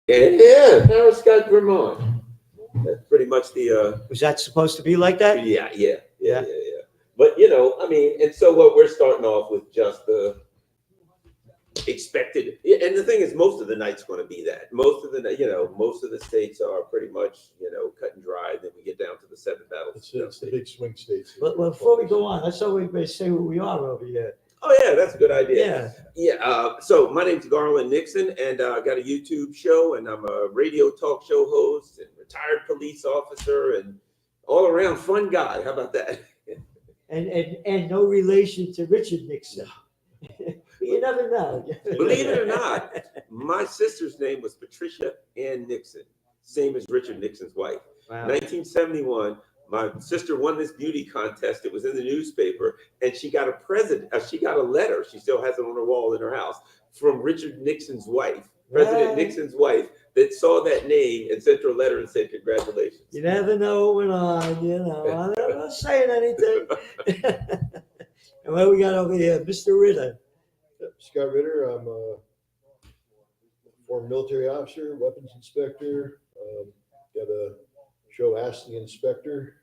Yeah, Paris Scott, Vermont. That's pretty much the Was that supposed to be like that? yeah. But I mean, and so what we're starting off with just the expected, and the thing is, most of the night's going to be that. Most of the states are pretty much cut and dry. Then we get down to the seven battles. It's the big swing states. But before we go on, let's always say who we are over here. Oh yeah, that's a good idea. Yeah. So my name's Garland Nixon, and I got a YouTube show, and I'm a radio talk show host, and retired police officer, and all around fun guy. How about that? And no relation to Richard Nixon. You never know. Believe it or not, my sister's name was Patricia Ann Nixon, same as Richard Nixon's wife. Wow. 1971, my sister won this beauty contest. It was in the newspaper, and she got a letter. She still has it on her wall in her house from Richard Nixon's wife, President Nixon's wife, that saw that name and sent her a letter and said congratulations. You never know what went on. I'm not saying anything. And what we got over here, Mr. Ritter. Scott Ritter. I'm a former military officer, weapons inspector. Got a show, Ask the Inspector.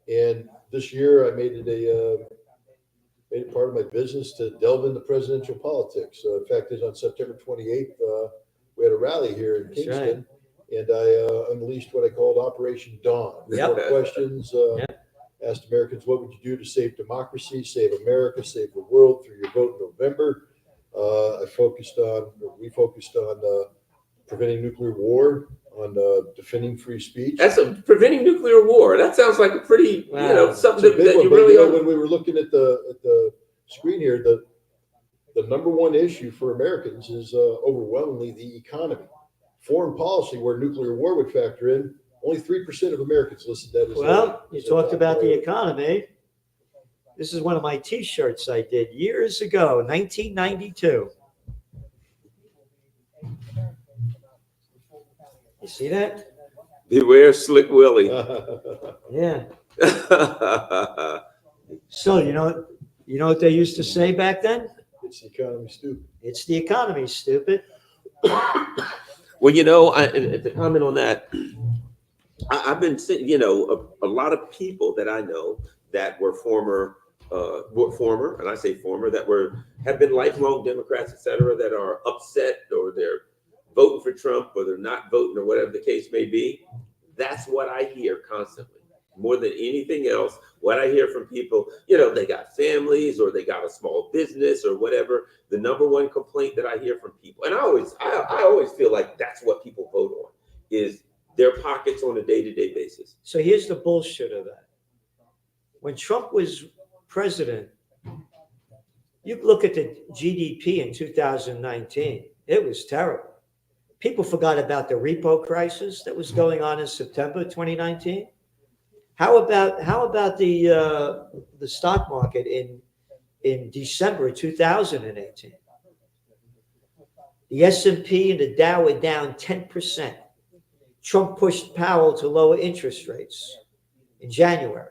And this year I made it part of my business to delve into presidential politics. In fact, on September 28th, we had a rally here in Kingston, and I unleashed what I called Operation Dawn. Yep. 4 questions. Asked Americans, what would you do to save democracy, save America, save the world through your vote in November? We focused on preventing nuclear war, on defending free speech. That's preventing nuclear war. That sounds like a pretty, something that you really. When we were looking at the screen here, the number one issue for Americans is overwhelmingly the economy. Foreign policy, where nuclear war would factor in, only 3% of Americans listed that as. Well, you talked about the economy. This is one of my T-shirts I did years ago, 1992. You see that? Beware Slick Willie. Yeah. So you know what they used to say back then? It's the economy, stupid. It's the economy, stupid. Well, to comment on that, I've been seeing, a lot of people that I know that were former, and I say former, that have been lifelong Democrats, et cetera, that are upset, or they're voting for Trump, or they're not voting, or whatever the case may be. That's what I hear constantly. More than anything else, what I hear from people, they got families, or they got a small business, or whatever. The number one complaint that I hear from people, and I always feel like that's what people vote on, is their pockets on a day-to-day basis. So here's the bullshit of that. When Trump was president, you look at the GDP in 2019, it was terrible. People forgot about the repo crisis that was going on in September 2019. How about the stock market in December 2018? The S&P and the Dow were down 10%. Trump pushed Powell to lower interest rates in January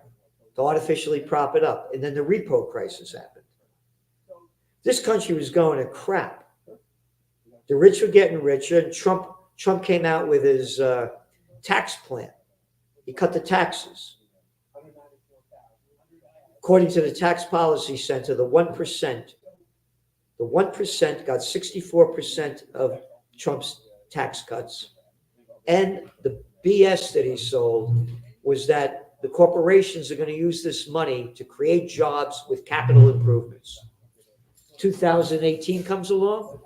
to artificially prop it up, and then the repo crisis happened. This country was going to crap. The rich were getting richer, and Trump came out with his tax plan. He cut the taxes. According to the Tax Policy Center, the 1% got 64% of Trump's tax cuts. And the BS that he sold was that the corporations are going to use this money to create jobs with capital improvements. 2018 comes along,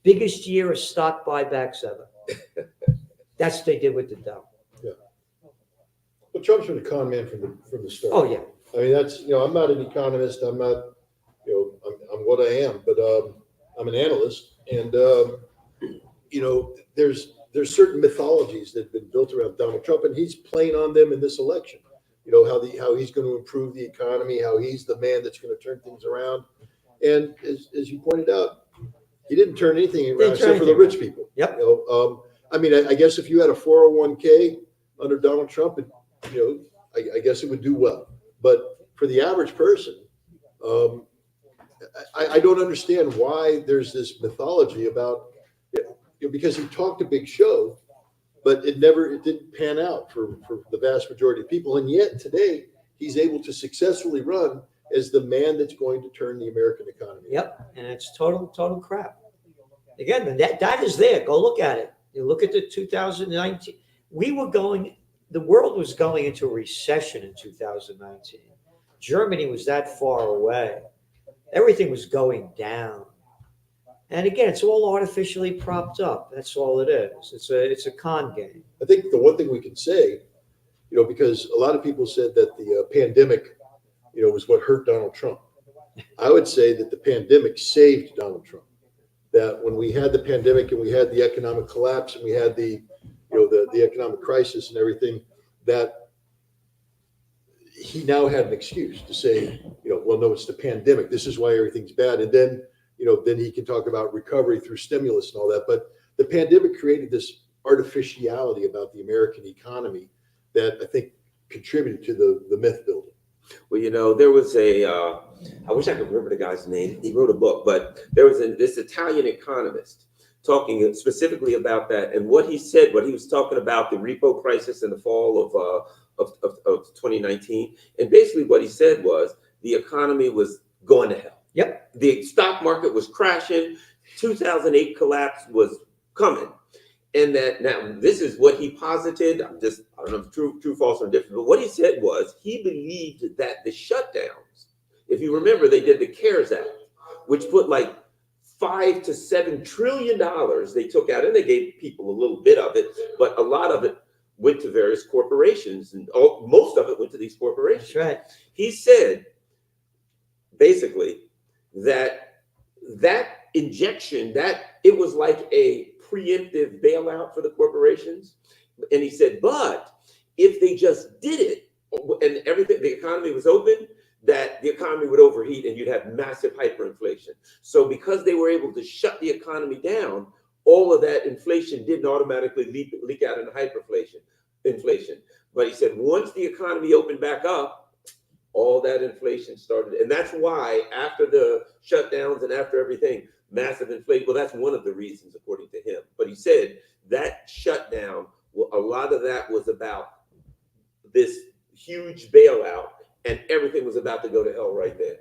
biggest year of stock buybacks ever. That's what they did with the Dow. Yeah. Well, Trump's been a con man from the start. Oh, yeah. I mean, that's, I'm not an economist. I'm not, I'm what I am, but I'm an analyst. And, there's certain mythologies that have been built around Donald Trump, and he's playing on them in this election. How he's going to improve the economy, how he's the man that's going to turn things around. And as you pointed out, he didn't turn anything around except for the rich people. Yep. I guess if you had a 401k under Donald Trump, I guess it would do well. But for the average person, I don't understand why there's this mythology about because he talked a big show, but it didn't pan out for the vast majority of people. And yet today he's able to successfully run as the man that's going to turn the American economy. Yep, and it's total crap. Again, that is there. Go look at it. You look at the 2019. The world was going into a recession in 2019. Germany was that far away. Everything was going down. And again, it's all artificially propped up. That's all it is. It's a con game. I think the one thing we can say, because a lot of people said that the pandemic, was what hurt Donald Trump. I would say that the pandemic saved Donald Trump. That when we had the pandemic and we had the economic collapse and we had the economic crisis and everything, that he now had an excuse to say, well, no, it's the pandemic. This is why everything's bad. And then, then he can talk about recovery through stimulus and all that. But the pandemic created this artificiality about the American economy that I think contributed to the myth building. Well, there was I wish I could remember the guy's name. He wrote a book, but there was this Italian economist talking specifically about that. And what he said, what he was talking about, the repo crisis in the fall of 2019. And basically what he said was the economy was going to hell. Yep. The stock market was crashing. 2008 collapse was coming. And that now this is what he posited. I don't know if true, false, or different. But what he said was he believed that the shutdowns, if you remember, they did the CARES Act, which put like $5 to $7 trillion they took out, and they gave people a little bit of it, but a lot of it went to various corporations, and most of it went to these corporations. That's right. He said basically that injection, that it was like a preemptive bailout for the corporations. And he said, but if they just did it and everything, the economy was open, that the economy would overheat and you'd have massive hyperinflation. So because they were able to shut the economy down, all of that inflation didn't automatically leak out into inflation. But he said, once the economy opened back up, all that inflation started. And that's why after the shutdowns and after everything, massive inflation. Well, that's one of the reasons, according to him. But he said that shutdown, a lot of that was about this huge bailout, and everything was about to go to hell right there.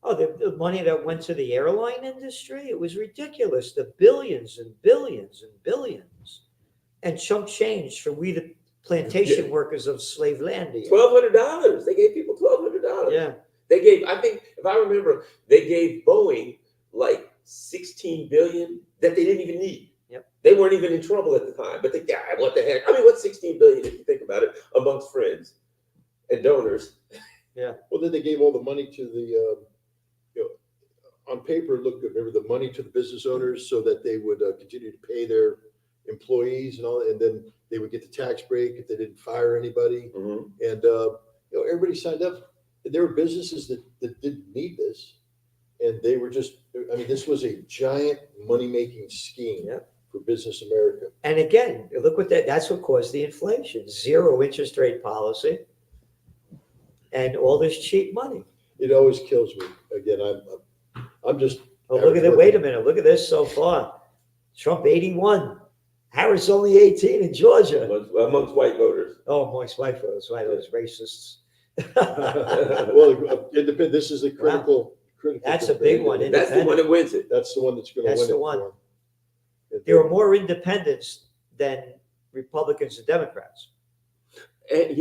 Oh, the money that went to the airline industry, it was ridiculous. The billions and billions and billions. And chump change for we the plantation workers of Slavelandia. $1,200. They gave people $1,200. Yeah. They gave, I think, if I remember, they gave Boeing like $16 billion that they didn't even need. Yep. They weren't even in trouble at the time, but what the heck? I mean, what's $16 billion if you think about it amongst friends and donors? Yeah. Well, then they gave all the money to the, on paper it looked good. Remember the money to the business owners so that they would continue to pay their employees and all, and then they would get the tax break if they didn't fire anybody. Mm-hmm. And everybody signed up. There were businesses that didn't need this. And they were just, this was a giant money-making scheme for business America. And again, look what that's what caused the inflation. Zero interest rate policy and all this cheap money. It always kills me. Again, I'm just. Oh, look at it. Wait a minute. Look at this so far. Trump 81. Harris only 18 in Georgia. Amongst white voters. Oh, amongst white voters. White voters, racists. Well, this is a critical. That's a big one. That's the one that wins it. That's the one that's going to win That's the it. one. There are more independents than Republicans and Democrats. And,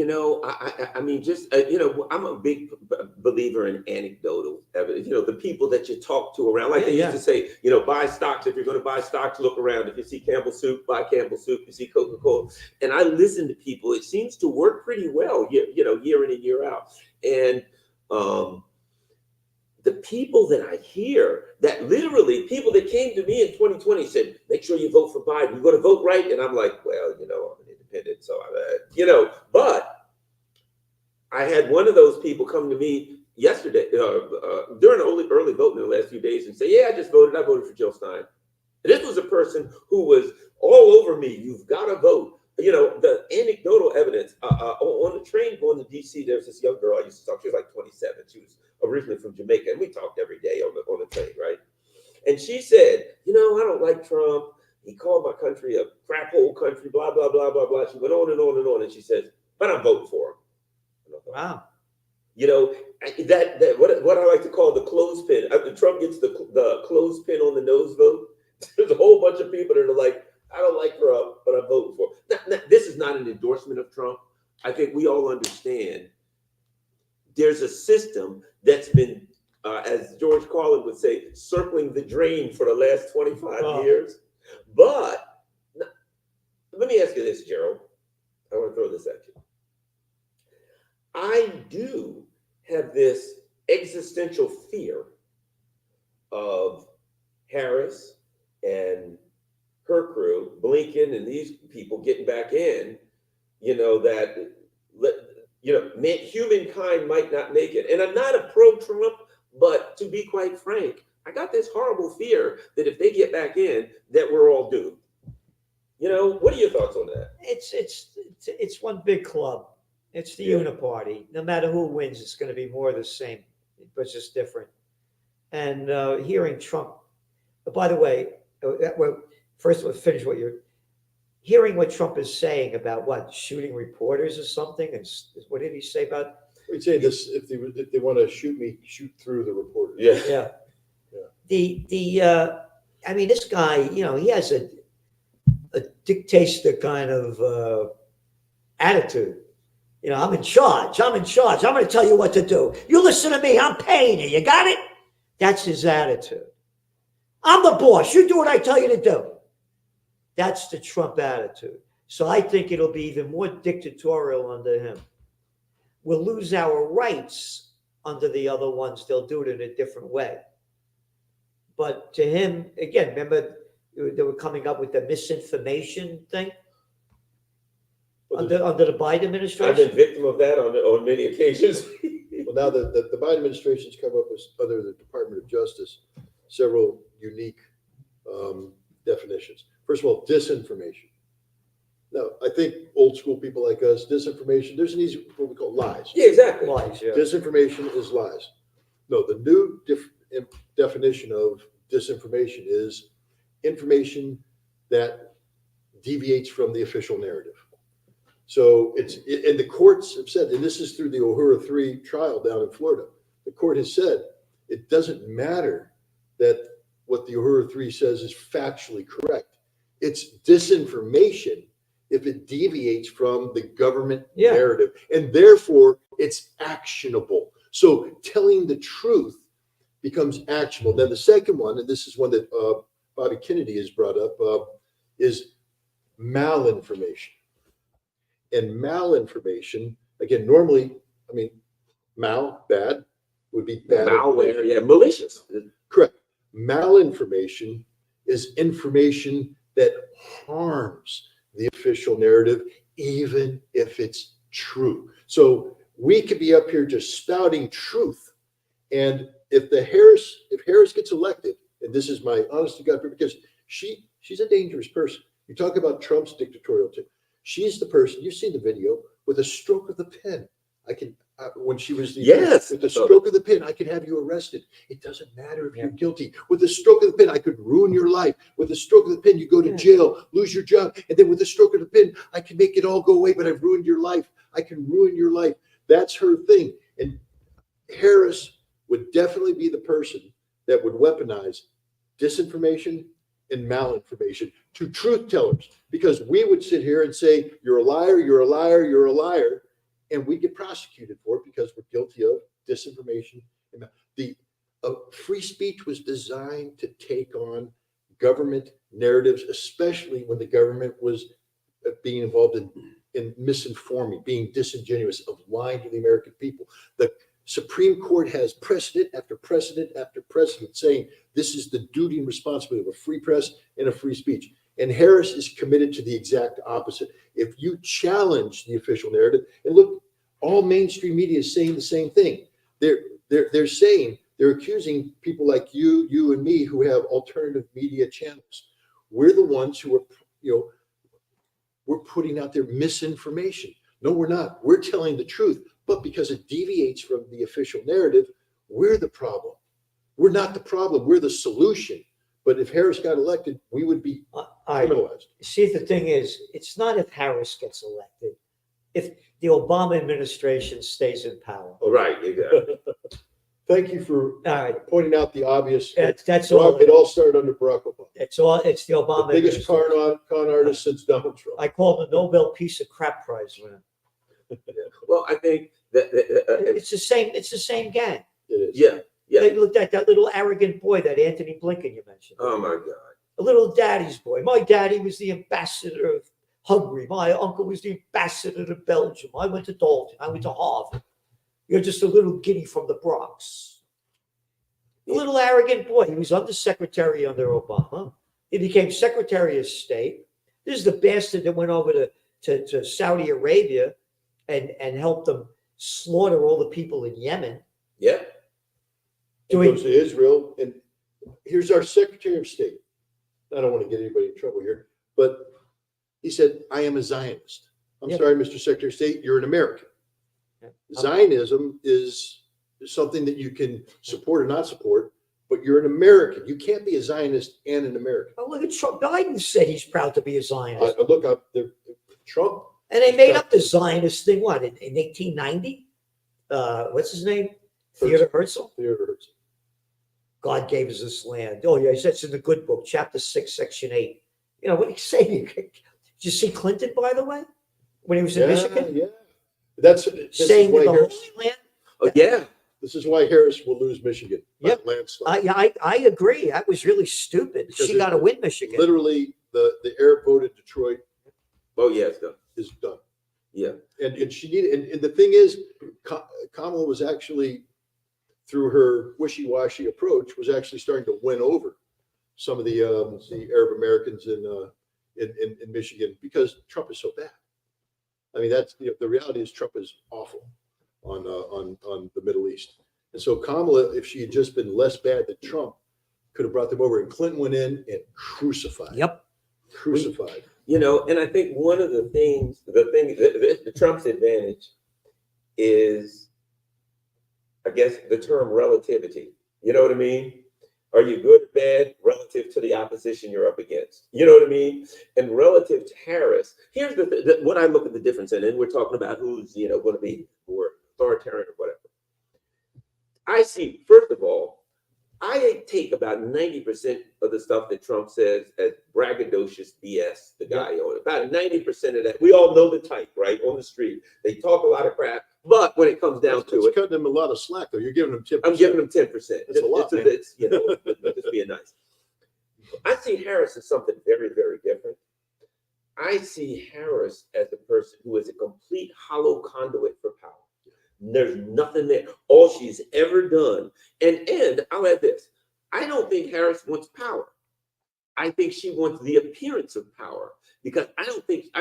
I'm a big believer in anecdotal evidence. The people that you talk to around, like they used to say, buy stocks. If you're going to buy stocks, look around. If you see Campbell Soup, buy Campbell Soup. You see Coca-Cola. And I listen to people. It seems to work pretty well, year in and year out. And the people that I hear, that literally people that came to me in 2020 said, make sure you vote for Biden. You're going to vote right. And I'm like, well, I'm an independent. So, but I had one of those people come to me yesterday during early voting in the last few days and say, yeah, I just voted. I voted for Jill Stein. And this was a person who was all over me. You've got to vote. The anecdotal evidence on the train going to DC, there's this young girl I used to talk to. She was like 27. She was originally from Jamaica, and we talked every day on the train, right? And she said, I don't like Trump. he called my country a crap hole country, blah, blah, blah, blah, blah. She went on and on and on. And she says, but I'm voting for him. And I thought, Wow. you know, that what I like to call the clothespin. After Trump gets the clothespin on the nose vote, there's a whole bunch of people that are like, I don't like Trump, but I'm voting for him. Now, this is not an endorsement of Trump. I think we all understand there's a system that's been, as George Carlin would say, circling the drain for the last 25 years. But let me ask you this, Gerald. I want to throw this at you. I do have this existential fear of Harris and her crew, Blinken and these people getting back in, you know, that, you know, humankind might not make it. And I'm not a pro-Trump, but to be quite frank, I got this horrible fear that if they get back in, that we're all doomed. You know, what are your thoughts on that? It's one big club. It's the Uniparty. No matter who wins, it's going to be more of the same, but it's just different. And hearing Trump, by the way, well, first of all, finish what you're hearing what Trump is saying about what, shooting reporters or something. And what did he say about? He'd say this: if they want to shoot me, shoot through the reporters. Yeah. I mean, this guy, you know, he has a dictator kind of attitude. You know, I'm in charge. I'm in charge. I'm going to tell you what to do. You listen to me. I'm paying you. You got it? That's his attitude. I'm the boss. You do what I tell you to do. That's the Trump attitude. So I think it'll be even more dictatorial under him. We'll lose our rights under the other ones. They'll do it in a different way. But to him, again, remember they were coming up with the misinformation thing under the Biden administration? I've been victim of that on many occasions. Well, now the Biden administration's come up with, under the Department of Justice, several unique definitions. First of all, disinformation. Now, I think old school people like us, disinformation, there's an easy, what we call lies. Yeah, exactly. Lies, yeah. Disinformation is lies. No, the new definition of disinformation is information that deviates from the official narrative. So and the courts have said, and this is through the Uhuru 3 trial down in Florida, the court has said it doesn't matter that what the Uhuru 3 says is factually correct. It's disinformation if it deviates from the government narrative, and therefore it's actionable. So telling the truth becomes actionable. Then the second one, and this is one that Bobby Kennedy has brought up, is malinformation. And malinformation, again, normally, I mean, bad, would be bad. Malware, yeah, malicious. Correct. Malinformation is information that harms the official narrative, even if it's true. So we could be up here just spouting truth. And if Harris gets elected, and this is my honest to God, because she's a dangerous person. You talk about Trump's dictatorial too. She's the person, you've seen the video, with a stroke of the pen. When she was with the stroke of the pen, I could have you arrested. It doesn't matter if you're guilty. With the stroke of the pen, I could ruin your life. With the stroke of the pen, you go to jail, lose your job. And then with the stroke of the pen, I can make it all go away, but I've ruined your life. I can ruin your life. That's her thing. And Harris would definitely be the person that would weaponize disinformation and malinformation to truth tellers, because we would sit here and say, you're a liar, you're a liar, you're a liar. And we get prosecuted for it because we're guilty of disinformation. The free speech was designed to take on government narratives, especially when the government was being involved in misinforming, being disingenuous, of lying to the American people. The Supreme Court has precedent after precedent after precedent saying this is the duty and responsibility of a free press and a free speech. And Harris is committed to the exact opposite. If you challenge the official narrative, and look, all mainstream media is saying the same thing. They're saying, they're accusing people like you and me who have alternative media channels. We're the ones who are, we're putting out their misinformation. No, we're not. We're telling the truth. But because it deviates from the official narrative, we're the problem. We're not the problem. We're the solution. But if Harris got elected, we would be I criminalized. see. The thing is, it's not if Harris gets elected, if the Obama administration stays in power. Oh, right, exactly. Thank you for All right, pointing out the obvious. that's all. It all started under Barack Obama. It's all. It's the The Obama. biggest administration. con artist since Donald Trump. I call him the Nobel Peace of Crap Prize winner. Well, I think that, It's the same. It's the same gang. It is. yeah, yeah. They looked at that little arrogant boy, that Anthony Blinken you mentioned. Oh my God. A little daddy's boy. My daddy was the ambassador of Hungary. My uncle was the ambassador to Belgium. I went to Dalton. I went to Harvard. You're just a little guinea from the Bronx. A little arrogant boy. He was undersecretary under Obama. He became Secretary of State. This is the bastard that went over to Saudi Arabia and helped them slaughter all the people in Yemen. Yeah. He goes to Israel, and here's our Secretary of State. I don't want to get anybody in trouble here, but he said, I am a Zionist. I'm Yeah. sorry, Mr. Secretary of State, you're an American. Yeah. Zionism is something that you can support or not support, but you're an American. You can't be a Zionist and an American. Oh, look at Trump. Biden said he's proud to be a Zionist. I look up the Trump. And they made up the Zionist thing, what, in 1890? What's his name? Theodore Herzl? Theodore Herzl. God gave us this land. Oh, yeah, that's in the good book, chapter 6, section 8. You know, what are you saying? Did you see Clinton, by the way, when he was in Michigan? Yeah. This Saying is why that the Harris, Holy Land? Oh, yeah. this is why Harris will lose Michigan by Yep. landslide. I agree. That was really stupid. Because She got to win Michigan. Literally, the Arab vote in Detroit Oh, yeah, it's done. is done. Yeah. And she needed, and the thing is, Kamala was actually, through her wishy-washy approach, was actually starting to win over some of the Arab Americans in Michigan because Trump is so bad. I mean, that's the reality is Trump is awful on the Middle East. And so Kamala, if she had just been less bad than Trump, could have brought them over. And Clinton went in and crucified. Yep. Crucified. You know, and I think one of the things, the Trump's advantage is, I guess, the term relativity. You know what I mean? Are you good or bad relative to the opposition you're up against? You know what I mean? And relative to Harris, here's what I look at the difference in, and we're talking about who's, going to be more authoritarian or whatever. I see, first of all, I take about 90% of the stuff that Trump says as braggadocious BS, the guy on it. About 90% of that. We all know the type, right? On the street. They talk a lot of crap, but when it comes down to it, cutting them a lot of slack, though. You're giving them 10%. I'm giving them 10%. That's a lot, man. It's, just being nice. I see Harris as something very, very different. I see Harris as a person who is a complete hollow conduit for power. There's nothing there. All she's ever done, and I'll add this: I don't think Harris wants power. I think she wants the appearance of power because I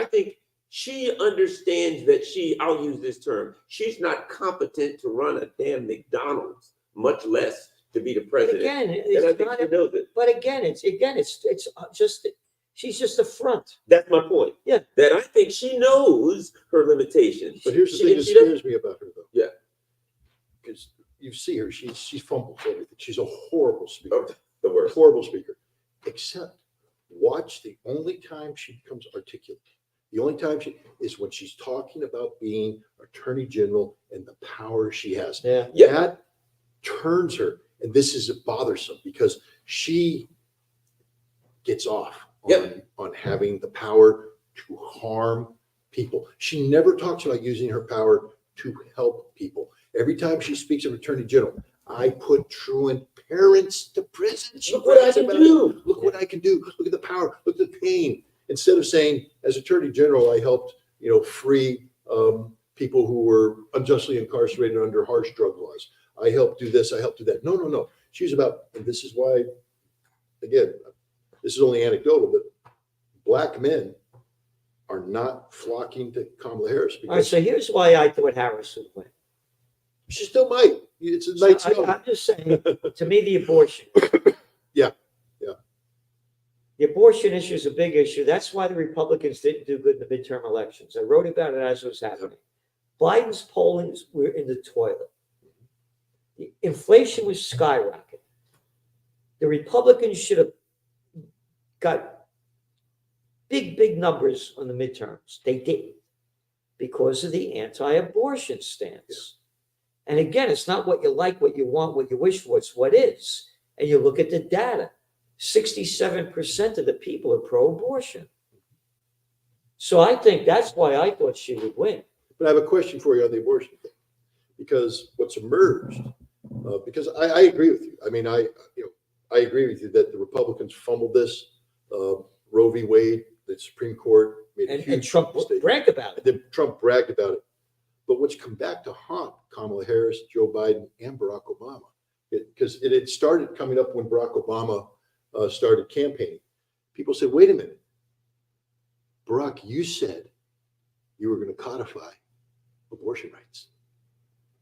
think she understands that I'll use this term, she's not competent to run a damn McDonald's, much less to be the But president. again, And I it's think not. she knows it. But again, it's just she's just a front. That's my point. Yeah. That I think she knows her limitations. But here's the thing that She doesn't- scares me about her, though. Yeah. Because you see her, she fumbles everything. She's a horrible speaker. Oh, the worst. Horrible speaker. Except watch the only time she becomes articulate. The only time is when she's talking about being Attorney General and the power she has. Yeah. Yeah. That turns her. And this is bothersome because she gets off on having the power to harm people. She never talks about using her power to help people. Every time she speaks of Attorney General, I put truant parents to prison. She Look what I brags can about do. it. Look what I can do. Look at the power. Look at the pain. Instead of saying, as Attorney General, I helped, free people who were unjustly incarcerated under harsh drug laws. I helped do this. I helped do that. No. She's about, and this is why, again, this is only anecdotal, but Black men are not flocking to Kamala Harris All right, because so here's why I thought Harris would win. she still might. It's a night's So notice. I'm just saying, to me, the abortion. Yeah. The abortion issue is a big issue. That's why the Republicans didn't do good in the midterm elections. I wrote about it as it was happening. Biden's pollings were in the toilet. The inflation was skyrocketing. The Republicans should have got big numbers on the midterms. They didn't because of the anti-abortion stance. And again, it's not what you like, what you want, what you wish for. It's what is. And you look at the data. 67% of the people are pro-abortion. So I think that's why I thought she would win. But I have a question for you on the abortion thing, because what's emerged, because I agree with you. I mean, I agree with you that the Republicans fumbled this. Roe v. Wade, the Supreme Court made a And huge Trump mistake. bragged about it. Then Trump bragged about it. But what's come back to haunt Kamala Harris, Joe Biden, and Barack Obama, because it had started coming up when Barack Obama started campaigning. People said, wait a minute, Barack, you said you were going to codify abortion rights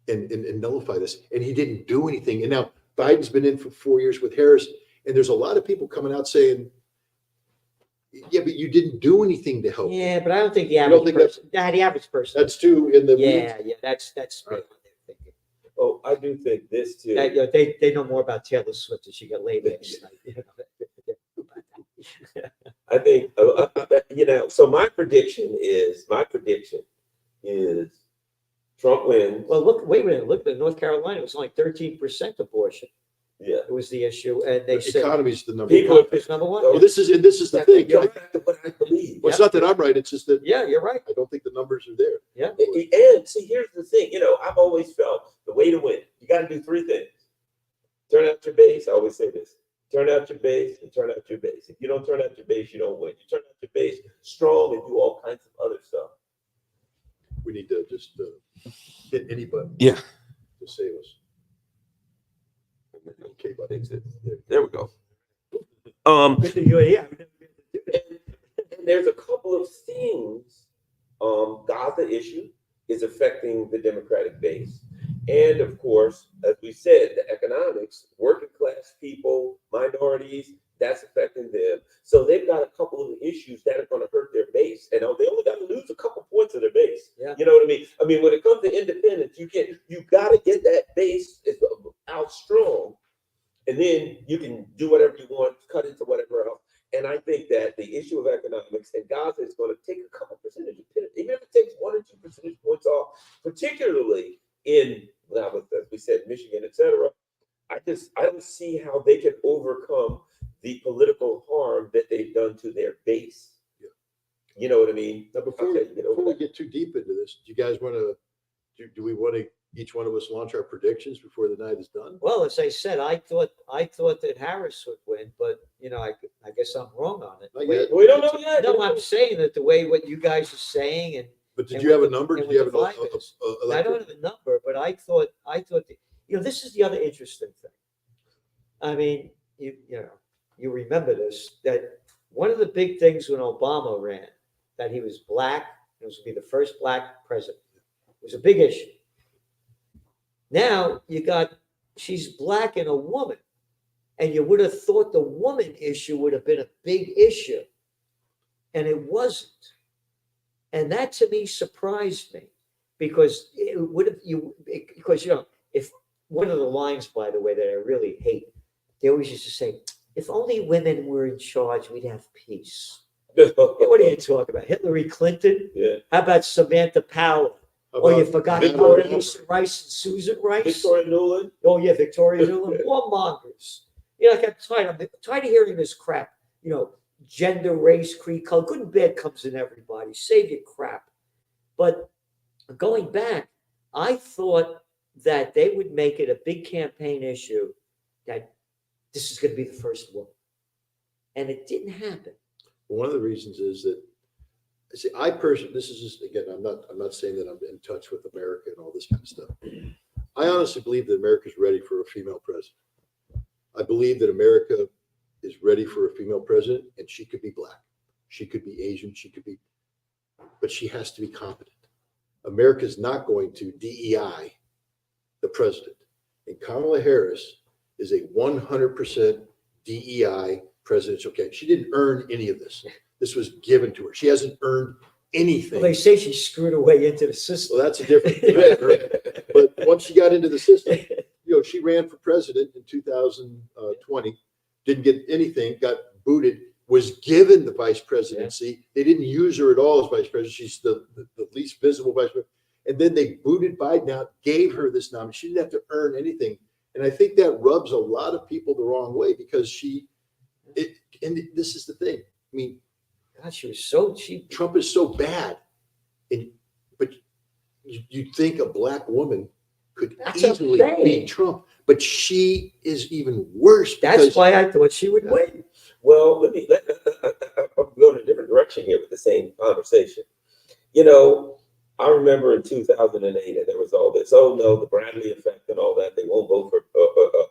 and nullify this. And he didn't do anything. And now Biden's been in for 4 years with Harris. And there's a lot of people coming out saying, yeah, but you didn't do anything to help. Yeah, but I don't think the don't average think person. The average person. That's too in the Yeah, that's really what they're thinking. Oh, I do think this too. That, you know, they know more about Taylor Swift as she got laid last night. You know. I think, so my prediction is Trump wins. Well, wait a minute. Look at North Carolina. It was only 13% abortion. Yeah. It was the issue, and they said economy's the number People- one. it's number one. Oh, Well, this is the thing. Go back to what I believe. Well, it's not that I'm right. It's just that Yeah, you're right. I don't think the numbers are there. Yeah. And see, here's the thing. I've always felt the way to win, you got to do three things. Turn out your base. I always say this. Turn out your base and turn out your base. If you don't turn out your base, you don't win. You turn out your base strong and do all kinds of other stuff. We need to just hit any button. Yeah. To save us. Okay, buddy. There we go. Good to hear, yeah. And there's a couple of things. Gaza issue is affecting the Democratic base. And of course, as we said, the economics, working class people, minorities, that's affecting them. So they've got a couple of issues that are going to hurt their base. And they only got to lose a couple points of their base. Yeah. You know what I mean? I mean, when it comes to independence, you got to get that base out strong. And then you can do whatever you want, cut into whatever else. And I think that the issue of economics and Gaza is going to take a couple percentage, even if it takes 1 or 2 percentage points off, particularly in, as we said, Michigan, etc. I don't see how they can overcome the political harm that they've done to their base. Yeah. You know what I mean? Now, before we get too deep into this, do you guys want to? Do we want to each one of us launch our predictions before the night is done? Well, as I said, I thought that Harris would win, but I guess I'm wrong on it. Not yet. We don't know yet. No, I'm saying that the way what you guys are saying, and But did and you have a what the- number? and Did you have what an the vibe is. I electric? don't have a number, but I thought that, this is the other interesting thing. I mean, you remember this, that one of the big things when Obama ran, that he was black, it was to be the first black president. It was a big issue. Now she's black and a woman, and you would have thought the woman issue would have been a big issue, and it wasn't. And that to me surprised me, because it would have if one of the lines, by the way, that I really hate, they always used to say, if only women were in charge, we'd have peace. What are you talking about? Hillary Clinton? Yeah. How about Samantha Power? How Oh, you about forgot Victoria about Lisa Rice and Susan Rice? Victoria Nuland. Oh, yeah, Victoria Nuland. Warmongers. I'm tired of hearing this crap. Gender, race, creed, color. Good and bad comes in everybody. Save your crap. But going back, I thought that they would make it a big campaign issue that this is going to be the first woman. And it didn't happen. One of the reasons is that, see, I personally, this is just, again, I'm not saying that I'm in touch with America and all this kind of stuff. I honestly believe that America's ready for a female president. I believe that America is ready for a female president, and she could be black, she could be Asian, but she has to be competent. America's not going to DEI the president. And Kamala Harris is a 100% DEI presidential candidate. She didn't earn any of this. This was given to her. She hasn't earned anything. Well, they say she screwed her way into the system. Well, that's a different thing. But once she got into the system, she ran for president in 2020, didn't get anything, got booted, was given the vice presidency. They didn't use her at all as vice president. She's the least visible vice president. And then they booted Biden out, gave her this nomination. She didn't have to earn anything. And I think that rubs a lot of people the wrong way because and this is the thing. I mean, God, she was so cheap. Trump is so bad. But you'd think a black woman could That's easily okay. beat Trump, but she is even worse. That's why I thought she would win. Well, I'll go in a different direction here with the same conversation. You know, I remember in 2008, and there was all this, oh no, the Bradley effect and all that, they won't vote for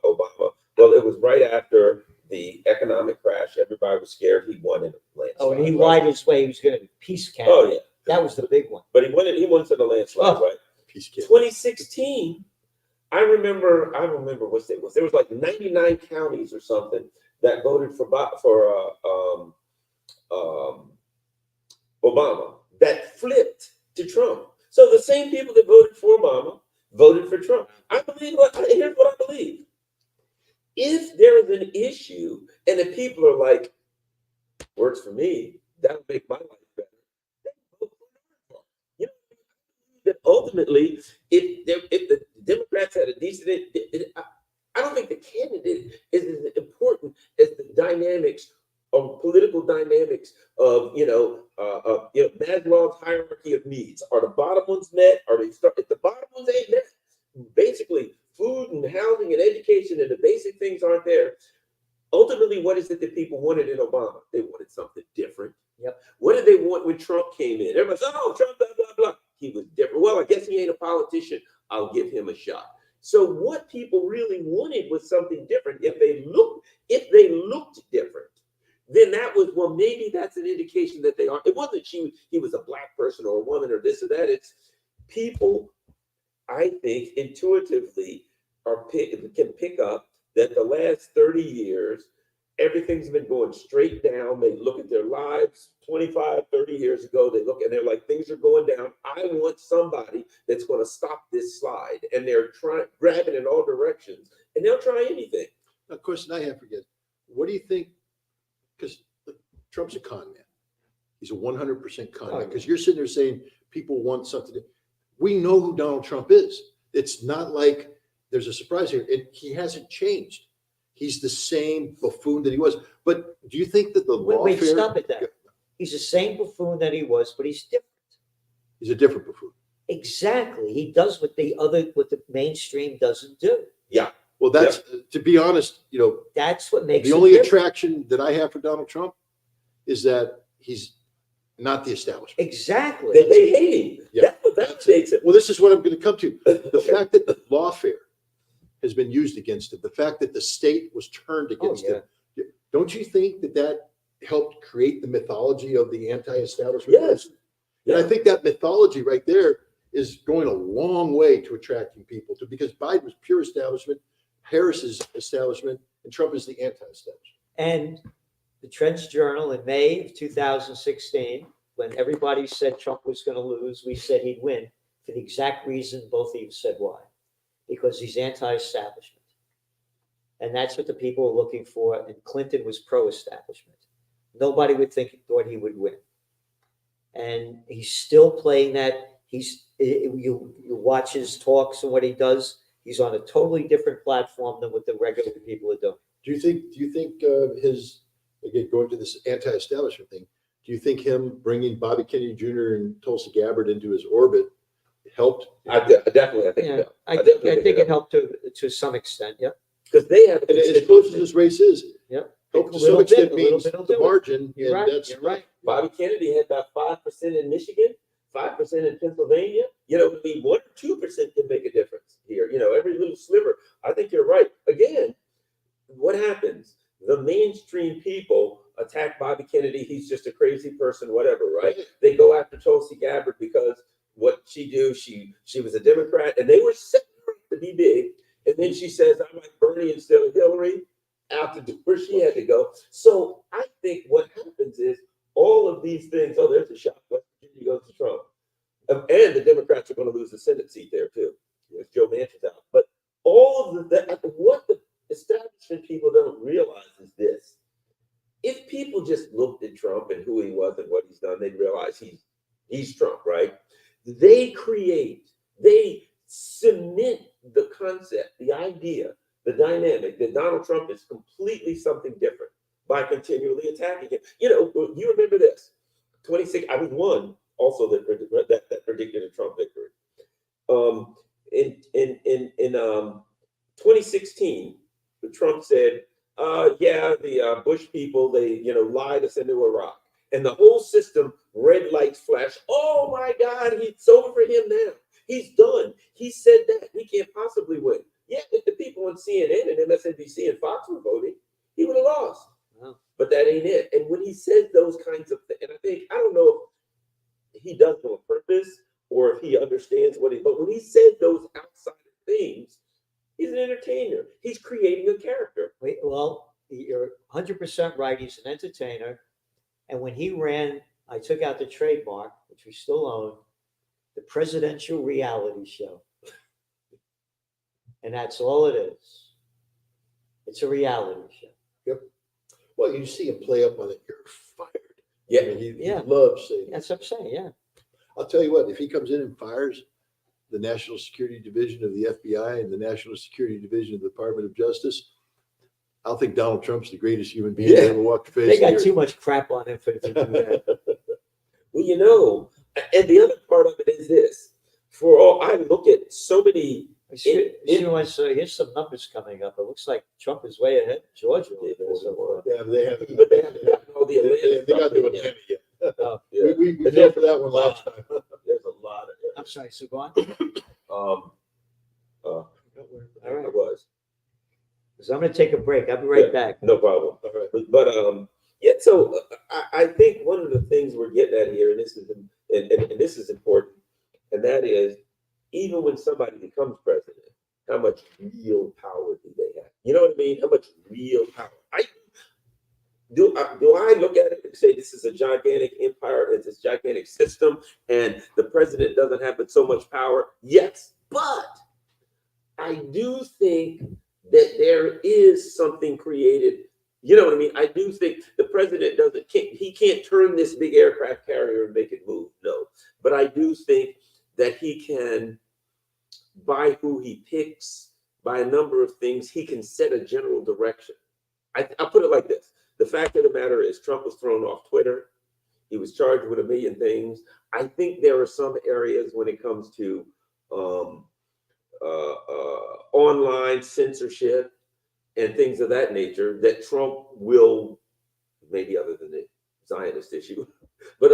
Obama. Well, it was right after the economic crash. Everybody was scared he won in a landslide. Oh, and he lied his way. He was going to peace count. Oh, yeah. That was the big one. But he won in a landslide, right? Peace kid. 2016, I remember what it was. There was like 99 counties or something that voted for Obama that flipped to Trump. So the same people that voted for Obama voted for Trump. Here's what I believe. If there is an issue and the people are like, works for me, that'll make my life better. You know, that ultimately, if the Democrats had a decent, I don't think the candidate is as important as the dynamics of political dynamics of Maslow's hierarchy of needs. Are the bottom ones met? If the bottom ones ain't met, basically food and housing and education and the basic things aren't there. Ultimately, what is it that people wanted in Obama? They wanted something different. Yep. What did they want when Trump came in? Everybody said, oh, Trump, blah, blah, blah. He was different. Well, I guess he ain't a politician. I'll give him a shot. So what people really wanted was something different. If they looked different, then that was, well, maybe that's an indication that they are. It wasn't he was a black person or a woman or this or that. It's people, I think, intuitively can pick up that the last 30 years, everything's been going straight down. They look at their lives 25, 30 years ago. They look and they're like, things are going down. I want somebody that's going to stop this slide. And they're grabbing in all directions. And they'll try anything. Of course, I have to forget. What do you think? Because Trump's a con man. He's a 100% con man. Because you're sitting there saying people want something. We know who Donald Trump is. It's not like there's a surprise here. He hasn't changed. He's the same buffoon that he was. But do you think that the Wait, stop at that. He's the same buffoon that he was, but he's different. He's a different buffoon. Exactly. He does what the mainstream doesn't do. Yeah. Well, that's to be honest, that's what makes the only attraction that I have for Donald Trump is that he's not the establishment. Exactly. They hate him. Yeah. That's makes it. Well, this is what I'm going to come to. The fact that the lawfare has been used against him, the fact that the state was turned against him, don't you think that helped create the mythology of the anti-establishment? Yes. And I think that mythology right there is going a long way to attracting people because Biden was pure establishment, Harris is establishment, and Trump is the anti-establishment. And the Trench Journal in May of 2016, when everybody said Trump was going to lose, we said he'd win for the exact reason both of you said why. Because he's anti-establishment. And that's what the people are looking for. And Clinton was pro-establishment. Nobody thought he would win. And he's still playing that. You watch his talks and what he does. He's on a totally different platform than what the regular people are doing. Do you think his, again, going to this anti-establishment thing, do you think him bringing Bobby Kennedy Jr. and Tulsi Gabbard into his orbit helped? I definitely, I think Yeah, so. I think it helped to some extent. Yeah. Because they have, And as close as this race is, Yeah. help to A some little extent bit, a little means bit will the do it. margin. You're and right. You're right. Bobby Kennedy had about 5% in Michigan, 5% in Pennsylvania. 1 or 2% can make a difference here. Every little sliver. I think you're right. Again, what happens? The mainstream people attack Bobby Kennedy. He's just a crazy person, whatever, right? They go after Tulsi Gabbard because what she do, she was a Democrat, and they were setting her up to be big. And then she says, I'm like Bernie instead of Hillary, out the door she had to go. So I think what happens is all of these things, there's a shot. West Virginia goes to Trump. And the Democrats are going to lose the Senate seat there too. With Joe Manchin's out. But all of what the establishment people don't realize is this. if people just looked at Trump and who he was and what he's done, they'd realize he's Trump, right? They cement the concept, the idea, the dynamic that Donald Trump is completely something different by continually attacking him. You remember this 26. I was one also that predicted a Trump victory. In 2016, Trump said, "Yeah, the Bush people they lied us into Iraq," and the whole system red lights flash. Oh my God, it's over for him now. He's done. He said that he can't possibly win. Yeah, if the people on CNN and MSNBC and Fox were voting, he would have lost. Wow. But that ain't it. And when he says those kinds of things, and I don't know if he does it on purpose or if he understands but when he said those outside things, he's an entertainer. He's creating a character. Well, you're 100% right. He's an entertainer. And when he ran, I took out the trademark, which we still own, the presidential reality show. And that's all it is. It's a reality show. Yep. Well, you see him play up on it. You're fired. Yeah. I mean, he Yeah. loves saying that. That's what I'm saying, yeah. I'll tell you what, if he comes in and fires the National Security Division of the FBI and the National Security Division of the Department of Justice, I'll think Donald Trump's the greatest human being to ever walk the face They of the got earth. too much crap on him to do that. Well, and the other part of it is this. For all I look at so many. Here's some numbers coming up. It looks like Trump is way ahead of Georgia. Yeah, they haven't. But they haven't gotten all the They got to Atlanta Atlanta yet. yet. Oh, Yeah. We fell for that one last time. There's a lot of I'm sorry, so go on. All All right. I was. So I'm going to take a break. I'll be right back. No problem. All right. But yeah. So I think one of the things we're getting at here, and this is and this is important, and that is even when somebody becomes president, how much real power do they have? You know what I mean? How much real power? Do I look at it and say this is a gigantic empire, it's this gigantic system, and the president doesn't have but so much power? Yes, but I do think that there is something created. You know what I mean? I do think the president can't turn this big aircraft carrier and make it move. No, but I do think that he can, by who he picks, by a number of things, he can set a general direction. I'll put it like this. The fact of the matter is Trump was thrown off Twitter. He was charged with a million things. I think there are some areas when it comes to online censorship and things of that nature that Trump will, maybe other than the Zionist issue, but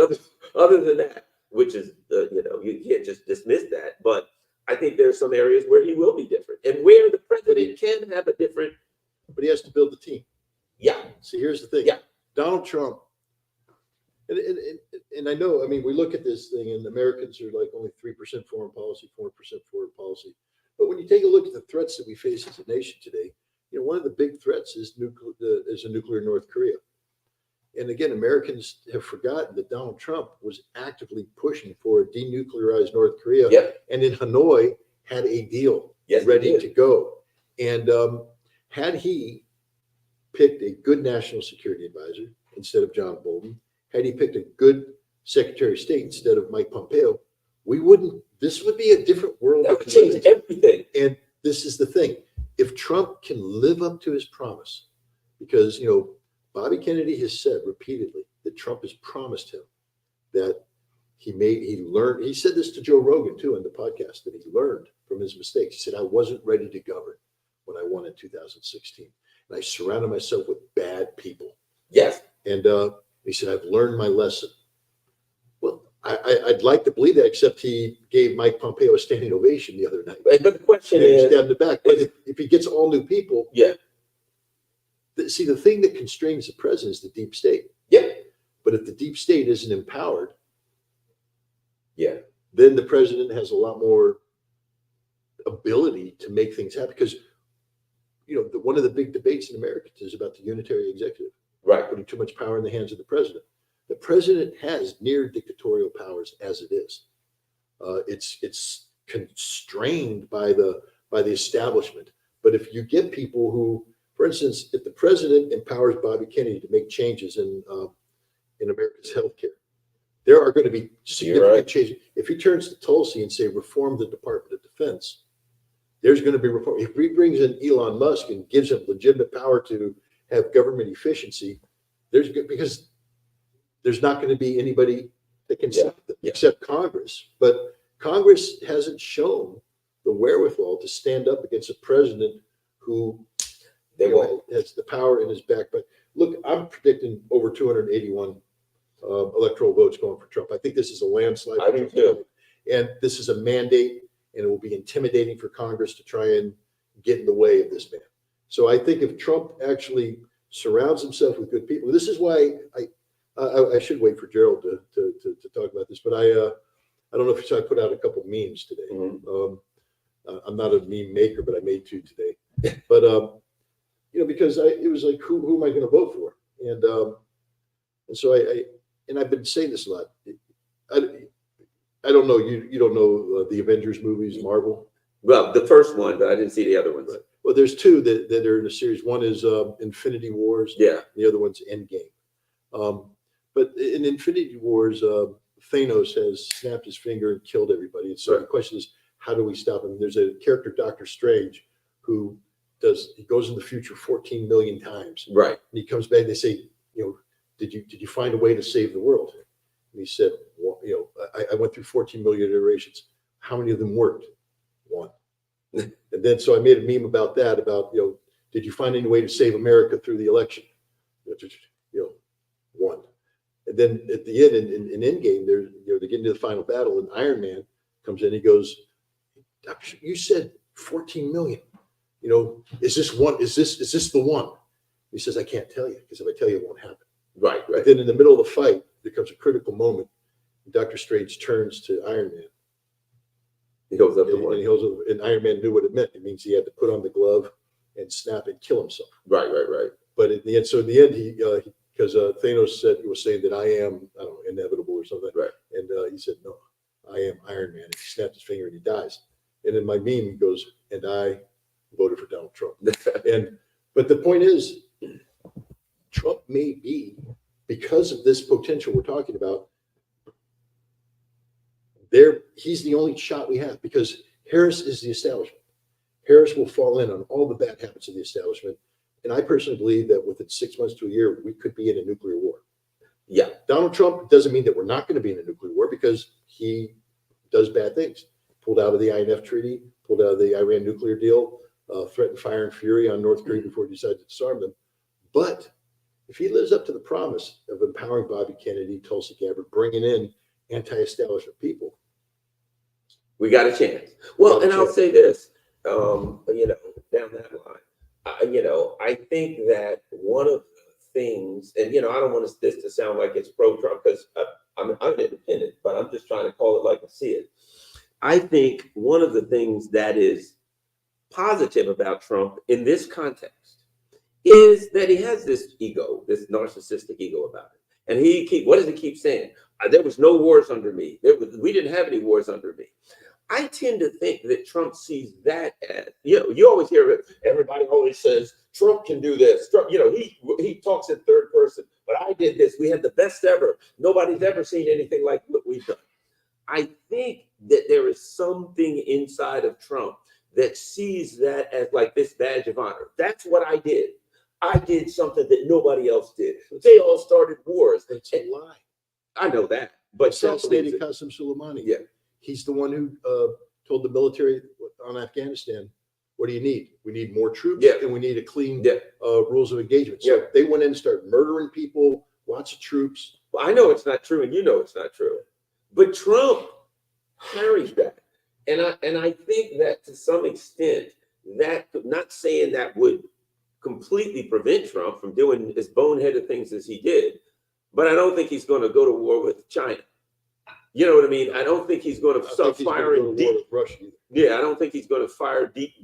other than that, which is, you can't just dismiss that. But I think there are some areas where he will be different and where the president can have a different. But he has to build the team. Yeah. See, here's the thing. Yeah. Donald Trump, and I know, I mean, we look at this thing and Americans are like only 3% foreign policy, 4% foreign policy. But when you take a look at the threats that we face as a nation today, one of the big threats is a nuclear North Korea. And again, Americans have forgotten that Donald Trump was actively pushing for a denuclearized North Korea. Yep. And in Hanoi had a deal ready to go. And had he picked a good national security advisor instead of John Bolton, had he picked a good Secretary of State instead of Mike Pompeo, this would be a different world. That would change everything. And this is the thing. If Trump can live up to his promise, because, Bobby Kennedy has said repeatedly that Trump has promised him that he learned, he said this to Joe Rogan too in the podcast, that he learned from his mistakes. He said, I wasn't ready to govern when I won in 2016. And I surrounded myself with bad people. Yes. And he said, I've learned my lesson. Well, I'd like to believe that, except he gave Mike Pompeo a standing ovation the other night. But the question He is, stabbed in the back. But if he gets all new people, yeah. See, the thing that constrains the president is the deep state. Yeah. But if the deep state isn't empowered, Yeah. then the president has a lot more ability to make things happen. Because, one of the big debates in America is about the unitary executive, Right. putting too much power in the hands of the president. The president has near dictatorial powers as it is. It's constrained by the establishment. But if you get people who, For instance, if the president empowers Bobby Kennedy to make changes in America's healthcare, there are going to be significant right. changes. If he turns to Tulsi and say reform the Department of Defense, there's going to be reform. If he brings in Elon Musk and gives him legitimate power to have government efficiency, because there's not going to be anybody that can stop them except Congress. But Congress hasn't shown the wherewithal to stand up against a president who has the power in his back. But look, I'm predicting over 281 electoral votes going for Trump. I think this is a landslide. I do too. And this is a mandate, and it will be intimidating for Congress to try and get in the way of this man. So I think if Trump actually surrounds himself with good people, this is why I should wait for Gerald to talk about this, but I don't know if you saw, I put out a couple memes today. Mhm. I'm not a meme maker, but I made two today. But because it was like, who am I going to vote for? And so I've been saying this a lot. I don't know. You don't know the Avengers movies, Marvel? Well, the first one, but I didn't see the other ones. Right. Well, there's two that are in the series. One is Infinity Wars. Yeah. The other one's Endgame. But in Infinity Wars, Thanos has snapped his finger and killed everybody. And so the question is, how do we stop him? There's a character, Doctor Strange, who goes in the future 14 million times. Right. And he comes back and they say, did you find a way to save the world? And he said, well, I went through 14 million iterations. How many of them worked? One. And then so I made a meme about that, did you find any way to save America through the election? One. And then at the end, in Endgame, they get into the final battle, and Iron Man comes in. He goes, "You said 14 million. Is this one? Is this the one?" He says, "I can't tell you, because if I tell you, it won't happen." Right. But then in the middle of the fight, there comes a critical moment. Doctor Strange turns to Iron Man. He goes up and Iron Man knew what it meant. It means he had to put on the glove and snap and kill himself. Right. But in the end, he because Thanos was saying that I am, I don't know, inevitable or something. Right. And he said, "No, I am Iron Man." And he snapped his finger and he dies. And in my meme, he goes, "And I voted for Donald Trump." But the point is, Trump may be, because of this potential we're talking about, he's the only shot we have, because Harris is the establishment. Harris will fall in on all the bad habits of the establishment. And I personally believe that within 6 months to a year, we could be in a nuclear war. Yeah. Donald Trump doesn't mean that we're not going to be in a nuclear war, because he does bad things. Pulled out of the INF treaty, pulled out of the Iran nuclear deal, threatened fire and fury on North Korea before he decided to disarm them. But if he lives up to the promise of empowering Bobby Kennedy, Tulsi Gabbard, bringing in anti-establishment people, we got a chance. Well, and I'll say this, down that line, I think that one of the things, and I don't want this to sound like it's pro-Trump, because I'm independent, but I'm just trying to call it like I see it. I think one of the things that is positive about Trump in this context is that he has this ego, this narcissistic ego about it. And what does he keep saying? There was no wars under me. We didn't have any wars under me. I tend to think that Trump sees that as, you always hear it. Everybody always says, Trump can do this. Trump, he talks in third person, but I did this. We had the best ever. Nobody's ever seen anything like what we've done. I think that there is something inside of Trump that sees that as like this badge of honor. That's what I did. I did something that nobody else did. They all started wars. it's a lie. I know that, but Trump believes Assassinated it. Qasem Soleimani. Yeah. He's the one who told the military on Afghanistan, "What do you need? We need more troops, and we need a clean rules of engagement." So they went in and started murdering people, lots of troops. Well, I know it's not true, and it's not true. But Trump carries that, and I think that to some extent, that, not saying that would completely prevent Trump from doing as boneheaded things as he did, but I don't think he's going to go to war with China. You know what I mean? I don't think he's going to start firing deep. Russia either. Yeah, I don't think he's going to fire deep,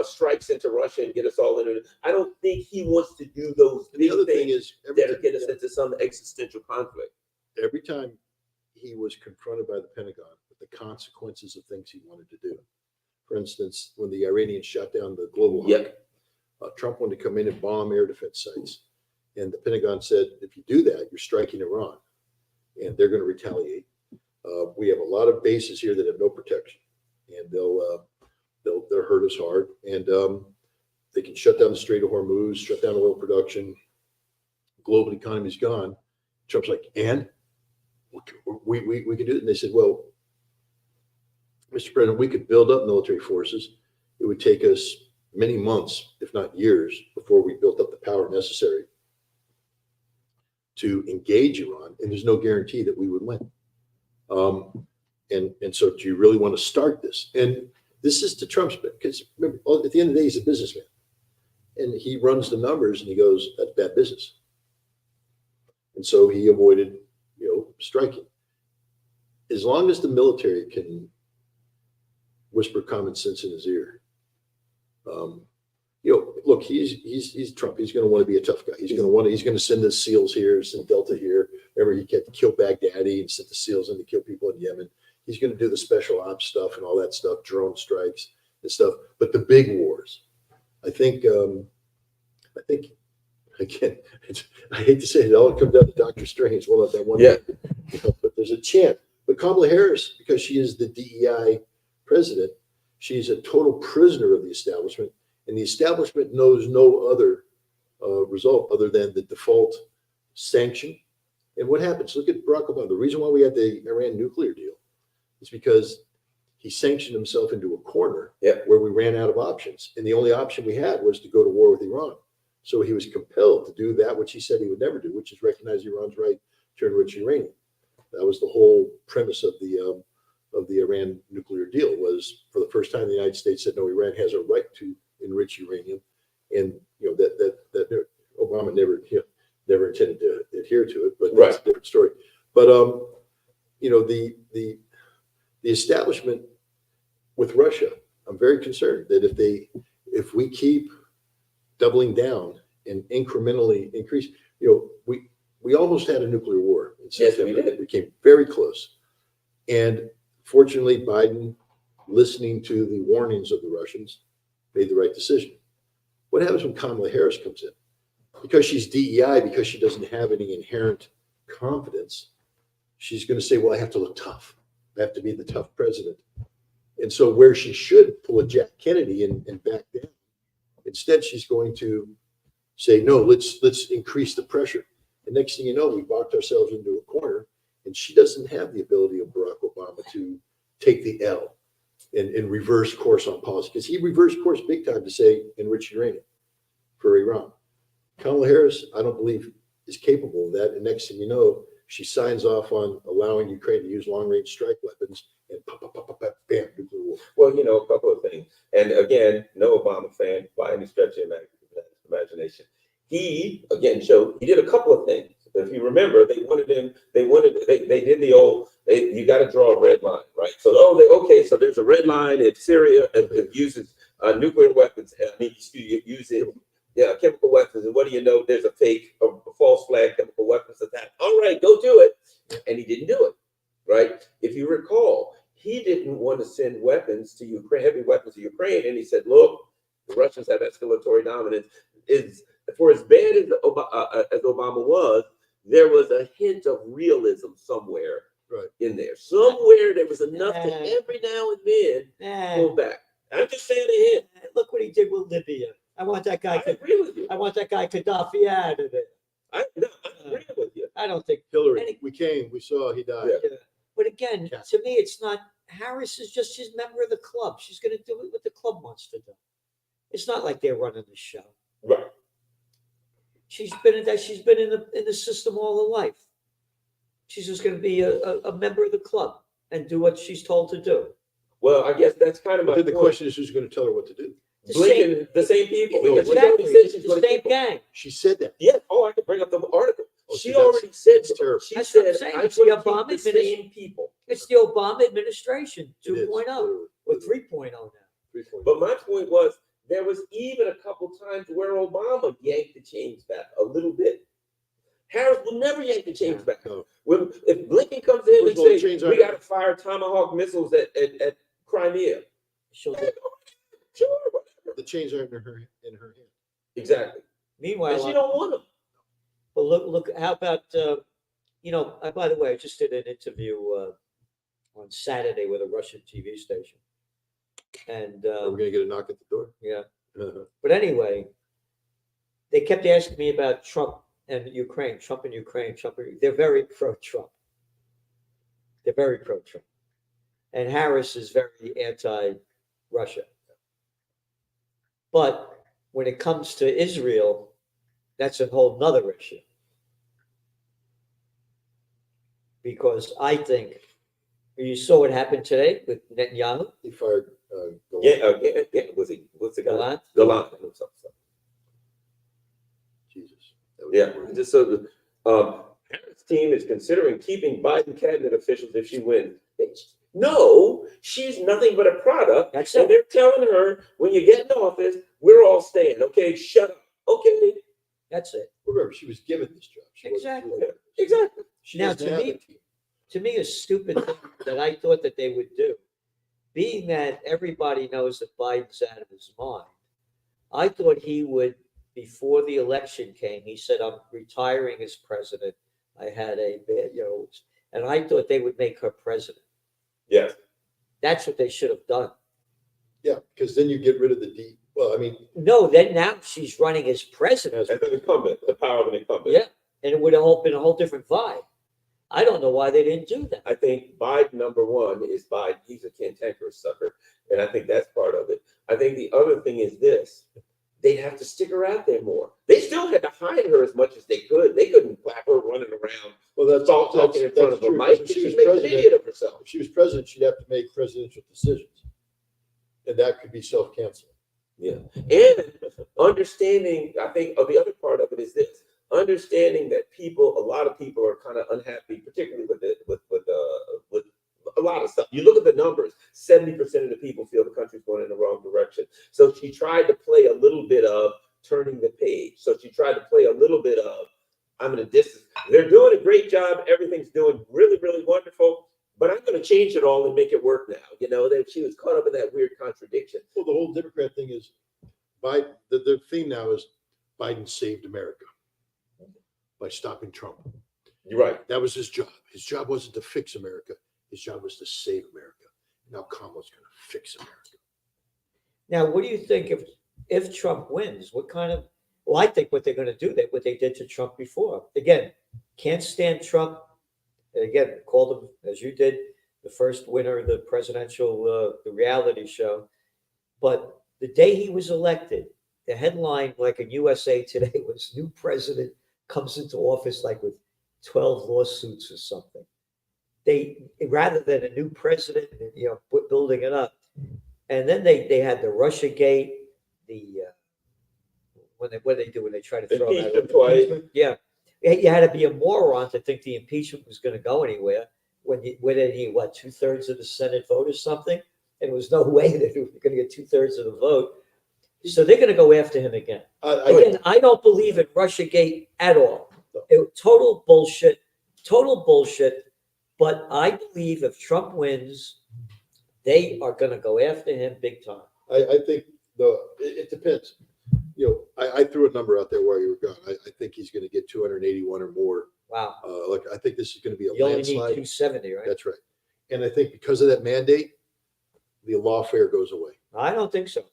strikes into Russia and get us all in it. I don't think he wants to do those And the other big thing things is, that get us into some existential conflict. every time he was confronted by the Pentagon with the consequences of things he wanted to do. For instance, when the Iranians shot down the global hawk, Trump wanted to come in and bomb air defense sites. And the Pentagon said, if you do that, you're striking Iran and they're going to retaliate. We have a lot of bases here that have no protection, and they'll hurt us hard. And they can shut down the Strait of Hormuz, shut down oil production. Global economy's gone. Trump's like, and we can do it. And they said, well, Mr. President, we could build up military forces. It would take us many months, if not years, before we built up the power necessary to engage Iran. And there's no guarantee that we would win. And so do you really want to start this? And this is to Trump's, because remember, at the end of the day, he's a businessman. And he runs the numbers and he goes, that's bad business. And so he avoided, striking. As long as the military can whisper common sense in his ear, look, he's Trump. He's going to want to be a tough guy. He's going to send the SEALs here, send Delta here. Remember, he had to kill Baghdadi and sent the SEALs in to kill people in Yemen. He's going to do the special ops stuff and all that stuff, drone strikes and stuff. But the big wars, I think again, I hate to say it, all comes down to Dr. Strange. Well, not that one. Yeah. But there's a chance. But Kamala Harris, because she is the DEI president, she's a total prisoner of the establishment, and the establishment knows no other result other than the default sanction. And what happens? Look at Barack Obama. The reason why we had the Iran nuclear deal is because he sanctioned himself into a corner where we ran out of options. And the only option we had was to go to war with Iran. So he was compelled to do that, which he said he would never do, which is recognize Iran's right to enrich uranium. That was the whole premise of the Iran nuclear deal. Was for the first time the United States said, no, Iran has a right to enrich uranium, and that Obama never intended to adhere to it, but that's a different story. But the establishment with Russia, I'm very concerned that if we keep doubling down and incrementally increase, we almost had a nuclear war in September. Yes, we did. We came very close. And fortunately, Biden, listening to the warnings of the Russians, made the right decision. What happens when Kamala Harris comes in? Because she's DEI, because she doesn't have any inherent confidence, she's going to say, well, I have to look tough. I have to be the tough president. And so where she should pull a Jack Kennedy and back down, instead she's going to say, no, let's increase the pressure. And next thing you know, we boxed ourselves into a corner, and she doesn't have the ability of Barack Obama to take the L and reverse course on policy, because he reversed course big time to say enrich uranium for Iran. Kamala Harris, I don't believe, is capable of that. And next thing you know, she signs off on allowing Ukraine to use long-range strike weapons, and bam, nuclear war. Well, a couple of things. And again, no Obama fan by any stretch of imagination. He, again, he did a couple of things. If you remember, they did the old, you got to draw a red line, right? So, so there's a red line in Syria, and it uses nuclear weapons. Chemical weapons. And what do you know? There's a false flag chemical weapons attack. All right, go do it. And he didn't do it, right? If you recall, he didn't want to send weapons to Ukraine, heavy weapons to Ukraine. And he said, look, the Russians have escalatory dominance. For as bad as Obama was, there was a hint of realism somewhere in there. Somewhere there was enough to every now and then pull back. I'm just saying a hint. Look what he did with Libya. I want that guy. I agree with you. I want that guy Gaddafi out of it. I agree with you. I don't think Hillary, we saw, he died. Yeah. But again, to me, it's not. Harris is just his member of the club. She's going to do what the club wants to do. It's not like they're running the show. Right. She's been in the system all her life. She's just going to be a member of the club and do what she's told to do. Well, I guess that's kind of my But then the point. question is, who's going to tell her what to do? Blinken, the same people. Because Exactly. she already said she's The going to same keep them. gang. She said that. Yeah. I could bring up the article. Oh, She see, that's- already said. that's terrible. She That's what I'm said, saying. I'm It's the going to Obama keep the administration. same people. It's the Obama administration It is, 2.0 literally. or 3.0 now. 3.0. But my point was, there was even a couple times where Obama yanked the chains back a little bit. Harris will never yank the chains back. No. If Blinken comes in First of all, the and chains says, we aren't- got to fire Tomahawk missiles at Crimea. She'll do. Sure, whatever. The chains aren't in her hand. Exactly. Meanwhile, And she don't want them. well, look, how about, by the way, I just did an interview on Saturday with a Russian TV station. And, Are we gonna get a knock at the door? yeah, Uh-huh. but anyway, they kept asking me about Trump and Ukraine, Trump and Ukraine, they're very pro-Trump. They're very pro-Trump. And Harris is very anti-Russia. But when it comes to Israel, that's a whole nother issue. Because I think, you saw what happened today with Netanyahu, He fired, Golan. Yeah. What's the guy? Gallant. Gallant. Jesus. That was Yeah. weird. Just so the Harris team is considering keeping Biden cabinet officials if she wins. No, she's nothing but a product. That's And it. they're telling her, when you get in office, we're all staying. Okay, shut up. Okay, That's it. Remember, she was given this job. She wasn't Exactly. doing it. exactly. She Now, doesn't to have me- a team. To me, a stupid thing that I thought that they would do, being that everybody knows that Biden's out of his mind, I thought he would, before the election came, he said, I'm retiring as president. I had a bad, and I thought they would make her president. Yes. That's what they should have done. Yeah, because then you get rid of well, I mean, No, then now she's running as president. As an incumbent, the power of an incumbent. Yeah, and it would have been a whole different vibe. I don't know why they didn't do that. I think Biden, number one, is Biden. He's a cantankerous sucker. And I think that's part of it. I think the other thing is this. They'd have to stick her out there more. They still had to hide her as much as they could. They couldn't clap her running around, well, that's talking in front of a true, mic. because if She's making an idiot of herself. If she was president, she'd have to make presidential decisions. And that could be self-canceling. Yeah. And understanding, I think the other part of it is this. Understanding that a lot of people are kind of unhappy, particularly with a lot of stuff. You look at the numbers, 70% of the people feel the country's going in the wrong direction. So she tried to play a little bit of turning the page. So she tried to play a little bit of, I'm in a distance. They're doing a great job. Everything's doing really, really wonderful. But I'm going to change it all and make it work now. That she was caught up in that weird contradiction. Well, the whole Democrat thing is Biden, the theme now is Biden saved America by stopping Trump. You're right. That was his job. His job wasn't to fix America. His job was to save America. Now Kamala's going to fix America. Now, what do you think if Trump wins? What kind of? Well, I think what they're going to do, what they did to Trump before. Again, can't stand Trump. Again, called him, as you did, the first winner of the presidential, the reality show. But the day he was elected, the headline, like in USA Today, was new president comes into office like with 12 lawsuits or something. They, rather than a new president, building it up. And then they had the Russia gate, what they do when they try to throw him out Impeach him of twice. yeah. You had to be a moron to think the impeachment was going to go anywhere when he 2/3 of the Senate vote or something, and there was no way that they were going to get 2/3 of the vote. So they're going to go after him again. Again, I don't believe in Russiagate at all. Total bullshit. But I believe if Trump wins, they are going to go after him big time. I think it depends. I threw a number out there while you were gone. I think he's going to get 281 or more. Wow. I think this is going to be a You only need landslide. 270, right? That's right. And I think because of that mandate, the lawfare goes away. I don't think so.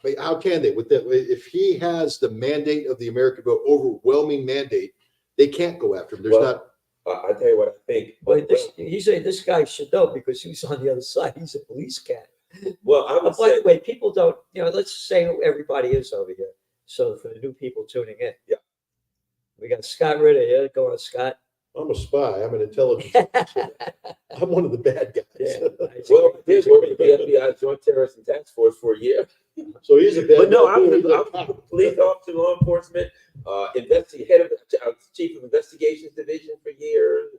But how can they? If he has the mandate of the American vote, overwhelming mandate, they can't go after him. There's Well, I tell you what I think. But this guy should know because he's on the other side. He's a police cat. Well, I would By say, the way, people don't, let's say who everybody is over here. So for the new people tuning in. Yeah. We got Scott Ritter here. Go on, Scott. I'm a spy. I'm an intelligence. I'm one of the bad guys. Yeah. well, I did work with the FBI Joint Terrorist Task Force for a year. So he's a bad But no, guy. I was a police officer, law enforcement, head of chief of investigations division for years,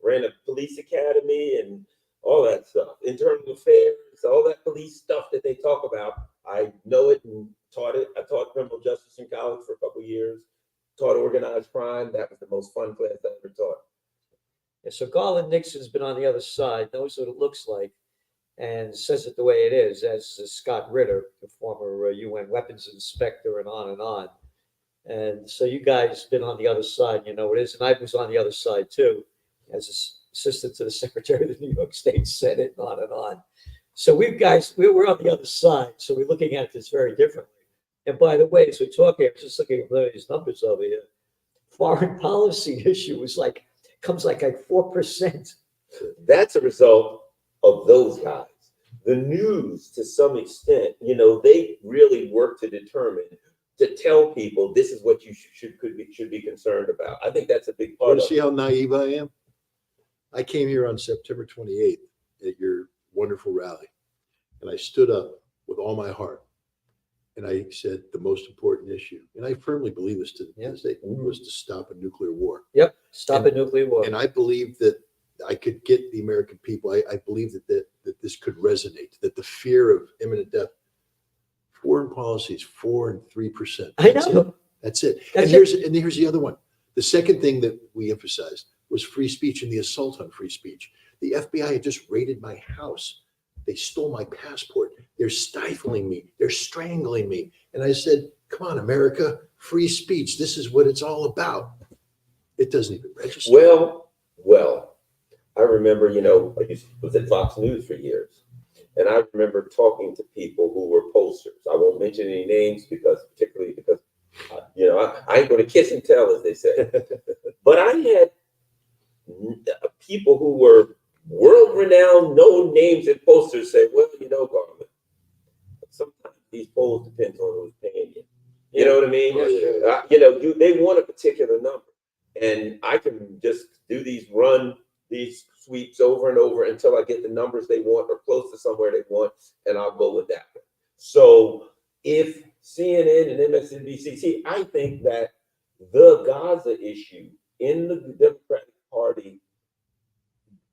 ran a police academy and all that stuff, internal affairs, all that police stuff that they talk about. I know it and taught it. I taught criminal justice in college for a couple of years, taught organized crime. That was the most fun class I ever taught. Yeah, so Garland Nixon's been on the other side, knows what it looks like, and says it the way it is, as Scott Ritter, the former UN weapons inspector, and on and on. And so you guys been on the other side, you know what it is. And I was on the other side too, as assistant to the Secretary of the New York State Senate, and on and on. So we're on the other side. So we're looking at this very differently. And by the way, as we're talking, I'm just looking at these numbers over here. Foreign policy issue is comes like 4%. That's a result of those guys. The news, to some extent, they really work to determine, to tell people this is what you should be concerned about. I think that's a big part Want of to see how naive I am? I came here on September 28th at your wonderful rally, and I stood up with all my heart, and I said the most important issue, and I firmly believe this to this day, was to stop a nuclear war. Yep, stop a nuclear war. And I believe that I could get the American people. I believe that this could resonate. That the fear of imminent death. Foreign policy is 4% and 3%. I know. That's it. That's And here's the other one. The second thing that we emphasized was free speech and the assault on free speech. The FBI had just raided my house. They stole my passport. They're stifling me. They're strangling me. And I said, come on, America, free speech. This is what it's all about. It doesn't even register. Well, I remember, I was at Fox News for years. And I remember talking to people who were pollsters. I won't mention any names particularly because I ain't going to kiss and tell, as they say. But I had people who were world-renowned, known names and posters say, well, Garland, sometimes these polls depend on who's paying you. You know what I mean? Yeah. They want a particular number. And I can just do these sweeps over and over until I get the numbers they want or close to somewhere they want, and I'll go with that. So if CNN and MSNBC, I think that the Gaza issue in the Democratic Party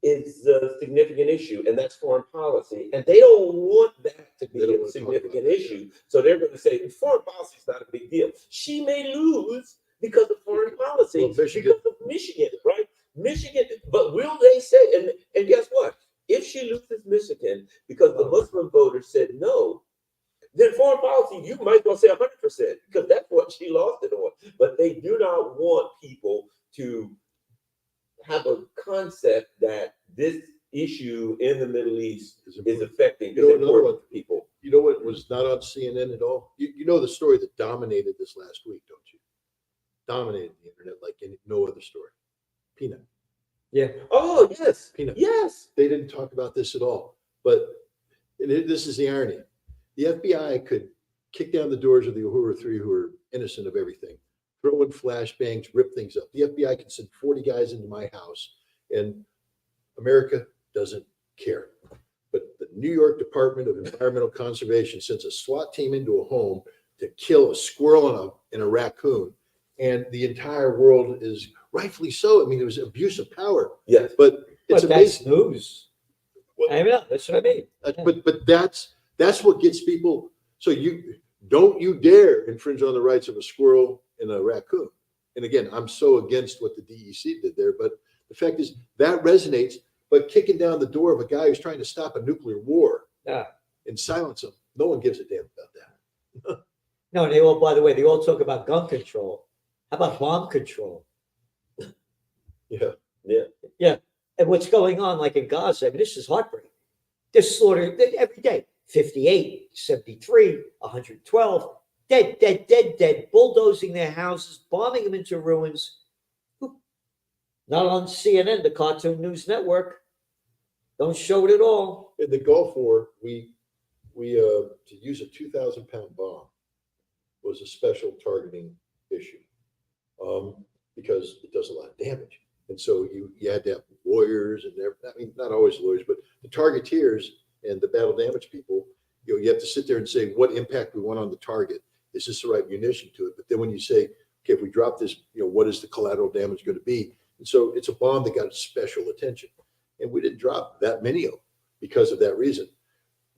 is a significant issue, and that's foreign policy. And they don't want that to be a significant issue. So they're going to say, foreign policy is not a big deal. She may lose because of foreign policy, because of Michigan, right? Michigan, but will they say, and guess what? If she loses Michigan because the Muslim voters said no, then foreign policy, you might well say 100%, because that's what she lost it on. But they do not want people to have a concept that this issue in the Middle East is affecting important people. You know what was not on CNN at all? You know the story that dominated this last week, don't you? Dominated the internet like no other story. Peanut. Yeah. Oh, yes. Peanut. Yes. They didn't talk about this at all. But this is the irony. The FBI could kick down the doors of the Uhuru Three, who are innocent of everything, throw in flashbangs, rip things up. The FBI can send 40 guys into my house, and America doesn't care. But the New York Department of Environmental Conservation sends a SWAT team into a home to kill a squirrel and a raccoon. And the entire world is rightfully so. I mean, it was abuse of power. Yes. But it's that's amazing. news. I mean, that's what I mean. But that's what gets people. So you dare infringe on the rights of a squirrel and a raccoon. And again, I'm so against what the DEC did there. But the fact is that resonates. But kicking down the door of a guy who's trying to stop a nuclear war and silence him, no one gives a damn about that. No, they all, by the way, they all talk about gun control. How about bomb control? Yeah. And what's going on, like in Gaza, I mean, this is heartbreaking. They're slaughtered every day. 58, 73, 112, dead, bulldozing their houses, bombing them into ruins. Not on CNN, the Cartoon News Network. Don't show it at all. In the Gulf War, we to use a 2,000-pound bomb was a special targeting issue because it does a lot of damage. And so you had to have lawyers and not always lawyers, but the targeteers and the battle damage people, you have to sit there and say what impact we want on the target. Is this the right munition to it? But then when you say, okay, if we drop this, what is the collateral damage going to be? And so it's a bomb that got special attention. And we didn't drop that many of them because of that reason.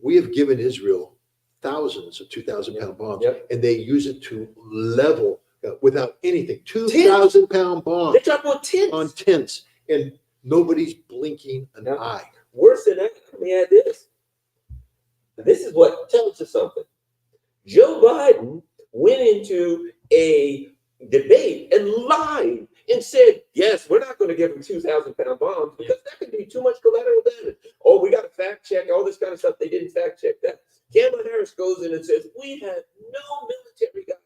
We have given Israel thousands of 2,000-pound bombs, and they use it to level without anything. 2,000-pound bombs. They drop on tents. On tents, and nobody's blinking an eye. Worse than that, let me add this. This is what tells us something. Joe Biden went into a debate and lied and said, yes, we're not going to give them 2,000-pound bombs because that could be too much collateral damage. Oh, we got to fact check all this kind of stuff. They didn't fact check that. Kamala Harris goes in and says, we had no military guys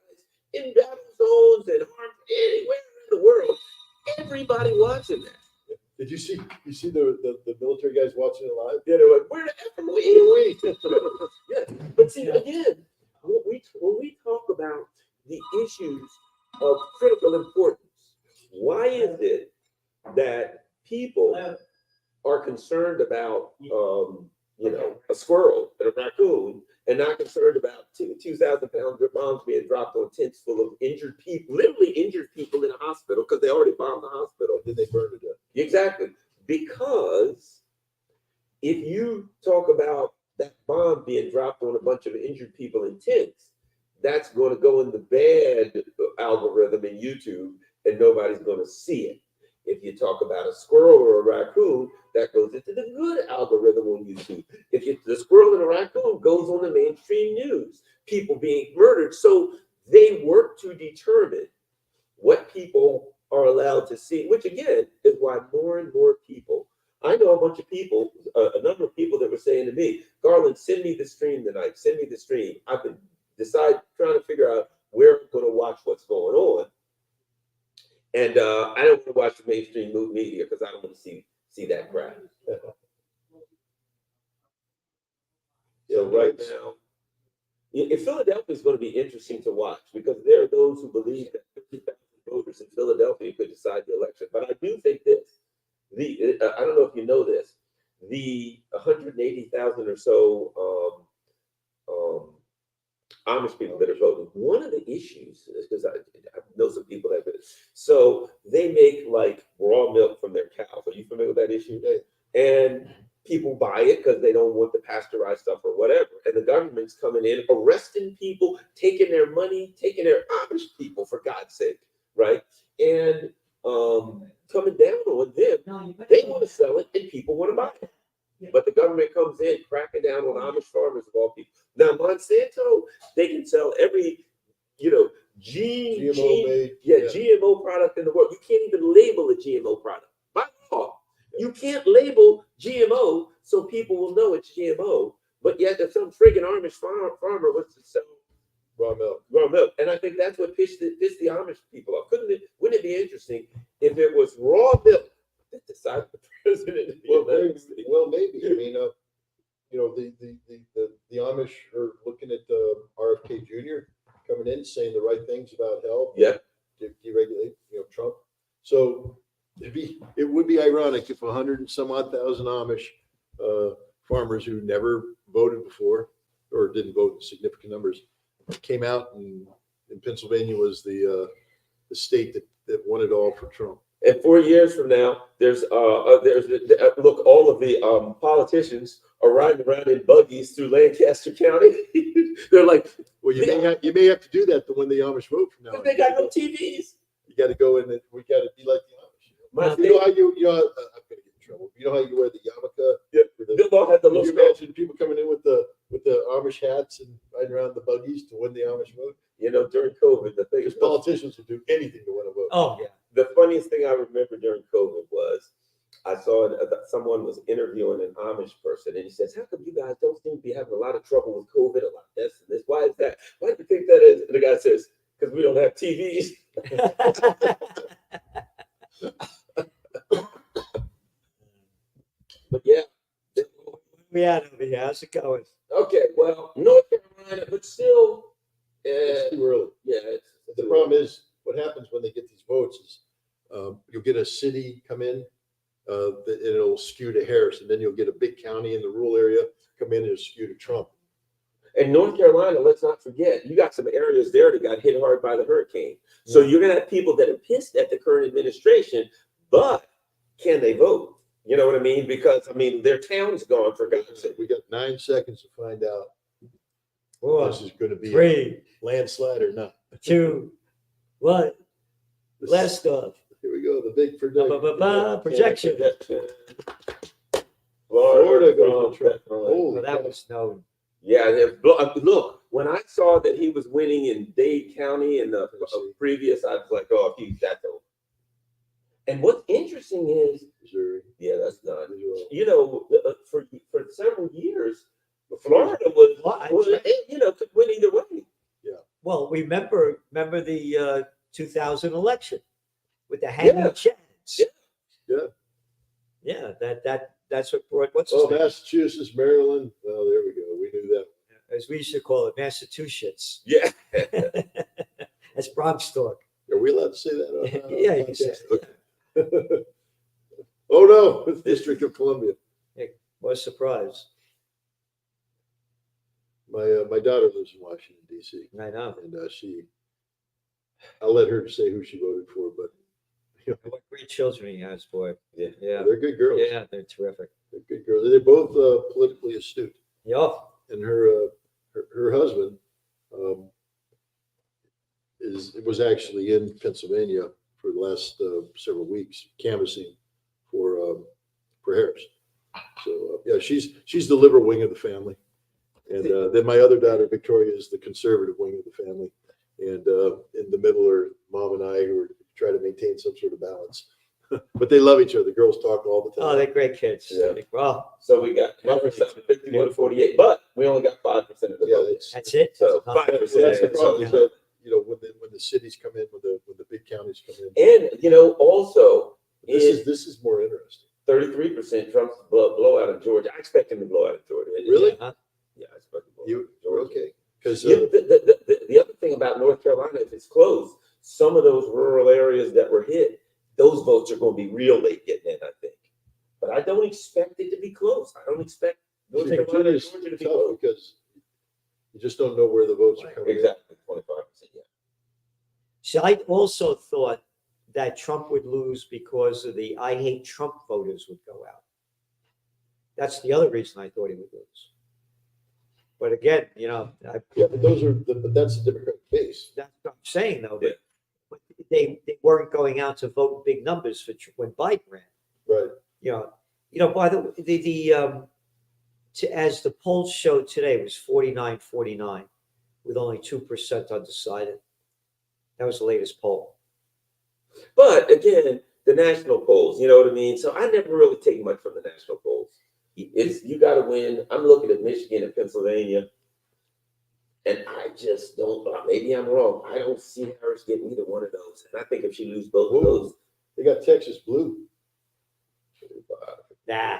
in battle zones and harm anywhere in the world. Everybody watching that. Did you see the military guys watching it live? Yeah, they're like, where the F are we? Yeah, but see, again, when we talk about the issues of critical importance, why is it that people are concerned about, a squirrel and a raccoon and not concerned about 2,000-pound bombs being dropped on tents full of injured people, literally injured people in a hospital because they already bombed the hospital. Then they burned it up. Exactly. Because if you talk about that bomb being dropped on a bunch of injured people in tents, that's going to go in the bad algorithm in YouTube and nobody's going to see it. If you talk about a squirrel or a raccoon, that goes into the good algorithm on YouTube. The squirrel and a raccoon goes on the mainstream news, people being murdered. So they work to determine what people are allowed to see, which again is why more and more people, I know a bunch of people, a number of people that were saying to me, Garland, send me the stream tonight, send me the stream. I've been trying to figure out where I'm going to watch what's going on. And I don't want to watch the mainstream media because I don't want to see that crap. So right now, in Philadelphia is going to be interesting to watch because there are those who believe that 50,000 voters in Philadelphia could decide the election. But I do think this: I don't know if you know this, the 180,000 or so Amish people that are voting. One of the issues is because I know some people that so they make like raw milk from their cows. Are you familiar with that issue? And people buy it because they don't want the pasteurized stuff or whatever. And the government's coming in, arresting people, taking their money, taking their Amish people, for God's sake, right? And coming down on them. They want to sell it and people want to buy it. But the government comes in, cracking down on Amish farmers of all people. Now, Monsanto, they can sell every, GMO product in the world. You can't even label a GMO product. By law, you can't label GMO so people will know it's GMO. But yet, if some friggin' Amish farmer wants to sell raw milk. And I think that's what pissed the Amish people off. Wouldn't it be interesting if it was raw milk that decided the president? Well, maybe. I mean, the Amish are looking at RFK Jr. coming in, saying the right things about health. Yeah. To deregulate, Trump. So it would be ironic if 100 and some odd thousand Amish farmers who never voted before or didn't vote in significant numbers came out, and Pennsylvania was the state that won it all for Trump. And 4 years from now, look, all of the politicians are riding around in buggies through Lancaster County. They're like, well, you may have to do that to win the Amish vote from now on. They got no TVs. You got to go in, and we got to be like the Amish. I'm gonna get in trouble. You know how you wear the yarmulke? Yeah. Can you imagine people coming in with the Amish hats and riding around the buggies to win the Amish vote? During COVID, the thing is, politicians will do anything to win a vote. Oh yeah. The funniest thing I remember during COVID was I saw someone was interviewing an Amish person, and he says, "How come you guys don't seem to be having a lot of trouble with COVID, a lot of this and this? Why is that? Why do you think that is?" And the guy says, "Because we don't have TVs." But yeah, We had over here. How's it going? Okay, well, North Carolina, but still, it's too early. Yeah, the problem is what happens when they get these votes is you'll get a city come in, and it'll skew to Harris, and then you'll get a big county in the rural area come in and it'll skew to Trump. And North Carolina, let's not forget, you got some areas there that got hit hard by the hurricane. So you're going to have people that are pissed at the current administration, but can they vote? You know what I mean? Because, their town's gone, for God's sake. We got 9 seconds to find out Four, this is going to be 3, a landslide or not. 2, 1. Last off. Here we go. The big projection. Florida goes to Trump. Well, that was known. Yeah, look, when I saw that he was winning in Dade County in the previous, I was like, oh, that's over. And what's interesting is, Missouri. yeah, that's done. These are all- You know, for several years, Florida was could win either way. Well, remember the 2000 election with the hanging Yeah. chads. Yeah. Yeah, that's what brought what's his Oh, name? Massachusetts, Maryland. Well, there we go. We knew that. As we used to call it, Massachusetts. Yeah. That's Bronx talk. Are we allowed to say that? On, Yeah, you can say podcast? Oh no, it's District of Columbia. What a surprise. My daughter lives in Washington D.C. I know. and I'll let her say who she voted for, but What great children he has, boy. Yeah. Yeah. they're good girls. Yeah, they're terrific. They're good girls. They're both politically astute, Yeah. and her husband was actually in Pennsylvania for the last several weeks canvassing for Harris. So yeah, she's the liberal wing of the family, and then my other daughter Victoria is the conservative wing of the family, and in the middle are mom and I, who are try to maintain some sort of balance. But they love each other. The girls talk all the time. Oh, they're great kids. Yeah. Well, So we got 51 to 48, but we only got 5% of the Yeah, vote. that's it. So That's 5%. Well, that's the problem. Yeah. Is that, when the cities come in, when the big counties come in, And also this is more interesting. 33% Trump's blowout in Georgia. I expect him to blow out in Georgia. Really? Huh? Yeah, I expect him to blow out You in Georgia. okay? Because The other thing about North Carolina, if it's closed, some of those rural areas that were hit, those votes are going to be real late getting in, I think. But I don't expect it to be close. I don't expect North Carolina and Georgia to be tough close. because you just don't know where the votes are coming. Exactly, 25%. Yeah. See, I also thought that Trump would lose because of the I hate Trump voters would go out. That's the other reason I thought he would lose. But again, Yeah, but but that's the Democratic base. that's what I'm saying though. Yeah. But they weren't going out to vote in big numbers for when Biden ran. Right. By as the polls showed today, it was 49-49 with only 2% undecided. That was the latest poll. But again, the national polls, you know what I mean? So I never really take much from the national polls. You got to win. I'm looking at Michigan and Pennsylvania, and I just don't. Maybe I'm wrong. I don't see Harris getting either one of those. And I think if she loses both of those, They got Texas blue. Nah,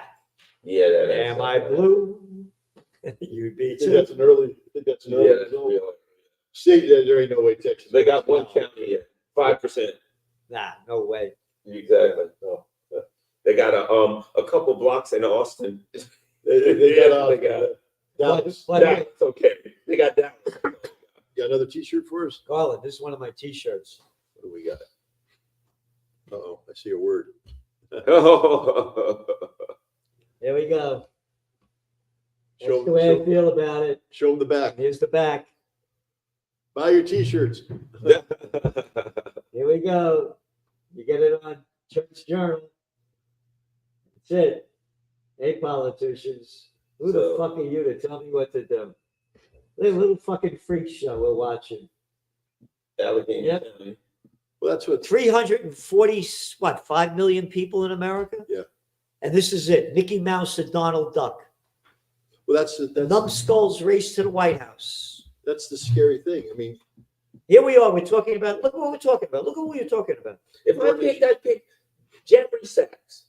yeah, am I blue? You be I think too. that's an early. Yeah, that's result. real. See, there ain't no way Texas. They got one county at 5%. Nah, no way. Exactly. No. They got a couple blocks in Austin. They got Dallas. But Dallas, okay. They got Dallas. Got another T-shirt for us? Garland, this is one of my T-shirts. What do we got? Oh, I see a word. There we go. That's Show, the way I show, feel about it. show them the back. Here's the back. Buy your T-shirts. Here we go. You get it on Church Journal. That's it. Hey, politicians. Who the So- fuck are you to tell me what to do? Little fucking freak show we're watching. Allegheny Yep. County. Well, that's what. 5 million people in America? Yeah. And this is it. Mickey Mouse and Donald Duck. Well, that's Numbskulls race to the White House. that's the scary thing. I mean, Here we are. We're talking about, look what we're talking about. Look at what you're talking about. If I picked, I'd pick Jeffrey Sachs.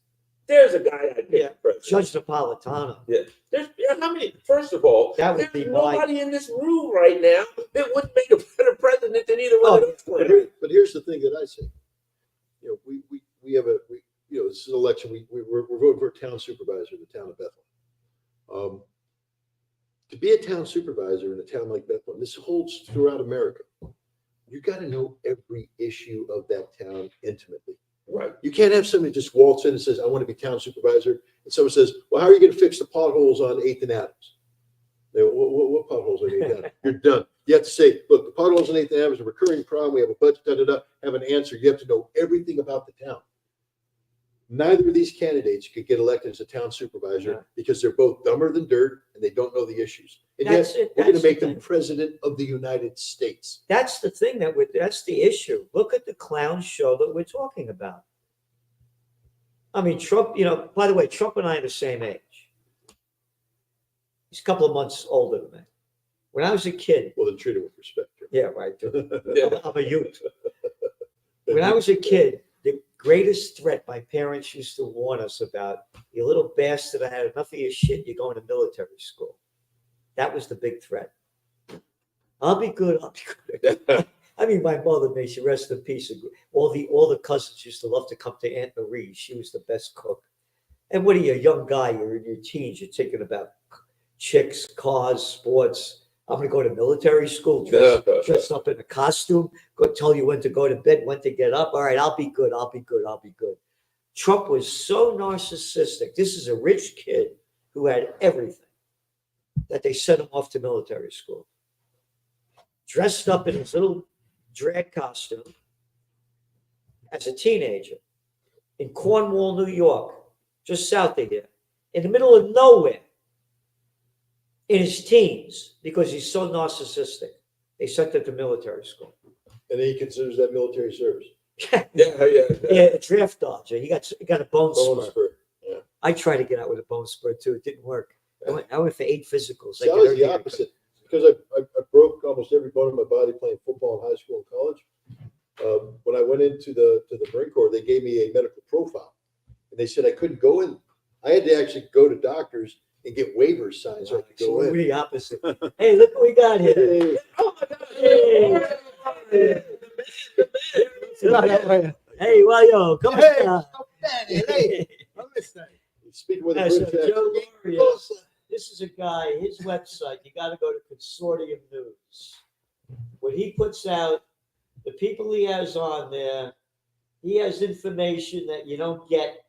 There's a guy I'd pick Yeah. for president. Judge Napolitano. There's how many? First of all, That would there's be nobody in this room right now that wouldn't make a better president than either one of those. but, players. but here's the thing that I say. We have this is an election. We're voting for a town supervisor in the town of Bethlehem. To be a town supervisor in a town like Bethlehem, this holds throughout America. You got to know every issue of that town intimately. Right. You can't have somebody just waltz in and says, "I want to be town supervisor," and someone says, "Well, how are you going to fix the potholes on 8th and Adams?" They go, what potholes on 8th and Adams? You're done. You have to say, "Look, the potholes on 8th and Adams are a recurring problem. We have a budget. Have an answer." You have to know everything about the town. Neither of these candidates could get elected as a town supervisor Yeah. because they're both dumber than dirt and they don't know the issues. And That's yet, it. we're gonna That's the make them thing. president of the United States. That's the thing that's the issue. Look at the clown show that we're talking about. I mean, Trump, by the way, Trump and I are the same age. He's a couple of months older than me. When I was a kid, Well, then treat it with respect. yeah, right. Yeah. I'm a youth. When I was a kid, the greatest threat my parents used to warn us about, you little bastard, I had enough of your shit, you're going to military school. That was the big threat. I'll be good. I'll be good. I mean, my mother, may she rest in peace. All the cousins used to love to come to Aunt Marie. She was the best cook. And what are you, a young guy? You're in your teens. You're thinking about chicks, cars, sports. I'm going to go to military school, dress up in a costume, go tell you when to go to bed, when to get up. All right, I'll be good. I'll be good. I'll be good. Trump was so narcissistic. This is a rich kid who had everything that they sent him off to military school. Dressed up in his little drag costume as a teenager in Cornwall, New York, just south of here, in the middle of nowhere, in his teens, because he's so narcissistic. They sent him to military school. And then he considers that military service. Yeah, draft dodger. He got a bone Bone spur. spur. Yeah. I tried to get out with a bone spur too. It didn't work. I went for 8 physicals. See, I was the opposite because I broke almost every bone in my body playing football in high school and college. When I went into the Marine Corps, they gave me a medical profile, and they said I couldn't go in. I had to actually go to doctors and get waivers signed so I could go We're in. the opposite. Hey, look what we got here. Hey, Oh my God. Hey. Hey, well, yo, come Hey, on. Hey, I'm listening. speaking with a Yeah, so British Joe accent. Gloria, this is a guy, his website, you got to go to Consortium News. What he puts out, the people he has on there, he has information that you don't get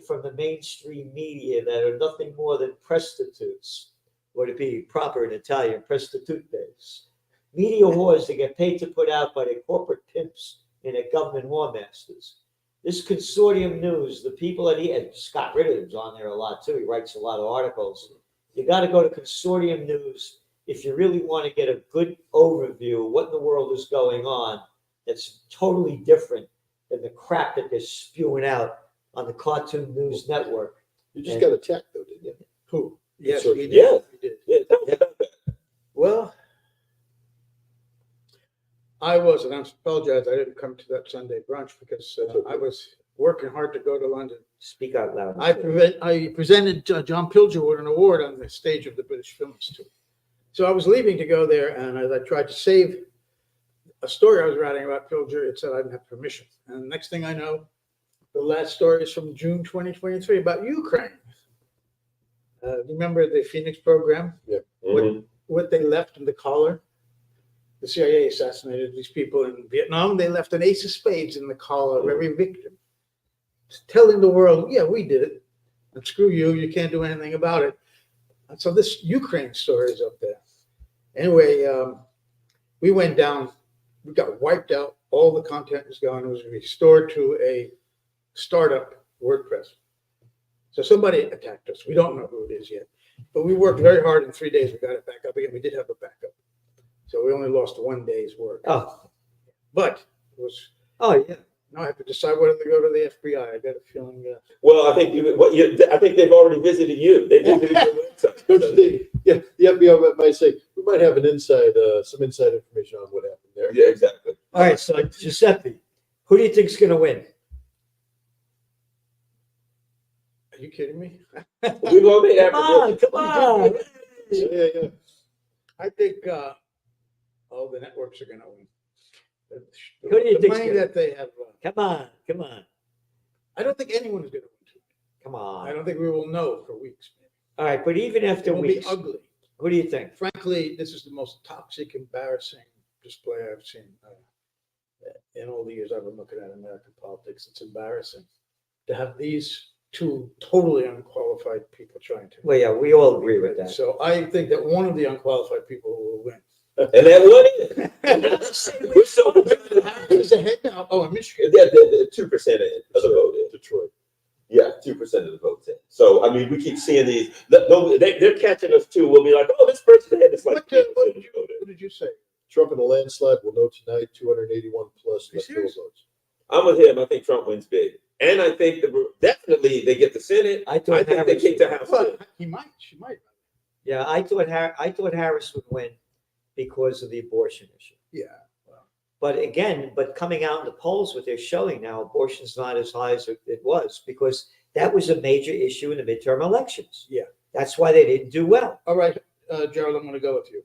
from the mainstream media that are nothing more than prostitutes, or to be proper in Italian, prostitutes. Media whores that get paid to put out by the corporate pimps and the government war masters. This Consortium News, the people that and Scott Ritter's on there a lot too. He writes a lot of articles. You got to go to Consortium News if you really want to get a good overview of what in the world is going on that's totally different than the crap that they're spewing out on the Cartoon News Network. You just got attacked though, didn't you? Who? Yes, So- we did. Yeah. We did. Yeah, tell me about that. Well, I apologize. I didn't come to that Sunday brunch because I was working hard to go to London. Speak out loud. I presented John Pilger with an award on the stage of the British Film Institute. So I was leaving to go there, and as I tried to save a story I was writing about Pilger, it said I didn't have permission. And the next thing I know, the last story is from June 2023 about Ukraine. Remember the Phoenix program? Mhm. What they left in the collar? The CIA assassinated these people in Vietnam. They left an ace of spades in the collar of every victim, telling the world, yeah, we did it. And screw you, you can't do anything about it. And so this Ukraine story is up there. Anyway, we went down, we got wiped out. All the content was gone. It was restored to a startup WordPress. So somebody attacked us. We don't know who it is yet. But we worked very hard. In 3 days, we got it back up again. We did have a backup. So we only lost 1 day's work. Oh, But it was, oh yeah. now I have to decide whether to go to the FBI. I got a feeling. Well, I think I think they've already visited you. They visited your website. The FBI might say, we might have some inside information on what happened there. Yeah, exactly. All right, so Giuseppe, who do you think's going to win? Are you kidding me? We've already Come on, come on. Yeah. I think all the networks are going to win. Who do you The think's money gonna- that they have. Come on, come on, I don't think anyone is going to win. come I on. don't think we will know for weeks. All right, but even It after will be weeks, ugly. who do you think? Frankly, this is the most toxic, embarrassing display I've seen in all the years I've been looking at American politics. It's embarrassing to have these two totally unqualified people trying to. Well, yeah, we all agree with that. So I think that one of the unqualified people will win. And that one is. We're so Who's ahead now? Oh, in Michigan. Yeah, the 2% of the vote is. Detroit. Yeah, 2% of the vote's in. So, I mean, we keep seeing these, they're catching us too. We'll be like, oh, this person had this like. What did you say? Trump in a landslide will know tonight, 281 plus Are you electoral serious? votes. I'm with him. I think Trump wins big. And I think definitely they get the Senate. I thought I think they Harris kick the would- House. Well, too. she might. Yeah, I thought Harris would win because of the abortion issue. Yeah. But coming out in the polls, what they're showing now, abortion's not as high as it was because that was a major issue in the midterm elections. Yeah. That's why they didn't do well. All right, Gerald, I'm going to go with you.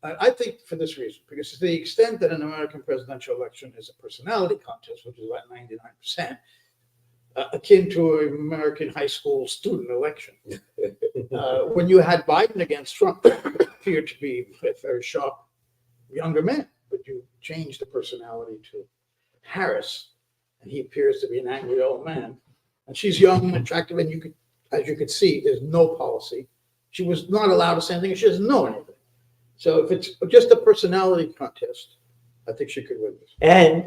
I think for this reason, because to the extent that an American presidential election is a personality contest, which is about 99%, akin to an American high school student election. When you had Biden against Trump, appeared to be a very sharp younger man, but you changed the personality to Harris, and he appears to be an angry old man. And she's young and attractive, and as you could see, there's no policy. She was not allowed to say anything, and she doesn't know anything. So if it's just a personality contest, I think she could win this. And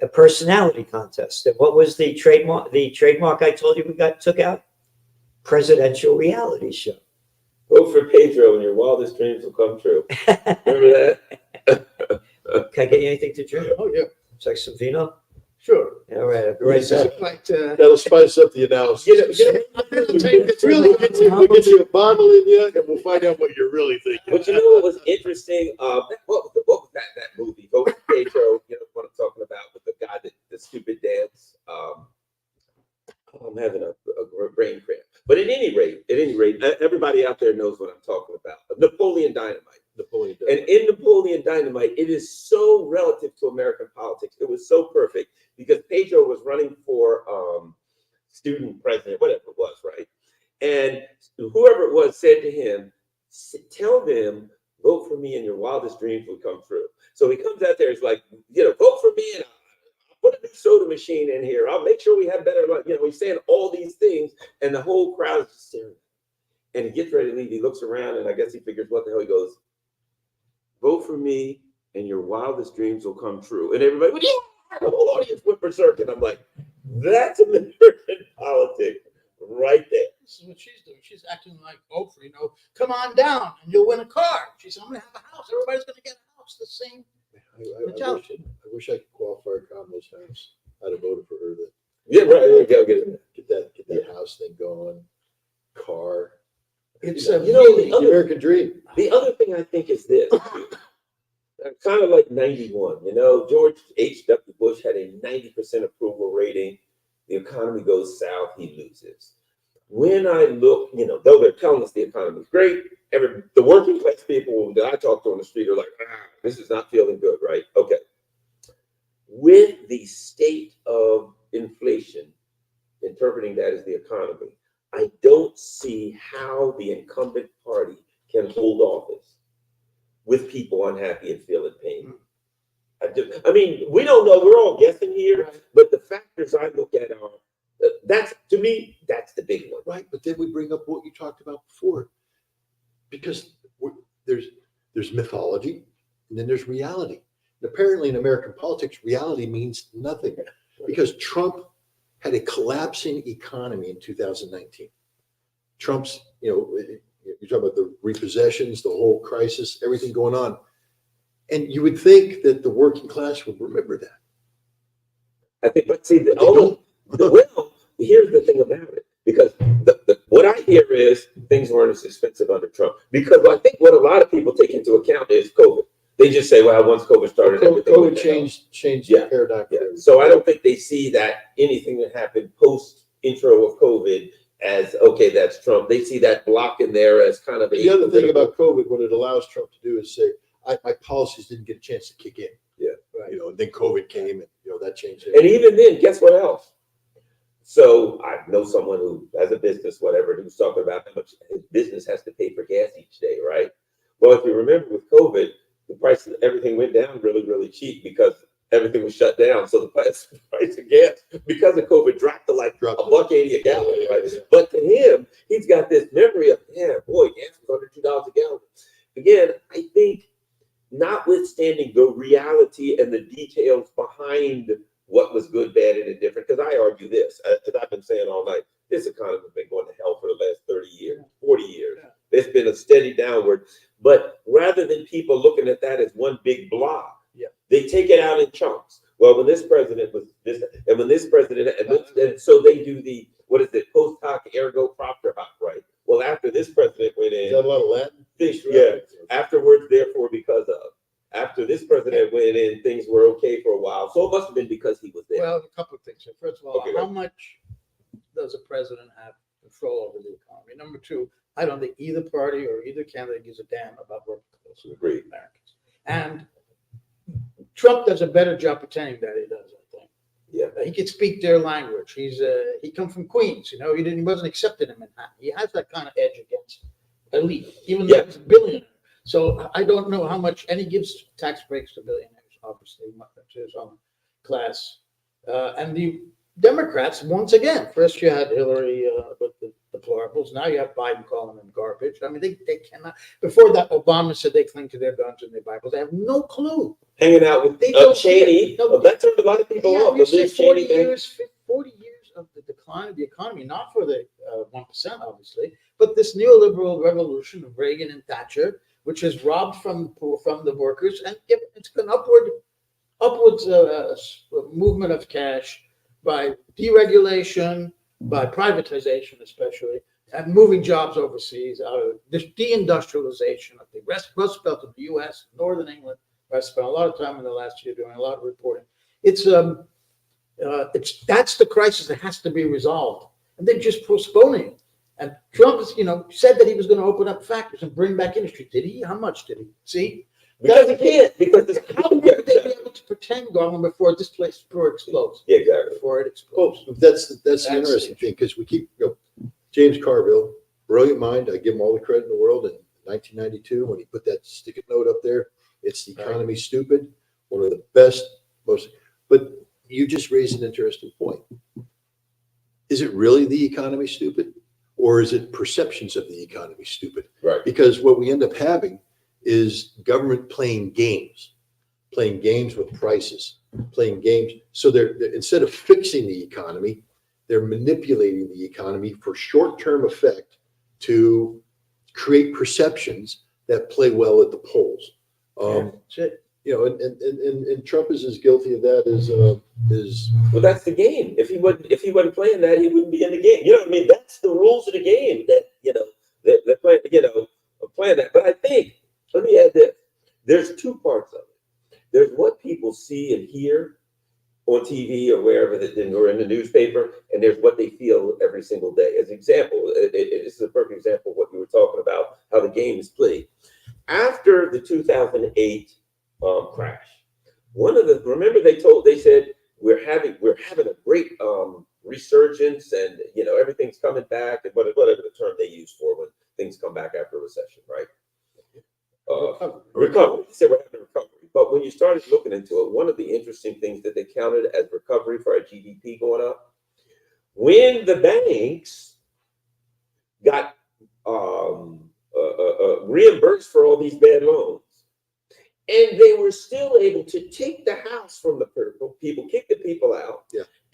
a personality contest. And what was the trademark? The trademark I told you took out? Presidential reality show. Vote for Pedro and your wildest dreams will come true. Remember that? Can I get you anything to drink? Oh, yeah, It's like some vino? sure. All right, I'll be right back. Like, That'll spice up the analysis. We'll get you a bottle in you, and we'll find out what you're really thinking. But you know what was interesting? What was that movie? Vote for Pedro. You know what I'm talking about with the guy that the stupid dance. I'm having a brain cramp. But at any rate, everybody out there knows what I'm talking about. Napoleon Dynamite. Napoleon And in Napoleon Dynamite, it is so relative to American politics. It was so perfect because Pedro was running for student president, whatever it was, right? And whoever it was said to him, tell them, vote for me and your wildest dreams will come true. So he comes out there, he's like, vote for me and I'll put a new soda machine in here. I'll make sure we have better, he's saying all these things and the whole crowd is just staring. And he gets ready to leave. He looks around and I guess he figures, what the hell? He goes, vote for me and your wildest dreams will come true. And everybody, well, yeah, the whole audience went berserk. And I'm like, that's American politics right there. this is what she's doing. She's acting like Oprah, come on down and you'll win a car. She said, I'm going to have a house. Everybody's going to get a house. The same. I wish I could qualify Kamala's house. I'd have voted for her. Yeah, right. There we go. Get it. Get that house thing going. Car. It's You a know, The American dream. The other thing I think is this. Kind of like 91, George H.W. Bush had a 90% approval rating. The economy goes south, he loses. When I look, though they're telling us the economy is great, the working class people that I talk to on the street are like, this is not feeling good, right? Okay. With the state of inflation, interpreting that as the economy, I don't see how the incumbent party can hold office with people unhappy and feeling pain. I mean, we don't know. We're all guessing here, but the factors I look at are, to me, that's the big one. Right, but then we bring up what you talked about before. Because there's mythology and then there's reality. And apparently in American politics, reality means nothing. Because Trump had a collapsing economy in 2019. Trump's, you're talking about the repossessions, the whole crisis, everything going on. And you would think that the working class would remember that. I think, but see, But they don't. well, here's the thing about it, because what I hear is things weren't as expensive under Trump. Because I think what a lot of people take into account is COVID. They just say, well, once COVID started, everything COVID went down. changed Yeah. the paradigm. for Yeah. everything. So I don't think they see that anything that happened post intro of COVID as, okay, that's Trump. They see that block in there as kind of The other thing about COVID, what it allows Trump to do is say, my policies didn't get a chance to kick in. Yeah. Right. And then COVID came and, that changed it. And even then, guess what else? So I know someone who has a business, whatever, who's talking about how much his business has to pay for gas each day, right? Well, if you remember with COVID, the price of everything went down really, really cheap because everything was shut down. So the price of gas, because of COVID, dropped to like $1.80 a gallon, right? But to him, he's got this memory of, gas was under $2 a gallon. Again, I think notwithstanding the reality and the details behind what was good, bad, and indifferent, because I argue this, as I've been saying all night, this economy has been going to hell there's been a steady downward. But rather than people looking at that as one big block, Yeah. they take it out in chunks. Well, when this president was this, and when this president, and so they do the, what is it, post hoc ergo propter hoc, right? Well, after this president went Is that in, a lot of Latin? yeah, afterwards, therefore, because of. After this president went in, things were okay for a while. So it must have been because he was there. Well, a couple of things. First of all, Okay, how go. much does a president have control over the economy? Number two, I don't think either party or either candidate gives a damn about working class Agreed. Americans. And Trump does a better job pretending that he does, I think. Yeah. He can speak their language. He come from Queens, he wasn't accepted in Manhattan. He has that kind of edge against elite, even though Yeah. he's a billionaire. So I don't know how much, and he gives tax breaks to billionaires, obviously, to his own class. And the Democrats, once again, first you had Hillary with the deplorables. Now you have Biden calling them garbage. I mean, they cannot. Before that, Obama said they cling to their guns and their Bibles. They have no clue. Hanging out with They don't Cheney. care. No, That turned a lot of people Yeah, off. you The say Liz 40 Cheney thing. years, 40 years of the decline of the economy, not for the 1%, obviously, but this neoliberal revolution of Reagan and Thatcher, which has robbed from the workers, and it's an upwards movement of cash by deregulation, by privatization especially, and moving jobs overseas, out of this deindustrialization of the Rust Belt of the U.S., Northern England. I spent a lot of time in the last year doing a lot of reporting. It's that's the crisis that has to be resolved, and they're just postponing it. And Trump, said that he was going to open up factories and bring back industry. Did he? How much did he? See, Because he can't. Because this. how would they be able to pretend government before this place explodes? Yeah, exactly. Before it Well, explodes. that's the That's interesting thing, because we keep, James Carville, brilliant mind. I give him all the credit in the world. In 1992, when he put that sticky note up there, it's the economy stupid. One of the best, but you just raised an interesting point. Is it really the economy stupid? Or is it perceptions of the economy stupid? Right. Because what we end up having is government playing games with prices, playing games. So they're instead of fixing the economy, they're manipulating the economy for short-term effect to create perceptions that play well at the polls. That's it. And Trump is as guilty of that as Well, that's the game. If he wasn't playing that, he wouldn't be in the game. You know what I mean? That's the rules of the game. That play, playing that. But I think, let me add this: there's two parts of it. There's what people see and hear on TV or wherever or in the newspaper, and there's what they feel every single day. As an example, this is a perfect example of what you were talking about, how the game is played. After the 2008 crash, remember they said we're having a great resurgence, and everything's coming back, and whatever the term they use for when things come back after a recession, right? Recovery. They said we're having a recovery. But when you started looking into it, one of the interesting things that they counted as recovery for our GDP going up, when the banks got reimbursed for all these bad loans, and they were still able to take the house from the people, kick the people out,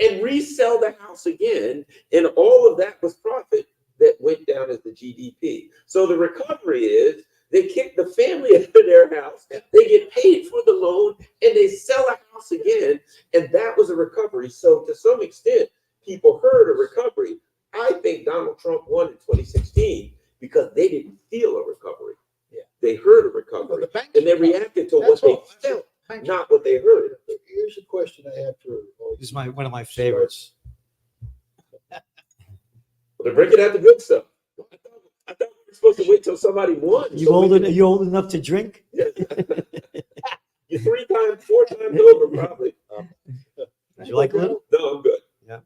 and resell the house again, and all of that was profit that went down as the GDP. So the recovery is they kick the family out of their house, they get paid for the loan, and they sell a house again, and that was a recovery. So to some extent, people heard a recovery. I think Donald Trump won in 2016 because they didn't feel a recovery. Yeah. They heard a recovery, and they reacted to what they felt, not what they heard. Here's a question I have for This is one of my favorites. But to break it out the good stuff. I thought we were supposed to wait till somebody won. You old enough to drink? Yeah. You're 4 times over, probably. Would you like a little? No, I'm good.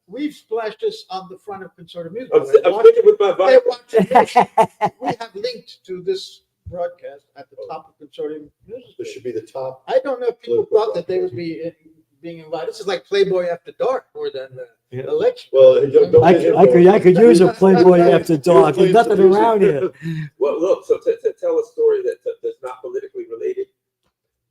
We've splashed this on the front of Conservative Music. I'm sticking with my They're vibe. watching. We have linked to this broadcast at the top of Consortium Music. this should be the top. I don't know if people thought that they would be being invited. This is like Playboy After Dark more than the election. Well, don't I get him could wrong. use a Playboy after dark. There's nothing around here. Well, look, so to tell a story that's not politically related,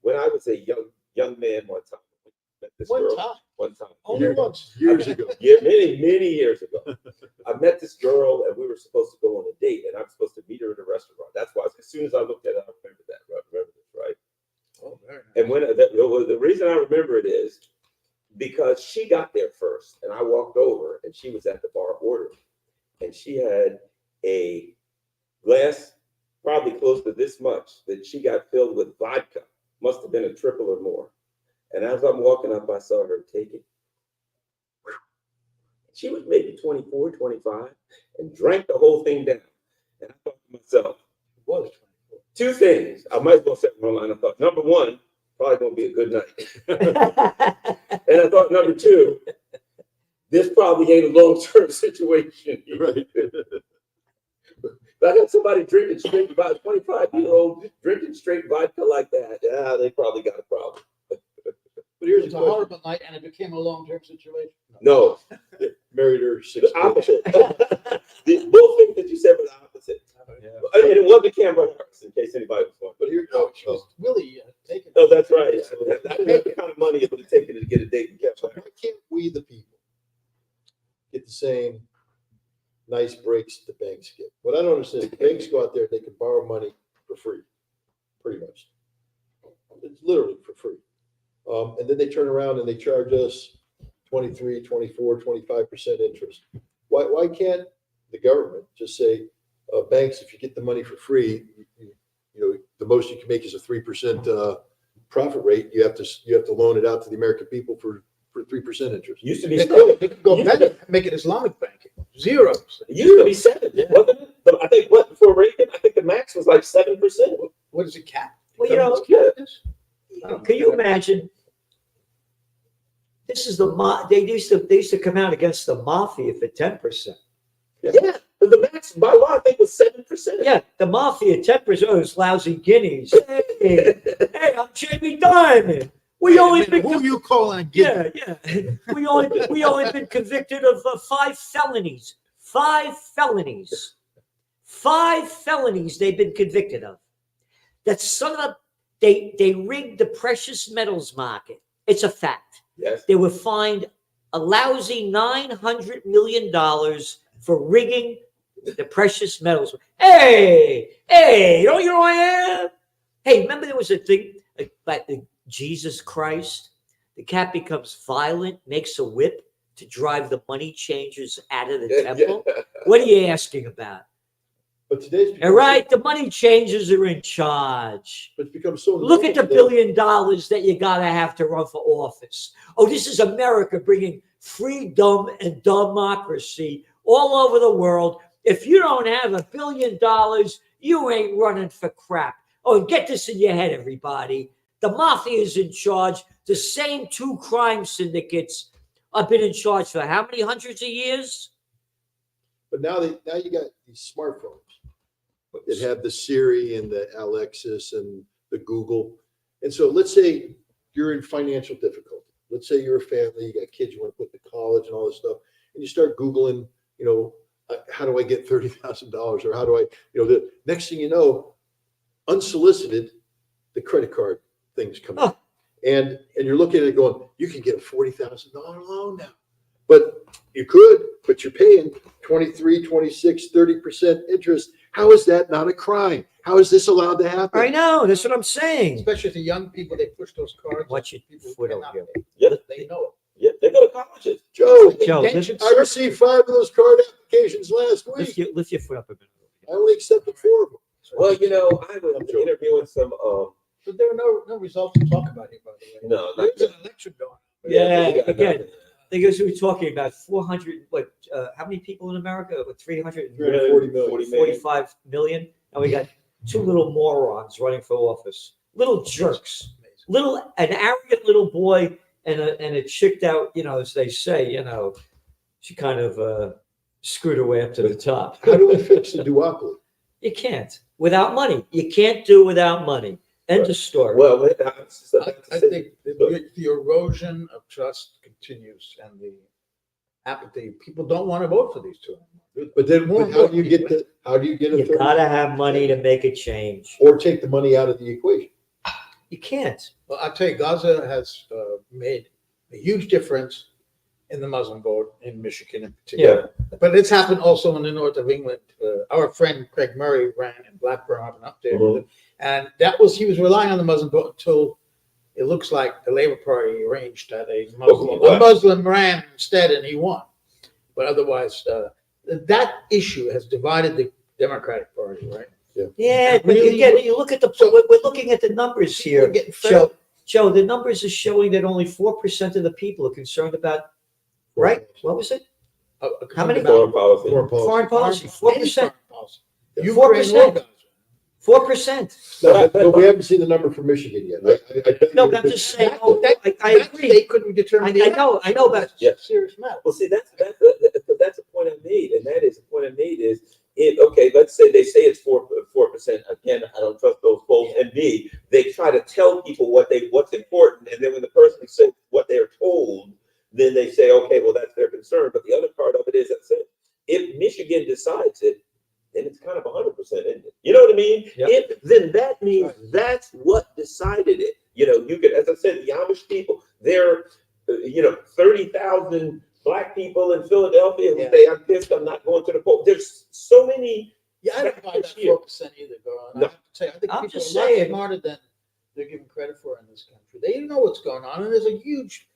when I was a young man one time, I met this girl. One time. Only once. Years ago. Yeah, many years ago. I met this girl, and we were supposed to go on a date, and I was supposed to meet her in a restaurant. soon as I looked at it, I remember that. I remember this, right? Oh, very nice. And when the reason I remember it is because she got there first, and I walked over, and she was at the bar ordering, and she had a glass probably close to this much that she got filled with vodka. Must have been a triple or more. And as I'm walking up, I saw her take it. She was maybe 24, 25, and drank the whole thing down. And I thought to myself, It was 24. two things. I might as well set my line. I thought, number one, probably gonna be a good night. And I thought, number two, this probably ain't a long-term situation. Right. If I got somebody drinking straight vodka, 25-year-old drinking straight vodka like that, yeah, they probably got a problem. But here's It's a a question. horrible night and it became a long-term situation. No, Married her 6 the opposite. Both things that you said were the opposite. And it wasn't Cameron Harris, in case anybody was wondering. But here, No, she was really taken. Oh, that's right. That's the kind of money it would have taken to get a date with so Cameron why can't we, the people, get the same nice breaks that the banks get? What I don't understand is banks go out there, they can borrow money for free, pretty much. It's literally for free. And then they turn around and they charge us 23, 24, 25% interest. Why can't the government just say, banks, if you get the money for free, you know, the most you can make is a 3% profit rate. You have to loan it out to the American people for 3% interest. used to be They seven. could go better and make it Islamic banking. 0%. It used to be seven, wasn't it? But I think what before Reagan, I think the max was like 7%. What is it, cap? Well, you know, can you imagine? This is they used to come out against the mafia for 10%. Yeah, but the max by law I think was 7%. Yeah, the mafia 10%. Oh, those lousy guineas. Hey, hey, I'm Jamie Dimon. We only been Who you calling a guinea? yeah. We only been convicted of 5 felonies. 5 felonies. 5 felonies they've been convicted of. That son of a they rigged the precious metals market. It's a fact. Yes. They were fined a lousy $900 million for rigging the precious metals. Hey, don't you know who I am? Hey, remember there was a thing like Jesus Christ? The cat becomes violent, makes a whip to drive the money changers out of the temple. What are you asking about? But today's All right, the money changers are in charge. But it's become so. Look at the $1 normal billion that you gotta have to run for office. Oh, this is America bringing freedom and democracy all over the world. If you don't have $1 billion, you ain't running for crap. Oh, get this in your head, everybody. The mafia is in charge. The same 2 crime syndicates have been in charge for how many hundreds of years? But now you got these smartphones that have the Siri and the Alexis and the Google. And so let's say you're in financial difficulty. Let's say you're a family, you got kids you want to put to college and all this stuff, and you start Googling, you know, how do I get $30,000 or how do I, you know, the next thing you know, unsolicited, the credit card things come in. And you're looking at it going, you can get a $40,000 loan now. But you could, but you're paying 23, 26, 30% interest. How is that not a crime? How is this allowed to happen? I know, that's what I'm saying. Especially to young people, they push those cards. Watch your People foot over cannot here. pay. Yeah. They know it. Yeah, they go to colleges. Joe, Joe, Attention I received 5 of those card applications last week. lift your foot up a minute. I only accepted 4 of them. Well, you know, I was I'm joking. interviewing some But there are no results to talk about here, by the way. no, not There's an election going on. Yeah, we got again, nothing. because we were talking about 400, how many people in America? What, 340 million. 345 million? And we got 2 little morons running for office. Little jerks. An arrogant little boy and a chicked out, you know, as they say, you know, she kind of screwed her way up to the top. How do we fix the duopoly? You can't without money. You can't do without money. End of story. Well, I think the erosion of trust continues and the apathy. People don't want to vote for these two. But then how do you get a You 30 gotta have money to make a change. or take the money out of the equation? You can't. Well, I'll tell you, Gaza has made a huge difference in the Muslim vote in Michigan in particular. But it's happened also in the north of England. Our friend Craig Murray ran in Blackburn up there. Mhm. And he was relying on the Muslim vote until it looks like the Labour Party arranged that a Muslim ran instead and he won. But otherwise, that issue has divided the Democratic Party, right? Yeah, but Really? you look at we're looking at the numbers We're here. getting fed up. Joe, the numbers are showing that only 4% of the people are concerned about, right? What was it? How many? Foreign policy. Foreign policy. Foreign policy, Any 4%. foreign policy. Yeah. Ukraine 4%. or Gaza. 4%. No, but we haven't seen the number for Michigan yet. I bet No, you- but I'm just saying, That- I that agree. They couldn't determine. I know, but Yeah. Serious matter. Well, see, that's a point I made, and that is the point I made is okay. Let's say they say it's 4%. Again, I don't trust those polls. And B, they try to tell people what's important, and then when the person says what they're told, then they say, okay, well that's their concern. But the other part of it is that if Michigan decides it, then it's kind of 100%, isn't it? You know what I mean? Yep. Then that means that's what decided it. You know, you could, as I said, the Amish people, they're 30,000 Black people in Philadelphia who Yeah. say, I'm pissed, I'm not going to the poll. There's so many. Yeah, I don't buy that Here. 4% either, Goran. I No. have to tell you, I think I'm people just are a lot saying. smarter than they're given credit for in this country. They know what's going on, and there's a huge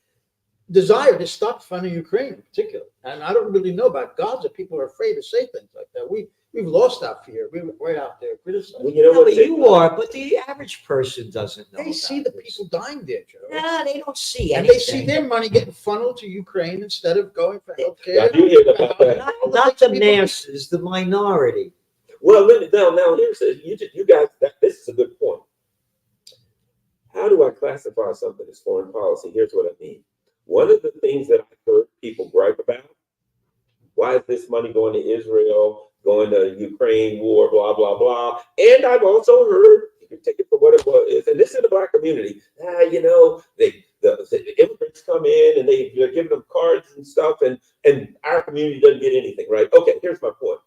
desire to stop funding Ukraine in particular. And I don't really know about Gaza. People are afraid to say things like that. We've lost our fear. We're right out there criticizing. Well, you know no, what? but you are, but the average person doesn't know. They see about the this. people dying there, Joe. Nah, they don't see And anything. they see their money getting funneled to Ukraine instead of going for healthcare. I do hear about that. Not the masses, the minority. Well, now here's you guys. This is a good point. How do I classify something as foreign policy? Here's what I mean. One of the things that I've heard people gripe about: why is this money going to Israel, going to Ukraine war, blah blah blah? And I've also heard, you can take it for what it was, and this is in the Black community. The immigrants come in and they're giving them cards and stuff, and our community doesn't get anything, right? Okay, here's my point.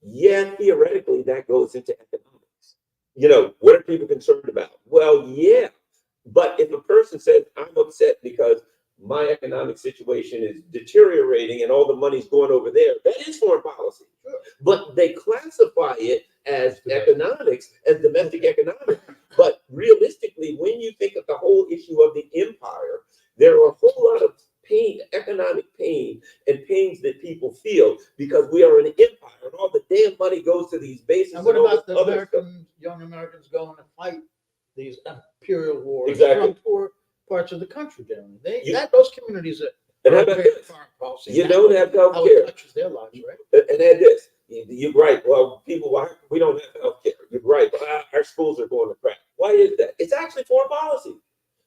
Yeah, theoretically, that goes into economics. What are people concerned about? Well, yeah, but if a person says, I'm upset because my economic situation is deteriorating and all the money's going over there, that is foreign policy. But they classify it as economics, as domestic economics. But realistically, when you think of the whole issue of the empire, there are a whole lot of pain, economic pain and pains that people feel because we are an empire and all the damn money goes to these bases. And what all about this the other stuff. young Americans going to fight these imperial wars Exactly. from poor parts of the country generally? You- Those communities are And how about very this? foreign policy. You don't have health How care. it touches their lives, right? And add this, you're right. Well, we don't have health care. You're right. Our schools are going to crap. Why is that? It's actually foreign policy.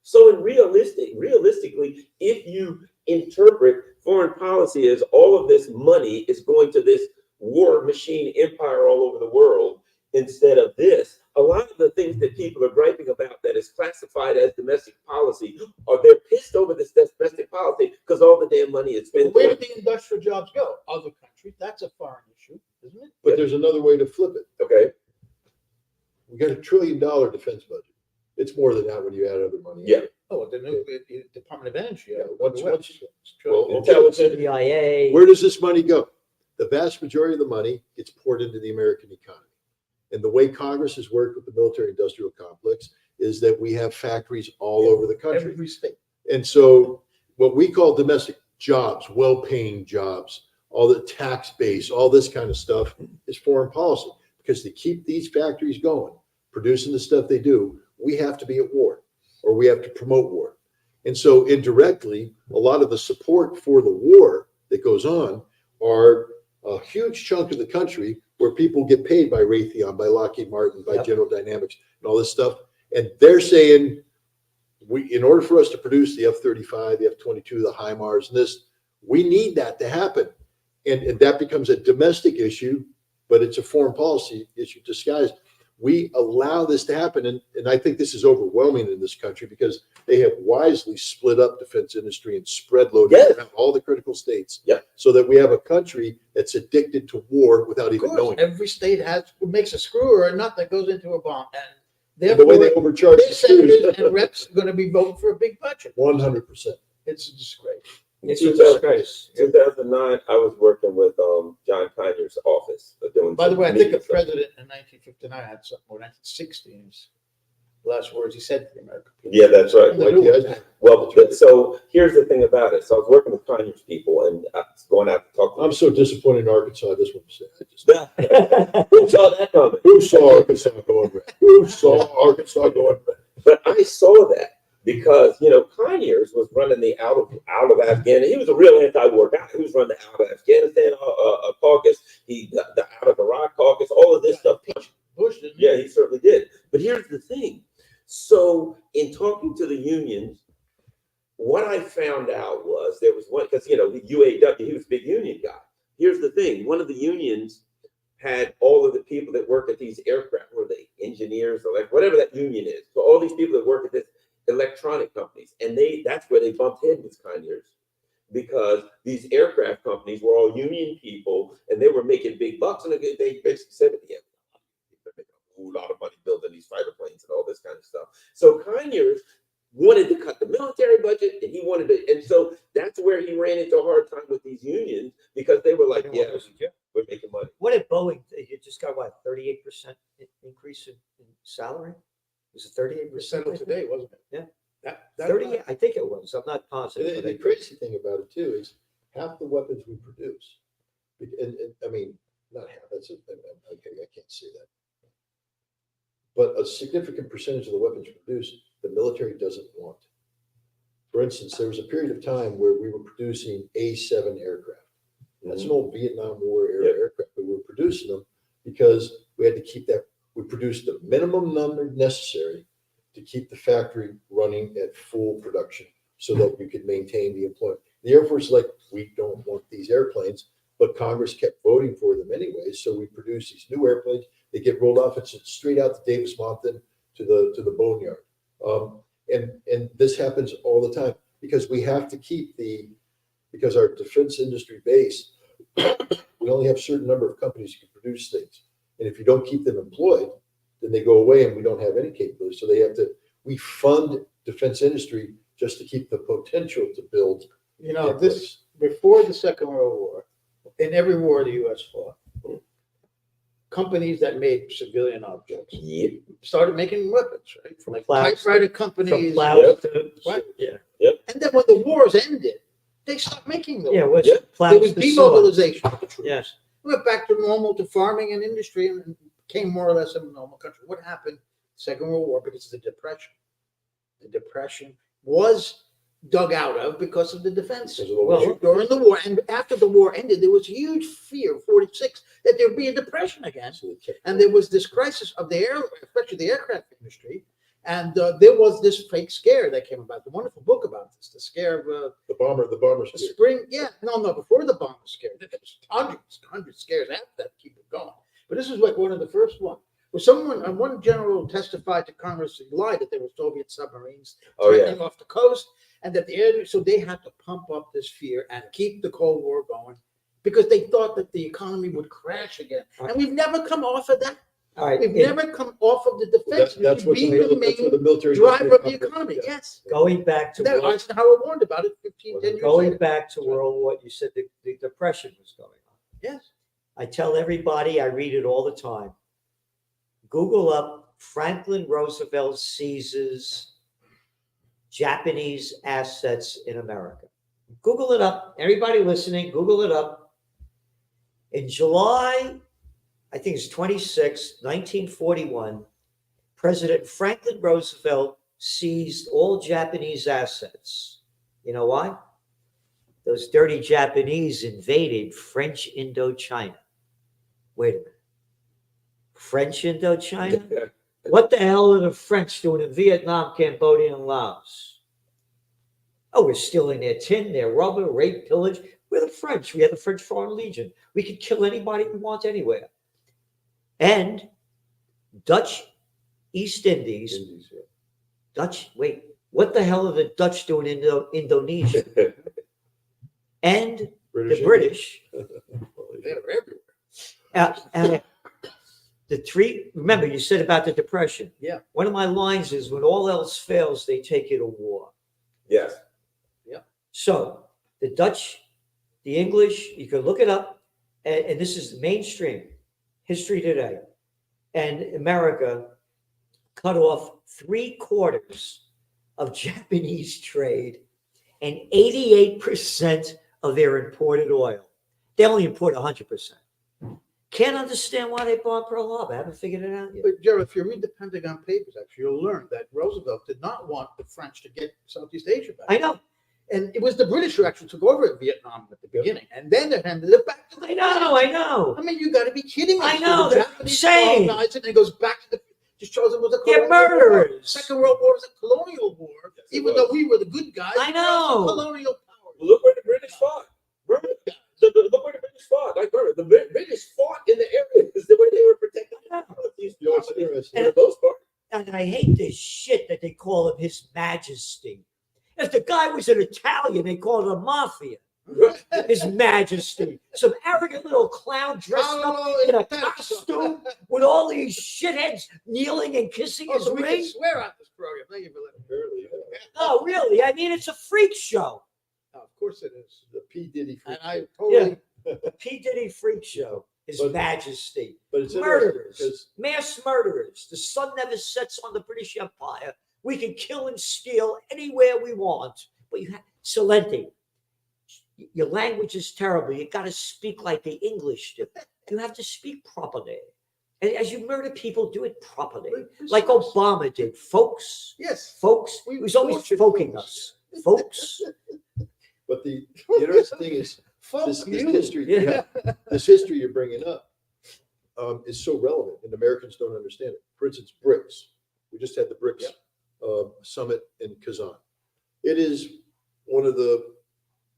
So realistically, if you interpret foreign policy as all of this money is going to this war machine empire all over the world, instead of this, a lot of the things that people are griping about that is classified as domestic policy, they're pissed over this domestic policy because all the damn money is spent. Where did the industrial jobs go? Other countries. That's a foreign issue, isn't it? But there's another way to flip it. Okay. We got $1 trillion defense budget. It's more than that when you add other money. in. Yeah. Oh, the new Department of Energy. Yeah, once- Well, Well, intelligence. CIA. Where does this money go? The vast majority of the money gets poured into the American economy. And the way Congress has worked with the military industrial complex is that we have factories all over the country. Every state. And so what we call domestic jobs, well-paying jobs, all the tax base, all this kind of stuff is foreign policy. Because to keep these factories going, producing the stuff they do, we have to be at war or we have to promote war. And so indirectly, a lot of the support for the war that goes on are a huge chunk of the country where people get paid by Raytheon, by Lockheed Martin, by Yep. General Dynamics and all this stuff. And they're saying, in order for us to produce the F-35, the F-22, the HIMARS and this, we need that to happen. And that becomes a domestic issue, but it's a foreign policy issue disguised. We allow this to happen. And I think this is overwhelming in this country because they have wisely split up defense industry and spread loaded Yes. around all the critical states. Yeah. So that we have a country that's addicted to war without Of even course, knowing. every state makes a screw or a nut that goes into a bomb. And And the way therefore, they overcharge their the screws. senators and reps are going to be voting for a big budget. 100%. It's a disgrace. It's a disgrace. 2009, I was working with John Conyers' office doing. By the some way, I think media the stuff. president in 1959 had something, or 1960, his last words he said to the American people. Yeah, that's right. The new Yeah. one. Well, so here's the thing about it. So I was working with Conyers people and I was going out to talk to I'm so disappointed in Arkansas, I just want to say. Who saw that coming? Who saw Arkansas going red? Who saw Arkansas going red? But I saw that because Conyers was running the out of Afghanistan. He was a real anti-war guy. He was running the out of Afghanistan caucus. The out of Iraq caucus. All of this stuff. Bush didn't he? Yeah, he certainly did. But here's the thing. So in talking to the unions, what I found out was there was one because the UAW. He was a big union guy. Here's the thing. One of the unions had all of the people that work at these aircraft, were they engineers or like whatever that union is. So all these people that work at this electronic companies, and that's where they bumped heads with Conyers because these aircraft companies were all union people and they were making big bucks, and they basically said at the end, they're making a whole lot of money building these fighter planes and all this kind of stuff. So Conyers wanted to cut the military budget, and he wanted to, and so that's where he ran into a hard time with these unions because they were like, yeah, we're making money. What did Boeing, you just got what, 38% increase in salary? Was it 38%? It was settled today, wasn't it? Yeah. That 38, I think it was. I'm not positive. The but I- crazy thing about it too is half the weapons we produce, and I mean, not half, okay, I can't say that. But a significant percentage of the weapons produced, the military doesn't want. For instance, there was a period of time where we were producing A-7 aircraft. That's an old Vietnam War era Yep. aircraft, but we were producing them because we had to keep that, we produced the minimum number necessary to keep the factory running at full production so that you could maintain the employment. The Air Force is like, we don't want these airplanes, but Congress kept voting for them anyway. So we produce these new airplanes. They get rolled off. It's straight out to Davis Monthan to the boneyard. And this happens all the time because we have to keep because our defense industry base, we only have a certain number of companies who can produce things. And if you don't keep them employed, then they go away and we don't have any capability. So we fund defense industry just to keep the potential to build. This before the Second World War, in every war the U.S. fought, companies that made civilian objects Yep. started making weapons, right? From Like plows typewriter From companies. plows Yep. to, What? yeah. And then when the wars ended, they stopped making them. Yeah, what's Yeah. plows There was to swords. demobilization of the troops. Yes. We went back to normal, to farming and industry, and became more or less a normal country. What happened? Second World War, because of the Depression. The Depression was dug out of because of the defense. Because of the Well, war. During the war, and after the war ended, there was huge fear, 46, that there'd be a depression again. So they kept- And there was this crisis of especially the aircraft industry. And there was this fake scare that came about. The wonderful book about this, the scare of the bomber the scare. spring. Yeah, no, before the bomb scare. There was hundreds scares after that to keep it going. But this is like one of the first ones. Where one general testified to Congress, he lied that there were Soviet submarines Oh yeah. threatening off the coast, and that so they had to pump up this fear and keep the Cold War going because they thought that the economy would crash again. And we've never come off of that. All right. We've never come off of the defense. That's what being the the military main driver of the economy. Yes. Going back to That, World- Eisenhower warned about it 10 years going later. back to World War, you said the Depression was going on. Yes. I tell everybody, I read it all the time. Google up Franklin Roosevelt seizes Japanese assets in America. Google it up. Everybody listening, Google it up. In July, I think it's 26, 1941, President Franklin Roosevelt seized all Japanese assets. You know why? Those dirty Japanese invaded French Indochina. Wait a minute. French Indochina? What the hell are the French doing in Vietnam, Cambodia, and Laos? Oh, we're stealing their tin, their rubber, rape, pillage. We're the French. We have the French Foreign Legion. We can kill anybody we want anywhere. And Dutch East Indies, what the hell are the Dutch doing in Indonesia? And the British, They're everywhere. and remember you said about the Depression. Yeah. One of my lines is when all else fails, they take you to war. Yes. So the Dutch, the English, you can look it up, and this is mainstream history today. And America cut off 3/4 of Japanese trade and 88% of their imported oil. They only import 100%. Can't understand why they bought Pearl Harbor. I haven't figured it out yet. But Joe, if you read the Pentagon Papers, actually, you'll learn that Roosevelt did not want the French to get Southeast Asia back. I know. And it was the British who actually took over Vietnam at the beginning, and then they handed it back to the I know. I know. I mean, you got to be kidding me. I So know, the they're Japanese insane. colonized it, and it goes back to the. Just shows it was a They're colonial war. murderers. Second World War was a colonial war, Yes, it even was. though we were the good guys. I we were also know. colonial powers. Look where the British fought. Remember? Look where the British fought. Like, remember, the British fought in the areas where they were protecting these You know, it's properties interesting. for the most part. And I hate this shit that they call him His Majesty. If the guy was an Italian, they called him Mafia. His Majesty. Some arrogant little clown dressed up in a costume with all these shitheads kneeling and kissing his Also, we can ring. swear out this program. Thank you for letting me. Apparently, yeah. No, really. I mean, it's a freak show. Oh, of course it is. The P. Diddy. And freak I show. totally. The P. Diddy freak show. His But- Majesty. But it's interesting Murderers. because Mass murderers. The sun never sets on the British Empire. We can kill and steal anywhere we want. But you have Salenti. Your language is terrible. You got to speak like the English do. You have to speak properly. And as you murder people, do it properly. Like Obama did. Folks, Yes. folks. He was always tortured folking folks. us. Folks. but the interesting thing is Fuck this you. history. Yeah. This history you're bringing up is so relevant, and Americans don't understand it. For instance, BRICS. We just had the BRICS summit in Kazan. It is one of the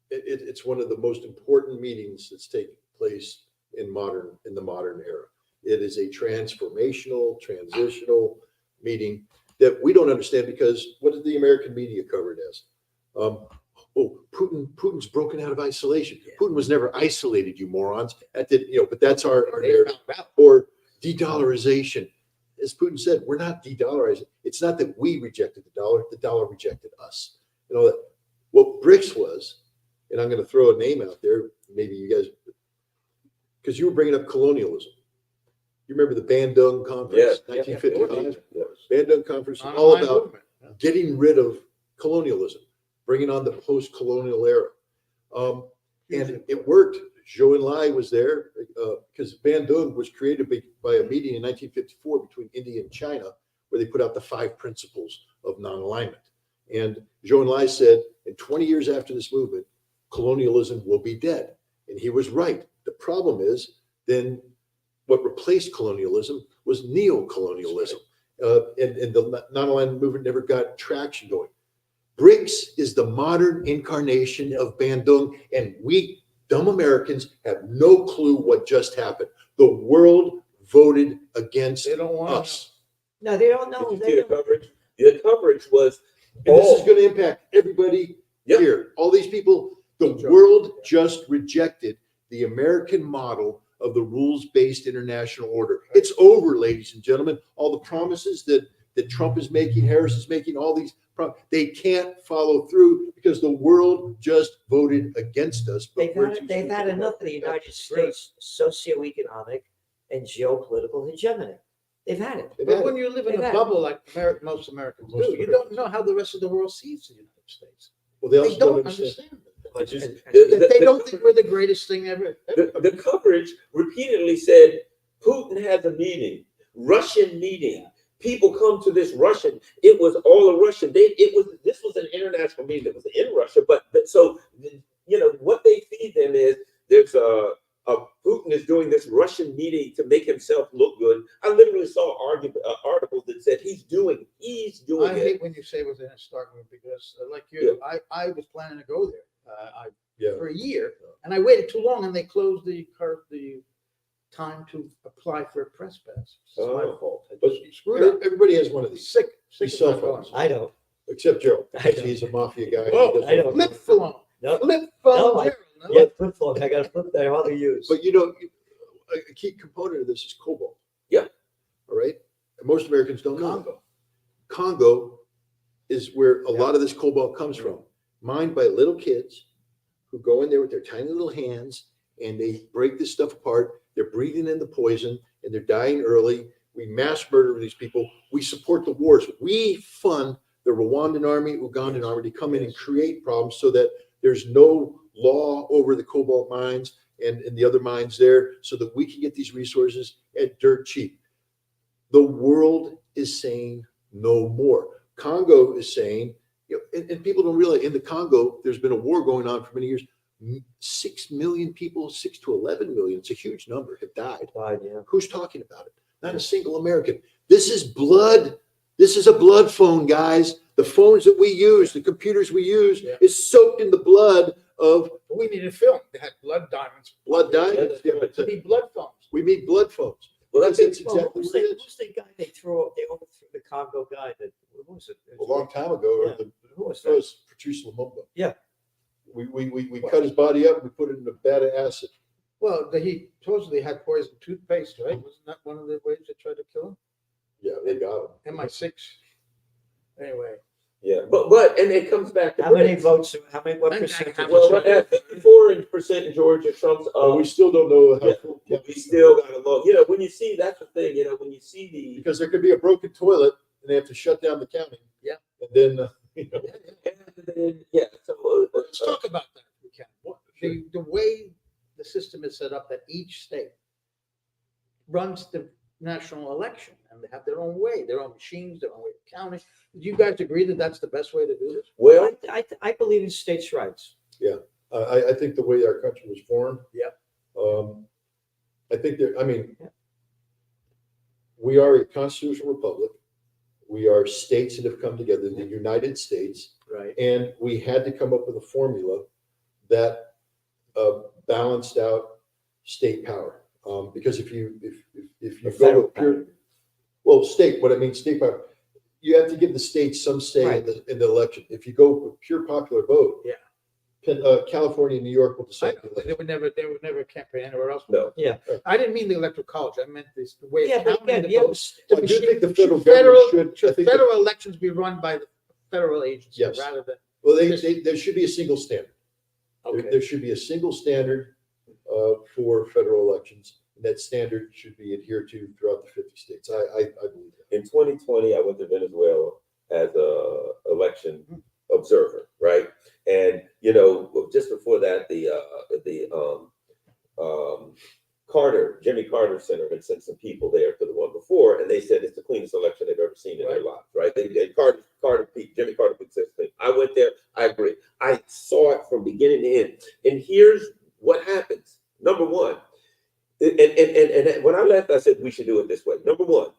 it's one of the most important meetings that's taking place in the modern era. It is a transformational, transitional meeting that we don't understand because what did the American media cover it as? Putin's broken out of isolation. Putin was never isolated, you morons. That did, but that's our narrative. Or de-dollarization. As Putin said, we're not de-dollarizing. It's not that we rejected the dollar rejected us. And all that. What BRICS was, and I'm going to throw a name out there, maybe you guys, because you were bringing up colonialism. You remember the Bandung Conference, Yeah. 1955? Bandung Conference was all about getting rid of colonialism, bringing on the post-colonial era. And it worked. Zhou Enlai was there because Bandung was created by a meeting in 1954 between India and China, where they put out the 5 principles of non-alignment. And Zhou Enlai said, in 20 years after this movement, colonialism will be dead. And he was right. The problem is then what replaced colonialism was neo-colonialism. And the non-alignment movement never got traction going. BRICS is the modern incarnation of Bandung, and we dumb Americans have no clue what just happened. The world voted against They don't want us. No, they don't know. Did you They see the don't. coverage? The coverage was And this is going to impact everybody Yep. here. All these people, the Sure. world just rejected the American model of the rules-based international order. It's over, ladies and gentlemen. All the promises that Trump is making, Harris is making, all these, they can't follow through because the world just voted against us. But They've had enough of the United States socioeconomic and geopolitical hegemony. They've had it. But when you live in a They've bubble like most Americans Most do, you don't know how the rest of the world sees the United States. Well, they They also don't understand. But just- And- They don't think we're the greatest thing ever. the coverage repeatedly said Putin has a meeting, Russian meeting. People come to this Russian. It was all a Russian. This was an international meeting that was in Russia. But so what they feed them is there's Putin is doing this Russian meeting to make himself look good. I literally saw articles that said he's doing I it. hate when you say it was in a start move because, like you, I was planning to go there for a year, and I waited too long, and they closed the time to apply for a press pass. It's my Oh. fault. I But just screwed up. everybody has one of these, Sick these of cell my phones, phone. I don't. except Gerald. I don't. He's a mafia guy. Oh, He doesn't- I don't. Flip phone. No, Flip phone. No, I- Gerald. No, yeah, flip phone. I got a flip that I hardly use. But a key component of this is cobalt. Yeah. All right. And most Americans don't know. Congo. Congo is where a lot of this cobalt comes from. mined by little kids who go in there with their tiny little hands and they break this stuff apart. They're breathing in the poison and they're dying early. We mass murder these people. We support the wars. We fund the Rwandan army, Ugandan army to come in and create problems so that there's no law over the cobalt mines and the other mines there so that we can get these resources at dirt cheap. The world is saying no more. Congo is saying, and people don't realize in the Congo, there's been a war going on for many years. 6 million people, 6 to 11 million, it's a huge number, have died. Yeah. Who's talking about it? Not a single American. This is blood. This is a blood phone, guys. The phones that we use, the computers we use, is soaked in the blood of We needed film. They had blood diamonds. blood diamonds. Yeah, but We need blood phones. we need blood phones. Well, that's Because it. that's exactly Who's what it is. the guy they overthrew the Congo guy that, what was it? A long time ago, Yeah. Who was it that? was Patrice Lumumba. Yeah. We cut his body up, we put it in a vat of acid. Well, he supposedly had poison toothpaste, right? Wasn't that one of the ways they tried to kill him? Yeah, they got him. MI6. Anyway, Yeah, but and it comes back to How many Brits. votes, what Thank percentage? God. Well, at 54% in Georgia, Trump's But we still don't know how. yeah, we still got a low. You know, when you see that's the thing. You know, when you see the Because there could be a broken toilet and they have to shut down the county. Yeah. And then, you know, yeah. So let's talk about that if we can. The way the system is set up that each state runs the national election and they have their own way, their own machines, their own way of counting. Do you guys agree that that's the best way to do this? well, I believe in states' rights. I think the way our country was formed. Yeah. I think we are a constitutional republic. We are states that have come together, the United States, Right. and we had to come up with a formula that balanced out state power. Because if you go with pure, well, state, what I mean, state power, you have to give the states some say in the election. If you go with pure popular vote, California and New York will I decide. know, they would never campaign anywhere else. No. Yeah. I didn't mean the electoral college. I meant this, the way Yeah, of but counting again, the yeah, votes. I do think the federal government should. I think Federal elections be run by the federal agency Yes. rather than, Well, there should be a single standard. okay. There should be a single standard for federal elections. And that standard should be adhered to throughout the 50 states. I believe that. in 2020, I went to Venezuela as a election observer, right? And you know, just before that, the Jimmy Carter Center had sent some people there to the one before, and they said it's the cleanest election they've ever seen in their lives, right? Jimmy Carter picked this thing. I went there. I agree. I saw it from beginning to end. And here's what happens. Number one, and when I left, I said we should do it this way. Number one,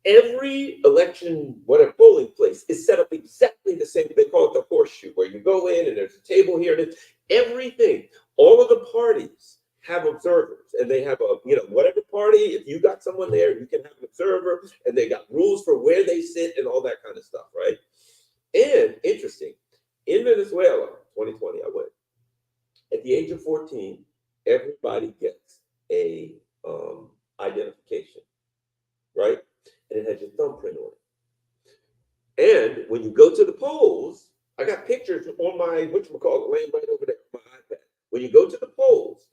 every election, whatever polling place is set up exactly the same. They call it the horseshoe, where you go in and there's a table here. And everything, all of the parties have observers, and they have whatever party. If you got someone there, you can have an observer, and they got rules for where they sit and all that kind of stuff, right? And interesting, in Venezuela, 2020, I went. At the age of 14, everybody gets a identification, right? And it has your thumbprint on it. And when you go to the polls, I got pictures on my whatchamacallit laying right over there on my iPad. When you go to the polls,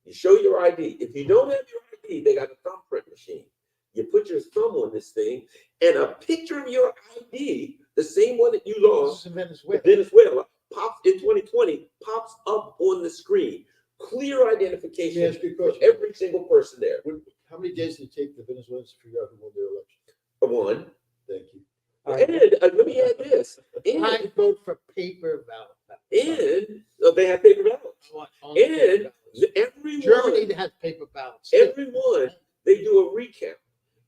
you show your ID. If you don't have your ID, they got a thumbprint machine. You put your thumb on this thing, and a picture of your ID, the same one that you This lost is in Venezuela. Venezuela, pops in 2020, pops up on the screen. Clear identification Let me ask you a for question. every single person there. How many days did it take the Venezuelans to figure out who won their election? One. Thank you. All right. And let me add this. I And vote for paper ballot. they have paper ballots. I want only paper And ballots. everyone, Germany has paper ballots. everyone, they do a recount.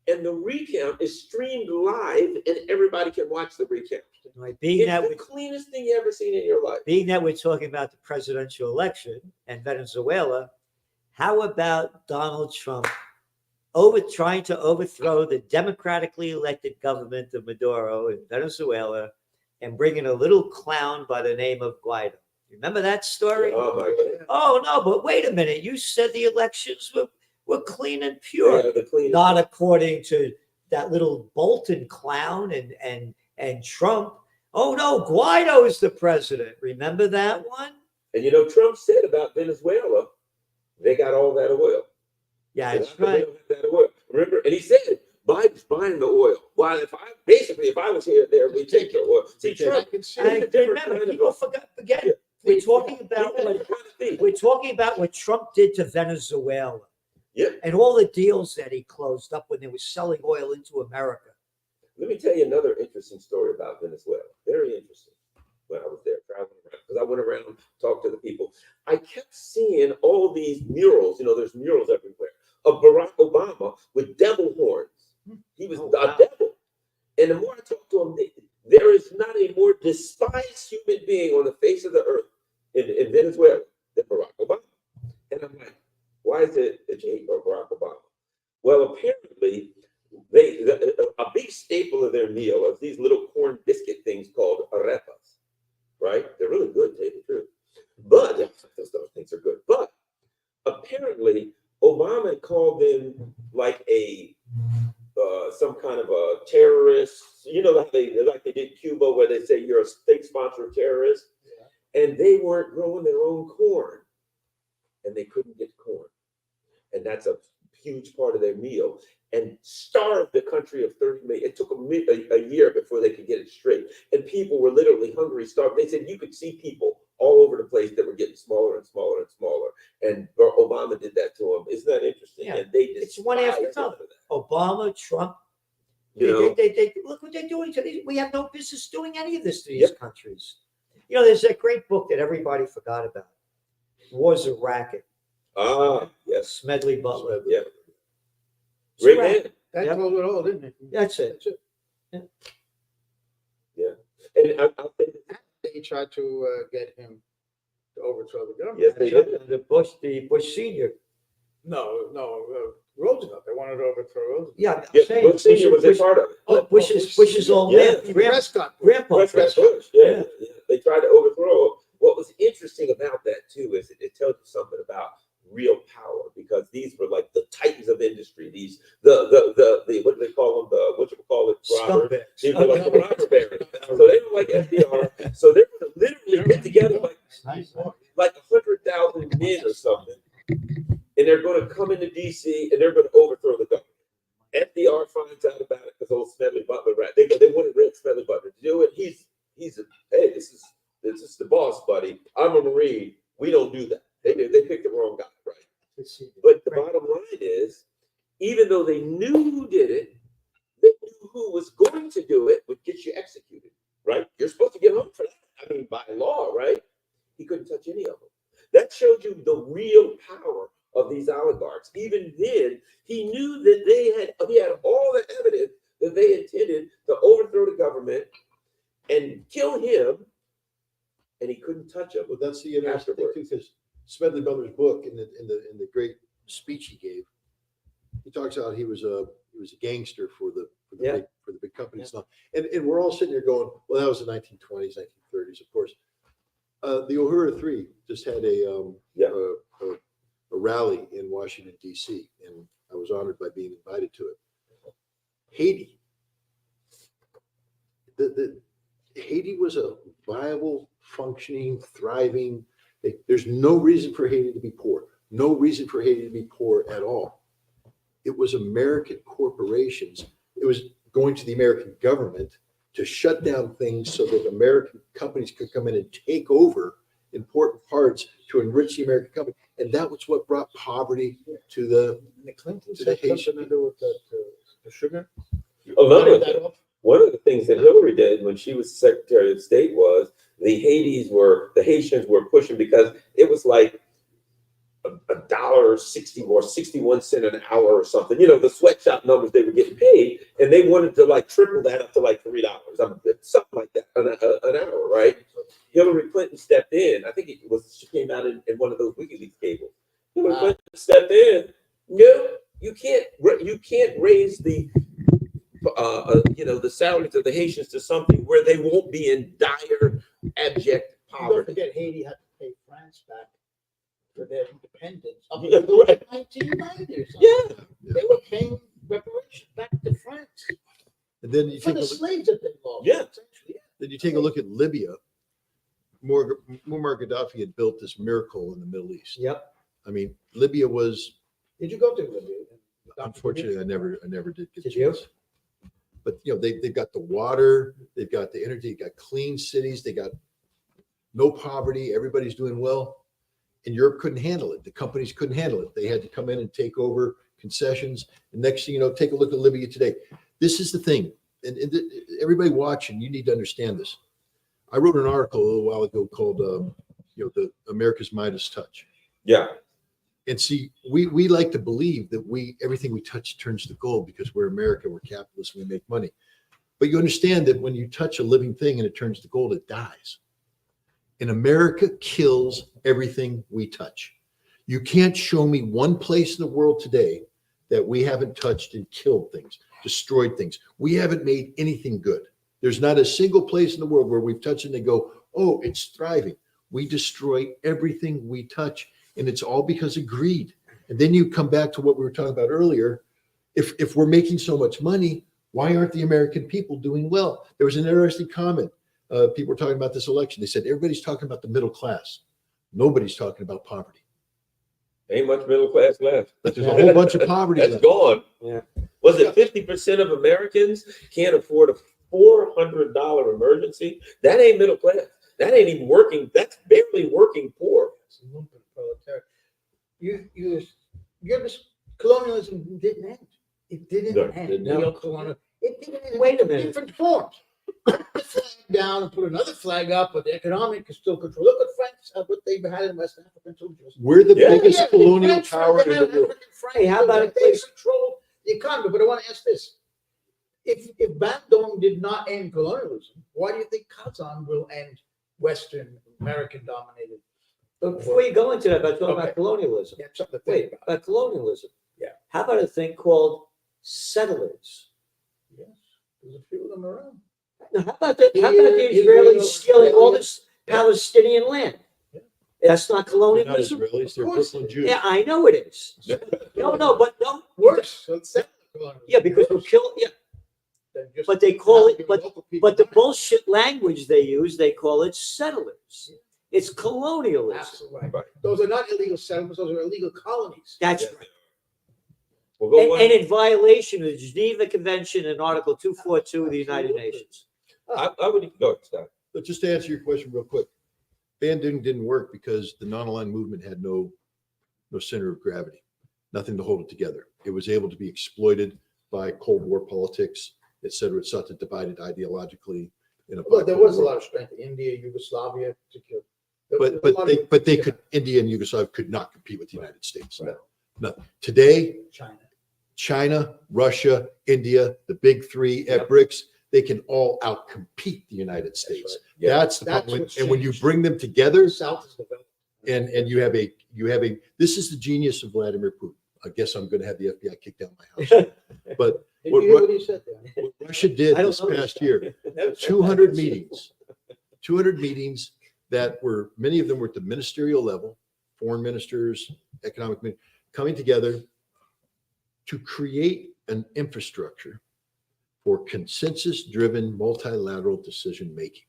And the recount is streamed live, and everybody can watch the recount. Right, It's the cleanest thing you ever seen in your life. being that we're talking about the presidential election and Venezuela, how about Donald Trump trying to overthrow the democratically elected government of Maduro in Venezuela and bringing a little clown by the name of Guaido? Remember that story? Oh my God. Oh no, but wait a minute. You said the elections were clean and pure. Yeah, the cleanest. Not according to that little Bolton clown and Trump. Oh no, Guaido's the president. Remember that one? And you know, Trump said about Venezuela, they got all that oil. Yeah, And that's how come they right. don't have that oil? Remember? And he said Biden's buying the oil. Well, if I was here, there we take the oil. See, I Trump. can see I it. remember, people forget. Yeah. We're talking about Yeah. we're talking about what Trump did to Venezuela Yeah. and all the deals that he closed up when they were selling oil into America. Let me tell you another interesting story about Venezuela. Very interesting. When I was there traveling around, because I went around and talked to the people, I kept seeing all these murals. You know, there's murals everywhere of Barack Obama with devil horns. He was Oh, a wow. devil. And the more I talked to him, there is not a more despised human being on the face of the earth in Venezuela than Barack Obama. And I'm like, why is it that you hate Barack Obama? Well, apparently, a big staple of their meal is these little corn biscuit things called arepas, right? They're really good, to tell you the truth. But those things are good. But apparently, Obama called them like some kind of a terrorist. You know, like they did Cuba, where they say you're a state-sponsored terrorist, and they weren't growing their own corn, and they couldn't get corn, and that's a huge part of their meal, and starved the country of 30 million. It took a year before they could get it straight, and people were literally hungry, starved. They said you could see people all over the place that were getting smaller and smaller and smaller, and Obama did that to them. Isn't that interesting? Yeah. And they It's one after despised him another. for that. Obama, Trump, You know, they look what they're doing to these. We have no business doing any of this to these Yep. countries. You know, there's that great book that everybody forgot about. War's a Racket. yes, Smedley Butler. yeah, It's a great racket. man. That Yep. told it all, didn't it? That's it. That's it. And I'll say this. They tried to get him to overthrow the government. Yes, they did. The Bush senior. No, Roosevelt. They wanted to overthrow Roosevelt. Yeah, I'm Yes, saying Bush Senior was a part of it. Bush's old Yeah. man, Prescott. Grandpa. Prescott Bush, yeah. They tried to overthrow. What was interesting about that too is it tells you something about real power, because these were like the titans of industry. These the what do they call them? The what you call it? Robert. Scumbags. These were like the robber barons. So they were like FDR. So they were literally get together like 100,000 men or something, and they're going to come into DC and they're going to overthrow the government. FDR finds out about it because old Smedley Butler, right? They wanted Red Smedley Butler to do it. He's hey, this is the boss, buddy. I'm a Marine. We don't do that. They picked the wrong guy, right? But the bottom line is, even though they knew who did it, they knew who was going to do it would get you executed, right? You're supposed to get home for that. I mean, by law, right? He couldn't touch any of them. That showed you the real power of these oligarchs. Even then, he knew that he had all the evidence that they intended to overthrow the government and kill him, and he couldn't touch him. Well, that's the interesting thing too, because Smedley Butler's book in the great speech he gave, he talks about he was a gangster for the big companies. And we're all sitting there going, well, that was the 1920s, 1930s, of course. The Uhuru Three just had a rally in Washington, D.C., and I was honored by being invited to it. Haiti. Haiti was a viable, functioning, thriving. There's no reason for Haiti to be poor. No reason for Haiti to be poor at all. It was American corporations. It was going to the American government to shut down things so that American companies could come in and take over important parts to enrich the American company. And that was what brought poverty to the Clintons to the had something Haitian. to do with that, the sugar. One of the things that Hillary did when she was Secretary of State was the Haitians were pushing, because it was like $1.60 or 61 cents an hour or something. You know, the sweatshop numbers they were getting paid, and they wanted to like triple that up to like $3, something like that an hour, right? Hillary Clinton stepped in. I think she came out in one of those WikiLeaks cables. Hillary Clinton stepped in. No, you can't raise the the salaries of the Haitians to something where they won't be in dire, abject Don't poverty. forget, Haiti had to pay France back for their independence up Yeah, until right. 1990 or something. Yeah, They were paying reparations back to France And then you for think the of slaves that they lost. Yeah. Essentially, then you take a look at Libya, Muammar Gaddafi had built this miracle in the Middle East. Yep. I mean, Libya was, Did you go to Libya? unfortunately, I never did get Did a you? chance. But they've got the water, they've got the energy, got clean cities, they got no poverty, everybody's doing well. And Europe couldn't handle it. The companies couldn't handle it. They had to come in and take over concessions. And next thing you know, take a look at Libya today. This is the thing. And everybody watching, you need to understand this. I wrote an article a little while ago called, the America's Midas Touch. Yeah. And see, we like to believe that everything we touch turns to gold because we're America, we're capitalists, we make money. But you understand that when you touch a living thing and it turns to gold, it dies. And America kills everything we touch. You can't show me one place in the world today that we haven't touched and killed things, destroyed things. We haven't made anything good. There's not a single place in the world where we've touched and they go, oh, it's thriving. We destroy everything we touch, and it's all because of greed. And then you come back to what we were talking about earlier. If we're making so much money, why aren't the American people doing well? There was an interesting comment. People were talking about this election. They said, everybody's talking about the middle class. Nobody's talking about poverty. Ain't much middle class left. But there's a whole bunch of poverty That's left. gone. Yeah. Was it 50% of Americans can't afford a $400 emergency? That ain't middle class. That ain't even working. That's barely working poor. Colonialism didn't end. It didn't No, end. didn't Neo-colonial. It didn't end. Wait a minute. Different forms. Put the flag down and put another flag up, but the economic is still controlled. Look at France, what they've had in West Africa until just. We're the Yeah. biggest colonial French, power they in had the world. African France, Hey, how about a they place- control the economy? But I want to ask this: if Bandung did not end colonialism, why do you think Kazan will end Western American dominated? But before you go into that, about talking Okay. about colonialism, Yeah, something to wait, think about. about colonialism. Yeah. How about a thing called settlers? Yes, there's a few of them around. Now, how about the Israel- Israelis stealing all this Palestinian land? That's not They're not colonialism? Israelis, they're Of course. Brooklyn Jews. Yeah, I know it is. No, but no. Worse. So it's settler colonialism. Yeah, because we're killing, yeah, Than just but they call it, having but local people But the dominate. bullshit language they use, they call it settlers. It's colonialism. Absolutely right. Right. Those are not illegal settlements, those are illegal colonies. That's Yeah. right. We'll go And, one. and in violation of the Geneva Convention and Article 242 of the United Nations. I would go, Scott. But just to answer your question real quick, Bandung didn't work because the non-aligned movement had no center of gravity, nothing to hold it together. It was able to be exploited by Cold War politics, et cetera. It sought to divide it ideologically in a. Well, there was a bipolar lot of strength in India, Yugoslavia, particularly. But they could, India and Yugoslavia could not compete with the United States. Right. No. Today, China. China, Russia, India, the big three at Yep. BRICS, they can all outcompete the United States. right. Yeah. That's the That's problem. what's And when you changed. bring them together, The South is developed. and you have a this is the genius of Vladimir Putin. I guess I'm going to have the FBI kick down my house. But Did What you hear Ru- what he said there? what Russia did I don't this know this past guy. year, 200 meetings, 200 meetings that were, many of them were at the ministerial level, foreign ministers, economic, coming together to create an infrastructure for consensus-driven multilateral decision-making.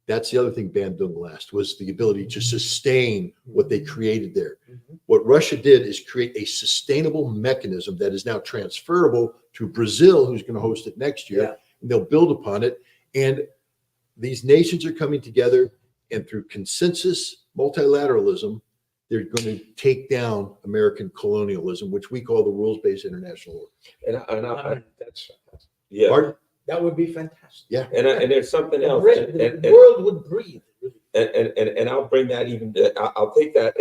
That's the other thing Bandung last was the ability to sustain what they created there. Mhm. What Russia did is create a sustainable mechanism that is now transferable to Brazil, who's going to host it next year. Yeah. And they'll build upon it. And these nations are coming together, and through consensus multilateralism, they're going to take down American colonialism, which we call the rules-based international order. That's fantastic. Yeah. Pardon? That would be fantastic. Yeah. And there's something else. The world would breathe. And I'll bring that even, I'll take that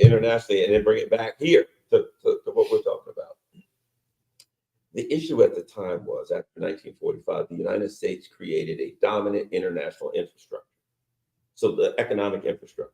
internationally and then bring it back here to what we're talking about. The issue at the time was after 1945, the United States created a dominant international infrastructure. So the economic infrastructure,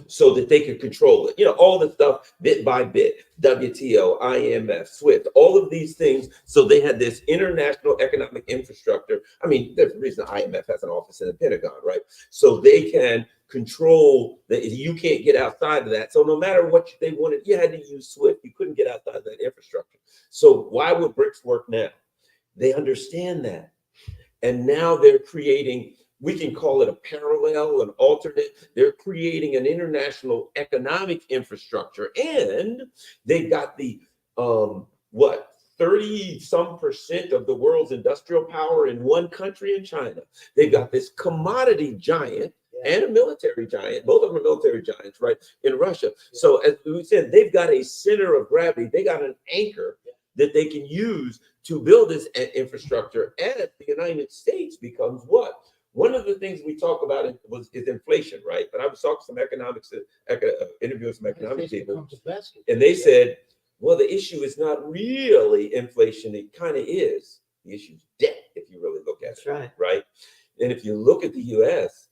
so that they could control it, all the stuff bit by bit, WTO, IMF, SWIFT, all of these things. So they had this international economic infrastructure. I mean, there's a reason the IMF has an office in the Pentagon, right? So they can control that. You can't get outside of that. So no matter what they wanted, you had to use SWIFT. You couldn't get outside of that infrastructure. So why would BRICS work now? They understand that. And now they're creating, we can call it a parallel, an alternate. They're creating an international economic infrastructure. And they've got the, what, 30 some percent of the world's industrial power in one country in China. They've got this commodity giant and a military giant. Both of them are military giants, right? In Russia. So as we said, they've got a center of gravity. They got an anchor that they can use to build this infrastructure. And the United States becomes what? One of the things we talk about is inflation, right? But I was talking to some economics, interviewing some economic people, and they said, well, the issue is not really inflation. It kind of is. The issue is debt, if you really look at That's it, right. right? And if you look at the U.S.,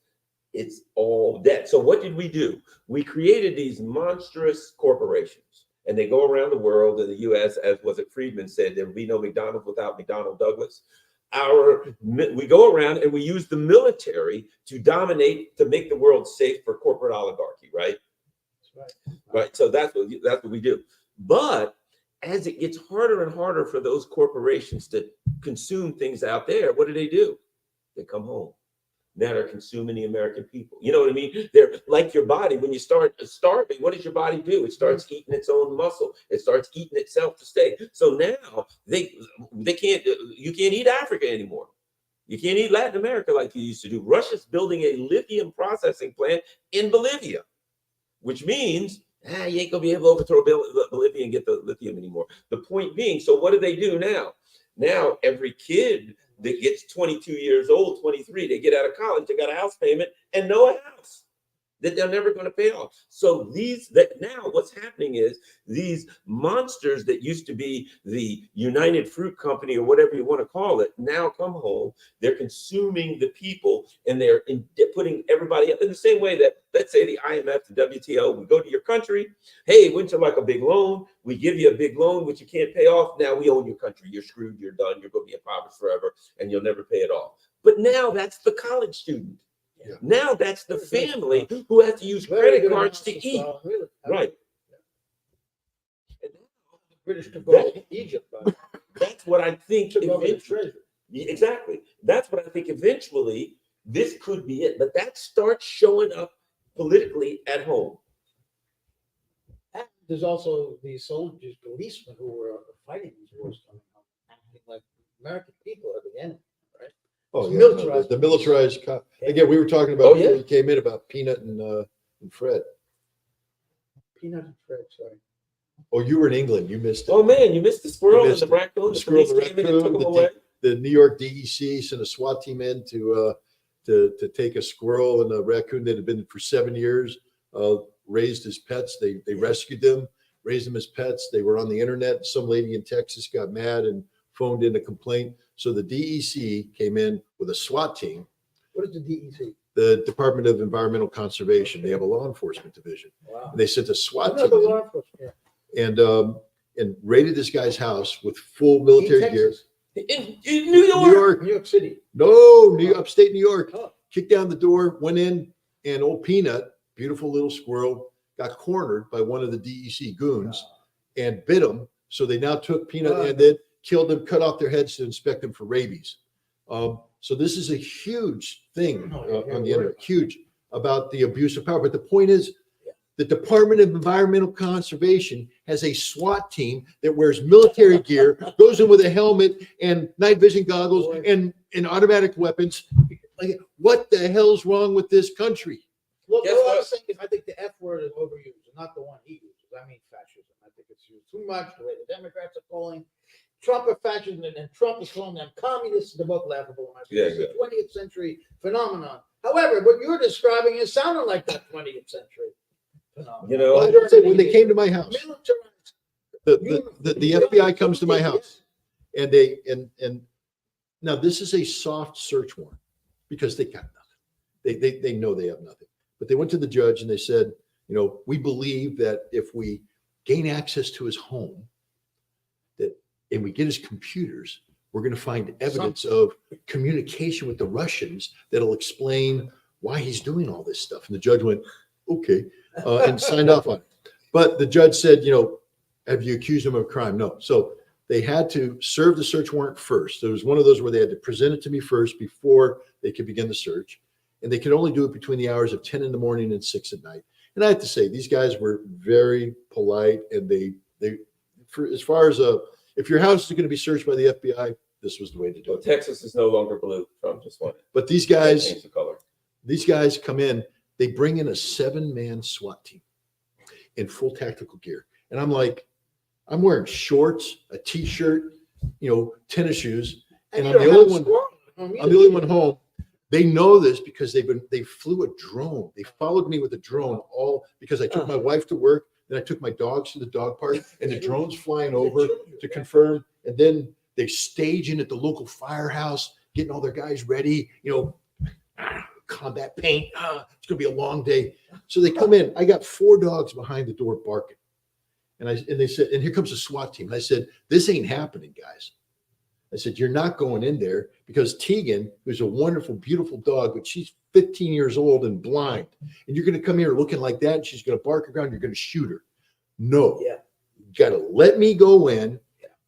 it's all debt. So what did we do? We created these monstrous corporations, and they go around the world. In the U.S., as was it Friedman said, there would be no McDonald's without McDonnell Douglas. We go around and we use the military to dominate, to make the world safe for corporate oligarchy, right? That's right. Right. So that's what we do. But as it gets harder and harder for those corporations to consume things out there, what do? They come home. Now they're consuming the American people. You know what I mean? They're like your body. When you start starving, what does your body do? It starts eating its own muscle. It starts eating itself to stay. So now they can't. You can't eat Africa anymore. You can't eat Latin America like you used to do. Russia's building a lithium processing plant in Bolivia, which means you ain't gonna be able to overthrow Bolivia and get the lithium anymore. The point being, so what do they do now? Now every kid that gets 22 years old, 23, they get out of college, they got a house payment and no house that they're never going to pay off. So now what's happening is these monsters that used to be the United Fruit Company or whatever you want to call it, now come home. They're consuming the people, and they're putting everybody up in the same way that, let's say, the IMF, the WTO, we go to your country. Hey, wouldn't you like a big loan? We give you a big loan, which you can't pay off. Now we own your country. You're screwed. You're done. You're going to be impoverished forever, and you'll never pay it off. But now that's the college student. Yeah. Now that's the family who has to use credit cards to eat. Really. Right. British took over Egypt. That's what I think. Took over the Eventually, treasure. exactly. That's what I think eventually this could be it. But that starts showing up politically at home. And there's also these soldiers, policemen who were fighting these wars coming up, acting like American people are the enemy. Oh, It's yeah, militarized. the militarized cop. Again, we were talking about Oh, yeah. before you came in about Peanut and Fred. Peanut and Fred, sorry. Oh, you were in England. You missed it. Oh man, you missed the squirrel You and the missed it. raccoon. The The squirrel, police the came in and took raccoon, them away. The New York DEC sent a SWAT team in to take a squirrel and a raccoon that had been for 7 years, raised as pets. They rescued them, raised them as pets. They were on the internet. Some lady in Texas got mad and phoned in a complaint. So the DEC came in with a SWAT team. What is the DEC? The Department of Environmental Conservation. They have a law enforcement division. Wow. And they sent a SWAT Another team in law enforcement. Yeah. and raided this guy's house with full military In gear. Texas, In New York. New York. New York City. No, upstate New York. Oh. Kicked down the door, went in, and old Peanut, beautiful little squirrel, got cornered by one of the DEC goons and bit him. So they now took Peanut Oh. and then killed him, cut off their heads to inspect them for rabies. So this is a huge thing on the internet, huge about the abuse of power. But the point is, the Department of Environmental Conservation has a SWAT team that wears military gear, goes in with a helmet and night vision goggles and automatic weapons. Like, what the hell's wrong with this country? Look, Guess all what? I'm saying is I think the F word is overused, not the one he uses. I mean fascism. I think it's used too much, the way the Democrats are calling Trump a fascist, and Trump is calling them communists. They're both laughable. I think Yeah, it's a 20th century phenomenon. However, what you're describing is sounding like that 20th century phenomenon. You know, Well, I said when they came to my house, Militarized. the FBI comes to my house and and now this is a soft search warrant because they got nothing. They know they have nothing. But they went to the judge and they said, we believe that if we gain access to his home, and we get his computers, we're going to find evidence of communication with the Russians that'll explain why he's doing all this stuff. And the judge went, okay, and signed off on it. But the judge said, have you accused him of a crime? No. So they had to serve the search warrant first. There was one of those where they had to present it to me first before they could begin the search. And they could only do it between the hours of 10 in the morning and 6 at night. And I have to say, these guys were very polite, and they for as far as if your house is going to be searched by the FBI, this was the way to do Well, it. Texas is no longer blue. Trump just wanted But these to guys, change the color. come in, they bring in a 7-man SWAT team in full tactical gear. And I'm like, I'm wearing shorts, a t-shirt, tennis shoes. And you I'm the don't only have one, a squad. I'm the only one home. They know this because they flew a drone. They followed me with a drone because I took my wife to work. Then I took my dogs to the dog park, and the drone's flying over to confirm. And then they stage in at the local firehouse, getting all their guys ready, combat paint. It's going to be a long day. So they come in. I got 4 dogs behind the door barking. And they said, and here comes the SWAT team. And I said, this ain't happening, guys. I said, you're not going in there because Tegan, who's a wonderful, beautiful dog, but she's 15 years old and blind. And you're going to come here looking like that, and she's going to bark around. You're going to shoot her. No. Yeah. You got to let me go in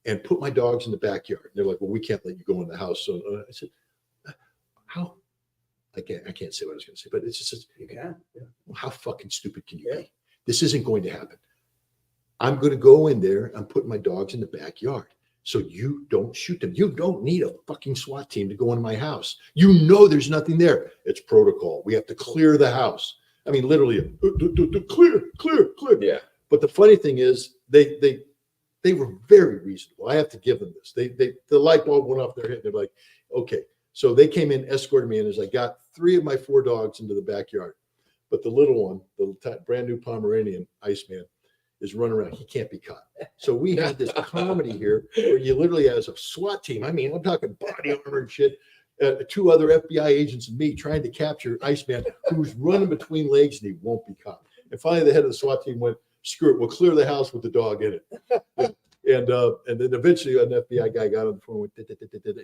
and put my dogs in the backyard. And they're like, well, we can't let you go in the house. So I said, how? I can't say what I was going to say, but it's just, You can. Yeah. well, how fucking stupid can you be? This isn't going to happen. I'm going to go in there. I'm putting my dogs in the backyard. So you don't shoot them. You don't need a fucking SWAT team to go into my house. You know there's nothing there. It's protocol. We have to clear the house. I mean, literally, clear. Yeah. But the funny thing is, they were very reasonable. I have to give them this. The light bulb went off their head. They're like, okay. So they came in, escorted me in as I got 3 of my 4 dogs into the backyard. But the little one, the brand new Pomeranian, Iceman, is running around. He can't be caught. So we had this comedy here where you literally as a SWAT team. I mean, I'm talking body armor and shit. 2 other FBI agents and me trying to capture Iceman, who's running between legs and he won't be caught. And finally, the head of the SWAT team went, "Screw it, we'll clear the house with the dog in it." And then eventually an FBI guy got on the phone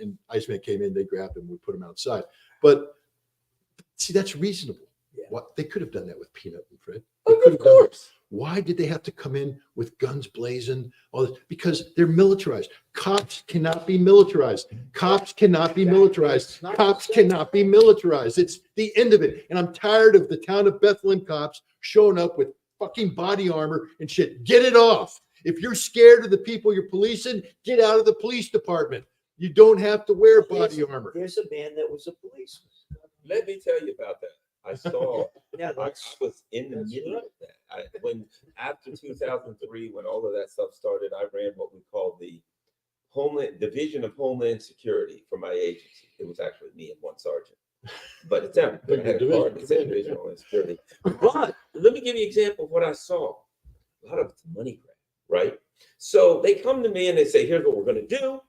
and Iceman came in. They grabbed him. We put him outside. But see, that's reasonable. Yeah. What they could have done that with Peanut and Fred. Of course. Why did they have to come in with guns blazing? All this? Because they're militarized. Cops cannot be militarized. Cops canned be militarized. Cops cannot be militarized. It's the end of it. And I'm tired of the town of Bethlehem cops showing up with fucking body armor and shit. Get it off. If you're scared of the people you're policing, get out of the police department. You don't have to wear body armor. There's a man that was a policeman. Let me tell you about that. I saw. Yeah, I that's was in the that's middle right. of that. When after 2003, when all of that stuff started, I ran what we called the Division of Homeland Security for my agency. It was actually me and 1 sergeant, but it's everything. I had a card that said Division of Homeland Security. But let me give you an example of what I saw. A lot of it's money grab, right? So they come to me and they say, "Here's what we're going to do.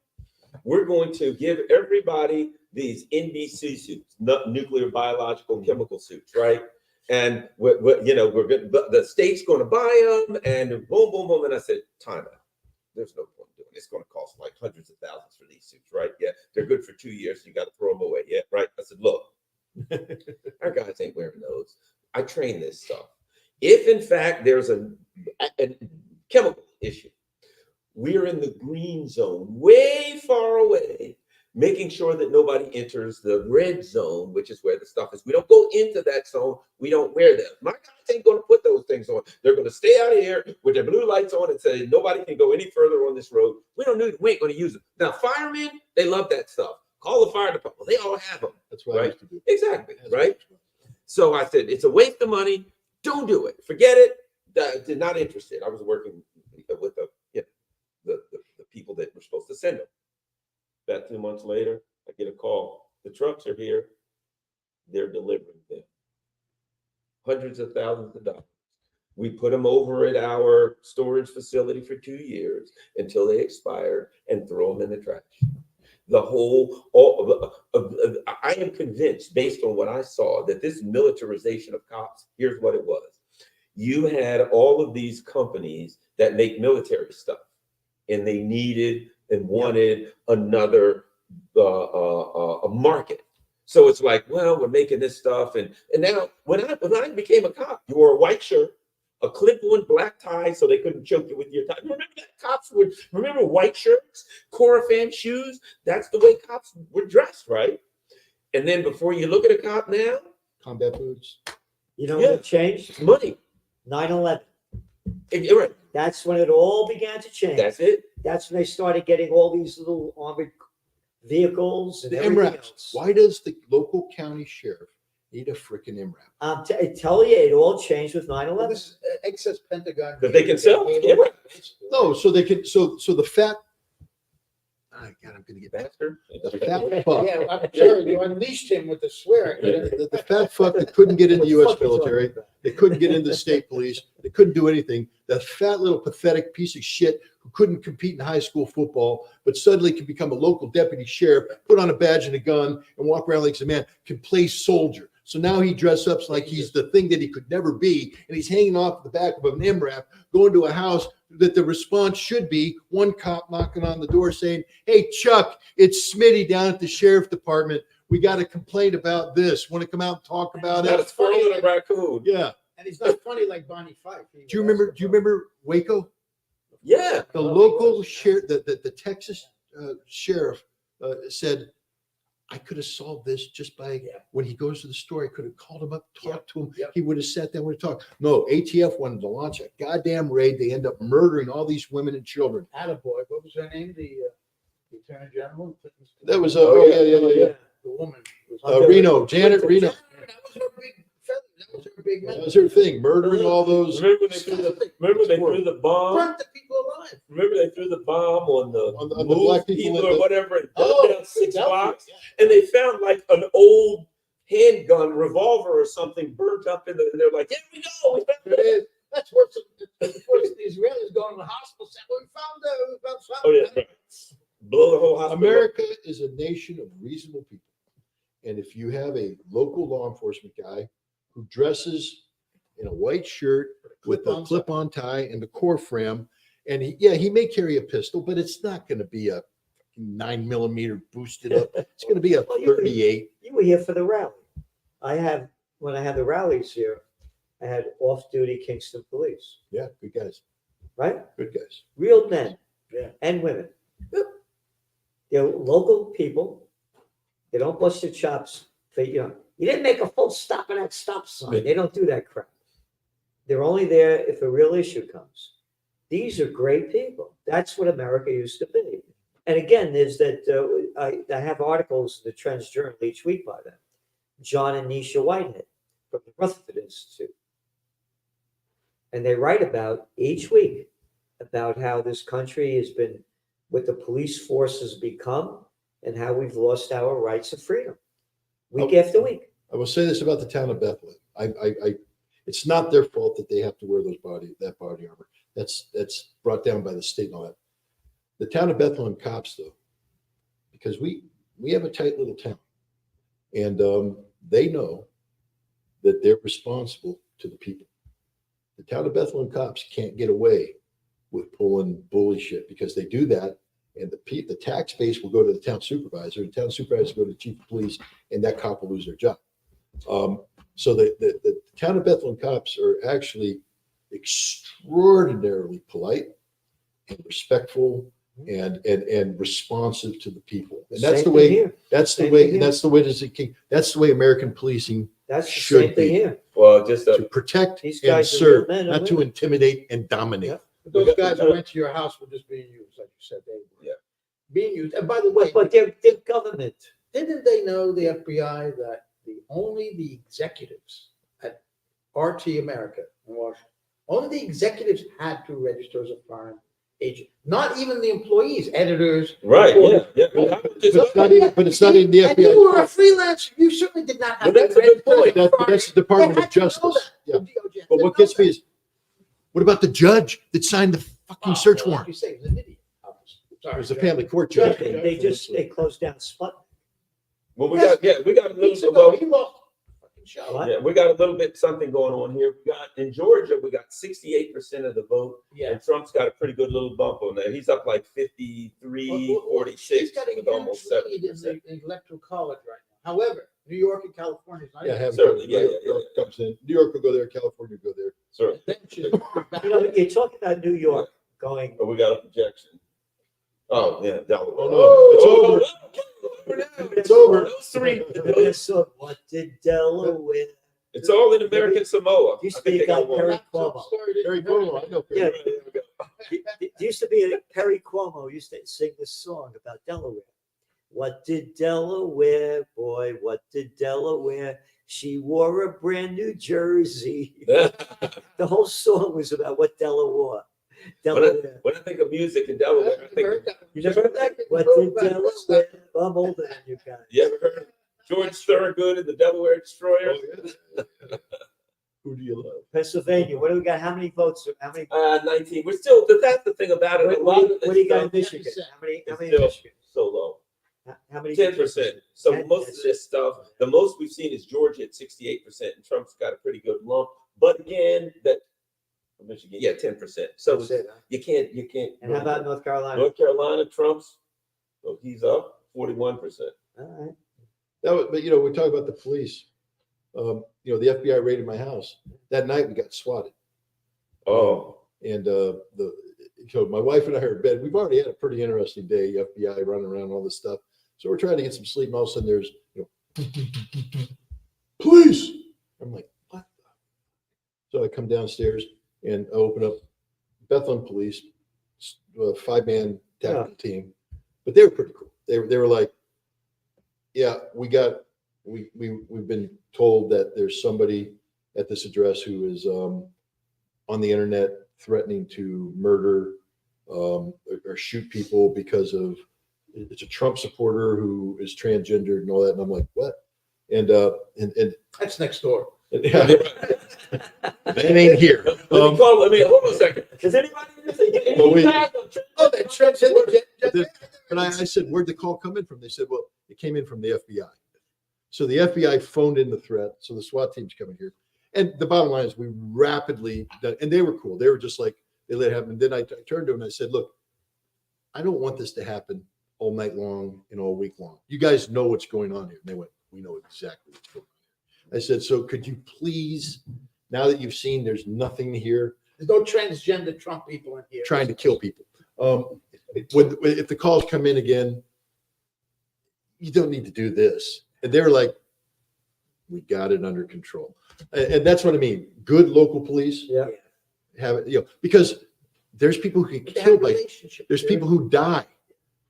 We're going to give everybody these NBC suits, nuclear, biological, chemical suits, right? And we're good. The state's going to buy them, and boom, boom, boom." And I said, "Time out. There's no point doing it. It's going to cost like hundreds of thousands for these suits, right? Yeah, they're good for 2 years. You got to throw them away. Yeah, right." I said, "Look, our guys ain't wearing those. I train this stuff. If in fact there's a chemical issue, we're in the green zone, way far away, making sure that nobody enters the red zone, which is where the stuff is. We don't go into that zone. We don't wear them. My guys ain't going to put those things on. They're going to stay out of here with their blue lights on and say nobody can go any further on this road. We ain't going to use them." Now, firemen, they love that stuff. Call the fire department. They all have them. That's what I Right. used to do. Exactly. Right. So I said, it's a waste of money. Don't do it. Forget it. Did not interested. I was working with the people that were supposed to send them. About 2 months later, I get a call. The trucks are here. They're delivering them. Hundreds of thousands of dollars. We put them over at our storage facility for 2 years until they expired and throw them in the trash. I am convinced, based on what I saw, that this militarization of cops, here's what it was. You had all of these companies that make military stuff, and they needed and wanted another a market. So it's like, well, we're making this stuff, and now when I became a cop, you wore a white shirt, a clip-on black tie so they couldn't choke you with your tie. Remember that cops would remember white shirts, Corafan shoes. That's the way cops were dressed, right? And then before you look at a cop now, Combat boots. You know Yeah. what changed? it's money. 9/11. You're right. That's when it all began to change. That's it. That's when they started getting all these little armored vehicles and The everything MRAPs. else. Why does the local county sheriff need a freaking MRAP? I tell you, it all changed with Well, 9/11. this excess Pentagon. That they can sell? Yeah. No, so they can, so the fat, oh God, I'm gonna get back. Bastard. The fat fuck, Yeah, I'm sure you unleashed him with the swearing. the fat fuck that couldn't get in the What the US fuck you talking military, about? they couldn't get into the state police, they couldn't do anything. That fat little pathetic piece of shit who couldn't compete in high school football, but suddenly can become a local deputy sheriff, put on a badge and a gun and walk around like a man, can play soldier. So now he dresses up like he's the thing that he could never be, and he's hanging off the back of an MRAP, going to a house that the response should be one cop knocking on the door saying, "Hey, Chuck, it's Smitty down at the sheriff department. We got a complaint about this. Want to come out and talk about Not a it?" squirrel and a raccoon. Yeah. And he's not funny like Bonnie Fife. Do you remember Waco? Yeah. The local sheriff, the Texas sheriff said, "I could have solved this just by when he goes to the store. I could have called him up, talked to him. Yep. He would have sat down, would have talked." No, ATF wanted to launch a goddamn raid. They end up murdering all these women and children. Attaboy. What was her name? The Attorney General? That was Oh, yeah. The woman. Reno, Janet Reno. That was her big feather. That was her big That was her thing, murdering all those. Remember when they threw the bomb? Burnt the people alive. Remember they threw the bomb on the On the move black people in or the- whatever and Oh, burned down 6 Philadelphia, blocks, yeah. and they found like an old handgun, revolver or something burnt up in the. And they're like, "Here we go, we found It it." is. That's worse than the Israelis going to the hospital saying, "We found something." Oh yeah, right. Blow the whole hospital. America is a nation of reasonable people. And if you have a local law enforcement guy who dresses in a white shirt with a Clip-on clip-on tie and the core frame, and he may carry a pistol, but it's not going to be a 9mm boosted up. It's going to be a Well, 38. You were here for the rally. When I had the rallies here, I had off-duty Kingston police, Yeah, good guys. right? Good guys. Real men Yeah. and women. Yep. They're local people. They don't bust your chops for, you didn't make a full stop at that stop sign. They don't do that crap. They're only there if a real issue comes. These are great people. That's what America used to be. And again, there's that, I have articles in the Trends Journal each week by them. John and Nisha Whitehead from the Rutherford Institute. And they write about each week about how this country has been, what the police force has become, and how we've lost our rights of freedom week after week. I will say this about the town of Bethlehem. It's not their fault that they have to wear that body armor. That's brought down by the state and all that. The town of Bethlehem cops, though, because we have a tight little town, and they know that they're responsible to the people. The town of Bethlehem cops can't get away with pulling bully shit because they do that, and the tax base will go to the town supervisor, the town supervisor will go to the chief of police, and that cop will lose their job. So the town of Bethlehem cops are actually extraordinarily polite and respectful and responsive to the people. And that's Same the thing way, here. that's the Same way, thing and that's the way that's the way American policing That's the should same thing be. here. Well, just to protect These and guys are serve, real men and not to women. intimidate and dominate. Yeah. But those guys who went to your house were just being used, like you said. They were Yeah. being used. And by the way, But they're government. didn't they know, the FBI, that only the executives at RT America in Washington, only the executives had to register as a foreign agent, not even the employees, editors. right. reporters. Yeah. But it's not even, but it's not in the And you were a FBI. freelancer. You certainly did not have Well, that's to a good register as point. a foreign That's the Department They of had to know Justice. that. Yeah. The DOJ had But to what know gets me that. is, what about the judge that signed the fucking search Well, like warrant? you say, he was an idiot. It Sorry. was a family court judge. They closed down Sputnik. Well, we Yes. got a Weeks little. ago, Well, he lost the fucking show. What? yeah, we got a little bit something going on here. We got in Georgia, we got 68% of the vote, Yeah. and Trump's got a pretty good little bump on that. He's up like 53, Well, 46 he's got a with almost huge lead in 70%. the electoral college right now. However, New York and California is not. Yeah, even- have Certainly, New York comes in. New York will go there, California will go there. Sir, You know, you're talking about New York going, oh, we got a projection. Oh, yeah, Delaware. Oh, no, it's over. Those three. this song, what did Delaware? It's all in American Samoa. Used I to be think a they guy, got one. Perry Cuomo. Harry Cuomo, I know. Yeah. Perry. There used to be a Perry Cuomo used to sing this song about Delaware. What did Delaware, boy, what did Delaware? She wore a brand new jersey. The whole song was about what Delaware. Delaware. When I think of music in Delaware, I think of, You never heard that? What did Delaware? I'm older than you guys. you ever heard of George Thorogood and the Delaware Destroyer? Oh, yeah. Who do you love? Pennsylvania. What do we got? How many votes? How many? 19. We're still, that's the thing about it. What, A lot of what do you got in this Michigan? stuff How many? How is many in still Michigan? so low. How many? 10%. So 10, most of this stuff, the most we've seen is Georgia at 68%, and Trump's got a pretty good lump. But again, that Michigan, yeah, 10%. So That's it, huh? you can't. And how about North Carolina? North Carolina? Trump's, so he's up 41%. All right. That was, but you know, we talk about the police. You know, the FBI raided my house. That night we got swatted. Oh, And so my wife and I are in bed. We've already had a pretty interesting day, FBI running around, all this stuff. So we're trying to get some sleep, and all of a sudden there's, you know, police. I'm like, what the? So I come downstairs and I open up Bethlehem Police, 5-man tactical team. But they were pretty cool. They were like, yeah, we've been told that there's somebody at this address who is on the internet threatening to murder or shoot people because of it's a Trump supporter who is transgendered and all that. And I'm like, what? And That's next door. yeah, that ain't here. let me call. Let me hold on a second. Does anybody? Well, we- Oh, that transgender. But I said, where'd the call come in from? They said, well, it came in from the FBI. So the FBI phoned in the threat. So the SWAT team's coming here. And the bottom line is we rapidly, and they were cool. They were just like, they let it happen. And then I turned to them and I said, look, I don't want this to happen all night long and all week long. You guys know what's going on here. And they went, we know exactly what's going on. I said, so could you please, now that you've seen there's nothing here, There's no transgender Trump people in here. trying to kill people. If the calls come in again, you don't need to do this. And they're like, we got it under control. And that's what I mean. Good local police Yeah. have it, you know, because there's people who get They have a killed by, relationship. there's people who die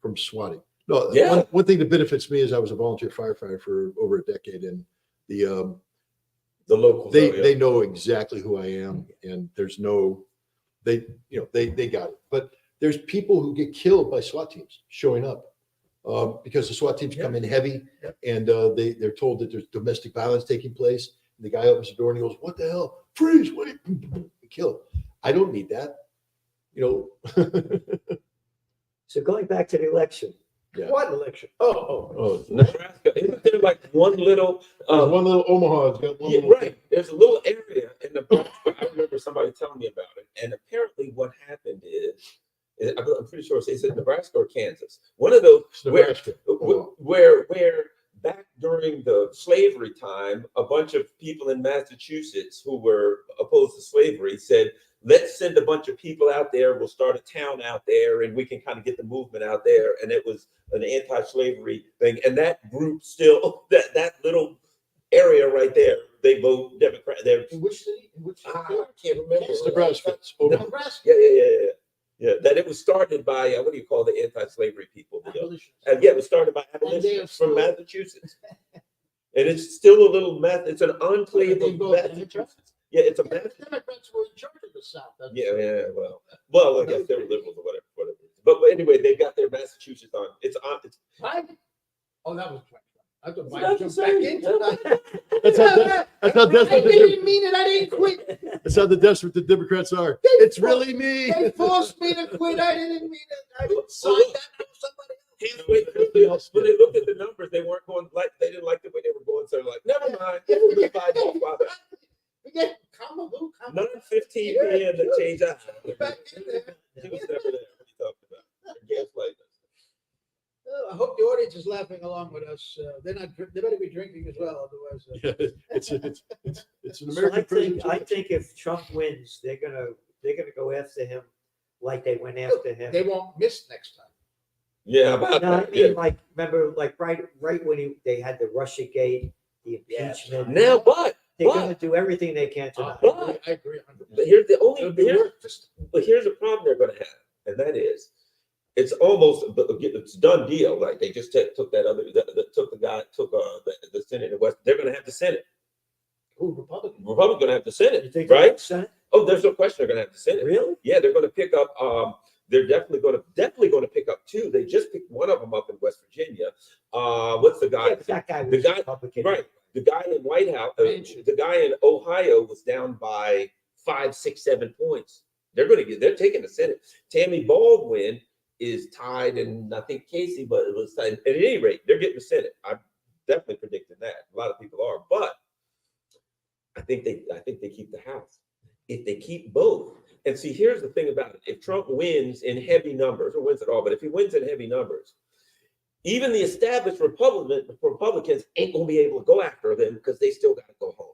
from swatting. No, Yeah. one thing that benefits me is I was a volunteer firefighter for over a decade, and the locals. they know exactly who I am, and there's no they got it. But there's people who get killed by SWAT teams showing up because the SWAT teams come in heavy, and they're told that there's domestic violence taking place. And the guy opens the door and he goes, "What the hell? Freeze! Wait!" Kill. I don't need that. You know. So going back to the election, Yeah. What election? Oh, Nebraska. Isn't there like one little? There's one little Omaha. It's got one Yeah, little right. There's a little area in Nebraska. I remember somebody telling me about it. And apparently, what happened is I'm pretty sure it's Nebraska or Kansas. One of those It's Nebraska. where back during the slavery time, a bunch of people in Massachusetts who were opposed to slavery said, let's send a bunch of people out there. We'll start a town out there and we can kind of get the movement out there. And it was an anti-slavery thing. And that group still, that little area right there, they vote Democrat. They're, in which city? In which I can't remember. It's Nebraska. It's Omaha. Nebraska. Yeah. That it was started by, what do you call the anti-slavery people? Abolitionists. Yeah, it was started by abolitionists from Massachusetts. And it's still a little it's an enclave They of vote Massachusetts. Yeah, it's a Yeah, the Mass. Democrats were in charge of the South. That's- Yeah, well, I guess they were liberals or whatever. But anyway, they've got their Massachusetts on. It's Right? Oh, that was 20. I thought It's Mike not jumped the back same. into that. That's how I desperate didn't mean it. I didn't quit. that's how the desperate the Democrats are. It's really me. They forced me to quit. I didn't mean it. I didn't sign that for somebody else. when they looked at the numbers, they weren't going like they didn't like the way they were going. So they're like, never mind. We'll be fine. Yeah, Kamalu, 9:15 p.m. to change out. Back in there. He was never there. What are you talking about? Gaslighting us. I hope the audience is laughing along with us. They better be drinking as well, otherwise. Yeah, it's It's an So American president. I think if Trump wins, they're gonna go after him like they went after him. They won't miss next time. Yeah, about No, I that. mean, Yeah. like, remember, like, right when they had the Russia gate, the Yes. impeachment. Now, They're but gonna do everything they can to not. But- I agree 100%. but here's the only It'll be here's, worth just but here's a problem they're going to have, and that is, it's almost it's a done deal. Like they just took that other took the Senate in West. They're going to have the Senate. who Republican. Republicans going to have the Senate, You think they're right? Senate? Oh, there's no question they're going to have the Senate. Really? Yeah, they're going to pick up. They're definitely going to pick up two. They just picked one of them up in West Virginia. What's the guy? Yeah, but that guy the was guy- Republican. Right. The guy in White House, Manchin. the guy in Ohio was down by 5, 6, 7 points. They're taking the Senate. Tammy Baldwin is tied, and I think Casey, but it was tied. At any rate, they're getting the Senate. I'm definitely predicting that. A lot of people are, but I think they keep the House. If they keep both, and see, here's the thing about it: if Trump wins in heavy numbers, or wins at all, but if he wins in heavy numbers, even the established Republicans ain't gonna be able to go after them because they still got to go home.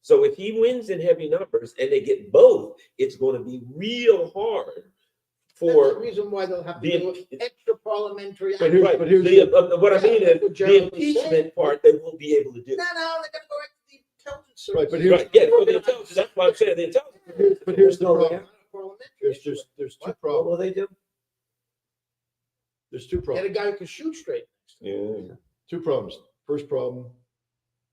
So if he wins in heavy numbers and they get both, it's going to be real hard That's the for reason why they'll have to the do extra parliamentary. But here's- right. but here's What I mean is What the Gerald was saying. impeachment part they won't be able to do. No, they gotta go after the intelligence service. Right, but here's- Right? Yeah, for the intelligence. That's what I'm saying. The intelligence. But here's the No, problem. Parliamentary. There's two What will problems. they do? There's two Get a problems. guy who can shoot straight. Yeah. Two problems. First problem,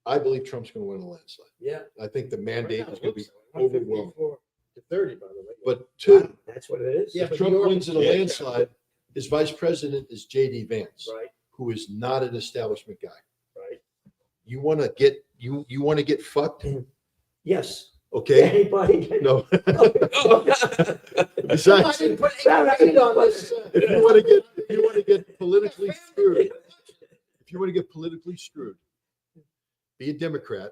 I believe Trump's going to win a landslide. Yeah. I think the mandate Right now, is going to be it looks like overwhelming. 154 to 30, by the way. But two, That's what it is. Yeah, if but Trump New York wins in a Yeah. landslide, his vice president is JD Vance, Right, who is not an establishment guy. right. You want to get you want to get fucked, Yes. okay? Anybody? Can- No. I Besides, didn't put any weight on this. if you want to get politically screwed, if you want to get politically screwed, be a Democrat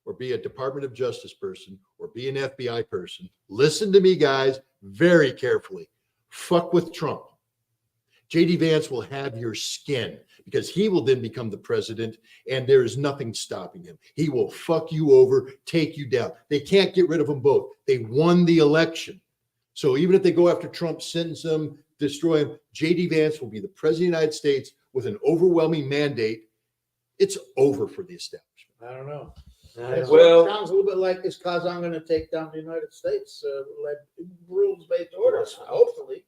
or be a Department of Justice person or be an FBI person. Listen to me, guys, very carefully. Fuck with Trump. JD Vance will have your skin because he will then become the president and there is nothing stopping him. He will fuck you over, take you down. They can't get rid of them both. They won the election. So even if they go after Trump, sentence him, destroy him, JD Vance will be the president of the United States with an overwhelming mandate. It's over for the establishment. I don't know. Well, Well- Sounds a little bit like, is Kazan going to take down the United States, led rules-based orders, hopefully.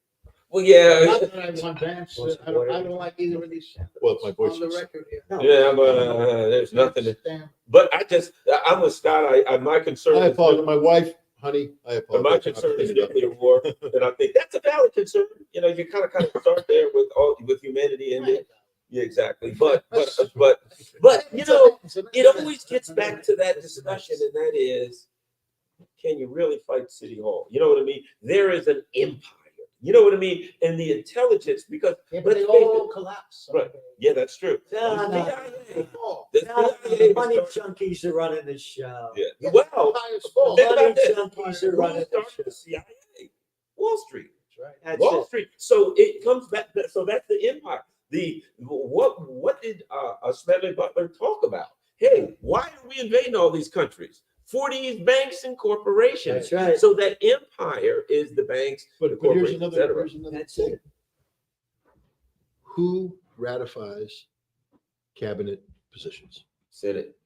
Well, yeah. Not that I want Vance, I don't like either of these. Well, if my voice On the was- record here. no. Yeah, but there's nothing. Damn. But I'm with Scott. My concern. I is apologize. My wife, honey, I And my apologize. concern is nuclear war, and I think that's a valid concern. You know, you kind of start there with humanity in it. Yeah, exactly. But you know, it always gets back to that discussion, and that is, can you really fight City Hall? You know what I mean? There is an empire. You know what I mean? And the intelligence, because Yeah, but they let's face all it. collapse. Right. Yeah, that's true. No, The no. CIA Oh, the No, CIA the was money started- junkies are running the show. Yeah. yeah, Well, Empire's fault. think Money about this. junkies are Who running the started show. the CIA? Wall Street. That's right. That's Wall it. Street. So it comes back. So that's the empire. What did Smedley Butler talk about? Hey, why are we invading all these countries? For these banks and corporations. That's right. So that empire is the banks. But The here's corporations, et cetera. here's another That's thing. it. Who ratifies cabinet positions? Senate.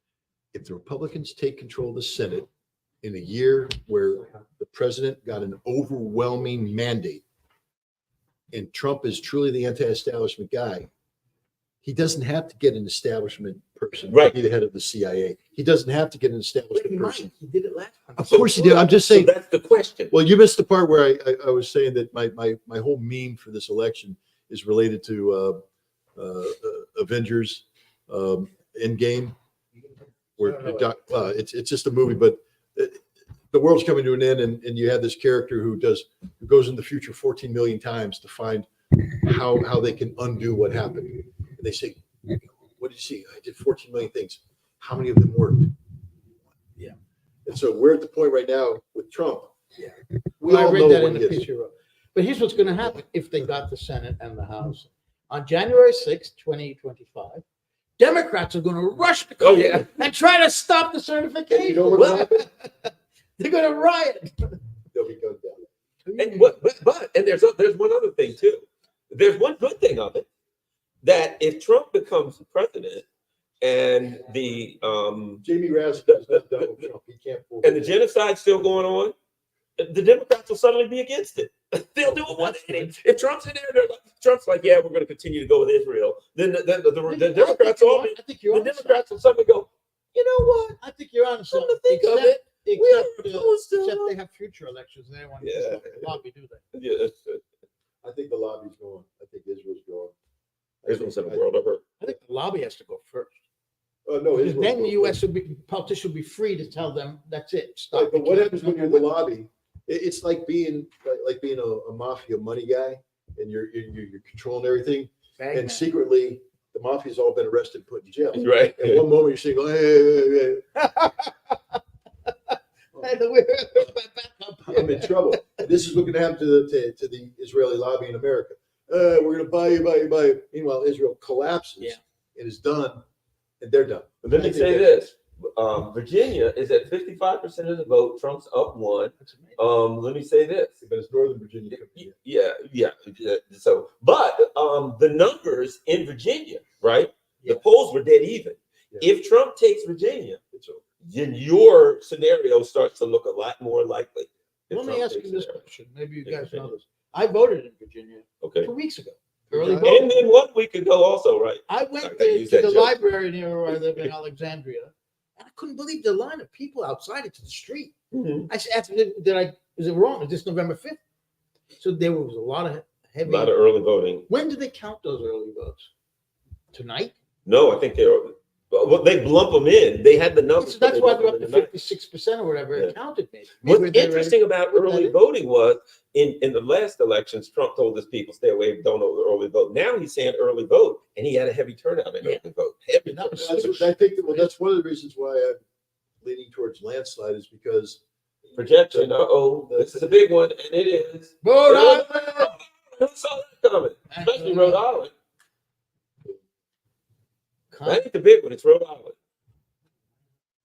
If the Republicans take control of the Senate in a year where the president got an overwhelming mandate and Trump is truly the anti-establishment guy, he doesn't have to get an establishment person to Right. be the head of the CIA. He doesn't have to get an But he establishment might. person. He did it last time. Of course he did. I'm just saying. So that's the question. Well, you missed the part where I was saying that my whole meme for this election is related to Avengers Endgame, where I don't know it's just a movie, but the world's coming to an end, and you have this character who goes in the future 14 million times to find how they can undo what happened. And they say, "What did you see? I did 14 million things. How many of them worked?" Yeah. And so we're at the point right now with Trump. Yeah. We Well, I all read know that what in he the is. piece you wrote. But here's what's going to happen if they got the Senate and the House. On January 6, 2025, Democrats are going to rush the Oh, country yeah. and try to stop the And certification. you know what'll happen? They're going to riot. They'll be gunned down. And and there's one other thing too. There's one good thing of it, that if Trump becomes president and the Jamie Raskin is not Donald Trump. He can't pull. and the genocide's still going on, the Democrats will suddenly be against it. They'll do it one day. If Trump's in there, Trump's like, yeah, we're going to continue to go with Israel. Then the Democrats I think you're the on Democrats will suddenly go, you know what? I think you're on Come something. to think of it, we are opposed to. Except they have future elections. They don't want Yeah. to lobby, do they? Yeah, I think the lobby's going. I think Israel's going. Israel's in a world of hurt. I think the lobby has to go first. Oh, no, Because Israel's then the going U.S. first. would be, politicians would be free to tell them, that's it. Right, Stop. but what happens when you're in the lobby? It's like being a mafia money guy, and you're controlling everything, Bang, and man. secretly the mafia's all been arrested, and put in jail. Right. At one moment you're saying, oh, hey, Hey, where's my backup? I'm in trouble. And this is what's going to happen to the Israeli lobby in America. We're going to buy you. Meanwhile, Israel collapses Yeah. and is done, and they're done. But let me say this. Virginia is at 55% of the vote. Trump's up one. That's amazing. Let me say this. But it's Northern Virginia. coming in. Yeah. So, but the numbers in Virginia, right? Yeah. The polls were dead even. Yeah. If Trump takes Virginia, It's over. then your scenario starts to look a lot more likely. if Let me Trump ask takes you this it. question. Maybe you In guys know Virginia. this. I voted in Virginia Okay. 2 weeks ago. Early And voting. And then 1 week ago, also, right? I I went gotta there use to that the joke. library near where I live in Alexandria, and I couldn't believe the line of people outside into the street. I asked, is it wrong? Is this November 5th? So there was a lot of A heavy. lot of early voting. When did they count those early votes? Tonight? No, I think well, they lump them in. They had the numbers. So but that's they why lump they're them up to in tonight. 56% or whatever Yeah. it counted. Maybe. What's Maybe they're interesting about put that early in. voting was in the last elections, Trump told his people stay away, don't early vote. Now he's saying early vote, and he had a heavy turnout in Yeah. early vote. Heavy That was turnout. I think that's one of the reasons why I'm reading towards landslide is because Projection. This is a big one, and it is. Rhode Island! Who saw that coming? Especially Rhode Island. That ain't the big one. It's Rhode Island.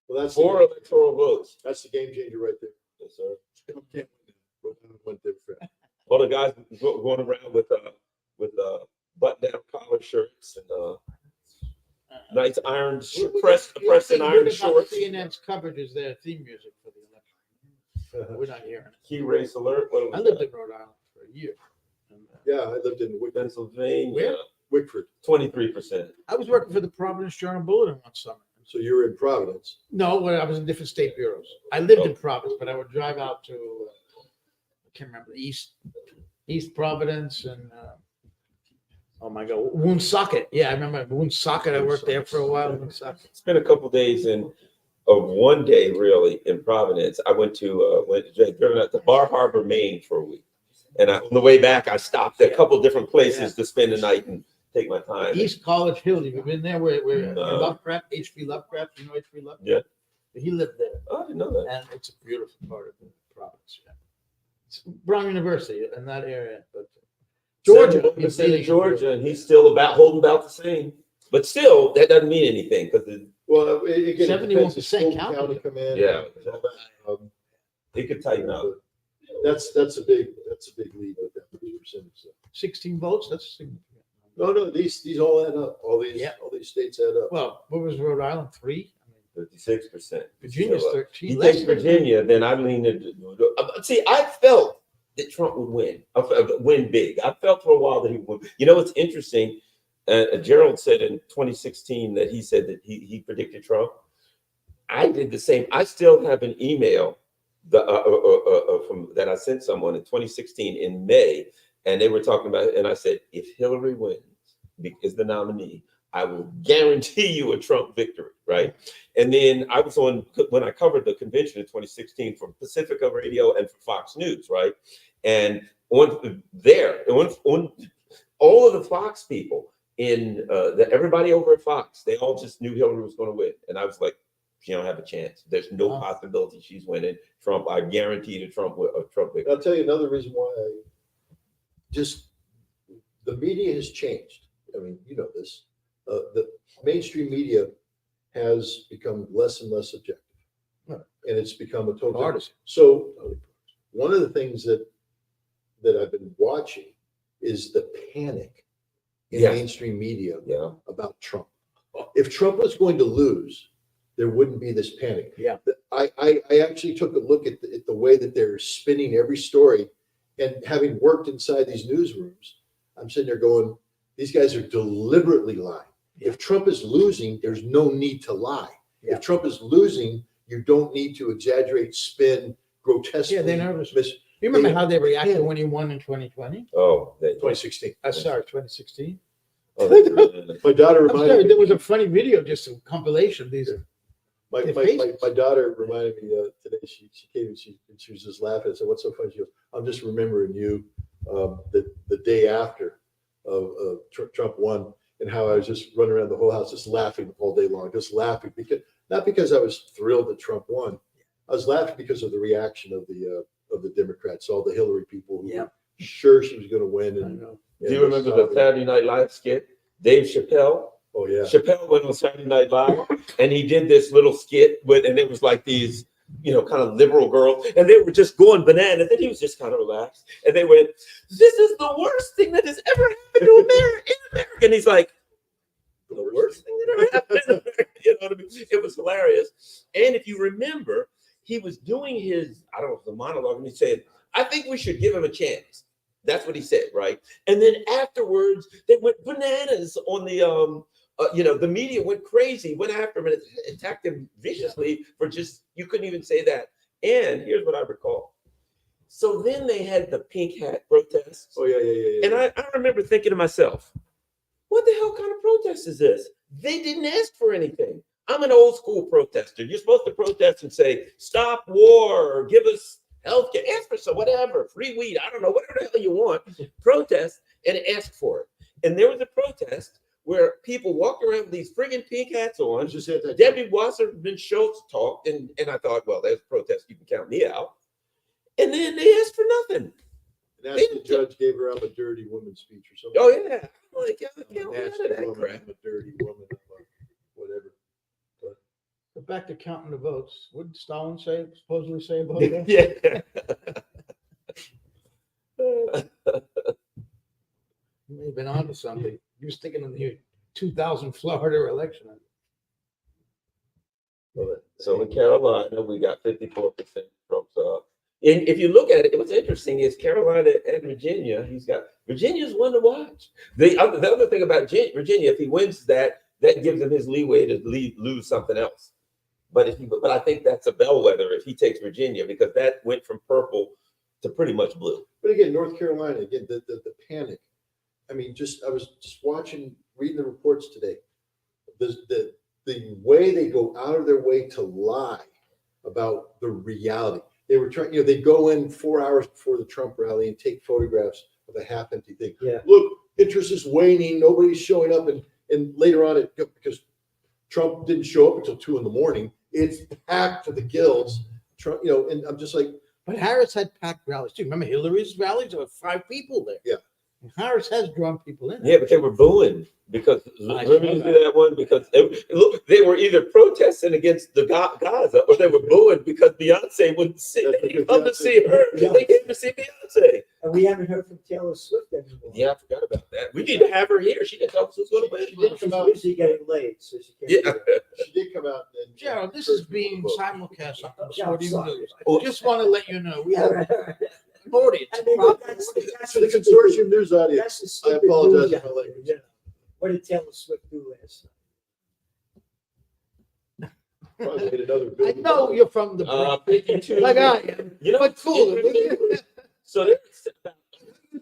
well, that's 4 electoral votes. that's the game changer right there. Yes, sir. Trump can't win that. Rhode Island went Democrat. All the guys going around with button-down collar shirts and nice iron pressed and iron shorts. CNN's coverage is their theme music for the election. We're not hearing it. Key race alert. What I was lived that? in Rhode Island for a year. And, Yeah, I lived in Pennsylvania. Where? Wickford. 23%. I was working for the Providence Journal Bulletin one summer. So you were in Providence. No, when I was in different state bureaus. I lived in Oh. Providence, but I would drive out to I can't remember East Providence and oh my God, Woonsocket. Yeah, I remember Woonsocket. I worked there for a while. Woonsocket. Spent a couple days of one day really in Providence. I went driven out to Bar Harbor, Maine for a week. And on the way back, I stopped at a couple different places to spend the night and take my time. East College Hill. You've been there where No. Lovecraft, H.P. Lovecraft. You know H.P. Lovecraft? Yeah. He lived there, Oh, I didn't know that. and it's a beautiful part of the province. Yeah. It's Brown University in that area, but Georgia, In the state of Georgia, and he's still holding about the same. But still, that doesn't mean anything because Well, it depends. 71% If Fulton counted. County come in. Yeah. and all that, it could tighten up. That's a big lead with that percentage. So. 16 votes. That's significant. No, these all add up. All these states add up. Well, what was Rhode Island? 3? I mean, 56%. Virginia's So, 13. he less takes than- Virginia, then I lean into. See, I felt that Trump would win, win big. I felt for a while that he would. You know, it's interesting. Gerald said in 2016 that he said that he predicted Trump. I did the same. I still have an email from that I sent someone in 2016 in May, and they were talking about it. And I said, if Hillary wins, is the nominee, I will guarantee you a Trump victory, right? And then I was on when I covered the convention in 2016 for Pacifica Radio and for Fox News, right? And on all of the Fox people everybody over at Fox, they all just knew Hillary was going to win, and I was like, she don't have a chance. There's no Wow. possibility she's winning. Trump, I guarantee a Trump victory. I'll tell you another reason why the media has changed. I mean, you know this. the mainstream media has become less and less objective. Right. And it's become a total. Partisan. So one of the things that I've been watching is the panic in Yeah. mainstream media Yeah. about Trump. If Trump was going to lose, there wouldn't be this panic. Yeah. I actually took a look at the way that they're spinning every story, and having worked inside these newsrooms, I'm sitting there going, these guys are deliberately lying. If Trump is losing, there's no need to lie. Yeah. If Trump is losing, you don't need to exaggerate, spin, grotesquely. Yeah, they're nervous. miss- You remember how they Yeah. reacted when he won in 2020? Oh, that, 2016. Sorry, 2016. oh, that's- My daughter I'm sorry, reminded there me. was a funny video, just a compilation of these. My, Their my, my, faces. my daughter reminded me today. She came and she was just laughing. I said, "What's so funny?" She goes, "I'm just remembering you the day after Trump won, and how I was just running around the whole house just laughing all day long, just laughing because I was thrilled that Trump won. I was laughing because of the reaction of the Democrats, all the Hillary people who Yeah. were sure she was going to win. I And know. Do you remember the Saturday Night Live skit? Dave Chappelle. Oh yeah. Chappelle went on Saturday Night Live, and he did this little skit with, and it was like these, kind of liberal girls, and they were just going bananas, and he was just kind of relaxed, and they went, "This is the worst thing that has ever happened to America in America," and he's like, "The worst thing that ever happened in America," you know what I mean? It was hilarious, and if you remember, he was doing his, I don't know, the monologue, and he said, "I think we should give him a chance." That's what he said, right? And then afterwards, they went bananas on the the media went crazy, went after him and attacked him viciously for just, you couldn't even say that. And here's what I recall. So then they had the pink hat protests. Oh yeah. And I remember thinking to myself, what the hell kind of protest is this? They didn't ask for anything. I'm an old school protester. You're supposed to protest and say, stop war, or give us health care, ask for some, whatever, free weed, I don't know, whatever the hell you want, protest and ask for it. And there was a protest where people walked around with these friggin' pink hats I on. was just at that. Debbie Wasserman Schultz talked, and I thought, well, there's a protest, you can count me out. And then they asked for nothing. And that's the judge gave her I'm a dirty woman speech or something. Oh, yeah. I'm like, yeah, count me Nasty out of that woman, crap. I'm a dirty woman, whatever. But back to counting the votes. What did Stalin supposedly say about that? Yeah. He may have been onto something. He was thinking of the 2000 Florida election. So in Carolina, we got 54% Trump's up. And if you look at it, what's interesting is Carolina and Virginia, Virginia's one to watch. The other thing about Virginia, if he wins that gives him his leeway to lose something else. But I think that's a bellwether if he takes Virginia, because that went from purple to pretty much blue. But again, North Carolina, again, the panic. I mean, I was just reading the reports today. The way they go out of their way to lie about the reality. They were trying, they go in 4 hours before the Trump rally and take photographs of a half empty thing. Yeah. Look, interest is waning. Nobody's showing up. And later on, because Trump didn't show up until 2 a.m, it's packed to the gills. Trump, and I'm just like, But Harris had packed rallies too. Remember Hillary's rallies? There were 5 people there. Yeah. And Harris has drawn people in. Yeah, but they were booing because I remember you saw see that one, because they were either protesting against the Gaza, or they were booing because Beyonce wouldn't see. That's They because come to Beyonce- see her. Yeah. They came to see Beyonce. And we haven't heard from Taylor Swift anymore. Yeah, I forgot about that. We need to have her here. She didn't tell us who's going to She win. did She's come out. usually getting late, so she can't. Yeah. do it. She did come out. And Gerald, this is being simulcast on Yeah, Sporting I'm sorry. News. Oh. I just want to let you know we Yeah, have right, right. an audience. I mean, that's To the consortium news audience, That's the I stupid apologize news for my out there, language. you know. What did Taylor Swift do last night? Probably made another I billion know dollars. you're from the Bronx. 52. Like I am. You know, But cool. so there's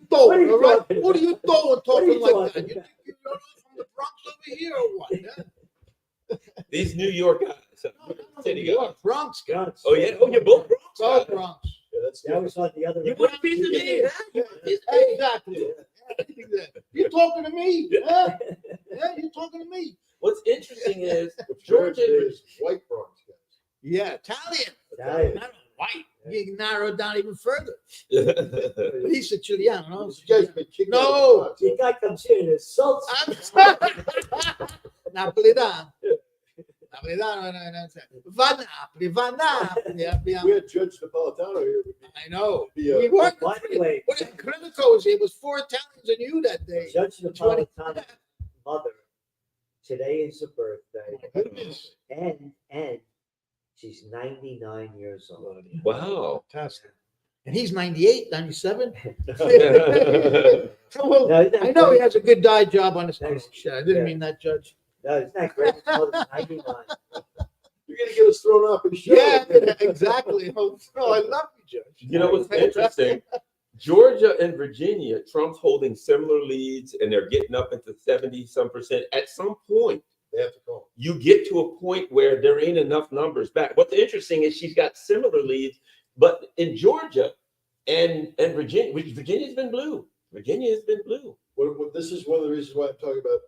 Throwing, What are you all right? talking What are you throwing What are talking you like talking that? You about? think you're from the Bronx over here or what? Huh? these New York guys. No, City New guys. York, Bronx guy. Guns. Oh yeah. Oh, you're both Bronx All guys. Bronx. Yeah, that's That was on the other. You want a piece of me? Huh? You want a piece of me? Exactly. You talking to me? Huh? Yeah, you talking to me? What's interesting is Georgia Georgia. is white Bronx guys. Yeah, Italian. Italian. Not white. you narrow it down even further. But he's Sicilian, no? You guys have been kicked out of No. the box. The guy comes here and insults. I'm sorry. Napolitano. Napolitano, va Napoli. If we had Judge Napolitano here, we'd be- I know. be, We weren't. By the way, When Critico was here, it was 4 Italians and you that day. Judge Napolitano's mother, today is her birthday, Goodness. and she's 99 years old. Wow. Fantastic. And he's 98, 97. Yeah. Well, No, isn't that I know he great? has a good dye job on his Nice. shit. I didn't Yeah. mean that, Judge. No, isn't that great? His mother's 99. You're gonna get us thrown off in the show. Yeah, exactly. Oh, I love you, Judge. You know what's interesting? Georgia and Virginia, Trump's holding similar leads and they're getting up into 70-some%. At some point, They have to call. you get to a point where there ain't enough numbers back. What's interesting is she's got similar leads, but in Georgia and Virginia, which Virginia's been blue. Virginia has been blue. This is one of the reasons why I'm talking about,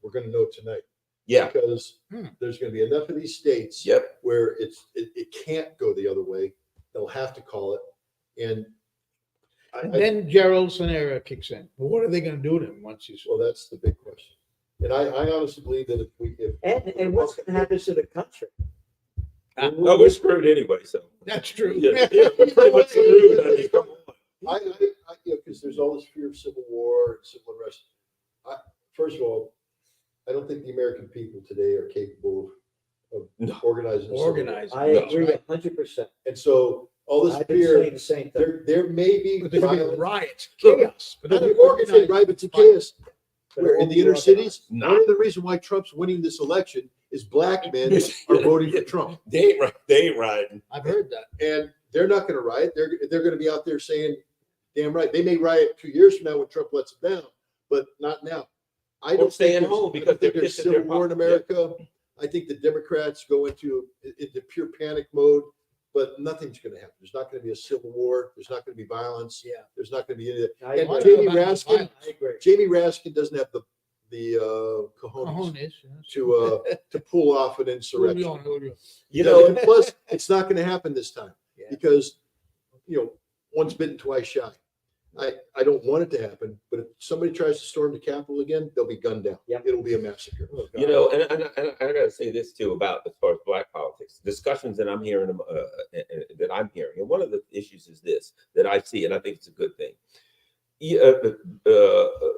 we're gonna know tonight. Yeah. Because Hmm. there's gonna be enough of these states Yep. where it can't go the other way. They'll have to call it. And And then Gerald scenario kicks in. Well, what are they going to do to him once he's? well, that's the big question. And I honestly believe that And what's going to happen to the country? Oh, we're screwed anyway, so. That's true. Yeah, yeah, we're pretty much screwed. I mean, come on. because there's all this fear of civil war and civil unrest. First of all, I don't think the American people today are capable of No. organizing. a civil war. Organized. I No. agree 100%. And so all this I've been saying fear, the same thing. there may be But there's going to be violence. riots, chaos. But But not the organized, right, but it's a chaos. But Where it in won't the be inner cities, No. one of the reasons why Trump's winning this election is black men are voting for Trump. They ain't right. They ain't riding. I've heard that. And they're not gonna riot. They're gonna be out there saying, damn right. They may riot 2 years from now when Trump lets them down, but not now. I Or don't staying think home there's- because I don't think they're there's pissing civil their war in pop- America. I think the Democrats go into pure panic mode, but nothing's gonna happen. There's not gonna be a civil war. There's not gonna be violence. Yeah. There's not gonna be any of that. I And agree. Jamie About the Raskin, violence. I agree. Jamie Raskin doesn't have the cojones Cojones, to pull off an insurrection. Julio. You know, And plus, it's not going to happen this time Yeah. because, once bitten, twice shy. I don't want it to happen, but if somebody tries to storm the Capitol again, they'll be gunned down. Yep. It'll be a massacre. you know, and I gotta say this too about as far as black politics discussions that I'm hearing, and one of the issues is this that I see, and I think it's a good thing.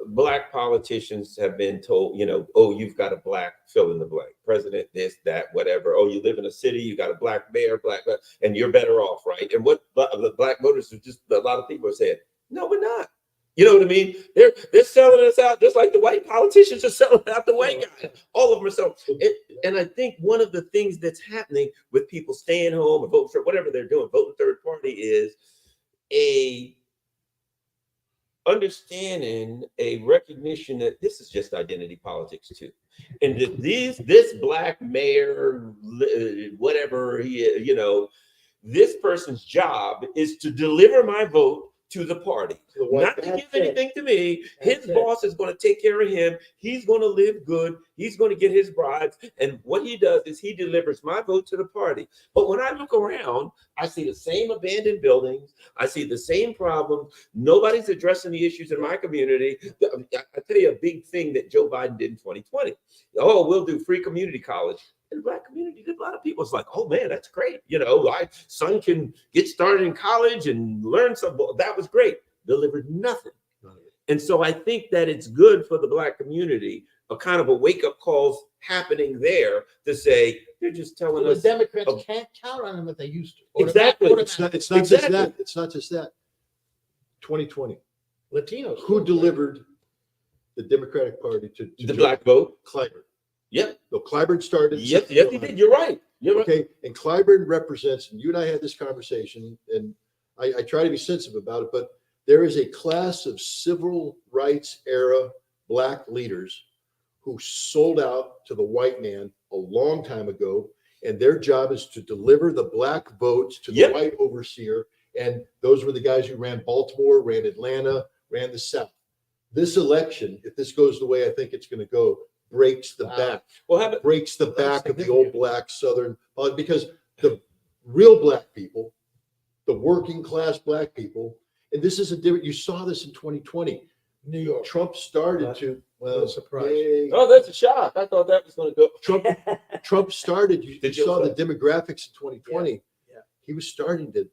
Black politicians have been told, oh, you've got a black fill in the blank president, this, that, whatever. Oh, you live in a city, you got a black mayor, and you're better off, right? And what the black voters are just a lot of people are saying, no, we're not. You know what I mean? They're selling us out just like the white politicians are selling out the white guys. All of them are selling. And I think one of the things that's happening with people staying home or voting for whatever they're doing, voting third party, is a understanding, a recognition that this is just identity politics too, and that this black mayor, whatever he is, this person's job is to deliver my vote to the party, The white not to That's give anything to me. His That's it. boss is going to take care of him. He's going to live good. He's going to get his bribes. And what he does is he delivers my vote to the party. But when I look around, I see the same abandoned buildings. I see the same problems. Nobody's addressing the issues in my community. I tell you a big thing that Joe Biden did in 2020. Oh, we'll do free community college. In the black community, a lot of people, it's like, oh man, that's great. My son can get started in college and learn something. That was great. Delivered nothing. And so I think that it's good for the black community, a kind of a wake-up calls happening there to say, they're just telling The us. Democrats Oh. can't count on them if they used to. Exactly. It's not just Exactly. that. It's not just that. 2020. Latinos. Who delivered the Democratic Party to The Joe black vote. Clyburn? Yep. No, Clyburn started. Yes, he did. You're right. You're right. Okay, and Clyburn represents, and you and I had this conversation, and I try to be sensitive about it, but there is a class of civil rights era black leaders who sold out to the white man a long time ago, and their job is to deliver the black votes to the Yep. white overseer. And those were the guys who ran Baltimore, ran Atlanta, ran the South. This election, if this goes the way I think it's going to go, breaks the Wow. back Well, how about breaks the That's back of the significant. old black Southern, because the real black people, the working class black people. And this is a different, you saw this in 2020. New York. Trump started to, well, No surprise. yay. Oh, that's a shock. I thought that was going to go. Trump started, you Did you saw the say? demographics in 2020. Yeah. He was starting to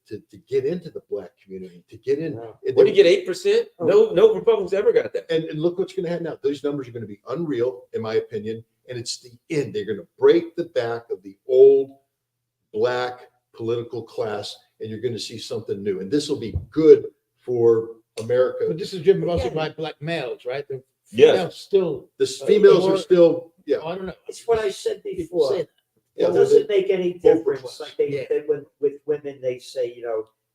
get into the black community, to get in. Wow. And What do you get? 8%? No Republicans ever got that. And look what's going to happen now. Those numbers are going to be unreal, in my opinion. And it's the end. They're going to break the back of the old black political class, and you're going to see something new. And this will be good for America. But this is driven mostly Yeah. by black males, right? The Yes. females still, The females are still, yeah. I don't know. It's what I said before. Say that. Yeah, It doesn't make any difference, Overclass. like they, Yeah. when, with women, they say,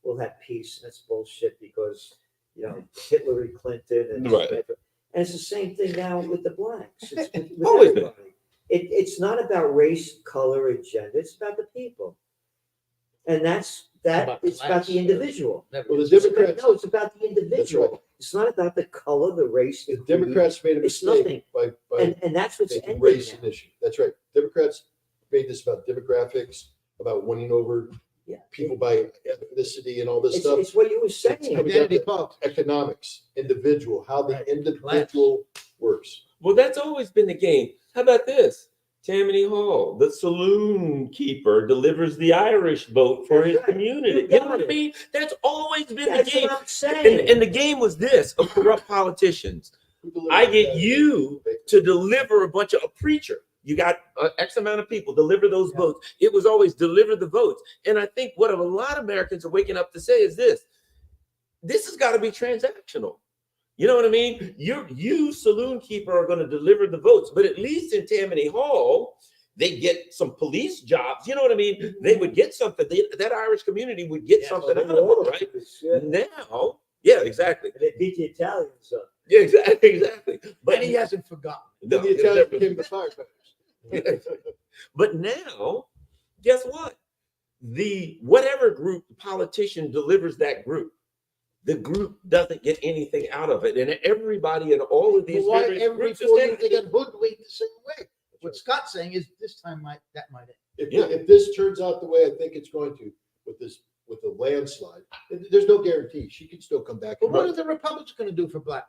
we'll have peace, and that's bullshit, because, Hillary Clinton and. Right. And it's the same thing now with the blacks. It's with Always been. everybody. It's not about race, color, or gender, it's about the people. And it's about class. the individual. Never Well, the is. Democrats, No, it's about the individual. It's not about the color, the race. the creed. Democrats made a It's mistake by And that's what's making ending race now. an issue. That's right. Democrats made this about demographics, about winning over Yeah. people by ethnicity and all this It's, stuff. it's what you were saying. It's- Identity politics. Economics, individual, how the Right. individual works. Well, that's always been the game. How about this? Tammany Hall, the saloon keeper, delivers the Irish vote for his That's right. community. You You know got what I it. mean? That's always been That's the game. what I'm saying. And the game was this of corrupt politicians. Who delivers I get that? you to deliver a bunch of a preacher. You got X amount of people, deliver those votes. It was always deliver the votes. And I think what a lot of Americans are waking up to say is this has got to be transactional. You know what I mean? You saloon keeper are going to deliver the votes, but at least in Tammany Hall, they get some police jobs. You know what I mean? They would get something. That Irish community would get something out of it, right? Yeah. Now, yeah, exactly. And they beat the Italians up. Yeah, exactly. But And he hasn't forgotten. no, Then the Italians became the firefighters. But now, guess what? The whatever group politician delivers that group, the group doesn't get anything out of it, and everybody in all of these But why various every groups are 4 saying, years they get hoodwinked the same way? What Scott's saying is this time that might end. If this turns out the way I think it's going to, with the landslide, there's no guarantee. She can still come back. But and what run. are the Republicans going to do for black?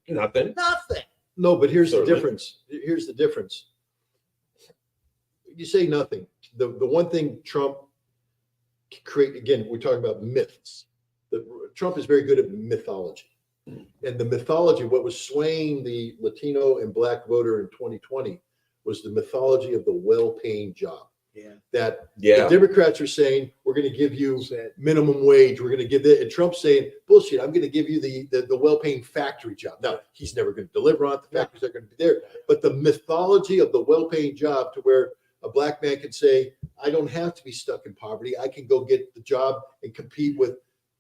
nothing. Nothing. No, but here's the Certainly. difference. Here's the difference. You say nothing. The one thing Trump create, again, we're talking about myths. Trump is very good at mythology. And the mythology, what was swaying the Latino and black voter in 2020 was the mythology of the well-paying job. Yeah. That Yeah, the Democrats are saying, we're going to give you Said. minimum wage. We're going to give that. And Trump's saying, bullshit, I'm going to give you the well-paying factory job. Now, he's never going to deliver on it. The factories are going to be there. But the mythology of the well-paying job to where a black man can say, I don't have to be stuck in poverty. I can go get the job and compete with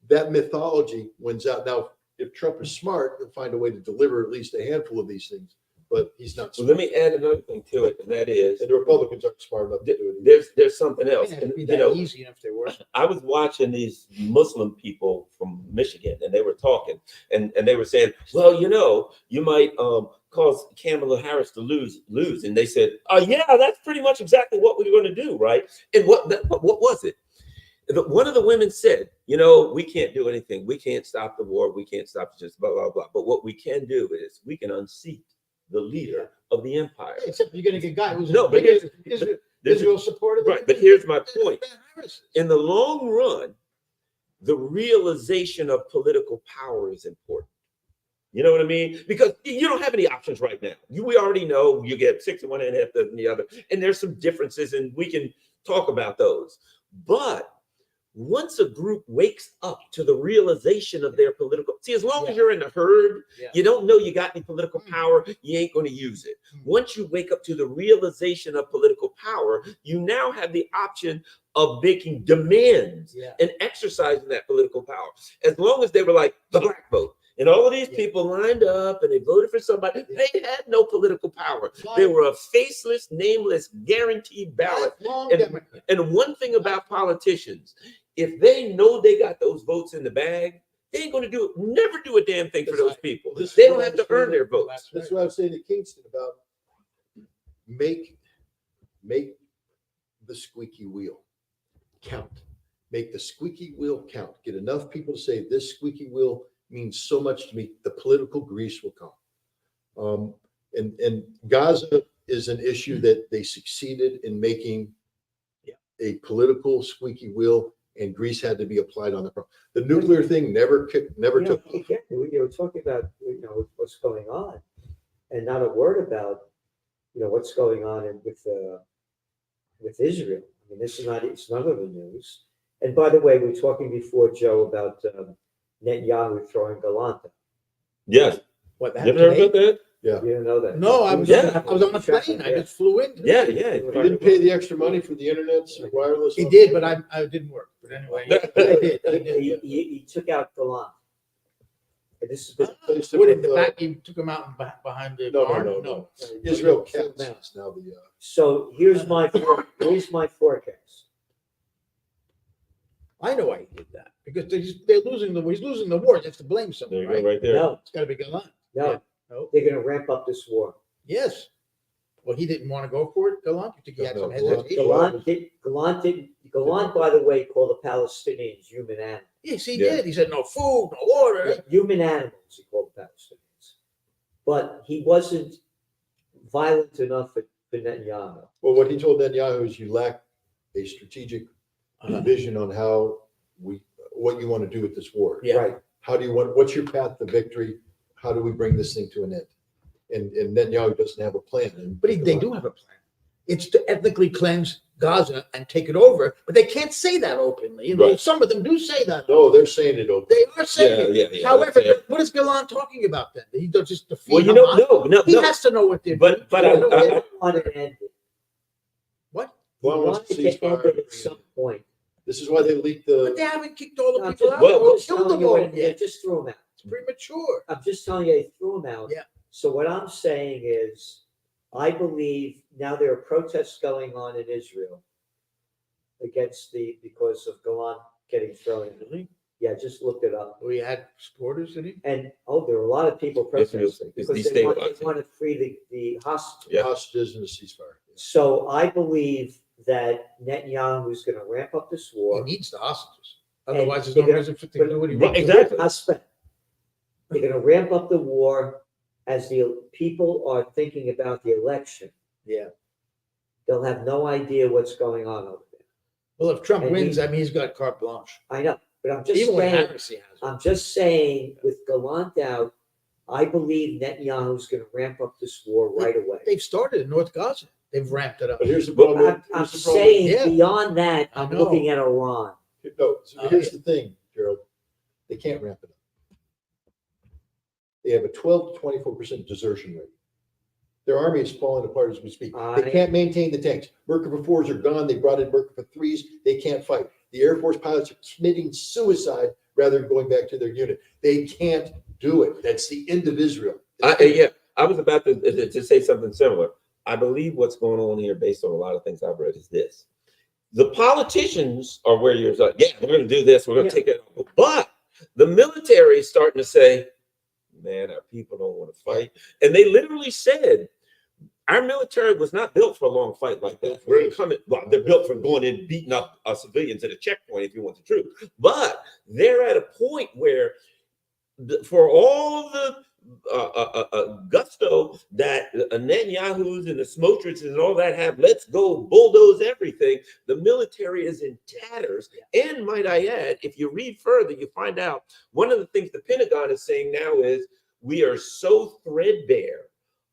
that mythology wins out. Now, if Trump is smart, he'll find a way to deliver at least a handful of these things, but he's not so smart. let me add another thing to it, and that is And the Republicans aren't smart enough to do it. there's something It else. may not And, be you that know, easy if there were. I was watching these Muslim people from Michigan, and they were talking, and they were saying, well, you might cause Kamala Harris to lose. And they said, oh, yeah, that's pretty much exactly what we're going to do, right? And what was it? One of the women said, we can't do anything. We can't stop the war. We can't stop just blah, blah, blah. But what we can do is we can unseat the leader of the empire. Except you're going to get a guy who's No, but here's- there's- Israel supported. Right, but here's my point. In the long run, the realization of political power is important. You know what I mean? Because you don't have any options right now. We already know you get 61 and a half than the other, and there's some differences, and we can talk about those. But once a group wakes up to the realization of their political, as long as you're in the herd, Yeah. you don't know you got any political power, you ain't going to use it. Once you wake up to the realization of political power, you now have the option of making demands Yeah. and exercising that political power. As long as they were like the black vote, and all of these Yeah. people lined up and they voted for somebody, they had no political power. They were a faceless, nameless, guaranteed ballot. Lifelong And- Democrat. And one thing about politicians, if they know they got those votes in the bag, they ain't going to never do a damn thing for That's those right. people. This is They what don't I have was to earn saying. their votes. That's what I was saying to Kingston about make the squeaky wheel count. make the squeaky wheel count. Get enough people to say this squeaky wheel means so much to me. The political grease will come. And Gaza is an issue that they succeeded in making a political squeaky wheel, and grease had to be applied on the problem. The nuclear thing never took. You were talking about, what's going on, and not a word about, what's going on with Israel. I mean, it's none of the news. And by the way, we were talking before, Joe, about Netanyahu throwing Gallant. Yes. What You happened ever heard today? about that? You didn't know that? No, I was Yeah. on a plane. I just flew in. Yeah. He didn't pay the extra money for the internet or wireless. He did, but I didn't work. But anyway, I did. I did. He took out Gallant. And this is What in the back? He took him out and behind the barn. No. Israel Katz is now the. So here's my forecast. I know why he did that because they're losing the. He's losing the war. He has to blame There someone, you go, right? right there. No, It's got to be Gallant. no, No. they're going to ramp up this war. Yes. Well, he didn't want to go for it, Gallant. You think he had No, some Gallant- hesitation? Gallant, by the way, called the Palestinians human animals. Yes, he Yeah. did. He said no food, no water. Human animals, he called the Palestinians. But he wasn't violent enough for Netanyahu. Well, what he told Netanyahu is you lack a strategic vision on what you want to do with this war. Yeah. Right. What's your path to victory? How do we bring this thing to an end? And Netanyahu doesn't have a plan. But they do have a plan. It's to ethnically cleanse Gaza and take it over, but they can't say that openly. Right. Some of them do say that. No, they're saying it openly. They are saying it. Yeah. However, that's it. what is Gallant talking about then? He does just defeat Well, Hamas? no. He has to know what they're But- doing. but You know, I- He wanted to end it. what? He One wants wanted to to cease end fire. it at some point. This is why they leaked But the. they haven't kicked all the I'm people just- out. Well, or just killed telling them you all what- they yet. just threw him out. It's premature. I'm just telling you, they threw him out. Yeah. So what I'm saying is, I believe now there are protests going on in Israel because of Golan getting thrown in. Really? Yeah, just looked it up. We had supporters, did he? And, there are a lot of people Yes, protesting it's because they want destabilizing. to free the hostages. Yeah. Hostages and the ceasefire. So I believe that Netanyahu is going to ramp up this He war. needs the hostages. And Otherwise, there's they're no gonna- reason for him to do what he Right, wants. exactly. They're going to ramp up the war as the people are thinking about the election. Yeah. They'll have no idea what's going on over there. Well, if Trump And wins, I mean, he's got carte blanche. I know, but I'm just Even with saying, Harris, he has. I'm just saying with Gallant out, I believe Netanyahu's going to ramp up this war right away. They've started in North Gaza. They've ramped it up. But here's the But problem. I'm here's the problem. saying Yeah. beyond that, I I'm know. looking at Iran. No, so Oh, here's the thing, Gerald. They can't ramp it up. They have a 12 to 24% desertion rate. Their army is falling apart as we speak. They can't maintain the tanks. Merkava 4s are gone. They brought in Merkava 3s. They can't fight. The Air Force pilots are committing suicide rather than going back to their unit. They can't do it. That's the end of Israel. I was about to say something similar. I believe what's going on here, based on a lot of things I've read, is this: the politicians are where you're like, yeah, we're going to do this, we're going to take it, but the military is starting to say, man, our people don't want to fight, and they literally said, our military was not built for a long fight like that. We're coming. Well, they're built for going in, beating up civilians at a checkpoint, if you want the truth. But they're at a point where, for all of the gusto that Netanyahu's and the Smotriches and all that have, let's go bulldoze everything. The military is in tatters. And might I add, if you read further, you find out one of the things the Pentagon is saying now is we are so threadbare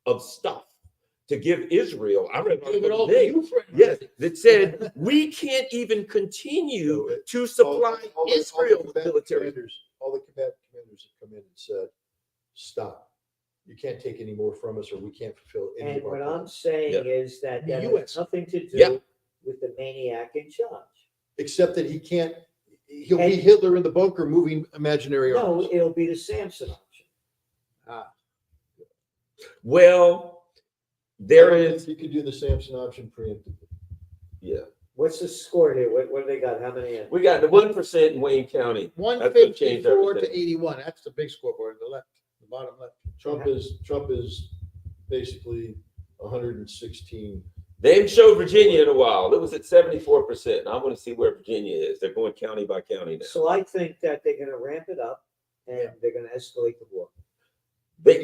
of stuff to give Israel. I read about Give it all to today. you, friend. Yes, that said we can't even continue to supply Israel with military. All the combatant commanders have come in and said, stop. You can't take any more from us or we can't fulfill any And of our what I'm plans. saying Yeah. is that The that US. has nothing to do Yeah. with the maniac in charge. Except that he'll be And- Hitler in the bunker moving imaginary No, arms. it'll be the Samson option. Well, there is, You could do the Samson option preemptively. yeah. What's the score here? What do they got? How many in? We got the 1% in Wayne County. That's gonna change 154 to everything. 81. That's the big scoreboard on the left, the bottom left. Trump is basically 116 They didn't show Virginia in a while. It was at 74%. I want to see where Virginia is. They're going county by county now. So I think that they're gonna ramp it up and they're gonna escalate the war.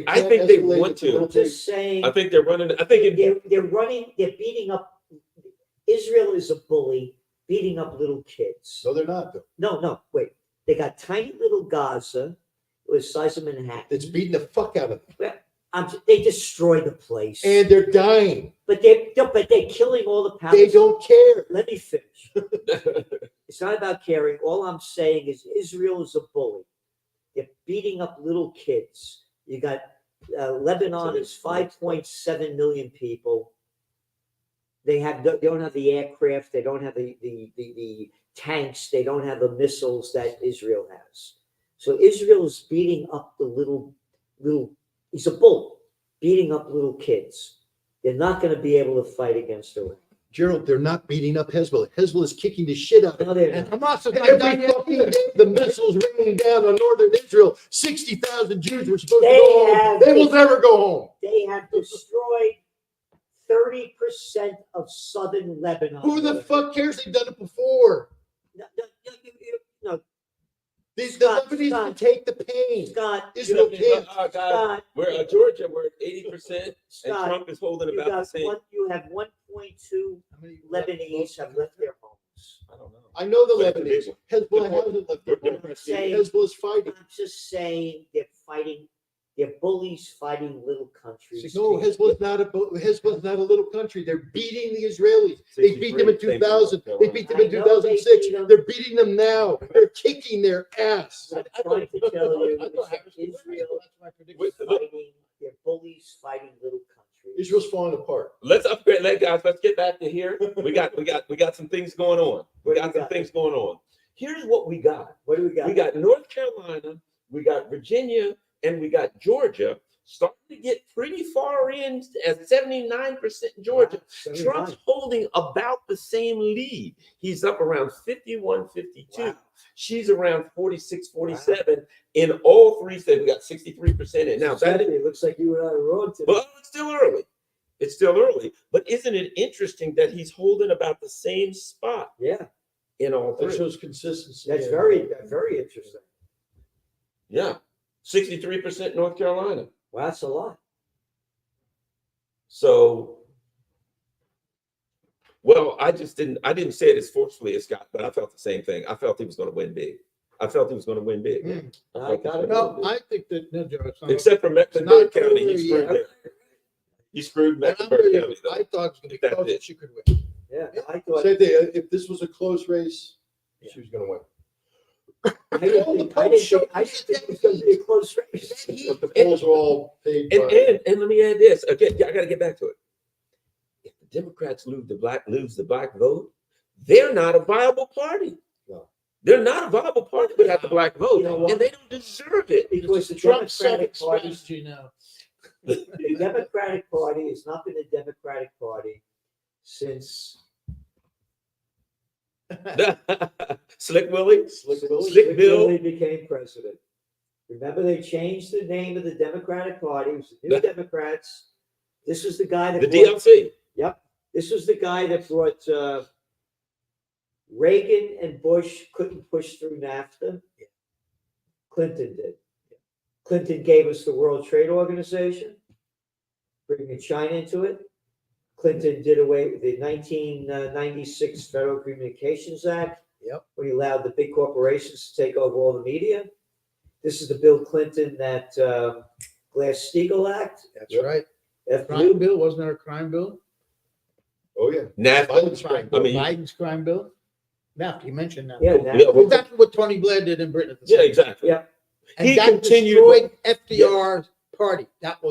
I think they want to. I'm just saying. I think they're running. I think They're beating up, Israel is a bully, beating up little kids. No, they're not though. No, wait. They got tiny little Gaza, the size of Manhattan. It's beating the fuck out of them. They destroy the place. And they're dying. But they're killing all the They Palestinians. don't care. Let me finish. It's not about caring. All I'm saying is Israel is a bully. They're beating up little kids. You got Lebanon is 5.7 million people. They don't have the aircraft. They don't have the tanks. They don't have the missiles that Israel has. So Israel is beating up the little. He's a bull, beating up little kids. They're not going to be able to fight against Iran. Gerald, they're not beating up Hezbollah. Hezbollah is kicking the shit out of No, them. they're And not. Hamas is not done Every yet fucking either. day, the missiles raining down on northern Israel. 60,000 Jews were supposed to They go home. have- They will never go home. They have destroyed 30% of southern Lebanon. Who the fuck cares? They've done it before. No, The Scott, Lebanese will Scott. take the pain. Scott, Israel can't. guys, Scott, we're Georgia. We're at 80%, and Scott, Trump is holding you about the got same. you have 1.2 Lebanese have left their homes. I don't know. I know the But Lebanese. it's- Hezbollah hasn't left their They're- home. saying- Hezbollah's fighting. I'm just saying they're fighting. They're bullies fighting little countries. No, Hezbollah's not a little country. They're beating the Israelis. They beat them in 2000. They beat them in I know they 2006. beat them. They're beating them now. They're kicking their ass. I'm trying to tell you, I thought Harris was right. Israel That's my prediction. Wait, is fighting. They're bullies fighting little countries. Israel's falling apart. Let's upgrade, guys. Let's get back to here. We got some things going on. What do we got? Things going on. Here's what we got. What do we got? We got North Carolina, we got Virginia, and we got Georgia starting to get pretty far in at 79% Georgia. Wow, Trump's holding about the same lead. He's up around 51, 52. Wow. She's around 46, 47 in all three states. We got 63% in. Now, It looks like you and I were wrong today. well, it's still early. It's still early. But isn't it interesting that he's holding about the same spot Yeah, in all That three? shows consistency. that's very interesting. Yeah. 63% North Carolina. Wow, that's a lot. So, well, I didn't say it as forcefully as Scott, but I felt the same thing. I felt he was going to win big. I felt he was going to win big. I got it. No, I think that, no, Joe, it's not. Except for Not Mecklenburg County, over he screwed yet. there. He screwed And I'm Mecklenburg with County. you. though. I thought it was gonna be That's close, it. and she could win. Yeah, I thought. Same thing. If this was a close race, she was going to win. I didn't think it was going to be a close race. But the polls are all paid And, by. and let me add this again. I got to get back to it. If the Democrats lose the black vote, they're not a viable party. No. They're not a viable party without the black vote, You know what? and they don't deserve it. Because the Trump's Democratic second Party, strategy now. the Democratic Party has not been a Democratic Party since Slick Willie, Slick Willie? Slick Bill. Billy became president. Remember, they changed the name of the Democratic Party. It was the New Democrats. This was the guy that the brought, DLC. this was the guy that brought Reagan and Bush couldn't push through NAFTA. Clinton did. Clinton gave us the World Trade Organization, bringing China into it. Clinton did away with the 1996 Federal Communications Act. Yep. Where he allowed the big corporations to take over all the media. This is the Bill Clinton that Glass-Steagall Act. That's Yep. right. F. Crime bill, wasn't there a crime bill? Oh, yeah. NAFTA. Biden's Crime crime. bill. I mean- Biden's crime bill? Now, you mentioned that. Yeah, Yeah, well, Exactly what Tony Blair did in Britain at the yeah, same time. exactly. Yeah. And He that continued destroyed FDR's party. That's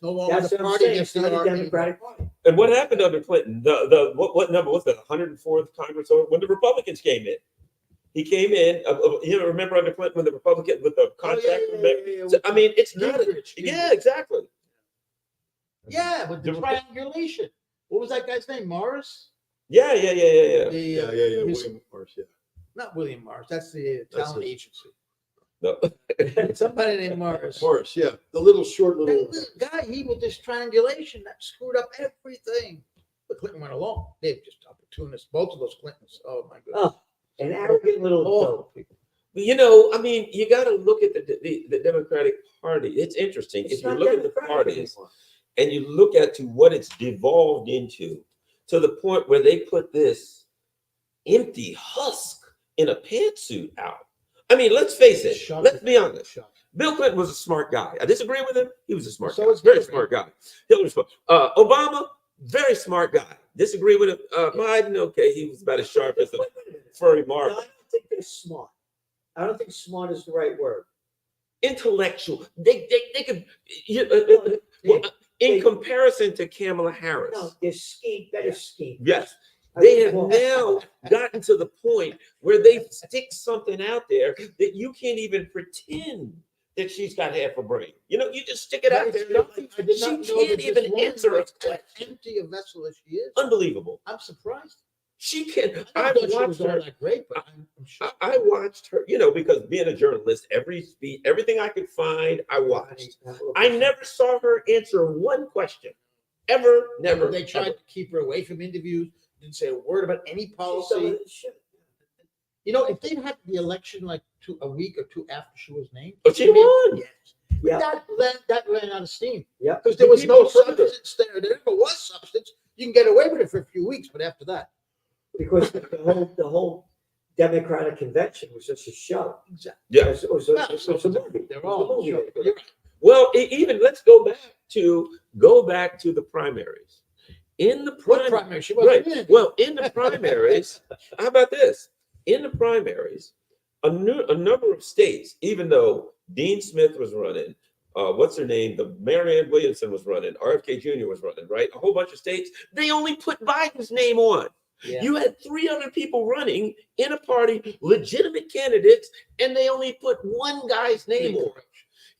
no longer That's the what I'm party saying. against It's not a FDR. Democratic Party. And what happened under Clinton? What number was that? 104th Congress, or when the Republicans came in? He came in. Remember under Clinton when the Republican with the contract? So, I mean, it's not. Yeah, exactly. Yeah, with the The- triangulation. What was that guy's name? Morris? Yeah. The, Yeah. his- William Morris, yeah. Not William Morris. That's the That's talent it. agency. No. Somebody named Morris. Morris, yeah. The little short That little. little guy, he with this triangulation that screwed up everything. The Clinton went along. They're just opportunists. Both of those Clintons. Oh my goodness. Oh, an arrogant little Oh, dope. You know, I mean, you got to look at the Democratic Party. It's interesting. It's If you not look at the democratic parties anymore. and you look at to what it's devolved into, to the point where they put this empty husk in a pantsuit out. I mean, let's face it. Shocking. Let's be honest. Shocking. Bill Clinton was a smart guy. I disagree with him. He was a smart So guy. was Very Hillary. smart guy. Hillary smart. Obama, very smart guy. Disagree with him. Biden, okay, he was about as sharp as a Wait a minute. furry No, I marble. don't think they're smart. I don't think smart is the right word. Intellectual. They could. Well, in comparison to Kamala Harris, No, they're scheme, better scheme. yes, they have now gotten to the point where they stick something out there that you can't even pretend that she's got half a brain. You know, you just stick it out there. and Shocking. I did She not know can't that this even woman answer a was as question. empty a vessel as she is. Unbelievable. I'm surprised. She can. I I thought she watched was all her. that great, but I'm sure. I watched her. You know, because being a journalist, everything I could find, I watched. I never saw her answer one question. Ever, never. They tried ever. to keep her away from interviews. Didn't say a word about any She's policy. some of the shit. You know, if they'd had the election like a week or two after she was named, But she maybe- won. Yes. Yeah. That ran out of steam Yeah. because there was People no further. substance there. There never was substance. You can get away with it for a few weeks, but after that, Because the whole Democratic convention was just a show. exactly. Yeah. It was a movie. It was a They're all movie. show. You're right. Well, even let's go back to the primaries. In the What primary, primary? She wasn't right? in. Well, in the primaries, how about this? In the primaries, a number of states, even though Dean Smith was running, what's her name? The Marianne Williamson was running, RFK Jr. was running, right? A whole bunch of states, they only put Biden's name on. Yeah. You had 3 other people running in a party, legitimate candidates, and they only put one guy's name on.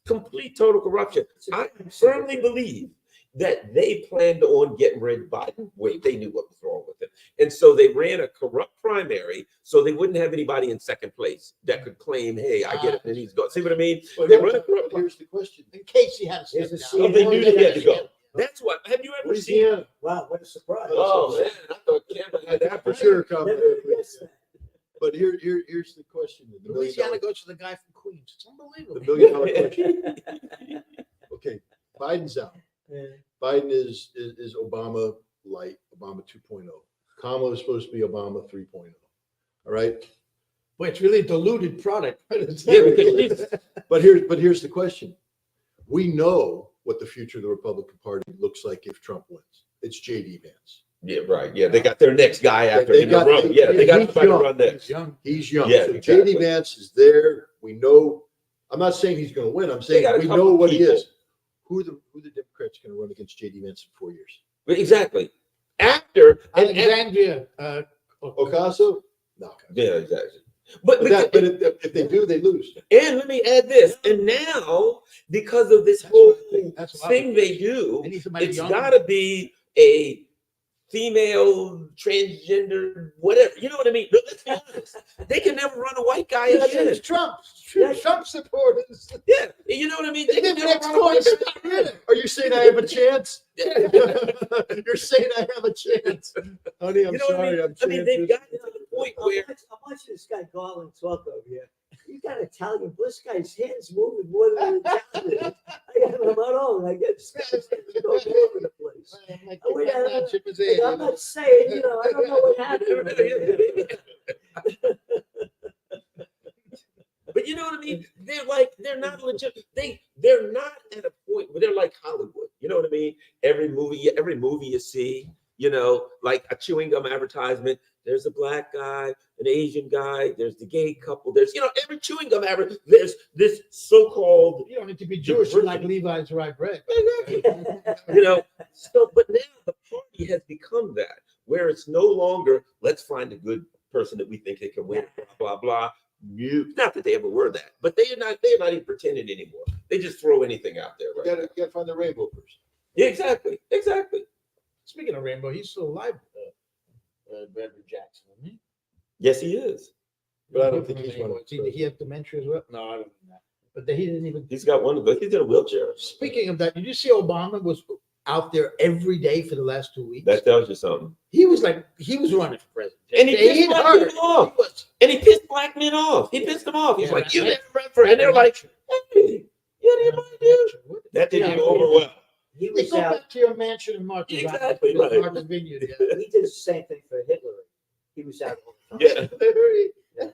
Complete total corruption. I firmly believe that they planned on getting rid of Biden. Wait, they knew what was wrong with him. And so they ran a corrupt primary so they wouldn't have anybody in second place that could claim, hey, I get it. And he's going. See what I mean? But They run a but corrupt here's the question. In case he had to There's step a down. Oh, they knew they had to go. Yeah. That's what. Have you ever seen? Louisiana, Wow, what a surprise. Oh, man. I thought Cameron had that for sure. Never guessed that. But here's the question. The Louisiana goes to the guy from Queens. It's unbelievable. $1 million question. Okay, Biden's out. Yeah. Biden is Obama light, Obama 2.0. Kamala is supposed to be Obama 3.0. All right. Boy, it's really a diluted product. Yeah, because But here's the question. We know what the future of the Republican Party looks like if Trump wins. It's JD Vance. yeah, right. Yeah, they got their next guy after They him got- to run. Yeah, they got he's somebody to young. run next. He's young. He's young. Yeah, so exactly. JD Vance is there. We know. I'm not saying he's going to win. I'm saying got a we couple know what people. he is. Who the Democrats going to run against JD Vance in 4 years? Exactly. After and Alexandria. Ocasio? No. yeah, exactly. But, But if they do, they lose. and let me add this. And now, because of this That's what whole I think. That's what I thing would they do, They need somebody it's young. got to be a female, transgender, whatever. You know what I mean? But let's be honest. They can never run a white guy Yeah, again. it's Trump. Yeah. Trump supporters. Yeah, you know what I mean? They They can did never next run a white course. guy. Really. Are you saying I have a chance? Yeah. You're saying I have a chance. Honey, I'm You know what I sorry. mean? I'm I mean, saying they've this. gotten to the point I'm where watching this guy Garland talk over here. You got Italian. This guy's hands moving more than an Italian. I got him on. I get this guy's hands go all over the place. Like, I'm not saying, I don't know what happened. But you know what I mean? They're not legit. They're not at a point where they're like Hollywood. You know what I mean? Every movie you see, like a chewing gum advertisement, there's a black guy, an Asian guy, there's the gay couple, there's every chewing gum advertisement, there's this so-called You don't need to be Jewish to like Levi's rye bread. So, but now the party has become that, where it's no longer let's find a good person that we think they can win, blah blah blah. Not that they ever were that, but they're not even pretending anymore. They just throw anything out there, You right? gotta find the rainbow person. Yeah, exactly. Speaking of Rainbow, he's still alive. Bradley Jackson, isn't he? Yes, he is. But I don't think he's one of Did he have dementia as well? No, I don't know that. But he didn't even. He's got one of those. He's in a wheelchair. Speaking of that, did you see Obama was out there every day for the last 2 weeks. That tells you something. He was running for president. And he They pissed hit black hard. people off. He was. And he pissed black men off. He pissed them off. He's Yeah, like, you right. didn't run for it. And they're like, hey, you didn't mind, dude. That didn't Yeah. go over well. He They was go out. back to your mansion in Martha's Exactly Vineyard. right. Martha's Vineyard, yeah. He did the same thing for Hitler. He was out all the time. Yeah.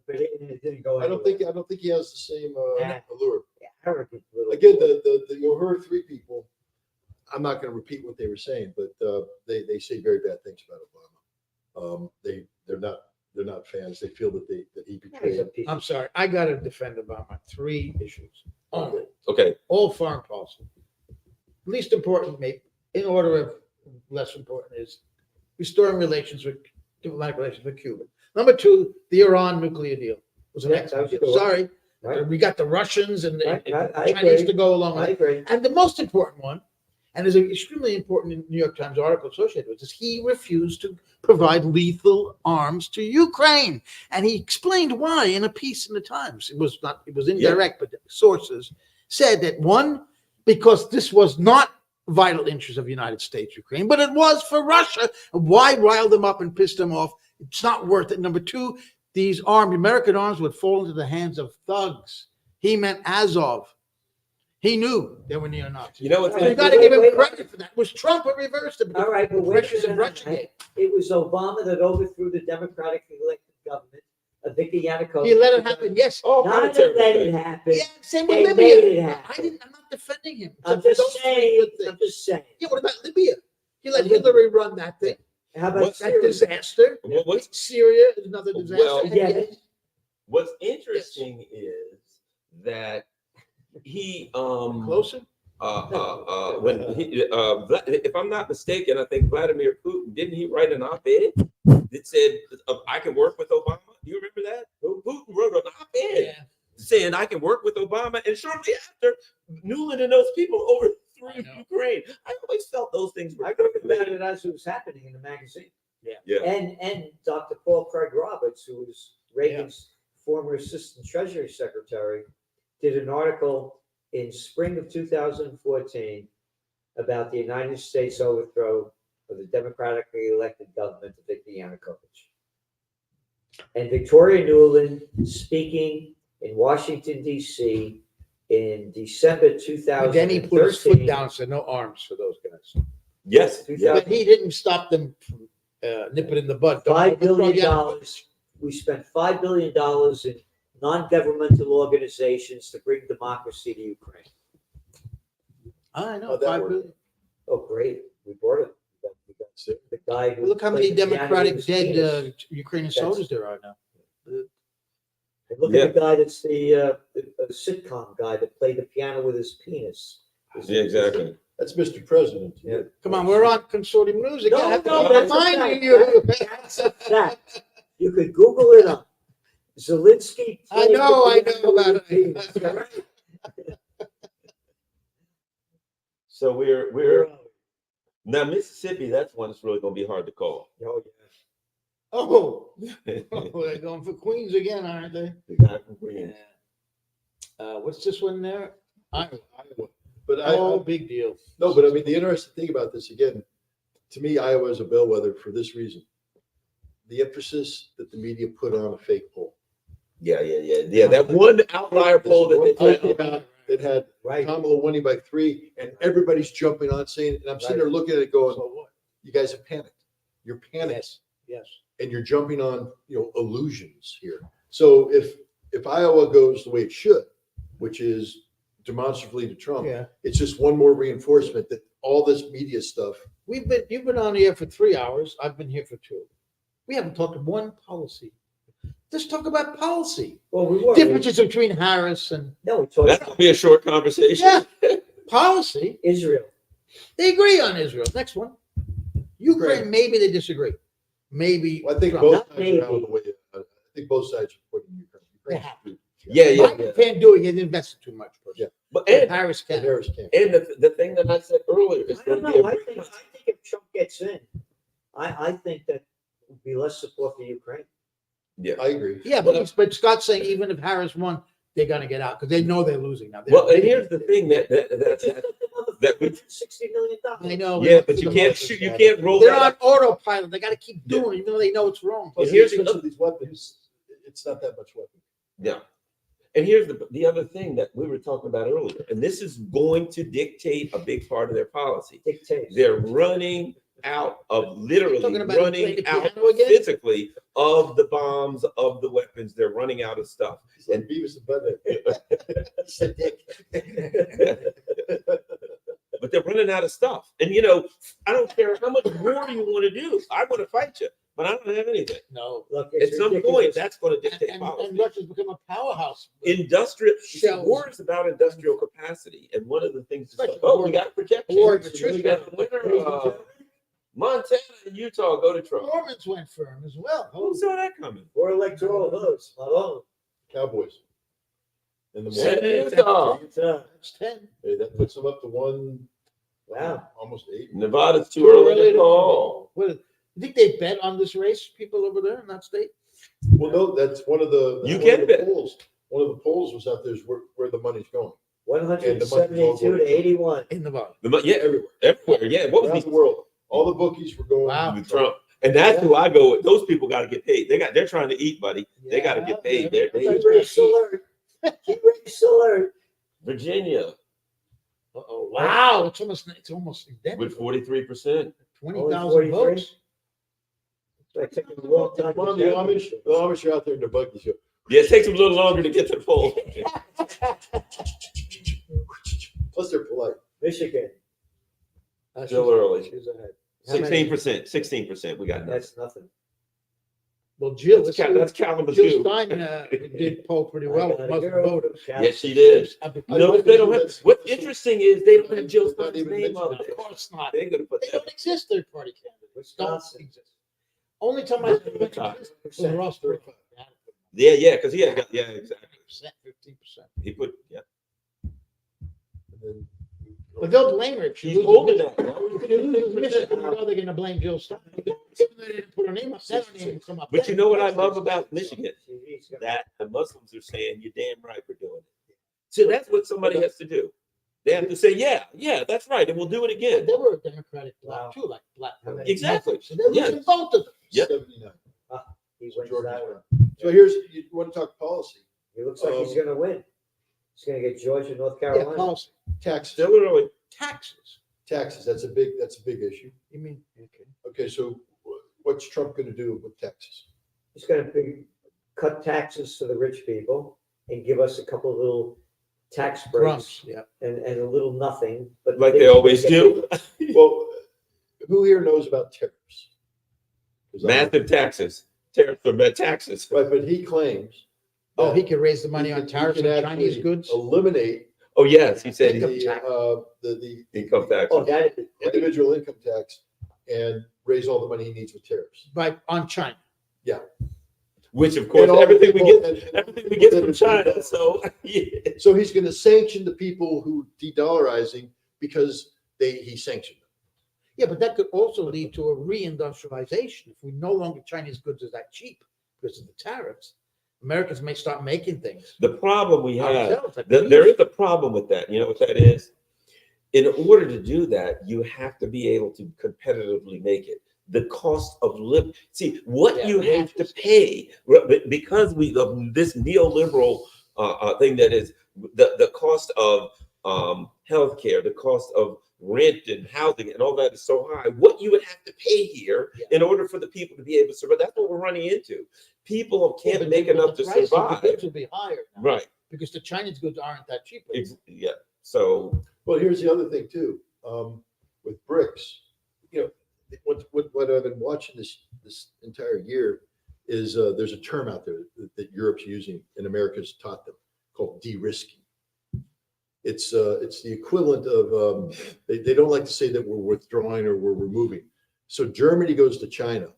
But it didn't go I don't anywhere. think he has the same Yeah. allure. Arrogant little. Again, you heard three people. I'm not going to repeat what they were saying, but they say very bad things about Obama. They're not fans. They feel that he He's betrayed a them. piece I'm of- sorry. I got to defend Obama. 3 issues only. Okay. All foreign policy. Least important, maybe, in order of less important, is restoring diplomatic relations with Cuba. Number 2, the Iran nuclear deal was an Yeah, excellent that was deal. cool. Sorry, Right. we got the Russians and the I Chinese agree. to go along with I it. agree. And the most important one, and is an extremely important New York Times article associated with this, he refused to provide lethal arms to Ukraine. And he explained why in a piece in the Times. It was indirect, but sources said that 1, because this was not vital interest of the United States, Ukraine, but it was for Russia. Why rile them up and piss them off? It's not worth it. Number 2, these American arms would fall into the hands of thugs. He meant Azov. He knew they were neo-Nazis. You know what's So you got to give him credit for that. Was Trump who reversed it? All right, but wait a Russia's in minute. Russiagate. It was Obama that overthrew the democratically elected government of Viktor Yanukovych. He let it happen. Yes. Oh, Not to let it happen. Yeah. Same They with made Libya. it happen. I'm not defending him. I'm For just those three saying. good things. I'm just saying. Yeah. What about Libya? He let Hillary run that thing. How about What's That Syria? disaster. What's Syria is another disaster. Well, And Yeah. yet- What's interesting is that he Closer. when he if I'm not mistaken, I think Vladimir Putin, didn't he write an op-ed that said I can work with Obama? Do you remember that? Putin wrote an op-ed Yeah. saying I can work with Obama, and shortly after, Newland and those people I overthrew know. Ukraine. I always felt those things were I wrote about it as it was happening in the magazine. Yeah. And Dr. Paul Craig Roberts, who was Reagan's former assistant treasury secretary, did an article in spring of 2014 about the United States overthrow of the democratically elected government of Viktor Yanukovych. And Victoria Nuland, speaking in Washington, D.C. in December 2013. And then he put his foot down and said, no arms for those guys. Yes. Yeah. But he didn't stop them from nip it in the bud. Don't $5 overthrow billion. Yanukovych. We spent $5 billion in non-governmental organizations to bring democracy to Ukraine. I know. How'd that 5 work? billion. Oh, great. We brought it. We got the guy who. Well, look how many played the piano democratic with his dead penis. Ukrainian That's- soldiers there are now. And look at the guy that's the sitcom guy that played the piano with his penis. Yeah, exactly. That's Mr. President. Yeah. Come on, we're on consortium news again. No, I have to no, that's a remind fact. you. That's a fact. You could Google it up. Zelensky. I played know the piano about with his penis. it. All right. So we're now Mississippi. That's one that's really going to be hard to call. Oh, yeah. Oh, they're going for Queens again, aren't they? The guy from Queens. What's this one there? Iowa. But Oh, big deal. no, but I mean, the interesting thing about this, again, to me, Iowa is a bellwether for this reason. The emphasis that the media put on a fake poll. Yeah. That one outlier poll that they One took. poll about it had Right. Kamala winning by 3, and everybody's jumping on saying, and I'm sitting there looking at it going, So what? you guys have panicked. You're panicked. Yes, yes. And you're jumping on, illusions here. So if Iowa goes the way it should, which is demonstrably to Trump, Yeah. it's just one more reinforcement that all this media stuff. You've been on the air for 3 hours. I've been here for 2. We haven't talked one policy. Let's talk about policy. Well, we were. Differences between Harris and No, we talked That's about going to be a short conversation. yeah, policy. Israel. They agree on Israel. Next one. Ukraine, Great. maybe they disagree. Maybe. I think Trump. both Not sides are out of maybe. the way. I think both sides are putting Ukraine. They have to. Yeah. Biden can't do it. He invested too much. Yeah. But But and Harris And can. Harris can't. the thing that I said earlier is I going don't to be know. a I big- think if Trump gets in, I think that would be less support for Ukraine. yeah. I agree. Yeah, but Scott's saying even if Harris won, they're gonna get out because they know they're losing now. Well, and here's the thing that we, $60 million. I know. yeah, but you can't roll They're that on up. autopilot. They got to keep doing it, even though they know it's wrong. Plus, And here's the the expense of these weapons, it's not that much weapon. Yeah. And here's the other thing that we were talking about earlier, and this is going to dictate a big part of their policy. Dictates. They're running out of literally Talking about playing running the out piano again? physically of the bombs, of the weapons. They're running out of stuff. It's like Beavis and Butthead. It's a dick. But they're running out of stuff. And I don't care how much war you want to do. I want to fight you, but I don't have anything. No. Look, At it's some point, ridiculous. that's going to dictate And policy. Russia's become a powerhouse. Industrial Shells. war is about industrial capacity, and one of the things is Especially we war- got to protect you. war We attrition. got a winner. Montana and Utah go to Trump. Performance went firm as well. Who saw that coming? Or electoral votes. Alone. Cowboys. In the San morning. Utah. That's 10. Hey, that puts them up to Wow. almost 8. Nevada's too early to call. What, you think they bet on this race, people over there in that state? Well, no, that's one of the. You one can of the bet. polls. One of the polls was out there is where the money's going. 172 to 81. In Nevada. Yeah, Everywhere. everywhere. Yeah, what Around was the world. All the bookies were going. Wow. with Trump? And that's who I go with. Those people got to get paid. They're trying to eat, buddy. They got to Yeah, get paid. yeah. They Keep race alert. Keep race alert. Virginia Uh-oh. Wow. It's almost identical. with 43%. 20,000 Only 43? votes. It's taking a long time. Come on, the Amish are out there in their buggies. Yeah, it takes them a little longer to get to the poll. Plus, they're polite. Michigan. Still early. She's ahead. How many? 16%. We got nothing. That's nothing. Well, Jill, That's Jill Kalamazoo. Stein did poll pretty well with Muslim voters. Yes, she did. Of No, they don't have. What's interesting is they don't have Jill Not Stein's even name on mentioned. it. course not. They're gonna put They that. don't exist, third party candidates. Don't Wisconsin. exist. Only time I was Ross Perot. Yeah, because exactly. 15%. He put And then, But they'll blame her. if she He's loses holding Michigan. that. If you lose Michigan, you know they're gonna blame Jill Stein. Even though they didn't put her name up, that name will come up. But you know what I love about Michigan? TV's got- That the Muslims are saying you're damn right for doing it. So that's what somebody has to do. They have to say, yeah, that's right, and we'll do it Yeah, again. they were a Democratic bloc Wow. too, like black. How many? Exactly. So they're Yeah. losing both of them. Yep. 79. He wins Georgia's that won. one. So you want to talk policy? It looks like he's gonna win. He's gonna get Georgia, North Yeah, Carolina. policy. Taxes. Still early. Taxes. Taxes. That's a big issue. You mean, okay. Okay, so what's Trump going to do with taxes? He's gonna cut taxes to the rich people and give us a couple of little tax breaks Crumbs, yeah. and a little nothing, but Like they always do. Well, who here knows about tariffs? 'Cause I- Massive taxes. Tariffs for bad taxes. Right, but he claims. Oh, that he could raise the money he on can- tariffs he on can Chinese actually goods. Eliminate Oh, yes, he said Income he tax. the income tax. Oh, that is great. individual income tax and raise all the money he needs with tariffs. On China. Which of course And all the everything we people- get from China. So yeah. So he's going to sanction the people who de-dollarizing because he sanctioned them. Yeah, but that could also lead to a reindustrialization. If we no longer Chinese goods are that cheap because of the tariffs, Americans may start making things The problem we have, ourselves. Like there is a problem with that. You know what that is? In order to do that, you have to be able to competitively make it. The cost of living. See, what Yeah, you have to wages. pay because of this neoliberal thing that is the cost of healthcare, the cost of rent and housing and all that is so high. What you would have to pay here in order for the people to be able to survive. That's what we're running into. People Yeah, can't but make the enough to price of the survive. goods will be higher now, Right. because the Chinese goods aren't that cheap. Yeah. So Well, here's the other thing too, with BRICS, what I've been watching this entire year is there's a term out there that Europe's using and America's taught them called de-risking. It's the equivalent of they don't like to say that we're withdrawing or we're removing. So Germany goes to China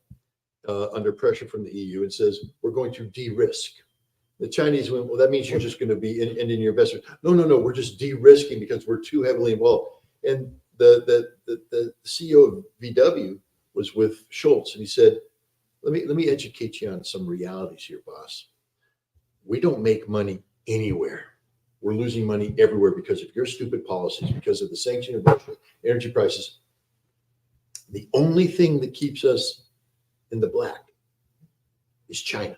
under pressure from the EU and says we're going to de-risk. The Chinese went, well, that means you're just going to be in your investment. No, we're just de-risking because we're too heavily involved. And the CEO of VW was with Schultz, and he said, "Let me educate you on some realities here, boss. We don't make money anywhere. We're losing money everywhere because of your stupid policies, because of the sanction of Russia, energy prices. The only thing that keeps us in the black is China.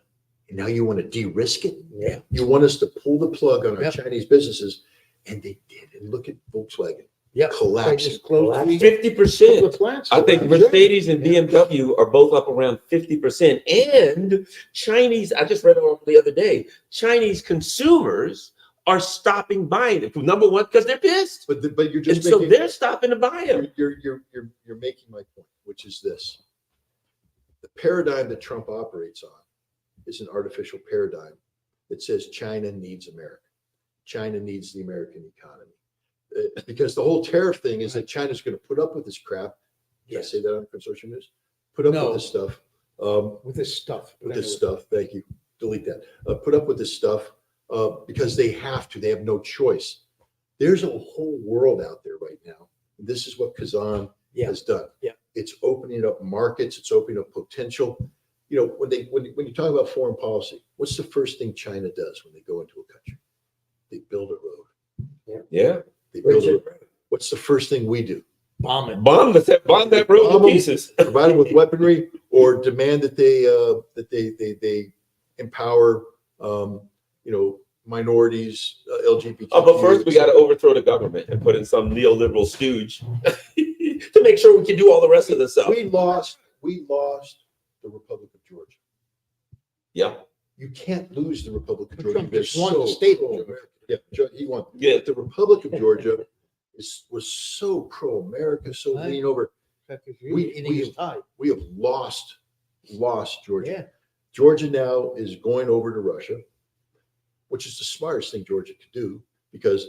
And now you want to de-risk it? Yeah. You want us to pull the plug on our Yep. Chinese businesses, and they did. And look at Volkswagen. Yep. They Collapsing. just closed three 50%. couple of plants. I think around Mercedes and BMW are both up around 50%. And Chinese, I just read it the other day, Chinese consumers are stopping buying it. Number one, because they're pissed. But you're And just so making, they're stopping to buy them. you're making my point, which is this. The paradigm that Trump operates on is an artificial paradigm that says China needs America. China needs the American economy. Because the whole tariff thing is that China's going to put up with this crap. Did I Yes. say that on Consortium News? Put up No. with this stuff. with this stuff. With this stuff. Thank you. Delete that. Put up with this stuff because they have to. They have no choice. There's a whole world out there right now. This is what Kazan Yeah. has done. Yeah. It's opening up markets. It's opening up potential. You know, when you talk about foreign policy, what's the first thing China does when they go into a country? They build a road. Yeah. They build a Richard. road. What's the first thing we do? Bomb it. Bomb that road to pieces. Provide them with weaponry or demand that they empower minorities, LGBT. Oh, but first we got to overthrow the government and put in some neoliberal stooge to make sure we can do all the rest of the stuff. We lost the Republic of Georgia. Yeah. You can't lose the Republic of Georgia. Trump They're just won the state of Georgia. Yeah, he won. Yeah. The Republic of Georgia was so pro-America, so Right. lean over. We We We have lost Georgia. Yeah. Georgia now is going over to Russia, which is the smartest thing Georgia could do because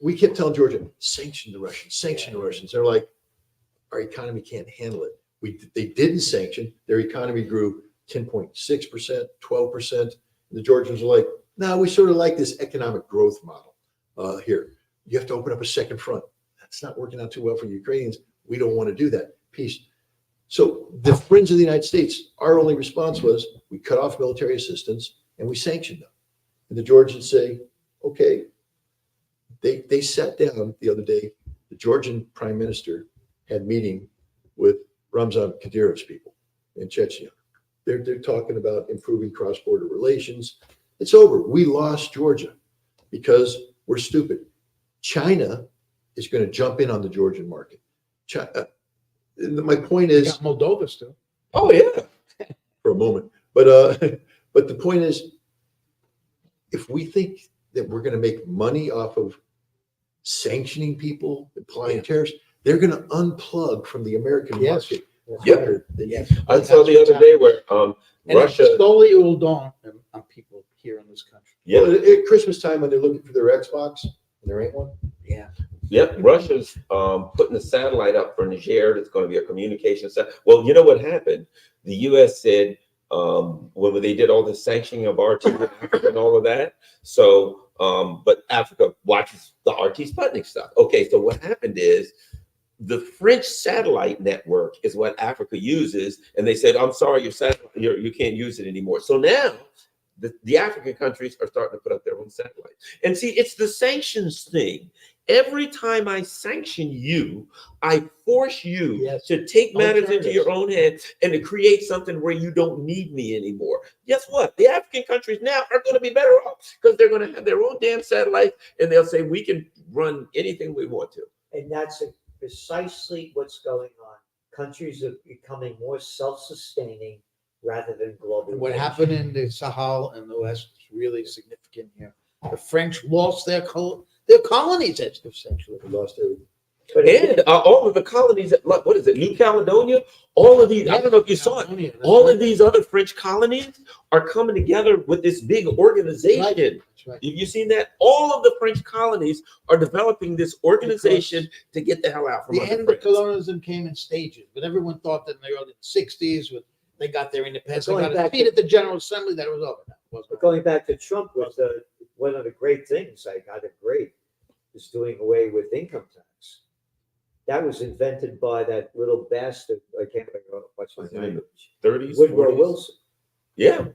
we kept telling Georgia, sanction the Russians, sanction the Russians. They're like, our economy can't handle it. They didn't sanction. Their economy grew 10.6%, 12%. And the Georgians are like, no, we sort of like this economic growth model here. You have to open up a second front. That's not working out too well for the Ukrainians. We don't want to do that. Peace. So the friends of the United States, our only response was we cut off military assistance and we sanctioned them. And the Georgians say, okay. They sat down the other day. The Georgian prime minister had a meeting with Ramzan Kadyrov's people in Chechnya. They're talking about improving cross-border relations. It's over. We lost Georgia because we're stupid. China is going to jump in on the Georgian market. My point is, got Moldova still. Oh, yeah. for a moment, but the point is, if we think that we're going to make money off of sanctioning people, applying tariffs, they're going to unplug from the American Yes. market. Yep. Yes. I saw the other day where And Russia. slowly it will dawn on people here in this country. Yeah. Well, at Christmas time when they're looking for their Xbox and there ain't one. Yeah. Yep, Russia's putting a satellite up for Niger. That's going to be a communication satellite. Well, you know what happened? The U.S. said when they did all the sanctioning of RT in Africa and all of that. So, but Africa watches the RT Sputnik stuff. Okay, so what happened is the French satellite network is what Africa uses, and they said, "I'm sorry, your satellite, you can't use it anymore." So now the African countries are starting to put up their own satellites. And see, it's the sanctions thing. Every time I sanction you, I force you Yes. to take matters into Alternatives. your own hands and to create something where you don't need me anymore. Guess what? The African countries now are going to be better off because they're going to have their own damn satellite and they'll say we can run anything we want to. And that's precisely what's going on. Countries are becoming more self-sustaining rather than global. And what happened in the Sahel in the West is really significant here. The French lost their colonies, essentially. We lost everything. But And all of the colonies, what is it, New Caledonia? All of these, I don't know if you saw it. All of these other French colonies are coming together with this big organization. That's right. Have you seen that? All of the French colonies are developing this organization to get the hell out from The under end of France. colonialism came in stages, but everyone thought that in the early 60s, they got their independence, they Going got back defeated at the General Assembly, that it was over. But going back to Trump, was one of the great things I got great is doing away with income tax. That was invented by that little bastard. I can't remember what's his Was it in name. the 30s, Woodrow 40s? Wilson. Yeah.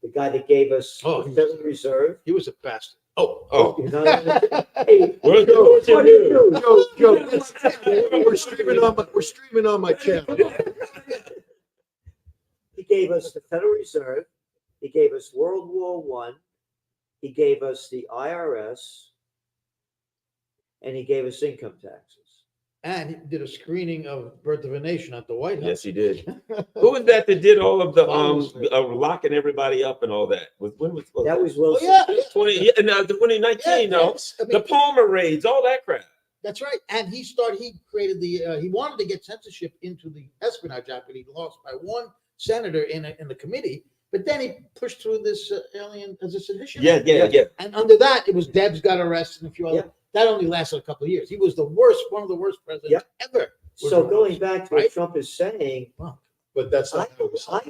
the guy that gave us Oh, the Federal Reserve. He was a bastard. Oh, Oh, You know, hey, Where's the Joe, fortune what do you here? do? Joe, we're streaming on my channel. He gave us the Federal Reserve. He gave us World War I. He gave us the IRS. And he gave us income taxes. And he did a screening of Birth of a Nation at the White House. yes, he did. Who was that did all of the Follows me. locking everybody up and all that? When was That was Oh, Wilson. yeah. 2019? No, yes. I mean, the Palmer raids, all that crap. that's right. And he created he wanted to get censorship into the Espionage Act, but he lost by one senator in the committee. But then he pushed through this alien as a sedition. Yeah, yeah, yeah. And under that, it was Debs got arrested and a few other. Yeah. That only lasted a couple of years. He was the worst, one of the worst presidents ever. So going back to what Right? Trump is saying, But that's I, not how it was.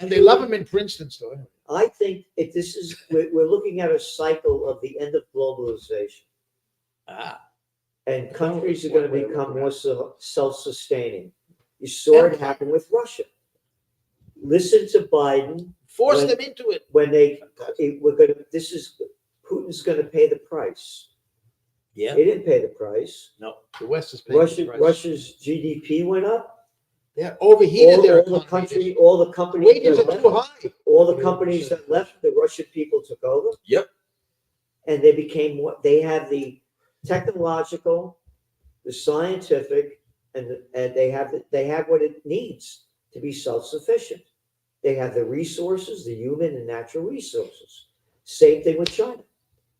And they love him in Princeton still. Anyway. I think if this is, we're looking at a cycle of the end of globalization. And countries are going to become more self-sustaining. You saw it happen with Russia. Listen to Biden Force When- them into it. when Putin's going to pay the price. Yeah. He didn't pay the price. No, the West is paying the price. Russia's GDP went up. They overheated their All the economy. all the companies, Wages that are too left, high. all the companies that left, the Russian people took over. Yep. And they became what they have the technological, the scientific, and they have what it needs to be self-sufficient. They have the resources, the human and natural resources. Same thing with China,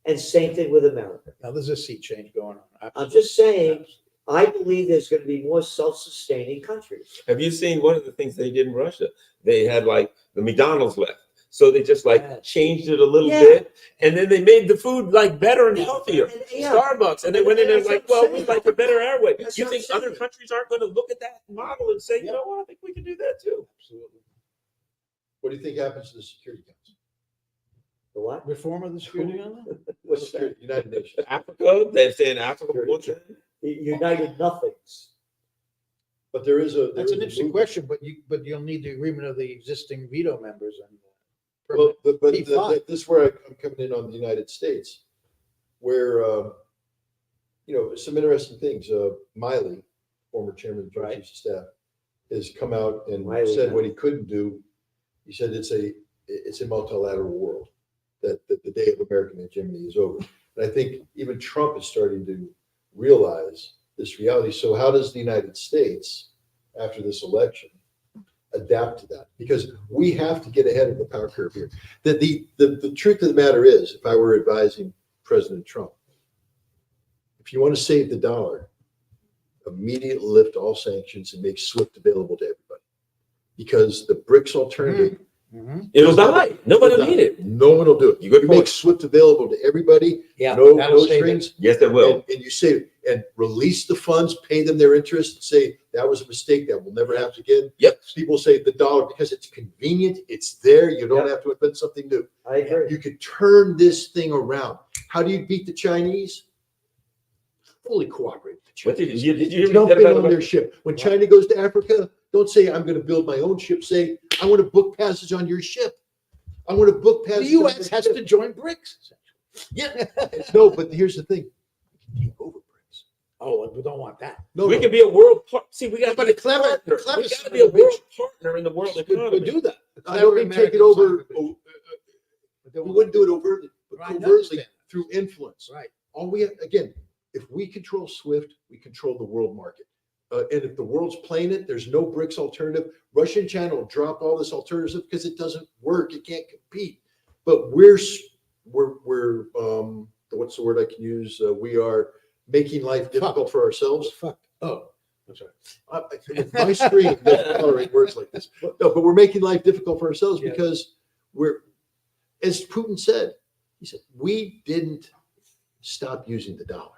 and same thing with America. Now there's a sea change going on. I'm just saying, I believe there's going to be more self-sustaining countries. Have you seen one of the things they did in Russia? They had like the McDonald's left. So they just like Yeah. changed it a little Yeah. bit. And then they made the food like better and healthier. And, yeah. Starbucks. And they went in and was like, well, we'd like a better airway. That's You what think I'm other saying. countries aren't going to look at that model and say, you know what, I think we can do that too. Absolutely. What do you think happens to the Security Council? The what? Reform of the Security Council? What's that? United Nations. Africa, they're saying Africa. wants it. The United Nothings. But there is a. That's an there is a interesting movement. question, but you'll need the agreement of the existing veto members and. Well, but P5. this is where I'm coming in on the United States, where, some interesting things. Miley, former chairman of the Joint Right. Chiefs of Staff, has come out and Miley, said yeah. what he couldn't do. He said it's a multilateral world, that the day of American hegemony is over. And I think even Trump is starting to realize this reality. So how does the United States, after this election, adapt to that? Because we have to get ahead of the power curve here. The truth of the matter is, if I were advising President Trump, if you want to save the dollar, immediately lift all sanctions and make SWIFT available to everybody. Because the BRICS alternative, It'll die. Nobody will need it. no one will do it. You good You make point. SWIFT available to everybody, Yeah, no that'll save it. strings. Yes, it will. And you say, and release the funds, pay them their interest, say that was a mistake, that will never happen again. Yep. People say the dollar, because it's convenient, it's there, you don't have to invent something new. I agree. You could turn this thing around. How do you beat the Chinese? Fully cooperate with the What did Chinese. you read Jump that in about- on their ship. When China goes to Africa, don't say, I'm going to build my own ship. Say, I want to book passage on your ship. I want to book The passage. on US your has ship." to join BRICS. Yeah. No, but here's the thing. You can take over BRICS. Oh, we don't want that. No, We no. can be a world part. See, we got to But be a the clever- partner. the clever We got to son be a of a bitch world partner in the world Would economy. do that. The I don't clever mean take it American over. son of a bitch. But they We won't wouldn't do it that. overtly, but Right, I covertly understand. through influence. Right. All we, again, if we control SWIFT, we control the world market. And if the world's playing it, there's no BRICS alternative. Russia and China will drop all this alternative because it doesn't work. It can't compete. But we're what's the word I can use? We are making life difficult for ourselves. Fuck. Oh, I'm sorry. With my screen doesn't tolerate words like this. No, but we're making life difficult for ourselves Yeah. because as Putin said, he said, we didn't stop using the dollar.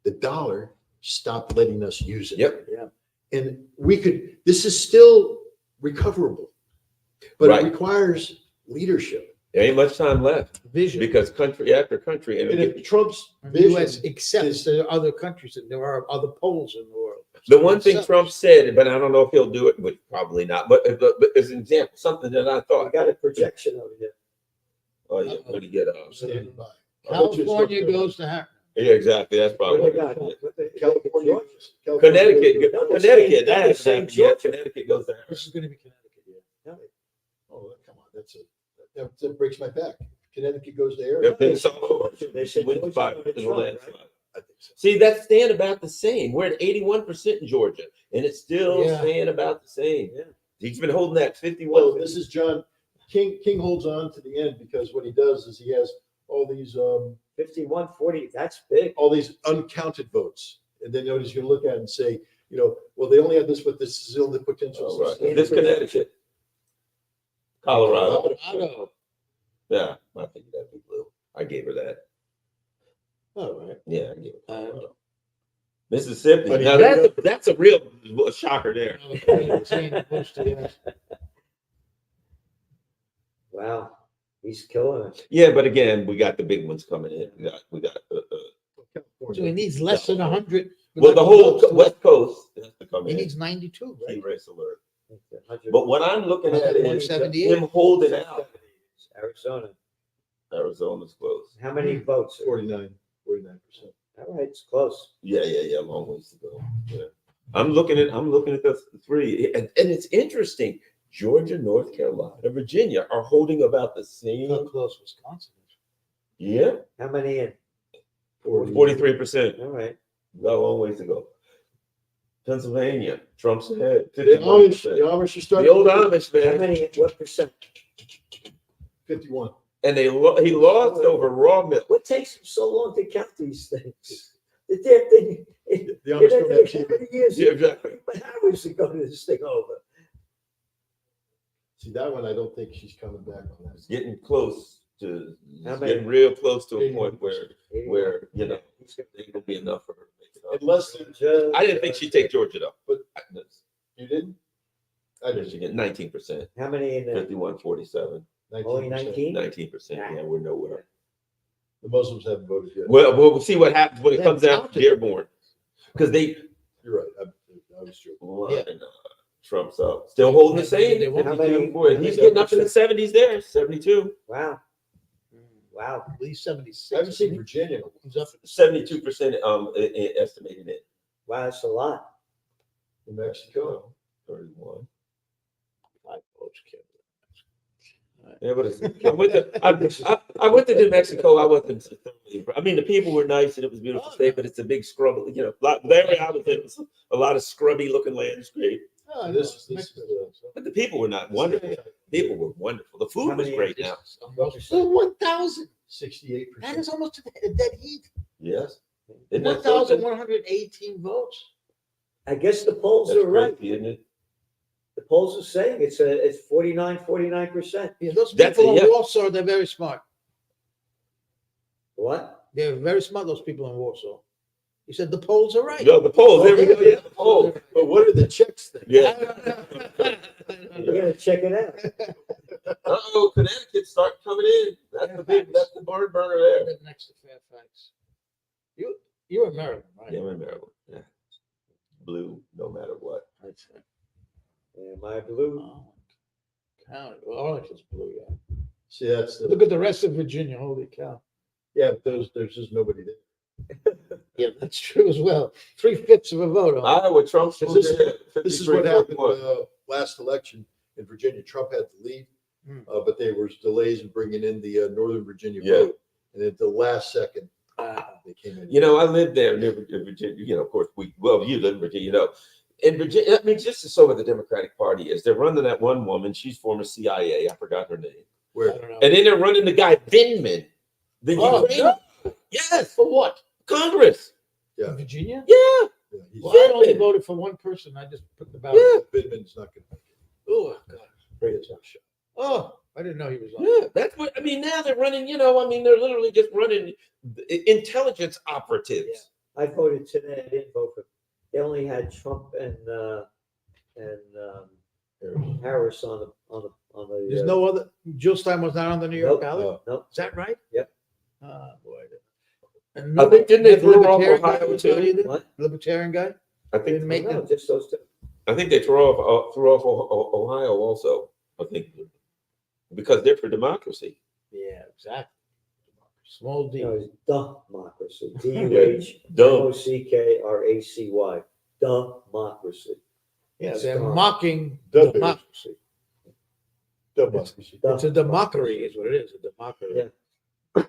The dollar stopped letting us use it. Yep. Yeah. And this is still recoverable, but Right. it requires leadership. There ain't much time left Vision. because country after country, And if Trump's The vision US accepts is- there are other countries and there are other poles in the world. The one thing Himself. Trump said, but I don't know if he'll do it, but probably not. But as an example, something that I I thought. got a projection over here. Oh yeah, what do you get? Standing by. California goes to Harris. Yeah, exactly. That's What probably. they got? What it is. What they- California. Connecticut, No, they're Connecticut. saying- That they're has saying happened. Yeah, Georgia. Connecticut goes there. This is gonna be Connecticut, yeah. Oh, come on, that breaks my back. Connecticut goes to They're area. pissed off. They said Win Georgia five voted in the Trump, landslide. right? I think so. See, that's staying about the same. We're at 81% in Georgia, and it's still Yeah. staying about the same. Yeah. He's been holding that 51. Well, this is John, King holds on to the end because what he does is he has all these, 51-40, that's big. all these uncounted votes. And then nobody's gonna look at it and say, well, they only have this, but this is still the potential. Oh, right. This Connecticut, Colorado. Colorado. Yeah, I think that'd be blue. I gave her that. All right. Yeah, I gave her Colorado. Mississippi. But he- Now that's a real shocker there. Wow, he's killing it. Yeah, but again, we got the big ones coming in. We got. So he needs less than 100. Well, the whole West Coast has to come He in. needs 92, Key right? race alert. 100 But what I'm looking at is 178. him holding out. Arizona. Arizona's close. How many votes? 49%. All right, it's close. Yeah. Long ways to go. Yeah. I'm looking at the three, and it's interesting. Georgia, North Carolina, Virginia are holding about the How same. close Wisconsin is. Yeah, How many in? 43%. All right. Got a long ways to go. Pennsylvania, Trump's ahead. The Amish, the 51%. Amish are starting. The old Amish How man, many, what percent? 51. and he lost over raw milk. What takes them so long to count these things? The damn thing. The Amish don't have TV. How many years? Yeah, exactly. But how is it going this thing over? See, that one, I don't think she's coming back on that. It's getting close to, How it's many? getting real close to a point where it will be enough for her to make it up. Unless Georgia- I didn't think she'd take Georgia though. But- I- you didn't? I She didn't. get 19%, How many in there? 51-47, Only 19%. 19? 19%. Yeah, we're nowhere. The Muslims haven't voted yet. Well, we'll see what happens when it They comes down to counted. Dearborn, because they You're right. I was joking. and, Trump's up, still holding the They same. won't How be many- doing- Boy, he's getting up in the 70s there, 72, Wow. Wow. At least 76. I haven't seen Virginia. He's up 72% estimated it. Wow, that's a lot. New Mexico. 31. 5 votes, kid. Yeah, but I went to New Mexico. I wasn't. I mean, the people were nice and it was a beautiful state, but it's a big scrub. The area I was in was a lot of scrubby looking landscape. Oh, This is Mexico. But the people were not wonderful. People were wonderful. The food How was many great inches? now. What percent? So 1,000. 68%. That is almost a dead heat. Yes. Isn't that something? 1,118 votes. I guess the polls That's are right. crazy, isn't it? The polls are saying it's 49%. Yeah, those That's people it, in yeah. Warsaw, they're very smart. What? They're very smart, those people in Warsaw. He said the polls are right. Yo, the polls. There we go. Yeah, the polls. But what are the checks then? Yeah. You gotta check it out. Oh, Connecticut start coming in. That's the barn burner there. Right next to Fairfax. You're in Maryland, right? Yeah, I'm in Maryland. Yeah. Blue, no matter what. That's it. Am I blue? Oh, county. Well, Arlington's blue, yeah. See, that's Look the, at the rest of Virginia. Holy cow. yeah, but there's just nobody there. Yeah, that's true as well. 3/5 of a vote on it. Iowa, Trump's This supposed is- to hit This is 53, what happened 41. last election in Virginia. Trump had the lead, Hmm. but there was delays in bringing in the Northern Virginia Yeah. vote. And at the last second, they came in. I lived there near Virginia. Of course, you live in Virginia, In Virginia, I mean, just so what the Democratic Party is, they're running that one woman. She's former CIA. I forgot her name. I Where don't know. And then they're running the guy Vindman. The Oh, Ukrainian. Yes, For what? Congress. Yeah. In Virginia? Yeah. yeah, he's, Well, I only Vindman. voted for one person. I just put the ballot. Yeah. Vindman's not going to make it. Oh, God. Afraid it's not shot. Oh, I didn't know he was on. Yeah, that's what I mean. Now they're running, they're literally just running intelligence operatives. I voted today. I didn't vote for. They only had Trump and Harris on the. There's no other. Jill Stein was not on the New York Nope. ballot. Nope. Is that right? Yep. Ah, boy. And I think didn't they that throw off libertarian guy Ohio was not too? either? What? Libertarian guy? I think Didn't make No, them. just those two. I think they threw off Ohio also. I think because they're for democracy. Yeah, exactly. Small D. No, it's democracy. DUHMOCKRACY. Democracy. Yeah, It's they're dumb. mocking Dumb. democracy. Democracy. It's a democracy, is what it is. A democracy. Yeah.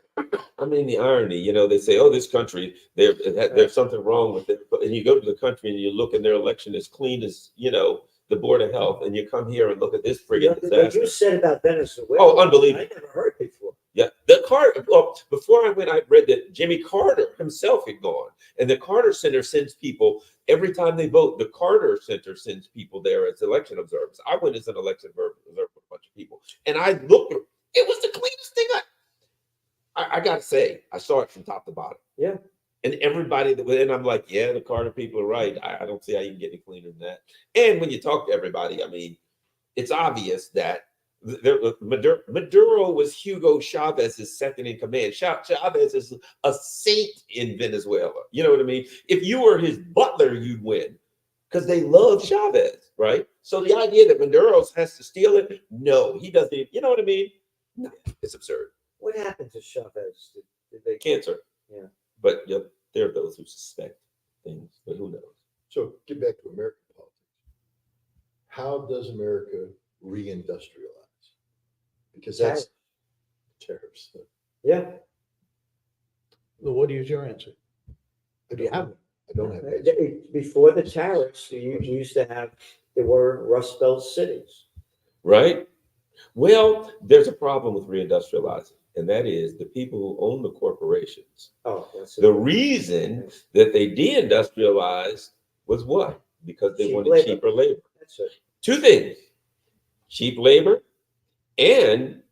I mean, the irony, they say, oh, this country, there's something wrong with it. But and you go to the country and you look and their election is clean as, the Board of Health, and you come here and look at this friggin' What disaster. you said about Venezuela. Oh, unbelievable. I never heard before. Yeah, before I went, I read that Jimmy Carter himself had gone. And the Carter Center sends people, every time they vote, the Carter Center sends people there as election observers. I went as an election observer with a bunch of people. And I looked, it was the cleanest thing I got to say, I saw it from top to bottom. Yeah. And everybody that went in, I'm like, yeah, the Carter people are right. I don't see how you can get any cleaner than that. And when you talk to everybody, I mean, it's obvious that Maduro was Hugo Chavez's second in command. Chavez is a saint in Venezuela. You know what I mean? If you were his butler, you'd win because they love Chavez, right? So the idea that Maduro has to steal it, no, he doesn't. You know what I mean? No, it's absurd. What happened to Chavez? Did they Cancer. Yeah. But there are those who suspect things, but who knows? So get back to American politics. How does America reindustrialize? Because that's tariffs. Yeah. Well, what is your answer? Do you have it? I don't have it. Before the tariffs, you used to have, there were Rust Belt cities. Right? Well, there's a problem with reindustrializing, and that is the people who own the corporations. Oh, that's The reason that they deindustrialized was what? Because they Cheap wanted labor. cheaper labor. That's it. Two things: cheap labor and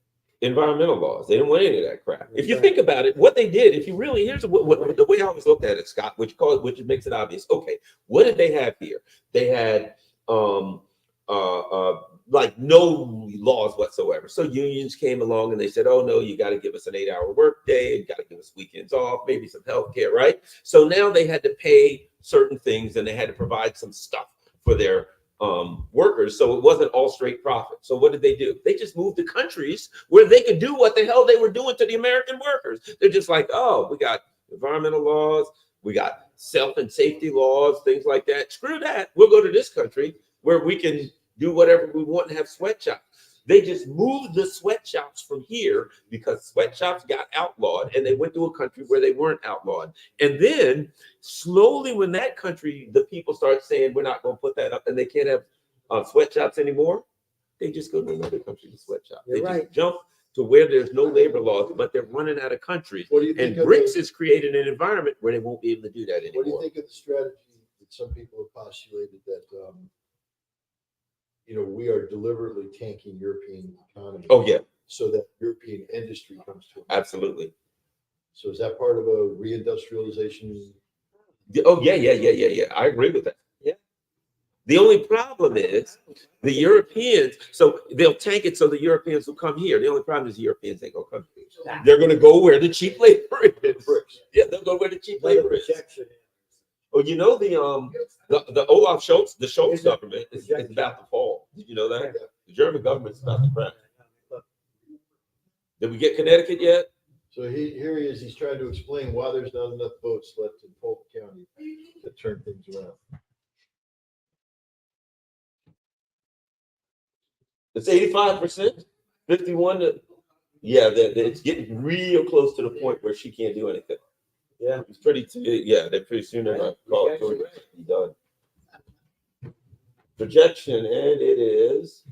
environmental laws. They didn't want any of that crap. If you Right. think about it, what they did, if you really, here's what the way I always looked at it, Scott, which makes it obvious. Okay, what did they have here? They had like no laws whatsoever. So unions came along and they said, oh no, you got to give us an 8-hour workday, you got to give us weekends off, maybe some health care, right? So now they had to pay certain things and they had to provide some stuff for their workers. So it wasn't all straight profit. So what did they do? They just moved to countries where they could do what the hell they were doing to the American workers. They're just like, oh, we got environmental laws, we got health and safety laws, things like that. Screw that. We'll go to this country where we can do whatever we want and have sweatshops. They just moved the sweatshops from here because sweatshops got outlawed and they went to a country where they weren't outlawed. And then slowly when that country, the people start saying, we're not going to put that up and they can't have sweatshops anymore, they just go to another country to sweatshop. You're They right. just jump to where there's no labor laws, but they're running out of countries. What do you think And of BRICS the, is creating an environment where they won't be able to do that anymore. what do you think of the strategy that some people have postulated that we are deliberately tanking European economy? Oh, yeah, So that European industry comes to America. absolutely. So is that part of a reindustrialization? Oh, yeah. I agree with that. Yeah. The only problem is the Europeans, so they'll tank it so the Europeans will come here. The only problem is the Europeans ain't gonna come here. They're gonna go where the cheap labor is. BRICS. Yeah, they'll go where the cheap Another labor is. projection. Oh, the Olaf Scholz, the Scholz Is it government is projection? about to fall. Did you know that? Yeah. The German government's about to crash. Did we get Connecticut yet? So here he is, he's trying to explain why there's not enough votes left in Polk County to turn things around. It's 85%, 51 to, yeah, it's getting real close to the point where she can't do anything. Yeah. It's they're pretty soon they're gonna call it to be done. Projection, and it is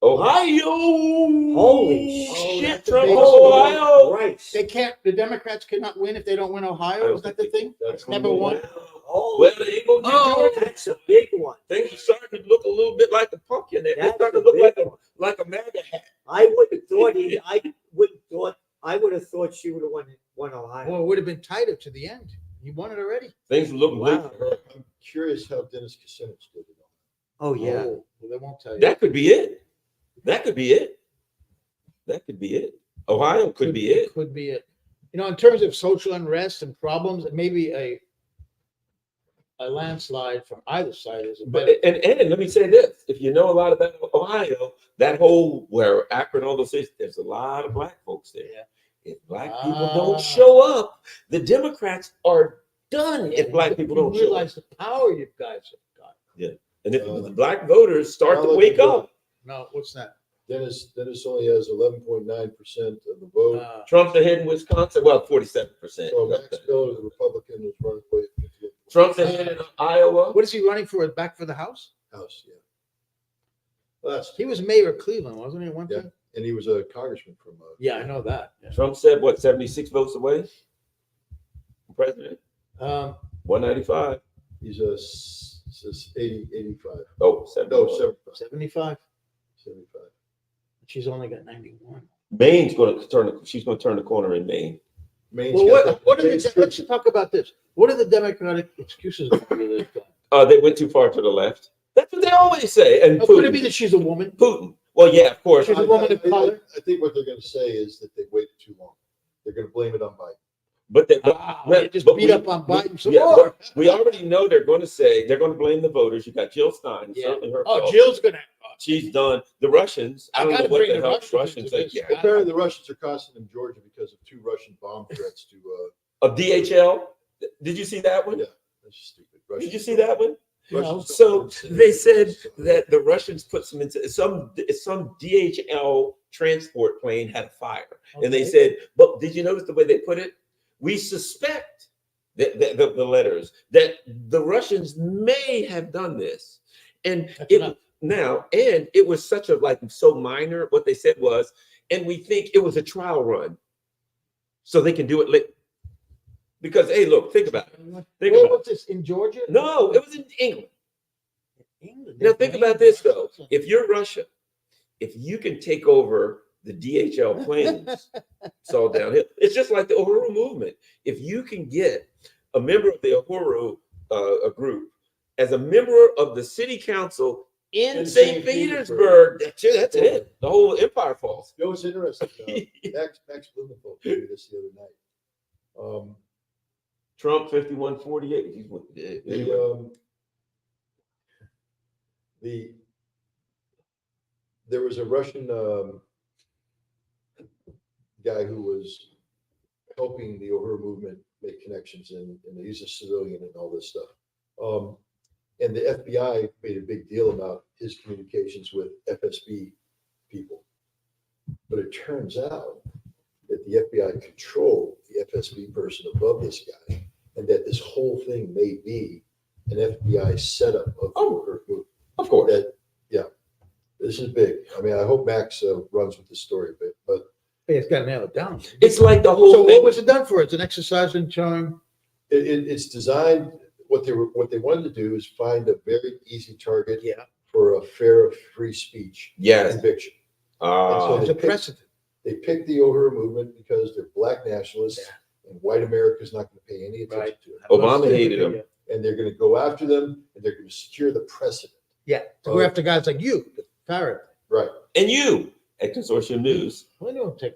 Ohio. Holy shit, shit, the Trump, big Ohio. Right. They can't, the Democrats cannot win if they don't win Ohio. Is that the thing? That's Never won. Oh, Well, they ain't gonna get Georgia. that's a big one. Things are starting to look a little bit like a pumpkin. They're That's starting a to look big one. like a MAGA hat. I would have thought I would have thought she would have won Ohio. Well, it would have been tighter to the end. He won it already. Things look Wow. good for her. I'm curious how Dennis Kucinich did it. Oh yeah. Oh, well, they won't tell you. That could be it. That could be it. That could be it. Ohio could be it. Could be it. In terms of social unrest and problems, maybe a landslide from either side is a But better. and let me say this: if you know a lot about Ohio, that whole where Akron, all those cities, there's a lot of black folks there. Yeah. If black people Ah. don't show up, the Democrats are done. If black people don't show up, realize the power you guys have got. and if the black voters start to I'll let wake you go. up, No, what's that? Dennis only has 11.9% of the vote. Trump's ahead in Wisconsin. Well, 47%. So Max Miller, the Republican, is running away at 58% Trump's ahead in Iowa. What is he running for? Back for the House? House, yeah. Last, He was mayor of Cleveland, wasn't he? At one Yeah. time? and he was a congressman from. Yeah, I know that. Yeah. Trump said what 76 votes away from president. Um, 195. He's a 85. Oh, 71. No, 75. 75. 75. She's only got 91. Maine's going to turn. She's going to turn the corner in Maine. Maine's Well, got what are Maine's the, let's talk about this. What are the Democratic excuses going to be this time? They went too far to the left. That's what they always say. And Oh, could it be Putin. that she's a woman? Putin. Well, yeah, of course. She's a woman of color? I think what they're going to say is that they waited too long. They're going to blame it on Biden. But they, They just but beat we- up on Biden some yeah, more. but we already know they're going to say they're going to blame the voters. You got Jill Stein. Yeah. Certainly her Oh, fault. Jill's going to. She's done. The Russians. I I don't know gotta what bring the the hell Russians Russians into think. this. Yeah. Apparently, the Russians are costing them Georgia because of 2 Russian bomb threats to. Of DHL. Did you see that one? Yeah. That's stupid. Did you see that one? Russians So don't consider they it. said that the Russians put some into some DHL transport plane had a fire, and they Okay. said, "But did you notice the way they put it? We suspect that the letters that the Russians may have done this, and That's it enough. now and it was such a like so minor. What they said was, and we think it was a trial run, so they can do it late." Because hey, look, think about it. Think Where about was this? In Georgia? No, it was in England. England. Now think about this though. If you're Russia, if you can take over the DHL planes, it's all downhill. It's just like the Uhuru movement. If you can get a member of the Uhuru a group as a member of the city council in In St. St. Petersburg, that's it. The whole empire falls. You know what's interesting? Max Blumenthal told me this the other night. Trump 51-48. He's with There was a Russian guy who was helping the Uhuru movement make connections, and he's a civilian and all this stuff. And the FBI made a big deal about his communications with FSB people. But it turns out that the FBI controlled the FSB person above this guy, and that this whole thing may be an FBI setup of the Uhuru movement. Of course. That, yeah, this is big. I mean, I hope Max runs with the story a bit, but Hey, it's got to nail it down. It's like the whole So thing. what was it done for? It's an exercise in charm. it's designed. What they wanted to do is find a very easy target Yeah. for a fair, free speech Yes. conviction. Ah, It's a precedent. They picked the Uhuru movement because they're black nationalists, and white America is not going to pay any attention Right. to it. Obama hated him. And they're going to go after them, and they're going to secure the precedent. Yeah. To go after guys like you, the parrot. Right. and you at Consortium News. We don't take.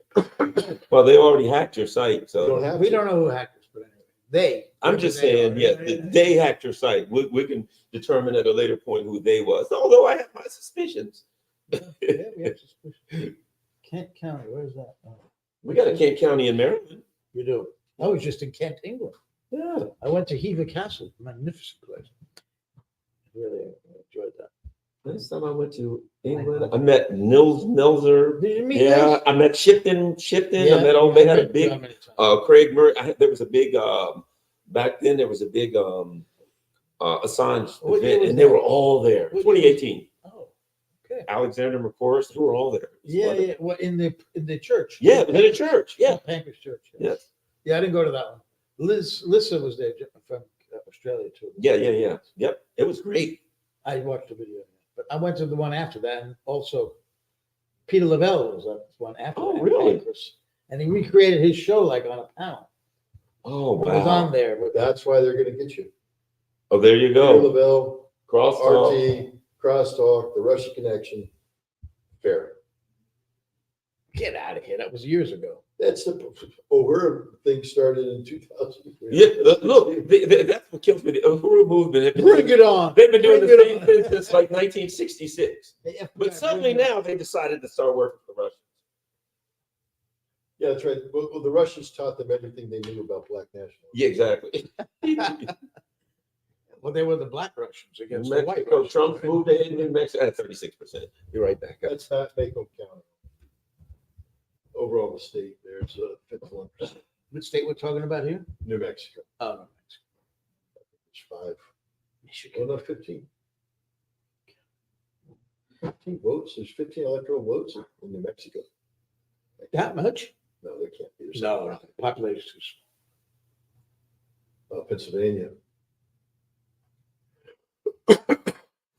Well, they already hacked your site, You so don't have We to. don't know who hacked us, but anyway, they. I'm just they saying, are. yeah, they hacked your site. We can determine at a later point who they was, although I have my suspicions. Yeah, we have suspicion. Kent County, where's that? Oh, We got a Kent County in Maryland. you do. I was just in Kent, England. Yeah. I went to Hever Castle, magnificent place. Really enjoyed that. Last time I went to England, I met Nilser. Did you meet Yeah, those? I met Shipton. Yeah, I met all. They had a I've big been to Germany times. Craig Murray. There was a big back then. There was a big Assange What year event, was and they that? were all there. What year? 2018. Oh, okay. Alexander McCourse, they were all there. It was Yeah, wonderful. yeah. What in the church? Yeah, it was in a church. Yeah, Pancras Church. yes, Yeah, I didn't go to that one. Lissa was there from Australia too. yeah. Yep, it was great. I watched the video, but I went to the one after that, and also Peter Lavelle was at one after Oh, that. really? Pancras. And he recreated his show like on a panel. Oh It was wow. on there. But That's why they're going to get you. Oh, there you Peter go. Lavelle, Cross RT, Crosstalk, the Russia Connection. Fair. get out of here. That was years ago. That's the, her thing started in 2000. Yeah, look, that's what kills me. The Uhuru movement. Bring it on. They've been doing Bring the it same on. thing since like 1966. Hey, But FBI, suddenly bring it on. now they decided to start working for the Russians. Yeah, that's right. Well, the Russians taught them everything they knew about black nationalism. Yeah, exactly. Well, they were the black Russians against the white Mexico, Russians. Trump right? moved in New Mexico at 36%. You're right back up. That's not Macomb County. Overall, the state, there's 51%. What state we're talking about here? New Mexico, Oh, no. it's 5. Michigan. Oh, no, 15. 15 votes. There's 15 electoral votes in New Mexico. That much? No, there can't be. There's No, population. Pennsylvania.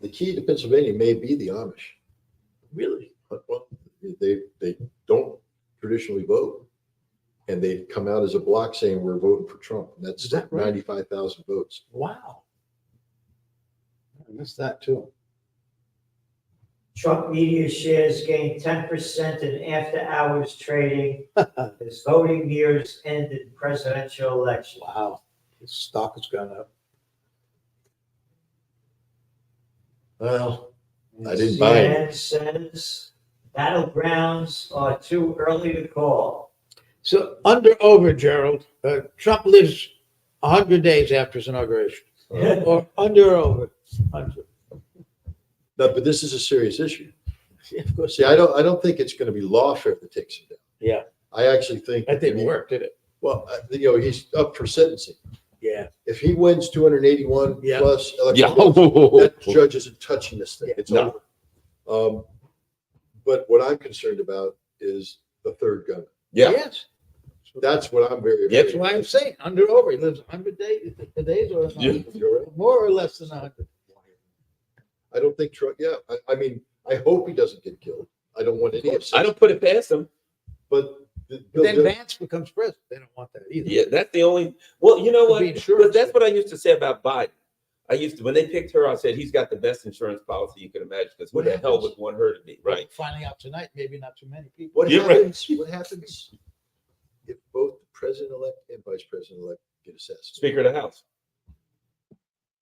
The key to Pennsylvania may be the Amish. Really? Well, they don't traditionally vote. And they come out as a block saying we're voting for Trump. And that's Is that right? 95,000 votes. Wow. I missed that too. Trump media shares gained 10% in after-hours trading as voting years ended presidential election. Wow. His stock has gone up. Well, I didn't buy it. CNN says battlegrounds are too early to call. So over, Gerald, Trump lives 100 days after his inauguration. Or under or over? 100. No, but this is a serious issue. Yeah, of course. See, I don't think it's going to be lawfare that takes him down. Yeah. I actually think. That didn't work, did it? Well, he's up for sentencing. Yeah. If he wins 281 Yeah. plus Yeah. electoral votes, that judge isn't touching this thing. Yeah. It's No. over. But what I'm concerned about is the third gun. Yeah. Yes. That's what I'm very. Yep. That's why I'm saying under over. He lives 100 days or Yeah. more or less than 100. I don't think Trump. Yeah, I mean, I hope he doesn't get killed. I don't want any of I don't put it past them. But But then Vance becomes president. They don't want that either. Yeah, that's the only. Well, you know Could what? be insurance. But that's what I used to say about Biden. I used to, when they picked her, I said he's got the best insurance policy you could imagine. Because who What the hell happens? would want her to be right? Finding out tonight, maybe not too many people. What You're right. happens? What happens if both the president-elect and vice president-elect get assassinated? Speaker of the House.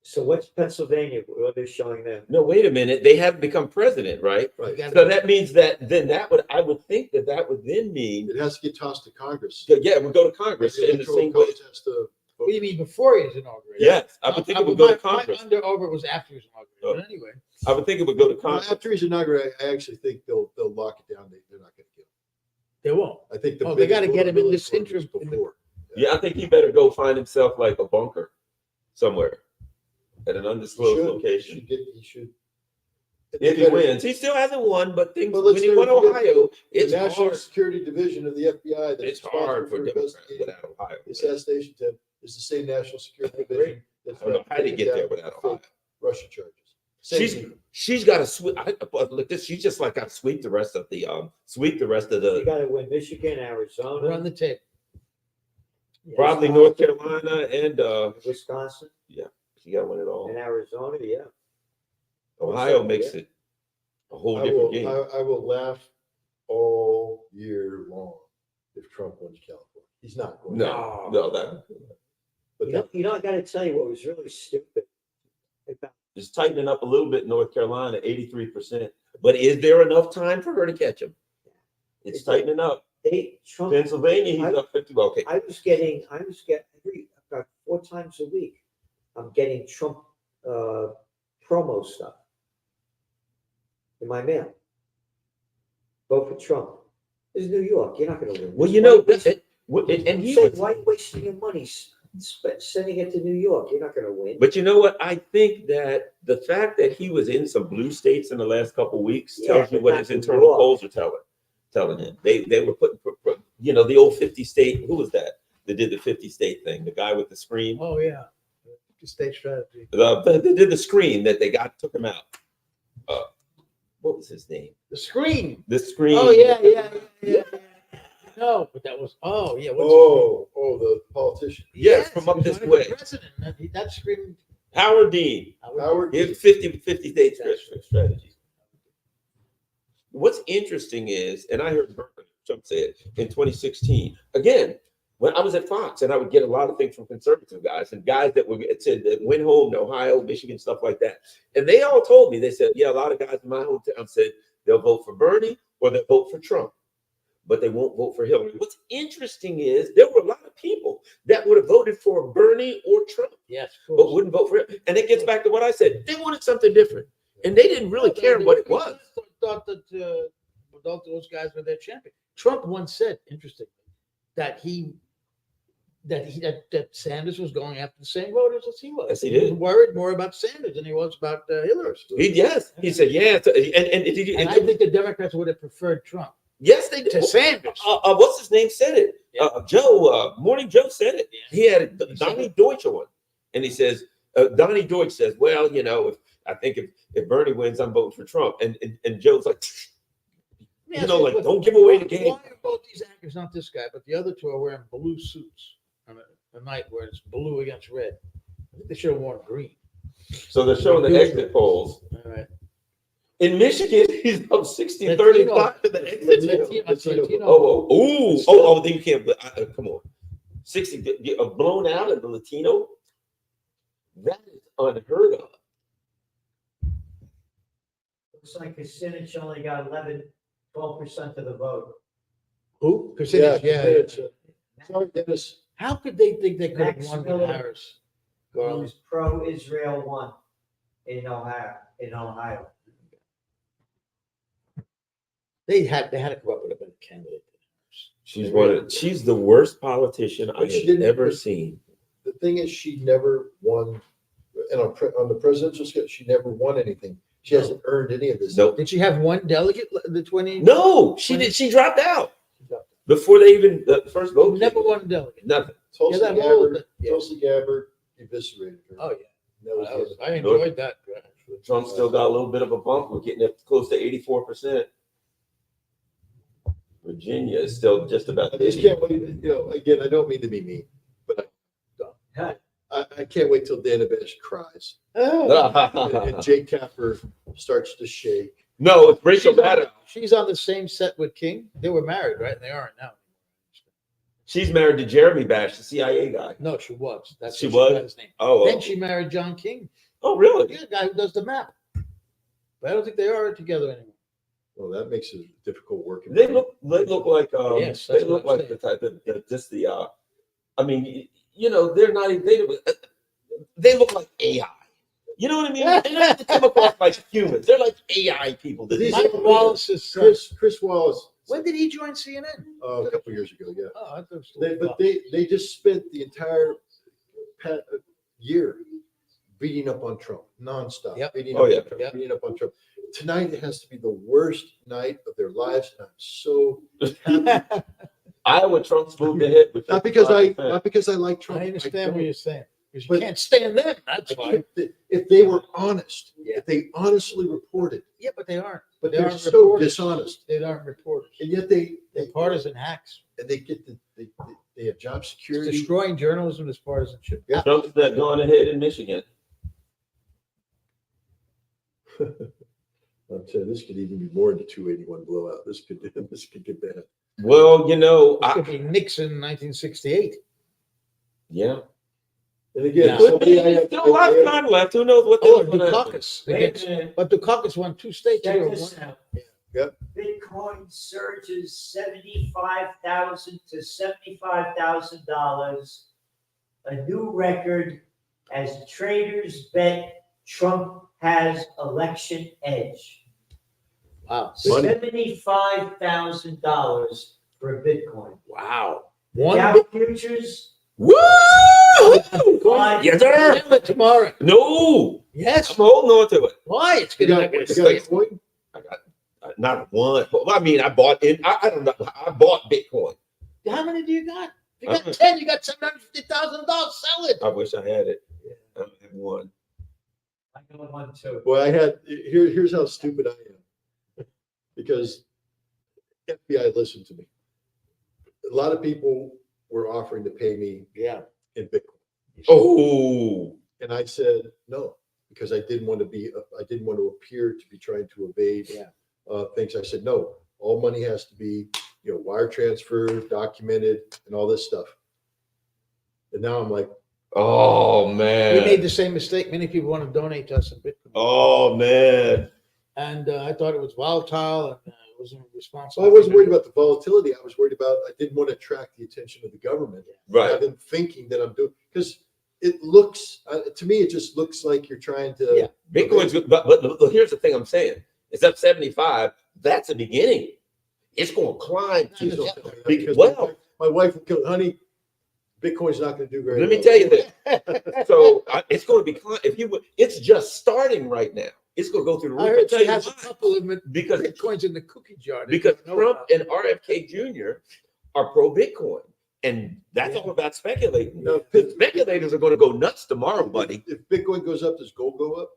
So what's Pennsylvania? What are they showing there? No, wait a minute. They haven't become president, right? Right. Yeah. So that means that then I would think that would then mean, It has to get tossed to Congress. yeah, it would go to Congress in the Electoral same way. College has to What do you mean before he was inaugurated? Yes, I would think it would go to My Congress. under over was after he was inaugurated. But anyway, I would think it would go to Well, Congress. after he's inaugurated, I actually think they'll lock it down. They're not going to kill him. they won't. I think Oh, they gotta get him in this vulnerability interim- was in the- before. Yeah, I think he better go find himself like a bunker somewhere at an He undisclosed should- location. He should. If he wins, he still hasn't won, but things, But when let's he never won forget Ohio, The it's National hard. Security Division of the FBI that's It's hard for responsible Democrats investigating without Ohio. the assassination attempt is the same National Security Division that's I don't know how to taking get there down without fake Ohio. Russian charges. Same people. She's got to sweep. Look, this she's just like got to sweep the rest of the You got to win Michigan, We're on Arizona, the tape. probably North Carolina and Wisconsin, she got to win it all. and Arizona. Yeah. Ohio makes it a whole I different will, game. I will laugh all year long if Trump wins California. He's not going. No, no, that But You know, I got to tell you what was really stupid. About is tightening up a little bit in North Carolina, 83%. But is there enough time for her to catch him? It's tightening up. Trump. Pennsylvania, he's up 50. Okay. I was getting about 4 times a week. I'm getting Trump promo stuff in my mail. Vote for Trump. This is New York. You're not going to win. Well, you know, and he was, Why are you wasting your money sending it to New York? You're not going to win. but you know what? I think that the fact that he was in some blue states in the last couple of weeks Yeah, tells you but what not his New internal York. polls are telling him. They were putting, the old 50 state. Who was that? That did the 50 state thing. The guy with the screen. Oh, yeah. State strategy. They did the screen that they took him out. What was his name? The screen. The screen. Oh, yeah. No, but that was, oh, yeah. what's the politician. Yes, from up he was this running for way. President. That screen. Howard Dean. Howard. It's 50 state strategy. What's interesting is, and I heard Berkeley Trump said in 2016. Again, when I was at Fox, and I would get a lot of things from conservative guys and guys that said that went home to Ohio, Michigan, stuff like that, and they all told me, they said, yeah, a lot of guys in my hometown said they'll vote for Bernie or they'll vote for Trump, but they won't vote for Hillary. What's interesting is there were a lot of people that would have voted for Bernie or Trump, Yes, but wouldn't vote for him. And it gets back to what I said. They wanted something different, and they didn't really care what it was. Thought that both those guys were their champion. Trump once said, interesting, that that Sanders was going after the same voters as he was. Yes, he was did. worried more about Sanders than he was about Hillary. He said, yeah. And I think the Democrats would have preferred Trump yes, they did. to Sanders. What's his name said it? Morning Joe said it. He had Donnie Deutsch on, and he says, Donnie Deutsch says, well, I think if Bernie wins, I'm voting for Trump. And Joe's like, don't give away the game. Why are both these actors, not this guy, but the other two, are wearing blue suits on a night where it's blue against red? I think they should have worn green. So they're showing the exit polls. All right. In Michigan, he's up 60-35 to the exit. Latino. Then you can't. Come on, 60 blown out of the Latino. That is unheard of. Looks like Kucinich only got 12% of the vote. Who? Yeah, Kucinich, yeah. Sorry, Dennis. How could they think they could have Max won with Miller. Harris? Garland. Who's pro-Israel won in Ohio. They had to come up with a better candidate. She's the worst politician I But she have didn't- ever seen. The thing is, she never won, and on the presidential scale, she never won anything. She hasn't earned any of this. Nope. Did she have one delegate? The 20? No, she did. She dropped out before they even the first vote. Never won a delegate. Nothing. Tulsi Yeah, that whole- Gabbard, yeah. Tulsi Gabbard eviscerated her. Oh, yeah. That was it. I enjoyed that. Trump still got a little bit of a bump. We're getting up close to 84%. Virginia is still just about. I just can't wait. Again, I don't mean to be mean, but I can't wait till Dana Bash cries and Jake Tapper starts to shake. No, it's Rachel Maddow. She's on the same set with King. They were married, right? They aren't now. She's married to Jeremy Bash, the CIA guy. No, she was. That's She what was? got his name. Oh, Then she married John King. oh, really? Yeah, the guy who does the map. But I don't think they are together anymore. Well, that makes it difficult working. They look like Yes, they that's look what I'm like the type of just the I mean, they're not even they look like AI. You know what I mean? They don't even come across like humans. They're like AI people. These Mike are- Wallace's son. Chris Wallace. When did he join CNN? A couple years ago, yeah. Oh, I thought it was But they just spent the entire year beating up on Trump nonstop. Yep. Beating Oh, up yeah. on Trump, Yep. beating up on Trump. Tonight it has to be the worst night of their lives. And I'm so happy. Iowa Trump's moved ahead with not because I 55%. like Trump. I understand what don't. you're saying. Because you But- can't stand them. That's why. If they were honest, Yeah. if they honestly reported, Yeah, but they aren't. but They they're aren't so reporters. dishonest, They aren't reporters. and yet they They're partisan hacks. and they get they have job It's security. destroying journalism as partisanship. Yeah. Trump's not going ahead in Michigan. I'm saying this could even be more than the 281 blowout. This could get bad. Well, It could be Nixon 1968. yeah. And again, Yeah. somebody I have- Still a lot of time left. Who knows what Oh, they're Dukakis. Wait Against, a minute. but Dukakis won 2 states. Check Here, this one- out. Yep. Bitcoin surges 75,000 to $75,000, a new record as traders bet Trump has election edge. Wow. Money. $75,000 for a Bitcoin. Wow. One Dow futures, Woo! Bitcoin. Yes, sir. Bitcoin tomorrow. No, Yes. I'm holding on to it. Why? It's You going got, to you got a coin? I got not one. Well, I mean, I bought in. I don't know. I bought Bitcoin. How many do you got? You Uh-huh. got 10. You got $750,000. Sell it. I wish I had it. I don't have one. I got one too. Well, here's how stupid I am. Because FBI listened to me. A lot of people were offering to pay me Yeah. in Bitcoin. Oh, And I said no, because I didn't want to appear to be trying to evade Yeah. things. I said, no, all money has to be wire transfer, documented, and all this stuff. And now I'm like, Oh We man. made the same mistake. Many people want to donate to us in Bitcoin. Oh man. And I thought it was volatile and it wasn't responsible. so I wasn't worried about the volatility. I was worried about, I didn't want to attract the attention of the government. Right. Have them thinking that I'm doing, because it looks, to me, it just looks like you're trying to. Yeah. Bitcoin's good, but here's the thing I'm saying. It's up 75. That's the beginning. It's going to climb. Please to- don't tell me that, Big- because well- my wife will kill, honey, Bitcoin's not going to do very Let me well. tell you this. So it's going to be if you. It's just starting right now. It's going to go through the I roof. heard I'll tell she you has a why. couple of Because Bitcoins in the cookie jar. that because you don't know Trump about. and RFK Jr. are pro Bitcoin, and that's Yeah. all about speculating. No, The speculators are going to go nuts tomorrow, buddy. If Bitcoin goes up, does gold go up?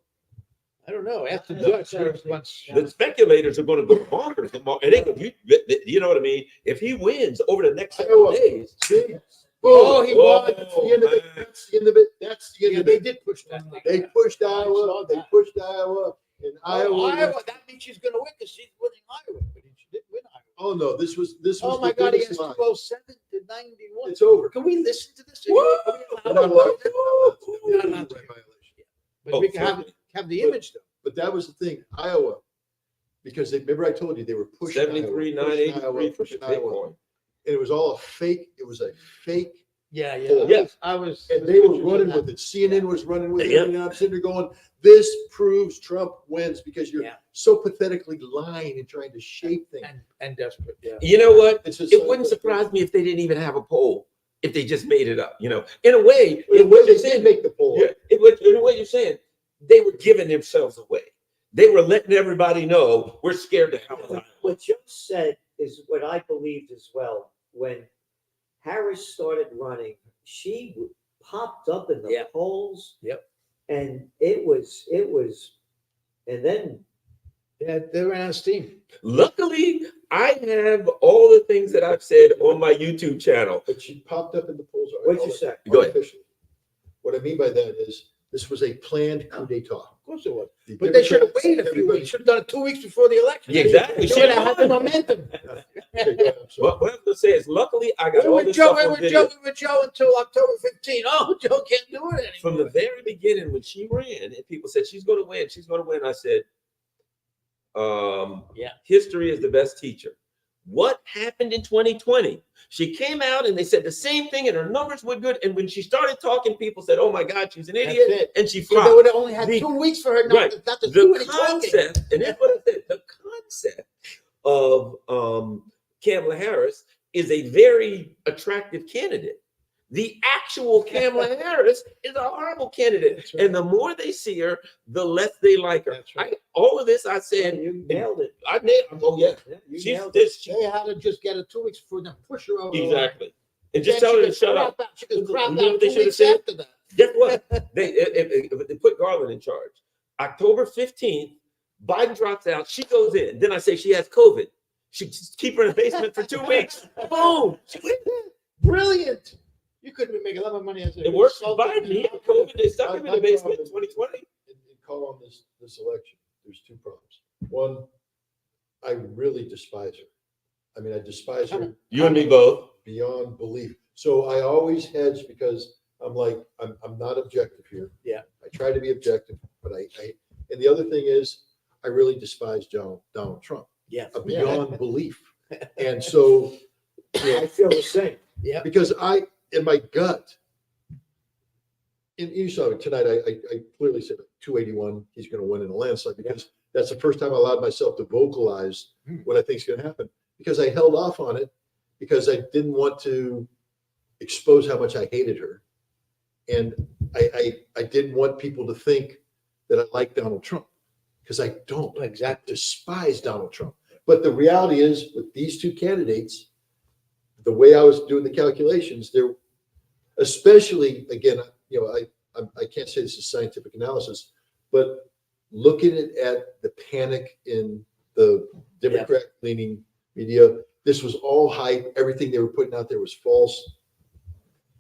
I don't know. After No, the sorry. once. The speculators are going to go bonkers tomorrow. It ain't, you know what I mean? If he wins over the next several Iowa. days, See? Oh, he Whoa, won. That's the end of it. man. That's the end of it. That's the end Yeah, of they it. did push that thing. They pushed I Iowa. saw They that. pushed Iowa. And Iowa, Iowa. that means she's going to win because she's winning Iowa, but she didn't win Iowa. Oh no, this was Oh the my God, he biggest has lie. 207 to 91. It's over. Can we listen to this? Woo! We're not allowed to. We're not allowed to. But Oh, we can certainly. have the image though. But that was the thing, Iowa, because remember I told you they were pushing 73,983 for pushing Iowa, Bitcoin. and it was all a fake. It was a fake, Yeah, Yeah. I was. and they were running with it. CNN was running with Yeah. it, and I'm sitting there going, "This proves Trump wins because you're Yeah. so pathetically lying and trying to shape things." And desperate. Yeah. You know what? It's just It wouldn't surprise me if they didn't even have a poll. If they just made it up, in a way, In a way, they did make the poll. yeah, in a way you're saying they were giving themselves away. They were letting everybody know we're scared to hell. of Iowa. What Joe said is what I believed as well. When Harris started running, she popped up in the Yeah. polls. Yep. And it was, and then Yeah, they ran out of steam. Luckily, I have all the things that I've said on my YouTube channel. But she popped up in the polls. what'd you say? Go ahead. Artificially. What I mean by that is this was a planned coup d'etat. Of course it was. The But they should have Democrats, waited a few everybody- weeks. Should have done it 2 weeks before the election. Yeah, exactly. Should have had the momentum. Okay, go ahead, I'm sorry. What I was gonna say is, luckily, I got We all were this Joe, stuff we on were video. Joe, we were Joe until October 15. Oh, Joe can't do it anymore. From the very beginning when she ran, and people said she's going to win, I said, Yeah. history is the best teacher. What happened in 2020? She came out and they said the same thing, and her numbers were good. And when she started talking, people said, "Oh my God, she's an That's idiot," it. and she Yeah, they flopped. would have only had The- 2 weeks for her right. not to do any The talking. concept, and that's what I said. The concept of Kamala Harris is a very attractive candidate. The actual Kamala Harris is a horrible candidate, That's right. and the more they see her, the less they like her. That's right. All of this I said, You nailed it. I nailed. Oh yeah, Yeah, you she's nailed it. this. They had to just get her 2 weeks before them push her over. the line. Exactly, and just Then tell her she to shut could up. crap out- She could crap You know what out they 2 should have weeks said? after that. Guess what? If they put Garland in charge. October 15th, Biden drops out. She goes in. Then I say she has COVID. She just keep her in the basement for 2 weeks. Boom. She wins. Brilliant. You couldn't be making a lot of money as a It worked for consultant. Biden. He had COVID. They stuck him in the basement in 2020. In call on this election, there's two problems. One, I really despise her. I mean, I despise her You and me both. beyond belief. So I always hedge because I'm like, I'm not objective here. Yeah. I try to be objective, but I and the other thing is, I really despise Donald Trump Yeah. beyond belief. And so, I feel the same. Yeah. because in my gut, and you saw it tonight, I clearly said 281, he's going to win in a landslide because that's the first time I allowed myself to vocalize what I think is going to happen, because I held off on it because I didn't want to expose how much I hated her. And I didn't want people to think that I like Donald Trump, because I don't. Exactly. I despise Donald Trump. But the reality is, with these two candidates, the way I was doing the calculations, there, especially again, I can't say this is scientific analysis, but looking at the panic in the Democrat-leaning media, this was all hype. Everything they were putting out there was false.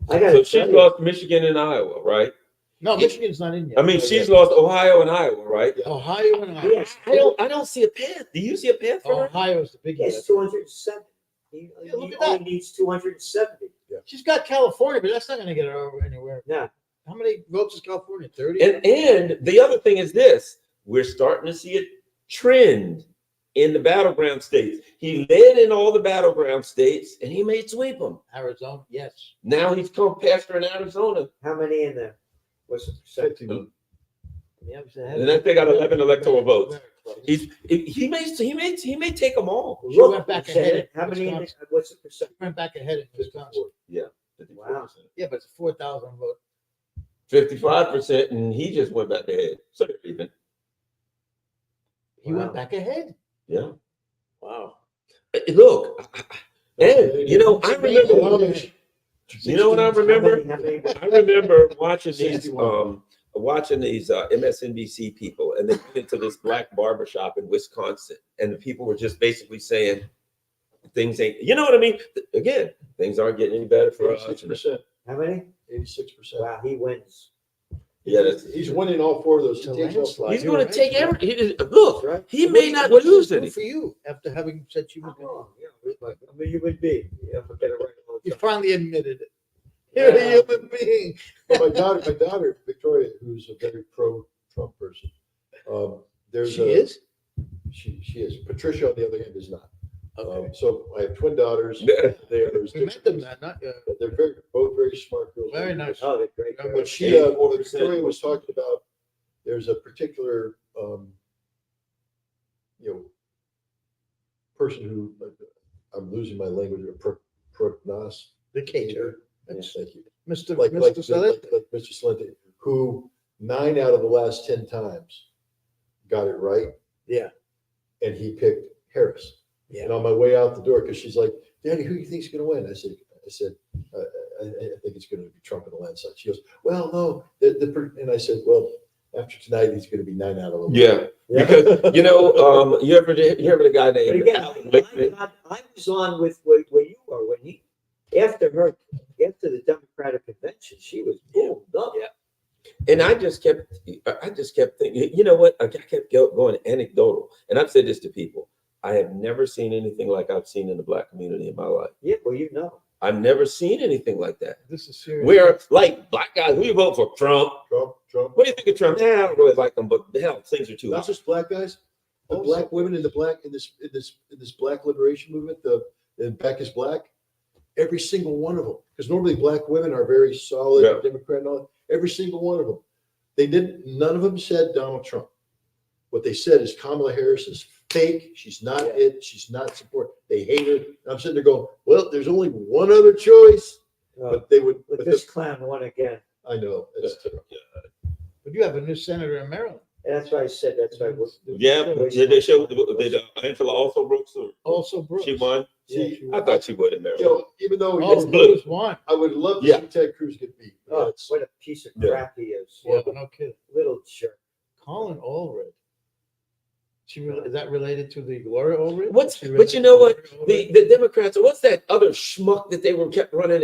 I got So to she's tell you, lost Michigan and Iowa, right? No, Michigan's not in yet. I mean, she's lost Ohio and Iowa, right? Ohio and Iowa. Yes. I don't see a path. Do you see a path for her? Ohio's the big it's 207. He Yeah, look he at only that. needs 270. She's got California, but that's not gonna get her over anywhere. Yeah. How many votes is California? 30? And the other thing is this: we're starting to see a trend in the battleground states. He led in all the battleground states, and he may sweep them. Arizona, yes. Now he's come pastor in Arizona, How many in there? What's the percent? 51. Yeah, and then they got 11 electoral votes. He may take them all. She went back Say ahead it. in How many? In there? Wisconsin. What's the percent? Went back ahead in Wisconsin. Wow. Yeah, but it's 4,000 vote. 55%, and he just went back ahead. So they're even. He Wow. went back ahead. Yeah. Wow. Look, and you know, I remember. Amish. You know what I remember? How many? I remember watching these 61. MSNBC people, and they went into this black barbershop in Wisconsin, and the people were just basically saying things ain't, you know what I mean? Again, things aren't getting any better for us. 86%. How many? 86%. Wow, he wins. Yeah, that's, He's winning all four of those. It's a He takes out landslide. he's five. going to take every. Look, Right. he may not What does lose this do any. for you after having said she was going Oh, yeah, I mean, you would be. Yeah, forget it right all the You time. finally admitted it. You're a human being. But my daughter, Victoria, who's a very pro-Trump person. There's She is? She is. Patricia, on the other hand, is not. Okay. So I have twin daughters. Yeah. We met them, man, not, They're both very smart girls. very nice. Oh, they're great. Yeah, But girls. what 84% Victoria was talking about, there's a particular, person who, I'm losing my language, prognos. The caterer. Yes, thank you. Mr. Like Mr. Salente. Mr. Salente, who 9 out of the last 10 times got it right. Yeah. And he picked Harris. Yeah. And on my way out the door, because she's like, Daddy, who do you think's going to win? I said, I think it's going to be Trump in a landslide. She goes, well, no. And I said, well, after tonight, he's going to be 9 out of 11. Yeah, because you know, you ever the guy But named again, Alan Lichtman? I was on with where you were when he, after the Democratic convention, she was boomed up. Yeah. And I just kept thinking, you know what? I kept going anecdotal, and I've said this to people. I have never seen anything like I've seen in the black community in my life. Yeah, well, you know. I've never seen anything like that. This is serious. Where like black guys, who you vote for? Trump. Trump. What do you think of Trump? Yeah, I don't really like him, but the hell, things are too Not hot. just black guys, the Also- black women in this black liberation movement, the Back is Black, every single one of them. Because normally black women are very solid, Yeah. Democrat and all, every single one of them. None of them said Donald Trump. What they said is Kamala Harris is fake. She's not it. She's not support. They hate her. And I'm sitting there going, well, there's only one other choice. But they would, But this clown won again. I know. It's But you have a new senator in Maryland. And that's why I said, that's why. Yeah, did they show? Did Angela also Brooks? Or Also Brooks. she won. Yeah, she I won. thought she would in you Maryland. know, even though Oh, blue. Brooks won. I would love to Yeah. see Ted Cruz get beat. but Oh, that's- what a piece of Yeah. crap he is. Yeah, no kidding. Little jerk. Colin Allred. Is that related to the Gloria Allred? What's- She but related you know to what? Gloria Allred? The Democrats. What's that other schmuck that they kept running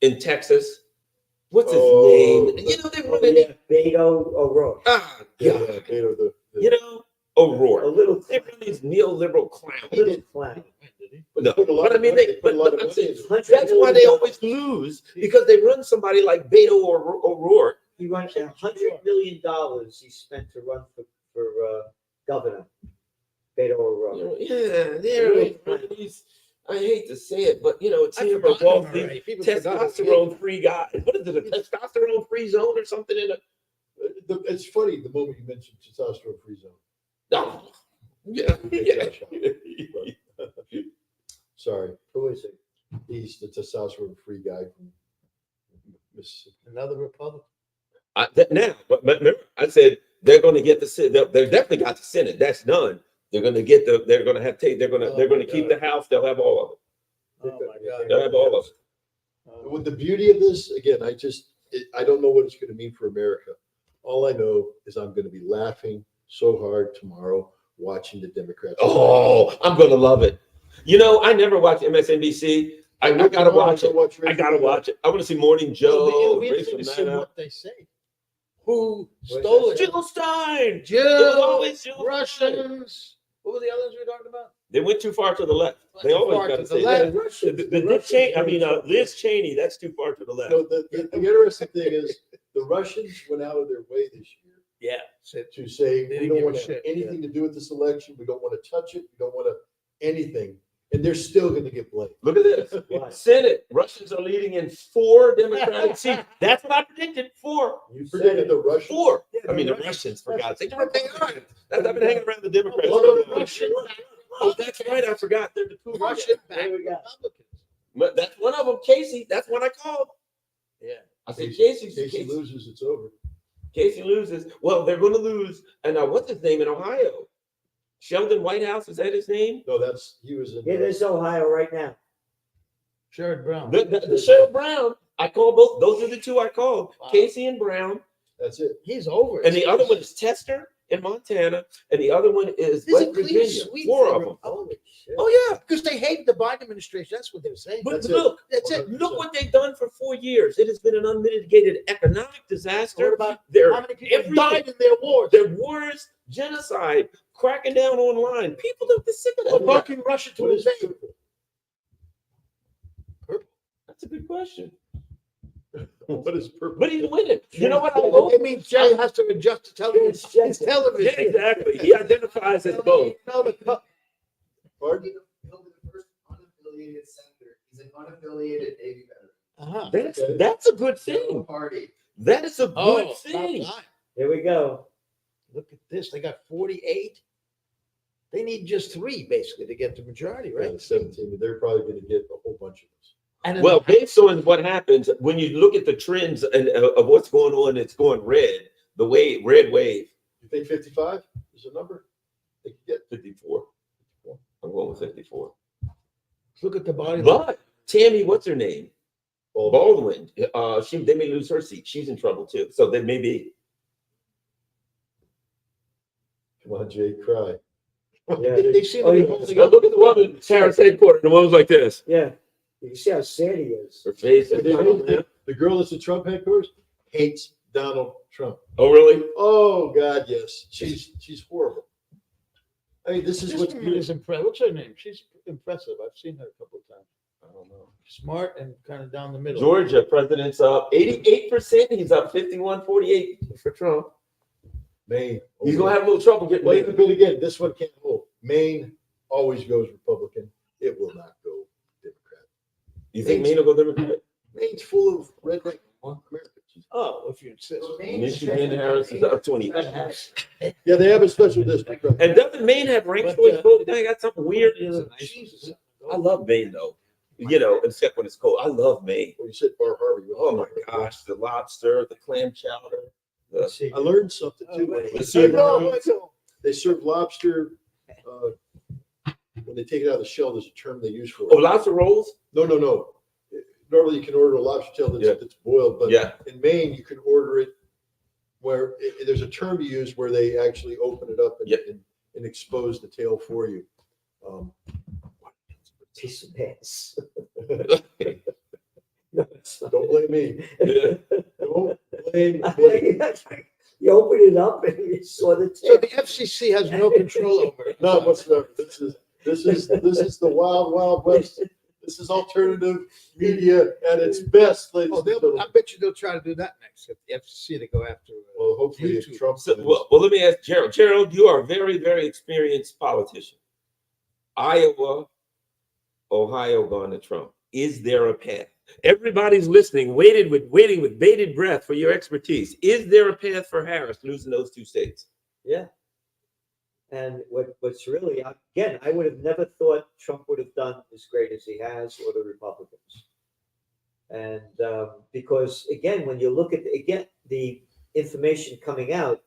in Texas? What's his Oh, name? You know they Oh, running. yeah, Beto O'Rourke. Ah, Yeah, God. Beto, You know, A O'Rourke. little, They run these neoliberal clowns. little clown. Did he? But No, they put a lot but I of mean, money- they, put but a lot of I'm money saying into it. that's why they always lose, because they run somebody like Beto or O'Rourke. He runs $100 million he spent to run for governor. Beto O'Rourke. You know, yeah, they're these. I hate to say it, but you know, it's I him forgot or him already. People forgot his name. testosterone-free guy. What is it? A testosterone-free zone or something in a? It's funny the moment you mentioned testosterone-free zone. No. Yeah. Yeah. Sorry, Who is it? he's the testosterone-free guy from Mississippi. Another Republican. Now, but remember, I said they're going to get the Senate. They definitely got the Senate. That's done. They're going to get the. They're going to have take. They're going to. Oh They're going to my keep God. the House. They'll have all of it. Oh my God. They'll have all of it. With the beauty of this, again, I don't know what it's going to mean for America. All I know is I'm going to be laughing so hard tomorrow watching the Democrats. Oh, I'm going to love it. You know, I never watch MSNBC. I got to watch it. I got to watch it. I want to see Morning Joe. It'll be Grace interesting to see Romano. what they say. Who What's stole that? it? Jill Stein. It was Jill, always Jill Stein. Russians. What were the others we were talking about? They went too far to the left. They Too always far got to to the say left. that. The Dick Cheney, Liz Cheney, that's too far to the left. No, the interesting thing is, the Russians went out of their way this year Yeah. to say, They we didn't don't give a want to have shit, anything to do with this election. We don't want to touch it. We don't want to anything. And they're still going to get blamed. Look at this. What? Senate, Russians are leading in 4 Democratic seats. That's what I predicted. 4. You predicted the Russians. 4. Yeah, I mean, the Russians. Russians, for God's sake. They are. I've been hanging around the Democrats. Oh, Oh, that's right. I forgot. They're the 2 Russian Russians. back There we go. Republicans. But that's one of them, Casey. That's what I called. Yeah. I said, Casey Casey loses, it's over. Casey loses. Well, they're going to lose. And what's his name in Ohio? Sheldon Whitehouse, is that his name? No, he was in. Yeah, there's Ohio right now. Sherrod Brown. The Sherrod Brown. I called both. Those are the 2 I called. Wow. Casey and Brown. That's it. He's over. And the other one is Tester in Montana. And the other one is This is a West clean Virginia. sweep 4 for of them. Republicans. Oh, yeah. Because they hate the Biden administration. That's what they're saying. But That's it. look, That's it. look what they've done for 4 years. It has been an unmitigated economic disaster. What about Their, how many people everything. died in their wars? their wars, genocide, cracking down online. People are sick of that. Provoking Russia to What is invade. That's a good question. What is purple? But he's winning. You know what I It hope? means Jerry has to adjust to television. It's just- It's television. Yeah, exactly. He identifies as both. No, the Pardon? He'll be the first unaffiliated senator. He's an unaffiliated Navy veteran. Uh-huh. That's a good No thing. party. That is a good Oh, thing. about time. Here we go. Look at this. They got 48. They need just 3 basically to get the majority, right? Right, 17, they're probably going to get a whole bunch of this. And in Well, the- based on what happens when you look at the trends and of what's going on, it's going red. The red wave, You think 55 is a number? They could get 54. I'm going with 54. look at the body. But Tammy, what's her name? all. Baldwin. They may lose her seat. She's in trouble too. So they may be. Come on, Jay, cry. Yeah, They seem Oh, to be yeah. holding Now up. look at the one in Sarah's headquarters. The one was like this. yeah. You can see how sad he is. Her face. The girl that's at Trump headquarters hates Donald Trump. Oh, really? Oh God, yes, she's horrible. I mean, this is This what's woman is impressive. What's her name? She's impressive. I've seen her a couple of times. I don't know. Smart and kind of down the middle. Georgia president's up 88%. He's up 51-48 for Trump. Maine. He's gonna have a little trouble getting Wait, later. but again, this one can't hold. Maine always goes Republican. It will not go Democrat. You think Maine will go Democrat? Maine's full of redneck Americans. Oh, if you insist. Michigan Harris is up 20. Yeah, they have a special district. Right? And doesn't Maine have ranked But, choice voting? They got something weird. Jesus. I love Maine though. You know, except when it's cold. I love Maine. Well, you said Bar Harbor. Oh my gosh, the lobster, the clam chowder. Let's see. I learned something too. Let's They- see. They serve lobster. When they take it out of the shell, there's a term they use for Oh, it. lobster rolls? No. Normally, you can order a lobster tail Yeah. that's boiled, but Yeah. in Maine, you can order it where there's a term you use where they actually open it up and, Yeah. and expose the tail for you. Piece of piss. Don't blame me. Yeah. Don't blame I me. think that's right. You open it up and you saw the So tip. the FCC has no control over it. None whatsoever. This is the wild, wild west. This is alternative media at its best, ladies Oh, and I gentlemen. bet you they'll try to do that next. If the FCC to go after. Well, hopefully, if YouTube. Trump. So, well, let me ask Gerald. Gerald, you are a very, very experienced politician. Iowa, Ohio gone to Trump. Is there a path? Everybody's listening, waiting with bated breath for your expertise. Is there a path for Harris losing those 2 states? Yeah. And what's really, again, I would have never thought Trump would have done as great as he has, or the Republicans. And because, again, when you look at, the information coming out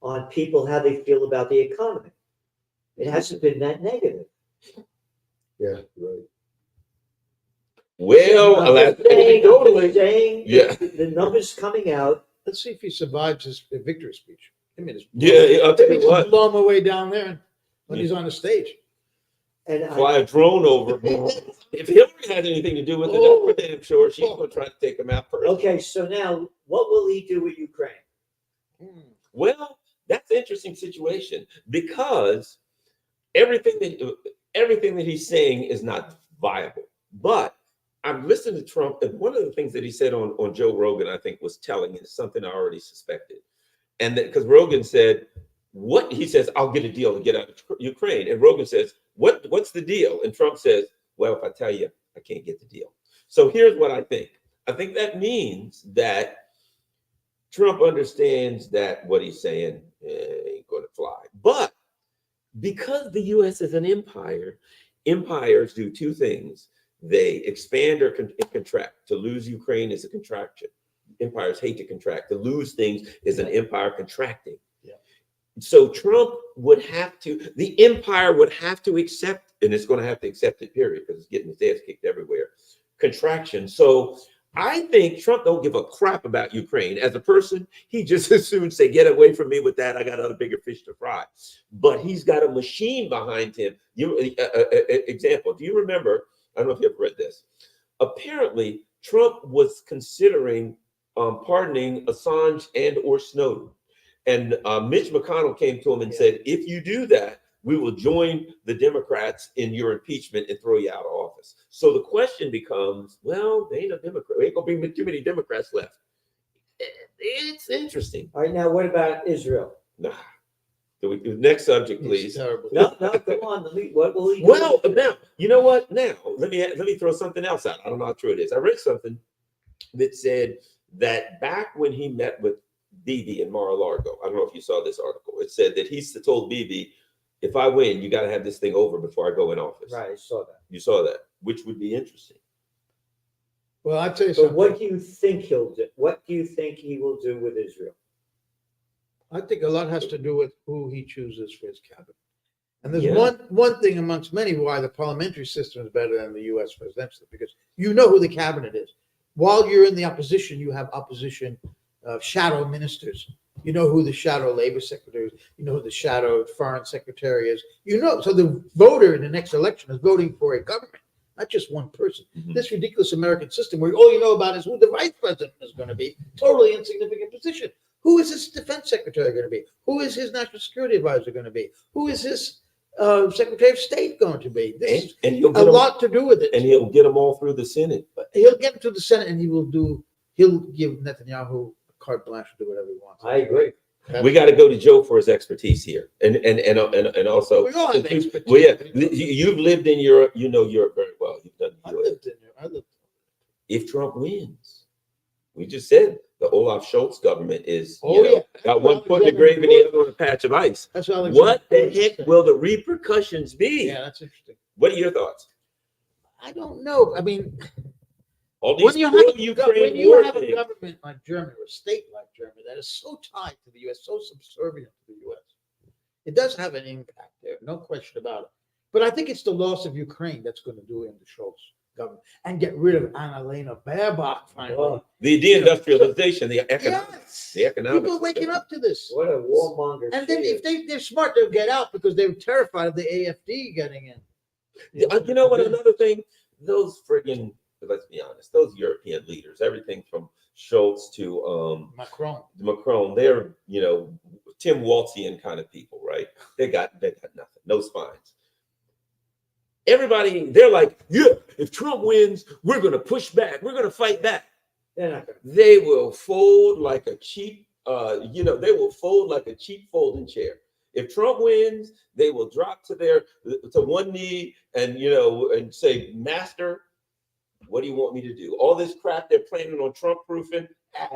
on people, how they feel about the economy, it hasn't been that negative. Yeah, right. Well, Saying Yeah. the numbers coming out, Let's see if he survives his victory speech. I mean, Yeah, I'll tell you just what. blow him away down there when he's on the stage. and Fly a drone over. If Hillary had anything to do with it, that's for damn sure. She's going to try to take him out first. okay, so now what will he do with Ukraine? Well, that's an interesting situation because everything that everything that he's saying is not viable. But I've listened to Trump, and one of the things that he said on Joe Rogan, I think, was telling, and something I already suspected. And that because Rogan said, what he says, I'll get a deal to get out of Ukraine. And Rogan says, what's the deal? And Trump says, well, if I tell you, I can't get the deal. So here's what I think. I think that means that Trump understands that what he's saying ain't going to fly. But because the U.S. is an empire, empires do two things. They expand or contract. To lose Ukraine is a contraction. Empires hate to contract. To lose things is an empire contracting. Yeah. So Trump would have to, the empire would have to accept, and it's going to have to accept it, period, because it's getting its ass kicked everywhere. Contraction. So I think Trump don't give a crap about Ukraine. As a person, he just as soon say, get away from me with that. I got other bigger fish to fry. But he's got a machine behind him. Example, do you remember, I don't know if you ever read this. Apparently, Trump was considering pardoning Assange and or Snowden. And Mitch McConnell came to him and said, if you do that, we will join the Democrats in your impeachment and throw you out of office. So the question becomes, well, they ain't a Democrat. There ain't gonna be too many Democrats left. It's interesting. All right, now what about Israel? Nah. Next subject, It's please. terrible. No, come on. What will he do? Well, now, you know what? Now, let me throw something else out. I don't know how true it is. I read something that said that back when he met with Bibi in Mar-a-Lago, I don't know if you saw this article. It said that he told Bibi, if I win, you got to have this thing over before I go in office. Right, I saw that. You saw that, which would be interesting. Well, I'll tell you But something. what do you think he'll do? What do you think he will do with Israel? I think a lot has to do with who he chooses for his cabinet. And there's Yeah. one thing amongst many why the parliamentary system is better than the U.S. presidential, because you know who the cabinet is. While you're in the opposition, you have opposition shadow ministers. You know who the shadow labor secretary is. You know who the shadow foreign secretary is. You know, so the voter in the next election is voting for a government, not just one person. Mhm. This ridiculous American system where all you know about is who the vice president is going to be, totally insignificant position. Who is his defense secretary going to be? Who is his national security advisor going to be? Who is his secretary of state going to be? This is And he'll a get them, lot to do with it. and he'll get them all through the Senate. But he'll get to the Senate and he'll give Netanyahu carte blanche to do whatever he wants. I agree. We got to go to Joe for his expertise here, and also. We all have expertise. Well, yeah, you've lived in Europe. You know Europe very well. You've done I Europe. lived in there. I lived. If Trump wins, we just said the Olaf Scholz government is, Oh, yeah. got one foot in the grave and the other on a patch of ice. That's what What the heck will the repercussions be? Yeah, that's interesting. What are your thoughts? I don't know. I mean, All when these you pro-Ukraine war have a things. government like Germany or a state like Germany that is so tied to the U.S., so subservient to the U.S., it does have an impact there, no question about it. But I think it's the loss of Ukraine that's going to do it in the Scholz government and get rid of Annalena Baerbock finally. Oh, The deindustrialization, the economics, Yes. the economics. People are waking up to this. what a warmonger. And then she if is. they're smart, they'll get out because they're terrified of the AFD getting in. You know what? Another thing, those friggin', let's be honest, those European leaders, everything from Schultz to Macron. they're Tim Waltzian kind of people, right? They got nothing, no spines. Everybody, they're like, yeah, if Trump wins, we're gonna push back, we're gonna fight back. They're not gonna. They will fold like a cheap, they will fold like a cheap folding chair. If Trump wins, they will drop to one knee and and say, Master, what do you want me to do? All this crap they're planning on Trump proofing,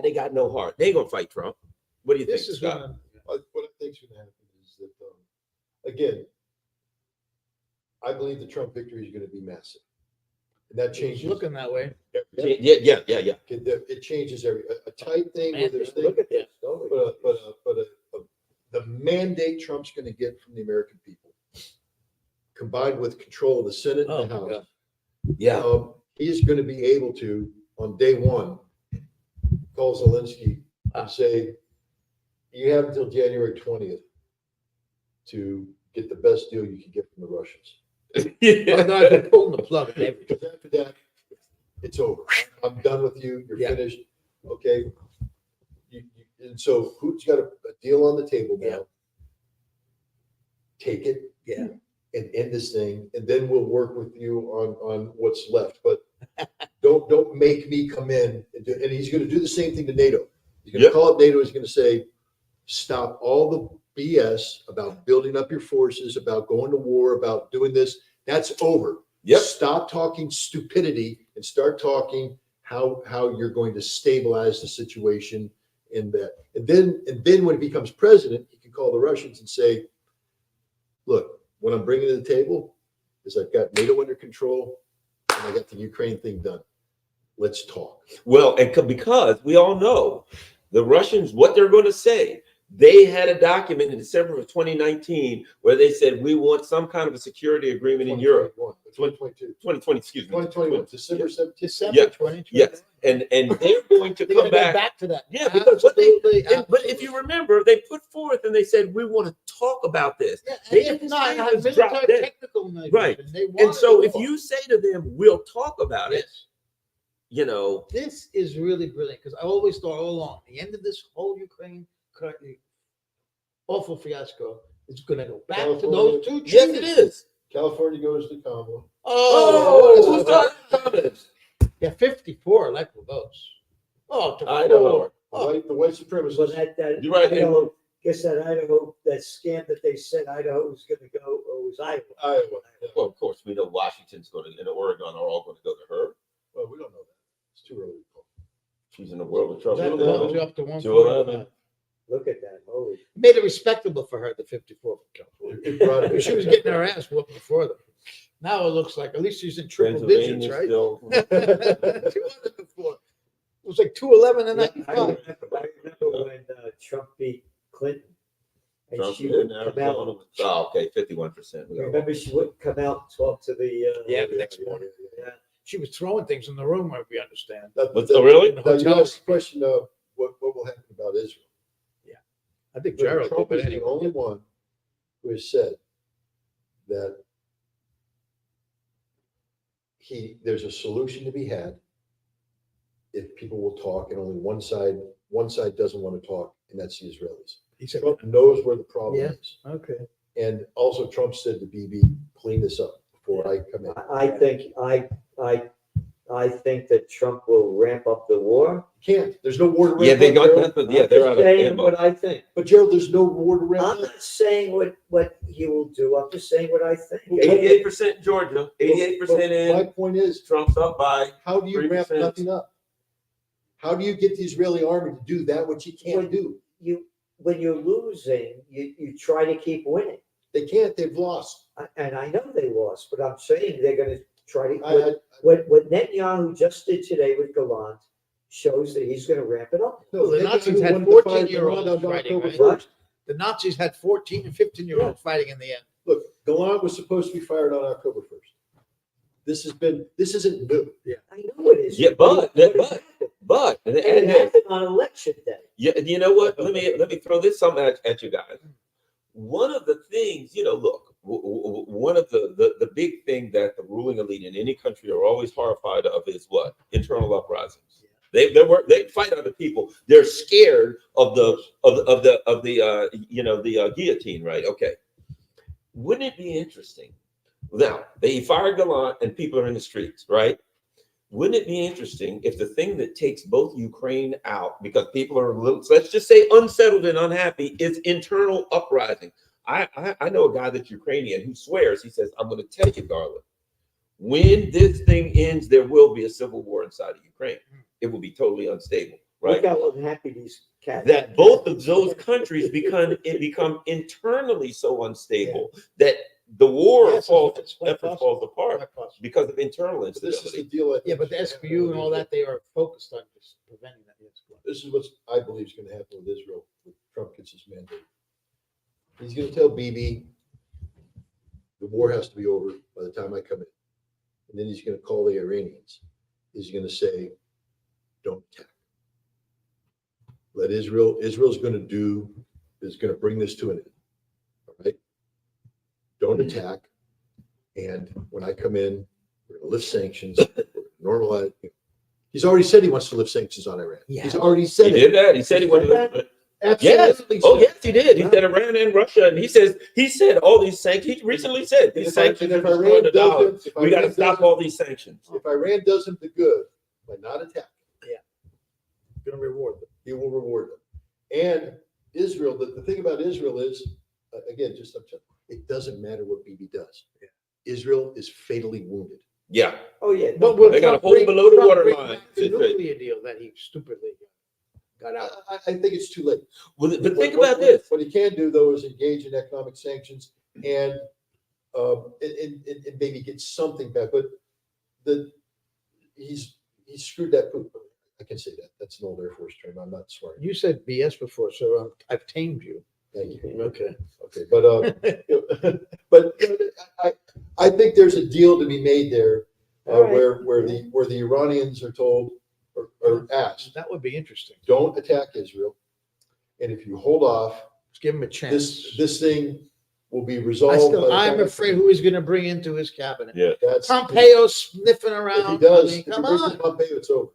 they got no heart. They ain't gonna fight Trump. What do you This think, is Scott? What I think is going to happen is that, again, I believe the Trump victory is going to be massive. And that It's changes. looking that way. everything. Yeah. It changes a tight thing where there's things, Look at this. Don't we? the mandate Trump's going to get from the American people, combined with control of the Senate and the Oh, my House, Yeah. he's going to be able to, on day one, call Zelensky and say, you have until January 20th to get the best deal you can get from the Russians. Oh, no, they're pulling the plug on everything. Because after that, it's over. I'm done with you. You're Yeah. finished. Okay. And so Putin's got a deal on the table now. Yeah. Take it. Yeah. and end this thing, and then we'll work with you on what's left. But don't make me come in and he's gonna do the same thing to NATO. He's gonna Yep. call up NATO, he's gonna say, stop all the BS about building up your forces, about going to war, about doing this. That's over. Yep. Stop talking stupidity and start talking how you're going to stabilize the situation in that. And then when he becomes president, he can call the Russians and say, look, what I'm bringing to the table is I've got NATO under control and I got the Ukraine thing done. Let's talk. Well, and because we all know the Russians, what they're going to say. They had a document in December of 2019 where they said we want some kind of a security agreement in Europe. 2022. 2020, excuse me. 2021, December 17th. December Yeah. 2020. Yes, and they're going to They're come gonna go back. back to that. Yeah, because what they, Absolutely, but if you absolutely. remember, they put forth and they said we want to talk about this. Yeah, They and didn't it's not say have it was drop military dead. technical measures, Right. and they And want so it if all. you say to them, "We'll talk about it," Yes. you know, This is really brilliant because I always thought all along the end of this whole Ukraine awful fiasco is going to go back to California. those two yes, treaties. it is. California goes to Kamala. Oh, Oh, who's got comments? yeah, 54 electoral votes. Oh, to I know. 4. The Oh, white So supremacists. that You're right. Idaho, guess that Idaho, that scam that they said Idaho was gonna go, or was Iowa. Iowa. Well, of course, we know Washington's going to, and Oregon are all going to go to her. Well, we don't know that. It's too early to call. She's in the world of that trouble. was up to 211. Look at that, holy. Made it respectable for her, the 54 for California. It brought it- She was getting her ass whooped before them. Now it looks like at least she's in triple digits, right? Still, 200 before. It was like 211 and I 95. remember when Trump beat Clinton. And Trump she in would come Arizona. out, Oh, okay, 51%. remember she wouldn't come out and talk to the. Yeah, the next morning. Yeah. She was throwing things in the room, if we understand. Oh, really? In the Now, you hotels. asked the question of what will happen about Israel. I think Gerald did, Trump but is the anyway. only one who has said that there's a solution to be had if people will talk and only one side doesn't want to talk, and that's the Israelis. He said, Trump knows where the problem Yeah. is. okay. And also Trump said to Bibi, clean this up before I come in. I think that Trump will ramp up the war. Can't, there's no war to ramp Yeah, they up, got Gerald. that. Yeah, they're out I'm of saying ammo. what I think. But Gerald, there's no war to ramp I'm up. not saying what he will do. I'm just saying what I think. 88% Georgia, 88% My in. point is, Trump's up by. how do you ramp 3%. nothing up? How do you get the Israeli army to do that which you can't do? When you're losing, you try to keep winning. They can't, they've lost. And I know they lost, but I'm saying they're going to try to. I- What Netanyahu just did today with Galant shows that he's going to ramp it up. No, The Netanyahu Nazis had wanted to fight 14-year-olds Galant on fighting, October right? 1st. The Nazis had 14 and 15-year-olds fighting in the end. Look, Galant was supposed to be fired on October 1st. This isn't new. I know it is. Yeah, but And it happened on election day. yeah, you know what? Let me throw this something at you guys. One of the things, look, one of the big thing that the ruling elite in any country are always horrified of is what? Internal uprisings. They fight other people. They're scared of the guillotine, right? Okay. Wouldn't it be interesting? Now they fired Galant and people are in the streets, right? Wouldn't it be interesting if the thing that takes both Ukraine out, because people are a little, let's just say unsettled and unhappy, is internal uprising. I know a guy that's Ukrainian who swears, he says, I'm going to tell you, Garland, when this thing ends, there will be a civil war inside of Ukraine. It will be totally unstable, right? Look how unhappy these cats. That both of those countries become internally so unstable that the war Yes, falls it's quite effort possible. falls apart Quite possible. because of internal But this is the instability. deal. I think Yeah, but the SBU and all that, they are focused on just preventing that. Yes, go on. This is what I believe is going to happen with Israel when Trump gets his mandate. He's going to tell Bibi, the war has to be over by the time I come in. And then he's going to call the Iranians. He's going to say, don't attack. Let Israel's going to bring this to an end. All right? Don't attack. And when I come in, we're going to lift sanctions, normalize. He's already said he wants to lift sanctions on Iran. Yeah. He's already He said it. did that. He said he wanted to. Yes. Absolutely. Oh, so. yes, he did. He said Iran and Russia, and he said all these sanctions. He recently said And these if I- sanctions and are if Iran destroying the dollar. doesn't- if We got to Iran stop doesn't- all these sanctions. If Iran does him the good by not attacking, Gonna reward them. he will reward them. And Israel, the thing about Israel is, again, just it doesn't matter what Bibi does. Yeah. Israel is fatally wounded. Yeah. Oh, yeah. But will They got a Trump hole bring- below the Trump water bring line. back The It's right. nuclear deal that he stupidly got out. I think it's too late. Well, but think What- about this. What he can do though is engage in economic sanctions and maybe get something back, but he's screwed that poop. I can say that. That's an old Air Force term. I'm not swearing. You said BS before, so I've tamed you. Thank you. Okay. Okay, but I think there's a deal to be made there All right. where the Iranians are told or asked, That would be interesting. don't attack Israel, and if you hold off, Let's give him a chance. this thing will be I resolved. still, by the I'm time- afraid who he's gonna bring into his cabinet. Yeah. That's Pompeo sniffing if around. he does. I mean, If he come brings in on. Pompeo, it's over.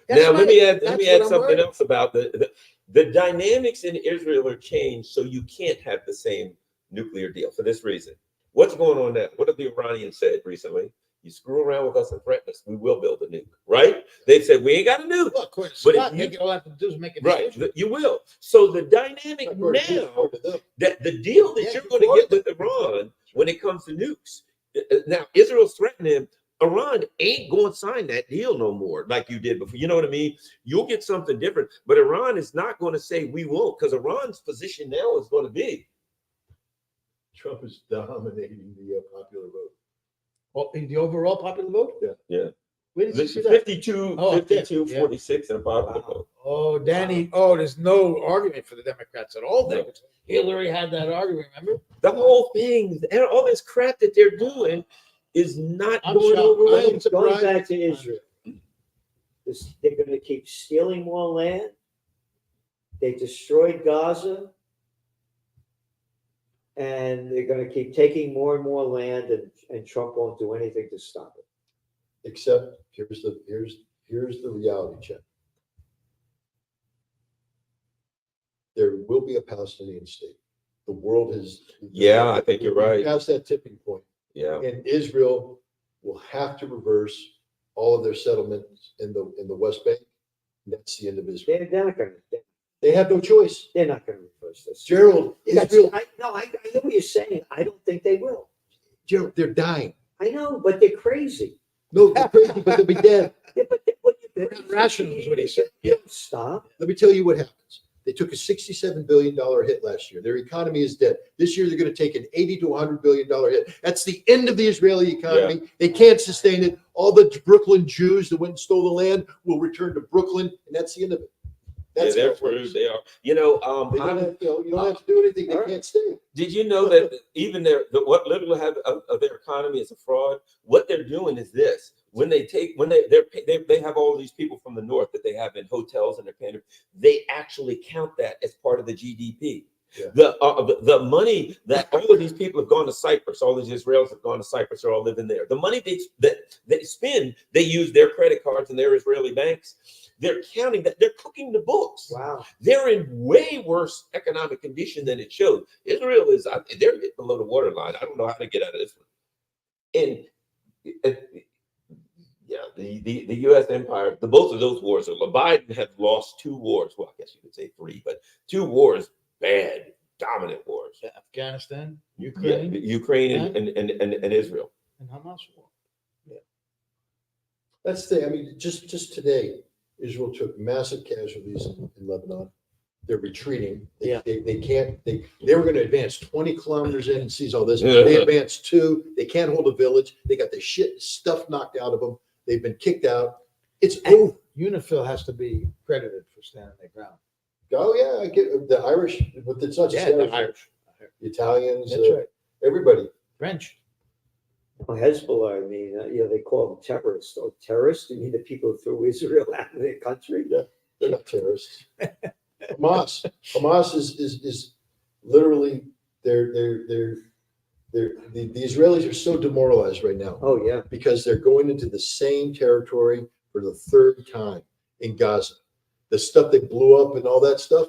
That's Now let me right. add That's what I'm something worried. else about the dynamics in Israel are changed, so you can't have the same nuclear deal for this reason. What's going on now? What have the Iranians said recently? You screw around with us and threaten us, we will build a nuke, right? They said we ain't got a nuke. Well, according to But if Scott, you- all I have to do is make a Right, decision. you will. So the dynamic According to- now according to them. that the deal that Yeah, you're you going to quoted get with Iran when it comes to nukes. Now Israel's threatening him. Iran ain't going to sign that deal no more, like you did before. You know what I mean? You'll get something different, but Iran is not going to say we won't, because Iran's position now is going to be Trump is dominating the popular vote. Oh, the overall popular vote? Yeah. Where did you see that? 52, Oh, up there, 52, yeah. 46 in a popular vote. Oh, Danny. Oh, there's no argument for the Democrats at all. No. Hillary had that argument, remember? The whole thing, and all this crap that they're doing is not I'm going shocked. over I well. am surprised. Going back to Israel, they're going to keep stealing more land. They destroyed Gaza. And they're going to keep taking more and more land, and Trump won't do anything to stop it. Except here's the reality check. There will be a Palestinian state. The world has. Yeah, I think you're right. Past that tipping point, Yeah. and Israel will have to reverse all of their settlements in the West Bank. That's the end of Israel. They're not going to. They have no choice. They're not going to reverse this. Gerald, Israel, I know what you're saying. I don't think they will. Gerald, they're dying. I know, but they're crazy. No, they're crazy, but they'll be dead. Yeah, but what They're not rational is what he said. They don't stop. Let me tell you what happens. They took a $67 billion hit last year. Their economy is dead. This year, they're going to take an $80 to $100 billion hit. That's the end of the Israeli economy. They can't sustain it. All the Brooklyn Jews that went and stole the land will return to Brooklyn, and that's the end of it. That's Yeah, how they're it works. screwed. They are. You know, They don't have, you don't have to do anything. They All right. can't stay. did you know that even what little have of their economy is a fraud? What they're doing is this: when they have all these people from the north that they have in hotels and they're paying, they actually count that as part of the GDP. Yeah. The money that all of these people have gone to Cyprus, all these Israelis have gone to Cyprus, are all living there. The money that they spend, they use their credit cards and their Israeli banks. They're counting that. They're cooking the books. Wow. They're in way worse economic condition than it showed. Israel is, they're getting below the waterline. I don't know how to get out of this one. And yeah, the U.S. empire, both of those wars, Biden had lost 2 wars. Well, I guess you could say 3, but 2 wars, bad, dominant wars. Afghanistan, Yeah, Ukraine, Ukraine and Israel. and Hamas war. That's the, I mean, just today, Israel took massive casualties in Lebanon. They're retreating. Yeah. They can't, they were going to advance 20 kilometers in and seize all this. Yeah. They advanced 2. They can't hold a village. They got the stuff knocked out of them. They've been kicked out. It's over. UNIFIL has to be credited for standing their ground. Oh, yeah, I get the Irish, but it's not just Yeah, the the Irish. Irish. Italians, That's right. everybody. French. Well, Hezbollah, I mean, they call them terrorists. Oh, terrorists? You mean the people who threw Israel out of their country? Yeah. They're not terrorists. Hamas is literally the Israelis are so demoralized right now Oh, yeah. because they're going into the same territory for the 3rd time in Gaza. The stuff they blew up and all that stuff,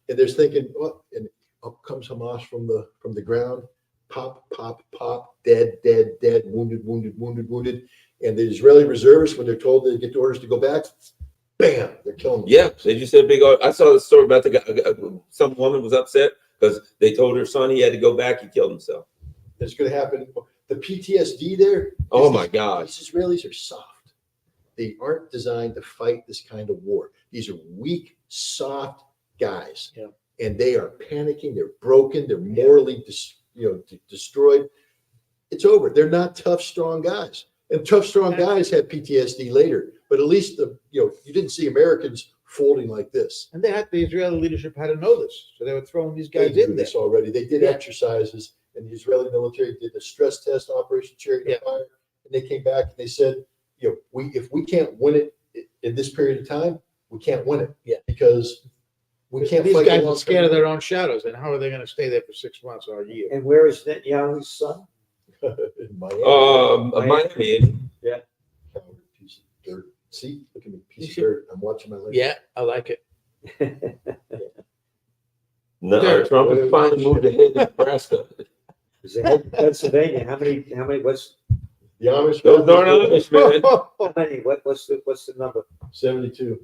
and they're thinking, oh, and up comes Hamas from the ground, pop, pop, pop, dead, dead, dead, wounded, wounded, wounded, wounded. And the Israeli reservists, when they're told they get the orders to go back, bam, they're killing them. Yeah, they just said a big. I saw the story about the guy. Some woman was upset because they told her son he had to go back. He killed himself. It's going to happen. The PTSD there. Oh my God. These Israelis are soft. They aren't designed to fight this kind of war. These are weak, soft guys. Yeah. And they are panicking. They're broken. They're morally, destroyed. It's over. They're not tough, strong guys. And tough, strong guys have PTSD later. But at least you didn't see Americans folding like this. And the Israeli leadership had to know this, so they were throwing these They guys knew in there. this already. They did Yeah. exercises, and the Israeli military did the stress test, Operation Chariot Yeah. of Fire, and they came back and they said, if we can't win it in this period of time, we can't win it. Yeah. Because we can't These fight guys the are long scared of term. their own shadows, and how are they going to stay there for 6 months or a year? And where is Netanyahu's son? In Miami. Miami. Coward piece of dirt. See, look at me, You piece of should- dirt. I'm watching my leg. Yeah, I like it. No, Dirt. Trump has finally moved ahead to Nebraska. Is it Pennsylvania? How many, The Amish. Those darn Amish, man. how many, what's the number? 72.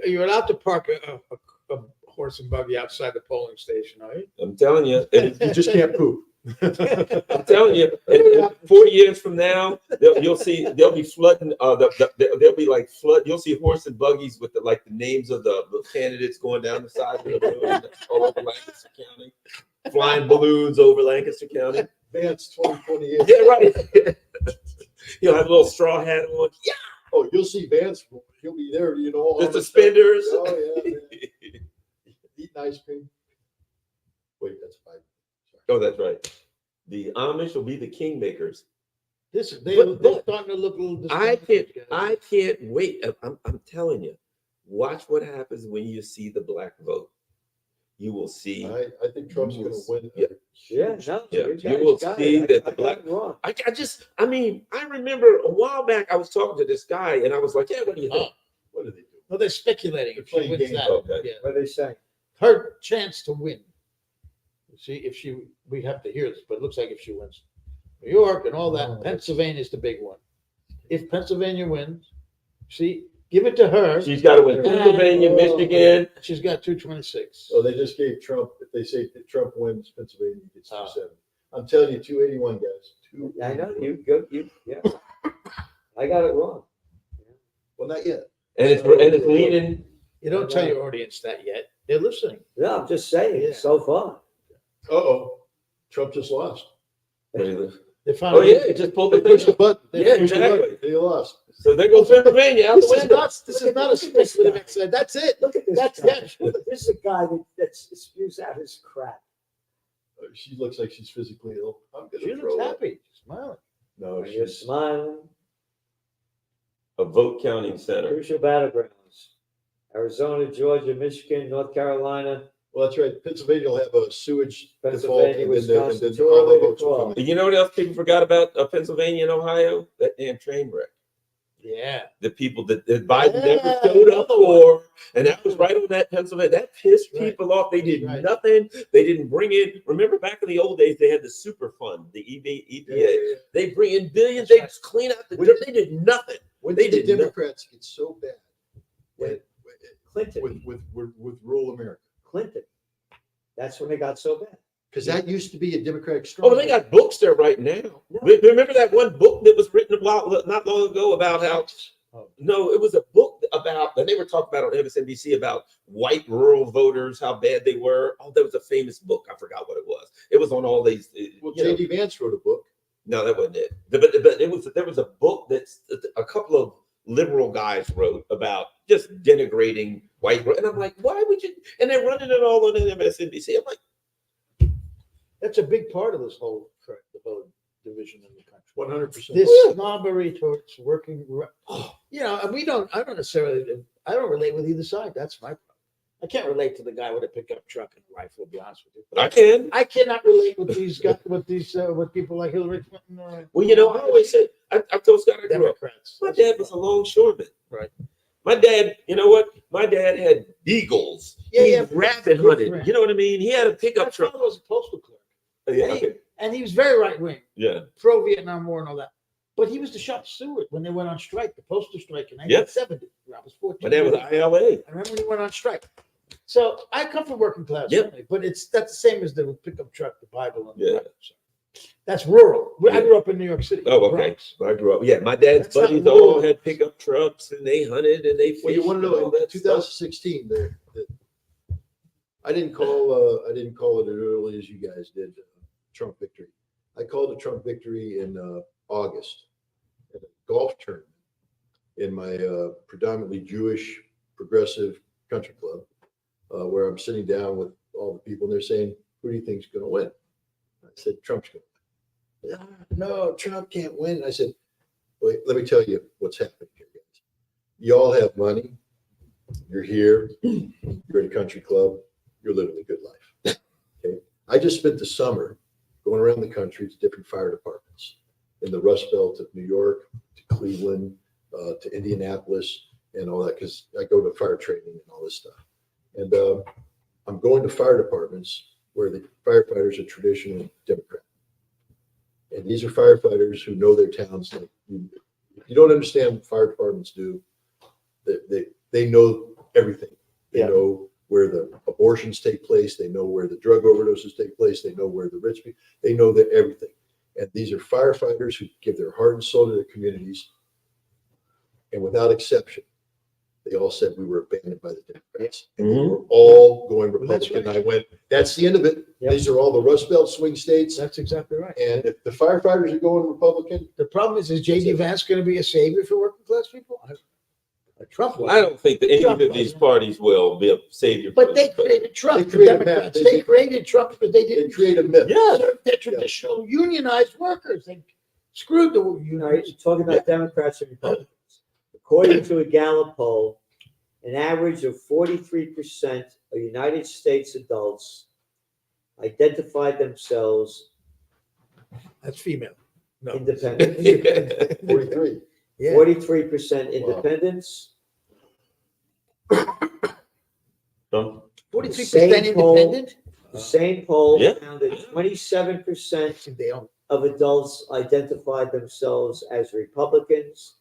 You're allowed to park a horse and buggy outside the polling station, are you? I'm telling you. You just can't poop. I'm telling you, in 40 years from now, you'll see they'll be flooding. They'll be like flood. You'll see horse and buggies with the names of the candidates going down the side of the road all over Lancaster County, flying balloons over Lancaster County. Vance 2028. Yeah, right. You'll have a little straw hat on. Yeah, Oh, you'll see Vance. He'll be there, all the on stuff. suspenders. Oh, yeah, man. Eating ice cream. Wait, that's fine. Oh, that's right. The Amish will be the kingmakers. They're But- starting to look a little. I disgusting. can't wait. I'm telling you, watch what happens when you see the black vote. You will see. I think Trump's going to win. Yeah. Yeah, no. Yeah, you you will got see it. that I the black- got it wrong. I remember a while back I was talking to this guy and I was like, yeah, what do you think? What do they do? No, they're speculating. They're If she playing wins games. that, Okay. yeah. What are they saying? Her chance to win. See, we have to hear this, but it looks like if she wins New York and all that, Oh, Pennsylvania is the big one. If Pennsylvania wins, see, give it to her. She's got to win Pennsylvania, Michigan. She's got 226. Oh, they just gave Trump, if they say that Trump wins Pennsylvania, he gets Oh. 270. I'm telling you, 281, guys. I know, yeah. I got it wrong. Well, not yet. And it's leaning. You don't tell your audience that yet. They're listening. No, I'm just saying, Yeah. so far. Uh-oh, Trump just lost. They Oh finally. yeah, it just pulled the They pushed the thing. button. They Yeah, pushed the exactly. button. They lost. So there goes Pennsylvania out This the is window. not. This is not a speculative exercise. That's it. Look at this That's guy. it. This is a guy that spews out his crap. She looks like she's physically ill. I'm going She to looks throw up. happy, smiling. No, And you're she's smiling. A vote counting center. Crucial battlegrounds. Arizona, Georgia, Michigan, North Carolina, well. That's right. Pennsylvania will have a sewage default, Pennsylvania, and Wisconsin. then Too all the early to votes will call. come in. You know what else people forgot about Pennsylvania and Ohio? That damn train wreck. Yeah. The people that Biden never Yeah, showed up another for, and that was right on that Pennsylvania. That pissed Right. people off. They did Right. nothing. They didn't bring in. Remember back in the old days, they had the super fund, the EPA. They bring in billions. They just clean out the When- dirt. They did nothing. When They did the did Democrats get so bad Clinton. with rural America? Clinton. That's when they got so bad. Because that used to be a Democratic Oh, stronghold. they got books there right now. No. Remember that one book that was written not long ago about how? No, it was a book about, and they were talking about on MSNBC about white rural voters, how bad they were. Oh, there was a famous book. I forgot what it was. It was on all these. Well, you know. J.D. Vance wrote a book. No, that wasn't it. But there was a book that's a couple of liberal guys wrote about just denigrating white. And I'm like, why would you? And they're running it all on MSNBC. I'm like, That's a big part of this whole the whole division in the country. 100%. This Oh, yeah. snobbery towards working, and I don't necessarily, I don't relate with either side. That's my problem. I can't relate to the guy with a pickup truck and a rifle, to be honest with you. I can. I cannot relate with these guys, with people like Hillary Clinton. Well, I always say, I told Scott I grew up. Democrats. My dad was a longshoreman. Right. My dad, you know what? My dad had beagles. Yeah, He yeah. rabbit Good for hunted. him. You know what I mean? He had a My pickup truck. father was a postal clerk. Yeah, And he- okay. And he was very right wing, Yeah. pro Vietnam War and all that. But he was the shop steward when they went on strike, the postal strike in Yep. 1970. I was 14. My dad was ILA. I remember when he went on strike. So I come from working class Yep. family, but that's the same as the pickup truck, the Bible, and the Yeah. Bible. So that's rural. I Yeah. grew up in New York City. Oh, okay. Bronx. I grew up. Yeah, my dad's That's not buddies all rural. had pickup trucks and they hunted and they fished. Well, you want to and all know, in that stuff. 2016, I didn't call it as early as you guys did, Trump victory. I called a Trump victory in August at a golf tournament in my predominantly Jewish progressive country club, where I'm sitting down with all the people and they're saying, "Who do you think's going to win?" I said, "Trump's going to win." "Ah, no, Trump can't win." I said, "Wait, let me tell you what's happening here, guys. You all have money. You're here. You're in a country club. You're living a good life." Okay. I just spent the summer going around the country to different fire departments in the Rust Belt of New York, to Cleveland, to Indianapolis, and all that, because I go to fire training and all this stuff. And I'm going to fire departments where the firefighters are traditionally Democrat. And these are firefighters who know their towns. Like you don't understand what fire departments do. They know everything. They Yeah. know where the abortions take place. They know where the drug overdoses take place. They know where the rich people, they know that everything. And these are firefighters who give their heart and soul to their communities. And without exception, they all said we were abandoned by the Democrats. And they were all going Well, that's Republican. right. I went, that's the end of it. Yep. These are all the Rust Belt swing states. That's exactly right. And if the firefighters are going Republican, The problem is J.D. Vance going to be a savior for working class people? Trump Well, I don't think that any Trump of these wasn't. parties will be a savior. But they created Trump, They the created Democrats. that. They created Trump, but they they didn't create a myth. Yeah. serve their traditional unionized workers. They screwed the All right, unions. talking about Democrats and Republicans. According to a Gallup poll, an average of 43% of United States adults identified themselves That's female. No. independent. 43. Yeah. 43% independents. Don't- 43% Same poll. independent? The same poll Yeah. found that 27% They don't. of adults identified themselves as Republicans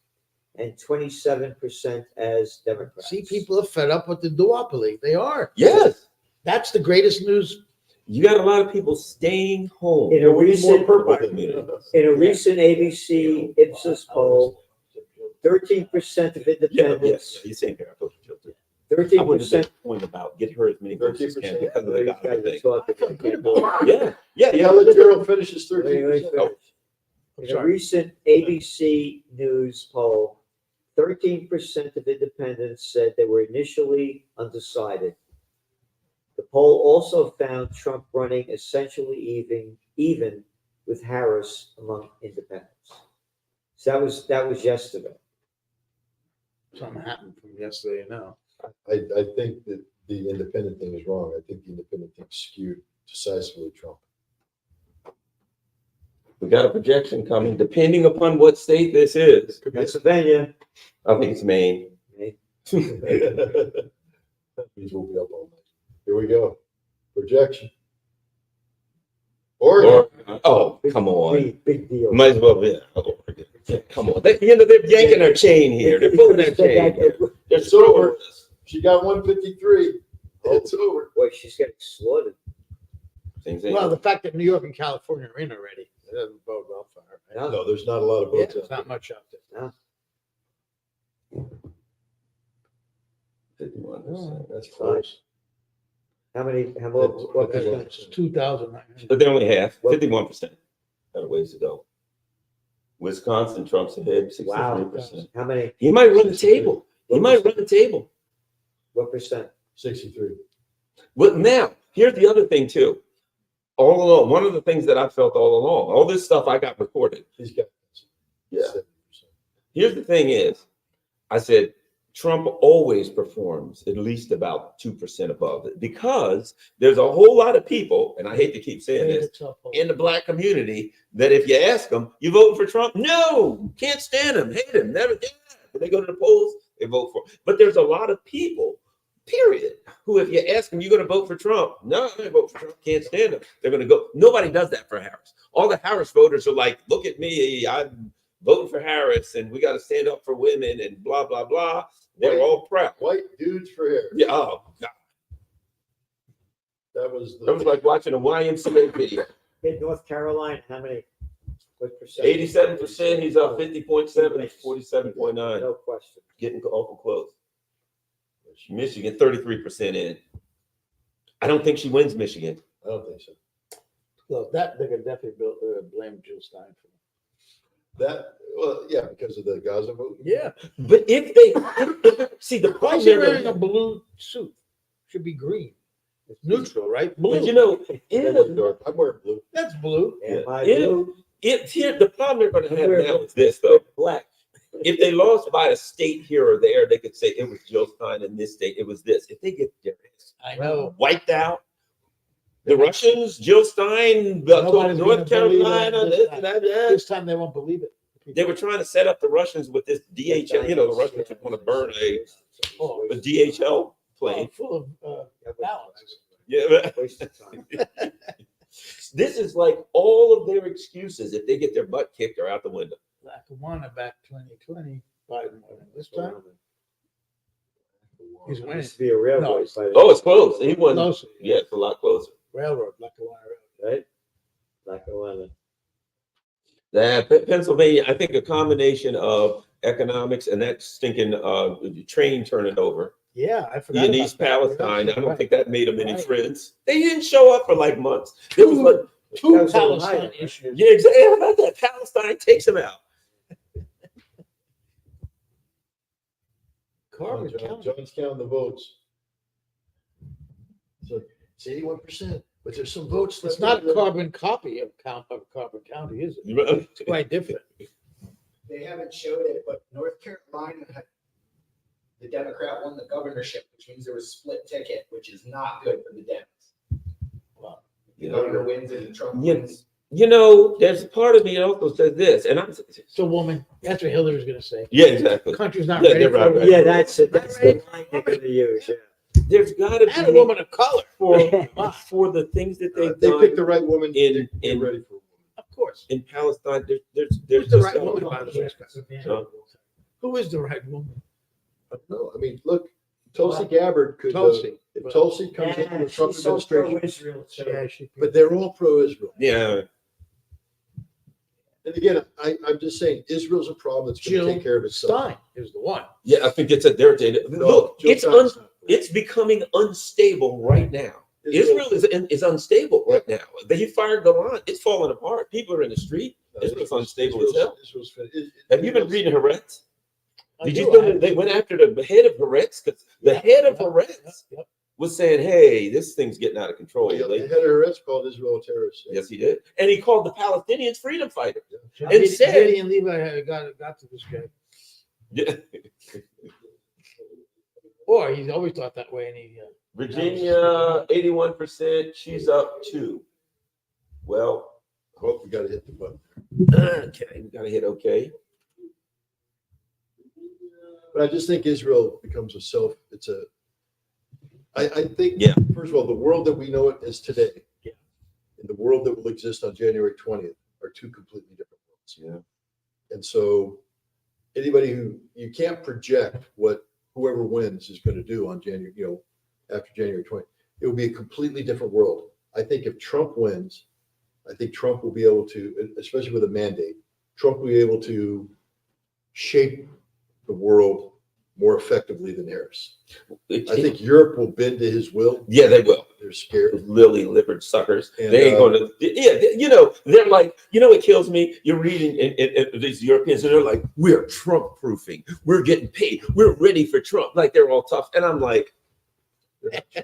and 27% as Democrats. See, people are fed up with the duopoly. They are. Yes. That's the greatest news. You got a lot of people staying home. In a We need more recent, purple community. in a recent ABC Ipsos poll, 13% of Yeah, independents, you say here. I told you, Jill. I would have 13%. made a point about get her as many votes as can 13%. because of the Well, you God guys are thing. talking, I can't believe it. Yeah, yeah, Yeah, let Gerald finish his Let me 13%. finish. I'm In a sorry. recent ABC News poll, 13% of independents said they were initially undecided. The poll also found Trump running essentially even with Harris among independents. So that was yesterday. Something happened from yesterday and now. I think that the independent thing is wrong. I think the independent thing skewed decisively Trump. we got a projection coming, depending upon what state this is. Pennsylvania, I think it's Maine. That means we'll be up all night. Here we go. Projection. Oregon. Oh, come on. big deal. Might as well be. Yeah, come on. They're yanking our chain here. They're pulling our chain. here. They're It's over. throwing us. She got 153. It's over. Boy, she's getting slaughtered. Things Well, ain't- the fact that New York and California are in already, it doesn't bode well for her. Right? No, there's not a lot of Yeah, votes. there's out there. not much out there. 51%. That's close. How what That's- percent? It's 2,900. But they're only half, 51%. Got a ways to go. Wisconsin, Trump's ahead, 63%. How many, He might run the table. He might run the table. what percent? 63. But now, here's the other thing too. All along, one of the things that I felt all along, all this stuff I got recorded. He's got Yeah. 70%. Here's the thing is, I said, Trump always performs at least about 2% above it because there's a whole lot of people, and I hate to keep saying this, in the black community that if you ask them, you voting for Trump? No, can't stand him, hate him, never did. When they go to the polls, They vote for. But there's a lot of people, period, who if you ask them, you going to vote for Trump? No, I vote for Trump. Can't stand him. They're going to go. Nobody does that for Harris. All the Harris voters are like, look at me, I'm voting for Harris, and we got to stand up for women and blah blah blah. They're all proud. White dudes for hair. Yeah. Oh God. That was It was the, like watching a YMCA video. In North Carolina, how many? What percent? 87%. He's up 50.7, 47.9. No question. Getting awful close. Michigan 33% in. I don't think she wins Michigan. I don't think so. Well, that they could definitely blame Jill Stein for. That, well, yeah, because of the Gaza vote. Yeah. But if they see the Why problem, is he wearing there- a blue suit? Should be green. It's neutral, right? but Blue. you know, I'm wearing blue. That's blue. And my Yeah. blue, if here the problem they're going to have now is this though. black. If they lost by a state here or there, they could say it was Jill Stein in this state. It was this. If they get their ass I know. wiped out, the Russians, Jill Stein, Nobody's North gonna believe it Carolina, this this time. and that. This time they won't believe it. They were trying to set up the Russians with this DHL. You know, the Russians want to burn a DHL plane. Full of balance. Yeah. but- Waste of time. This is like all of their excuses. If they get their butt kicked, are out the window. Lackawanna back 2020. Biden winning this time. He's winning. Used to be a railroad. No, by the- Oh, it's close. He won. Closer. Yeah, it's a lot closer. Railroad, Lackawanna Railroad. Right? Lackawanna. That Pennsylvania, I think a combination of economics and that stinking train turning over Yeah, I forgot. in about East that. Palestine. I don't Right. think that made them any Right. friends. They didn't show up for like months. It was like, Two That was Palestine Ohio. issues. yeah, exactly. How about that? Palestine takes them out. Carbon county. John's counting the votes. So it's 81%, but there's some votes. It's that- not a carbon copy of Carbon County, is it? It's quite different. They haven't showed it, but North Carolina had, the Democrat won the governorship, which means there was split ticket, which is not good for the Dems. The governor wins and Trump Yeah. wins. You know, there's a part of me that also says this, and I'm It's a woman. That's what Hillary's gonna say. yeah, exactly. The country's not Yeah, ready they're for right, it. right. Yeah, that's it. That's the line they're gonna use, yeah. There's got to And a be woman of color. for the things that they've They picked done the right woman. in- They're in- ready for a woman. Of course. in Palestine. There's Who's the just right a- woman about this? Who is the right woman? No, I mean, look, Tulsi Gabbard could, Tulsi. if Tulsi comes into the Trump she's so administration, pro-Israel, too. Yeah, she. but they're all pro-Israel. Yeah, And again, I'm just saying, Israel's a problem that's going Jill to take care of itself. Stein is the one. yeah. I think it's a their data. No, Look, Jill it's Stein's not. it's becoming unstable right now. Israel is unstable right now. They fired Golan. It's falling apart. People are in the street. Israel's unstable as hell. Have you been reading Haaretz? Did you know that they went after the head of Haaretz? Because the head of Haaretz Yep. was saying, "Hey, this thing's getting out of control." The lately." head of Haaretz called Israel a terrorist state. Yes, he did, and he called the Palestinians freedom fighters. And And said- Gideon Levi had got to this guy. Yeah. Or he's always thought that way, and he. Virginia, 81%. She's up 2. Well, Hope we got to hit the button. okay, we gotta hit okay. But I just think Israel becomes I think, Yeah. first of all, the world that we know it as today, Yeah. and the world that will exist on January 20th are two completely different worlds. Yeah. And so anybody you can't project what whoever wins is going to do on January, after January 20th. It will be a completely different world. I think if Trump wins, I think Trump will be able to, especially with a mandate, Trump will be able to shape the world more effectively than Harris. I think Europe will bend to his will. Yeah, they will. They're scared. Lily-livered suckers. And, They ain't gonna. Yeah, they're like. What kills me? You're reading in these Europeans, and they're like, "We're Trump-proofing. We're getting paid. We're ready for Trump." Like they're all tough, and I'm like,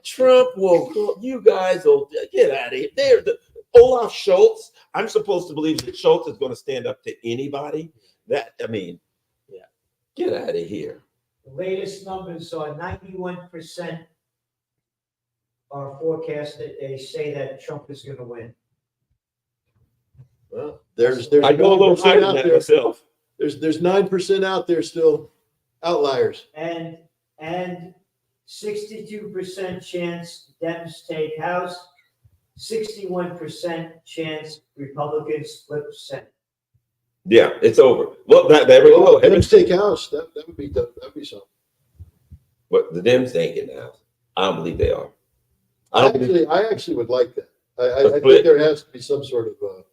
Trump will. You guys will get out of here. They're the Olaf Scholz. I'm supposed to believe that Scholz is going to stand up to anybody. Yeah. Get out of here. The latest numbers are 91% are forecasted. They say that Trump is gonna win. Well, there's I go a little 9% higher than out that there. myself. There's 9% out there still. Outliers. And 62% chance Dems take House, 61% chance Republicans flip Senate. Yeah, it's over. Well, there we go. Oh, Dems take House. That would be something. But the Dems ain't getting the House. I don't believe they are. I don't believe. I actually would like that. I A think split. there has to be some sort of a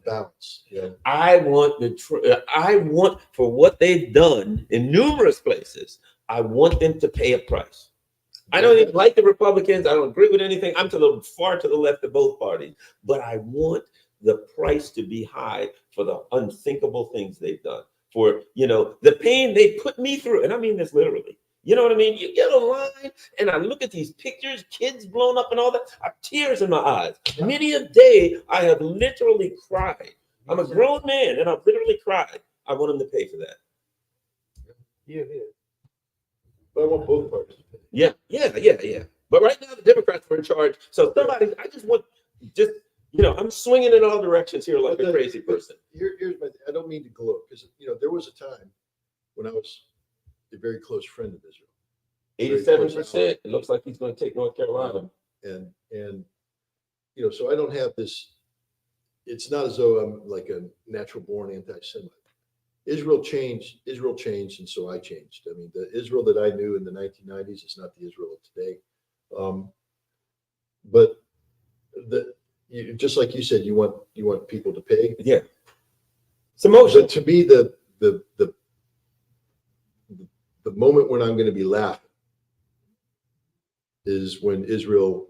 balance. Yeah. I want for what they've done in numerous places. I want them to pay a price. I don't even like the Republicans. I don't agree with anything. I'm far to the left of both parties, but I want the price to be high for the unthinkable things they've done. For the pain they put me through, and I mean this literally. You know what I mean? You get online, and I look at these pictures, kids blown up and all that. I have tears in my eyes. Many a day, I have literally cried. I'm a grown man, and I've literally cried. I want them to pay for that. Yeah. But I want both parties to pay. Yeah. But right now, the Democrats are in charge. So somebody, I just want, I'm swinging in all directions here like a crazy person. Here's my. I don't mean to gloat because there was a time when I was a very close friend of Israel. 87%. It looks like he's going to take North Carolina. And so I don't have this. It's not as though I'm like a natural born anti-Semite. Israel changed, and so I changed. I mean, the Israel that I knew in the 1990s is not the Israel of today. But just like you said, you want people to pay. Yeah. It's emotional. But to me, the moment when I'm going to be laughing is when Israel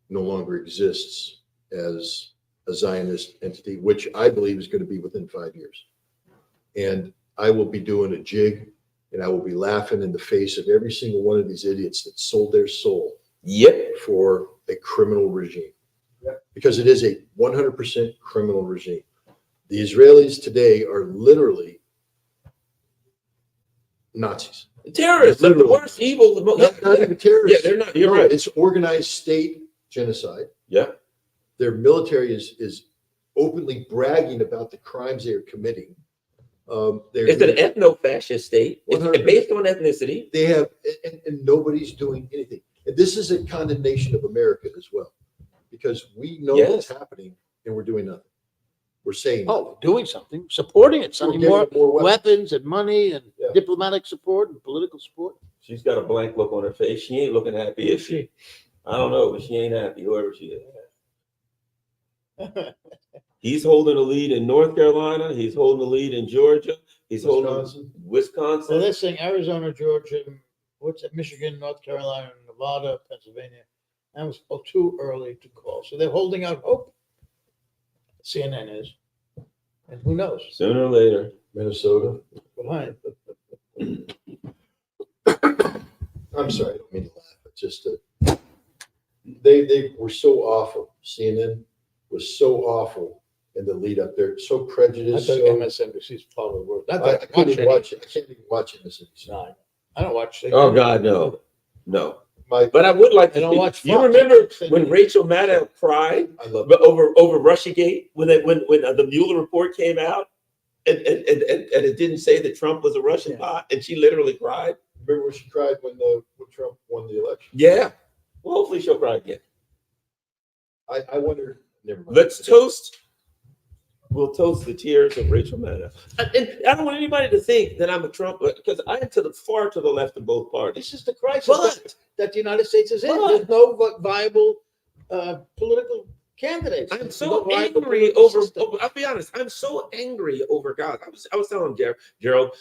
no longer exists as a Zionist entity, which I believe is going to be within 5 years. And I will be doing a jig, and I will be laughing in the face of every single one of these idiots that sold their soul for a criminal regime. Because it is a 100% criminal regime. The Israelis today are literally Nazis. Terrorists, the worst evil. Not even terrorists. Yeah, they're not. You're right. It's organized state genocide. Yeah. Their military is openly bragging about the crimes they are committing. It's an ethno-fascist state. It's 100%. based on ethnicity. They have, and nobody's doing anything. And this is a condemnation of America as well, because we know what's happening and we're doing nothing. We're saying, Doing something, supporting it, sending giving more it weapons and money and Yeah. diplomatic support and political support. She's got a blank look on her face. She ain't looking happy, is she? I don't know, but she ain't happy, whoever she is. He's holding the lead in North Carolina. He's holding the lead in Georgia. He's holding So Wisconsin. they're saying Arizona, Georgia, what's it, Michigan, North Carolina, Nevada, Pennsylvania. That was too early to call. So they're holding out hope. CNN is. And who knows? Sooner or later. Minnesota. Behind. I'm sorry, I don't mean to laugh, but just they were so awful. CNN was so awful in the lead up there, so I prejudiced. thought So, MSNBC's part of the world. I couldn't even watch it. I can't even watch MSNBC. No, I don't watch. Oh God, no. My, But I would like to. I don't watch You Fox. remember when Rachel Maddow cried I love over Russiagate when the Mueller report came out, and it didn't say that Trump was a Russian bot, and she literally cried. Remember when she cried when Trump won the election? Yeah. Well, hopefully she'll cry again. I wonder. Never mind. Let's toast. We'll toast the tears of Rachel Maddow. And I don't want anybody to think that I'm a Trump, because I am far to the left of both parties. This is the crisis But that the United States is in. But- There's no viable political candidates. I'm There's so no viable angry political over. system. I'll be honest. I'm so angry over God. I was telling Gerald.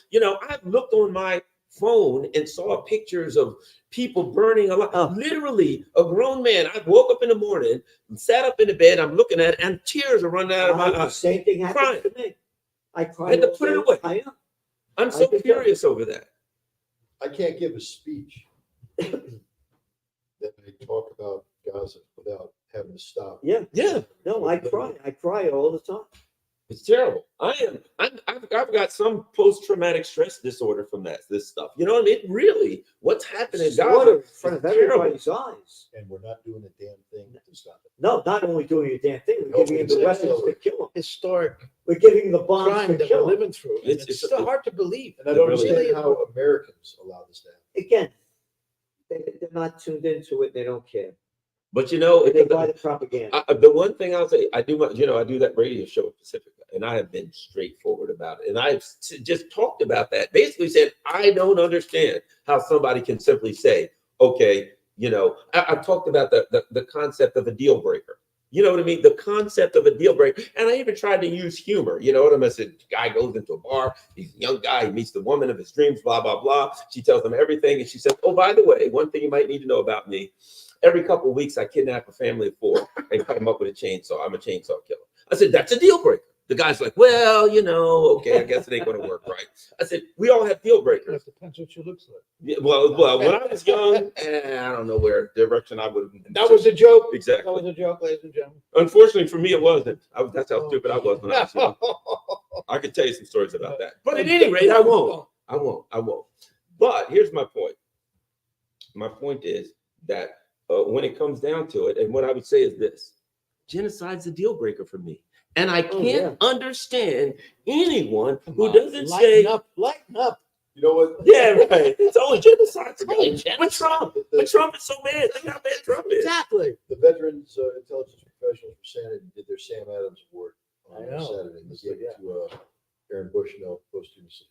I've looked on my phone and saw pictures of people burning alive. Oh. Literally, a grown man. I woke up in the morning, sat up in the bed. I'm looking at it, and tears are running out of my The eyes. same thing happened to me. I cried. Had to all put it day. away. I am. I'm so I think furious over that. I can't give a speech that I talk about Gaza without having to stop. Yeah. Yeah. No, I cry. I cry all the time. It's terrible. I've got some post-traumatic stress disorder from this stuff. You know what I mean? Really, what's happening in Slaughter Gaza in front of is terrible. everybody's eyes. And we're not doing a damn thing to stop it. No, not only doing your damn thing, we're giving him the weapons to kill him. Historic we're giving the bombs crime to that we're kill them. living through. And It's- It's it's- still hard to believe. And I don't It really understand is. how Americans allow this to happen. Again, they're not tuned into it. They don't care. But you know, They buy the propaganda. the one thing I'll say, I do that radio show at Pacifica, and I have been straightforward about it. And I've just talked about that. Basically said, I don't understand how somebody can simply say, okay, I've talked about the concept of a deal breaker. You know what I mean? The concept of a deal breaker. And I even tried to use humor. You know what I mean? I said, guy goes into a bar, he's a young guy, he meets the woman of his dreams, blah, blah, blah. She tells him everything. And she says, oh, by the way, one thing you might need to know about me. Every couple of weeks, I kidnap a family of 4 and cut them up with a chainsaw. I'm a chainsaw killer. I said, that's a deal breaker. The guy's like, well, okay, I guess it ain't going to work, right? I said, we all have deal breakers. It depends what she looks like. Yeah, well, when I was young, I don't know where direction I would have. That was a joke. That Exactly. was a joke, ladies and gentlemen. Unfortunately for me, it wasn't. That's how stupid I was when I was young. Oh. I could tell you some stories about that. But at any rate, I won't. But here's my point. My point is that when it comes down to it, and what I would say is this: genocide's a deal breaker for me. And I can't understand anyone who doesn't say, Lighten up. You know what? yeah, right. It's only genocide. only But Trump is so bad. Think how bad Trump is. Exactly. The Veterans Intelligence Professionals for Sanity did their Sam Adams Award on I know. Saturday. They gave it to Aaron Bushnell posthumously.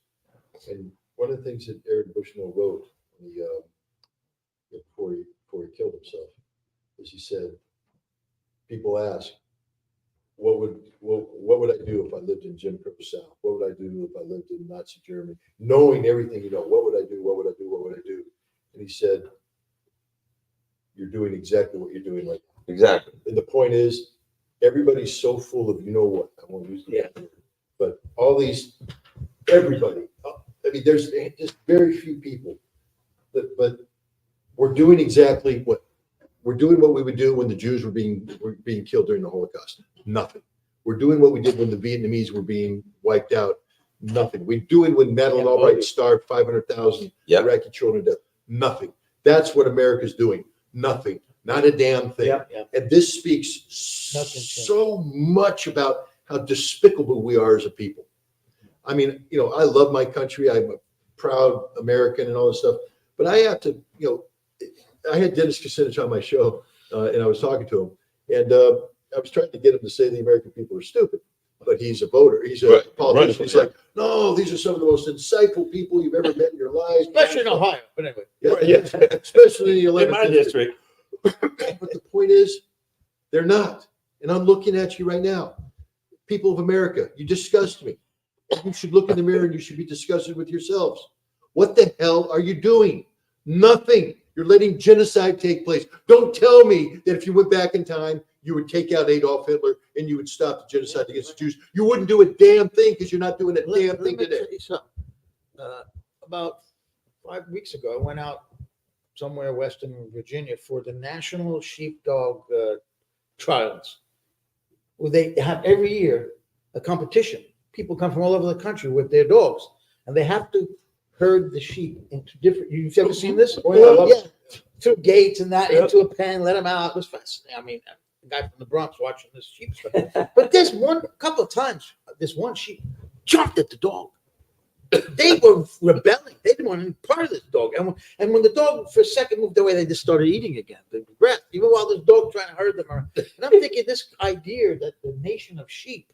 And one of the things that Aaron Bushnell wrote when before he killed himself is he said, people ask, what would I do if I lived in Jim Crow South? What would I do if I lived in Nazi Germany? Knowing everything what would I do? What would I do? What would I do? And he said, you're doing exactly what you're doing right now. Exactly. And the point is, everybody's so full of, what, I won't use the word, but everybody, I mean, there's just very few people but we're doing exactly we're doing what we would do when the Jews were being killed during the Holocaust. Nothing. We're doing what we did when the Vietnamese were being wiped out. Nothing. We're doing when Madeleine Albright starved 500,000 Iraqi children to death. Nothing. That's what America's doing. Nothing. Not a damn thing. And this speaks so much about how despicable we are as a people. I mean, I love my country. I'm a proud American and all this stuff. But I have to, I had Dennis Kucinich on my show, and I was talking to him, and I was trying to get him to say the American people are stupid, but he's a voter. He's a politician. He's like, no, these are some of the most insightful people you've ever met in your lives. Especially in Ohio, but anyway. Especially in the 11th In my district. But the point is, they're not. And I'm looking at you right now. People of America, you disgust me. You should look in the mirror and you should be disgusted with yourselves. What the hell are you doing? Nothing. You're letting genocide take place. Don't tell me that if you went back in time, you would take out Adolf Hitler and you would stop the genocide against the Jews. You wouldn't do a damn thing because you're not doing a damn thing Let me today. tell you something. About 5 weeks ago, I went out somewhere western Virginia for the National Sheepdog Trials, where they have every year a competition. People come from all over the country with their dogs, and they have to herd the sheep into different. You've ever seen this? Oh, yeah, I love it. Through gates and that into a pen, let them out. It was fascinating. I mean, the guy from the Bronx watching this sheep stuff. But this one couple of times, this one sheep jumped at the dog. They were rebelling. They didn't want any part of this dog. And when the dog for a second moved away, they just started eating again. The breath, even while this dog trying to herd them around. And I'm thinking this idea that the nation of sheep,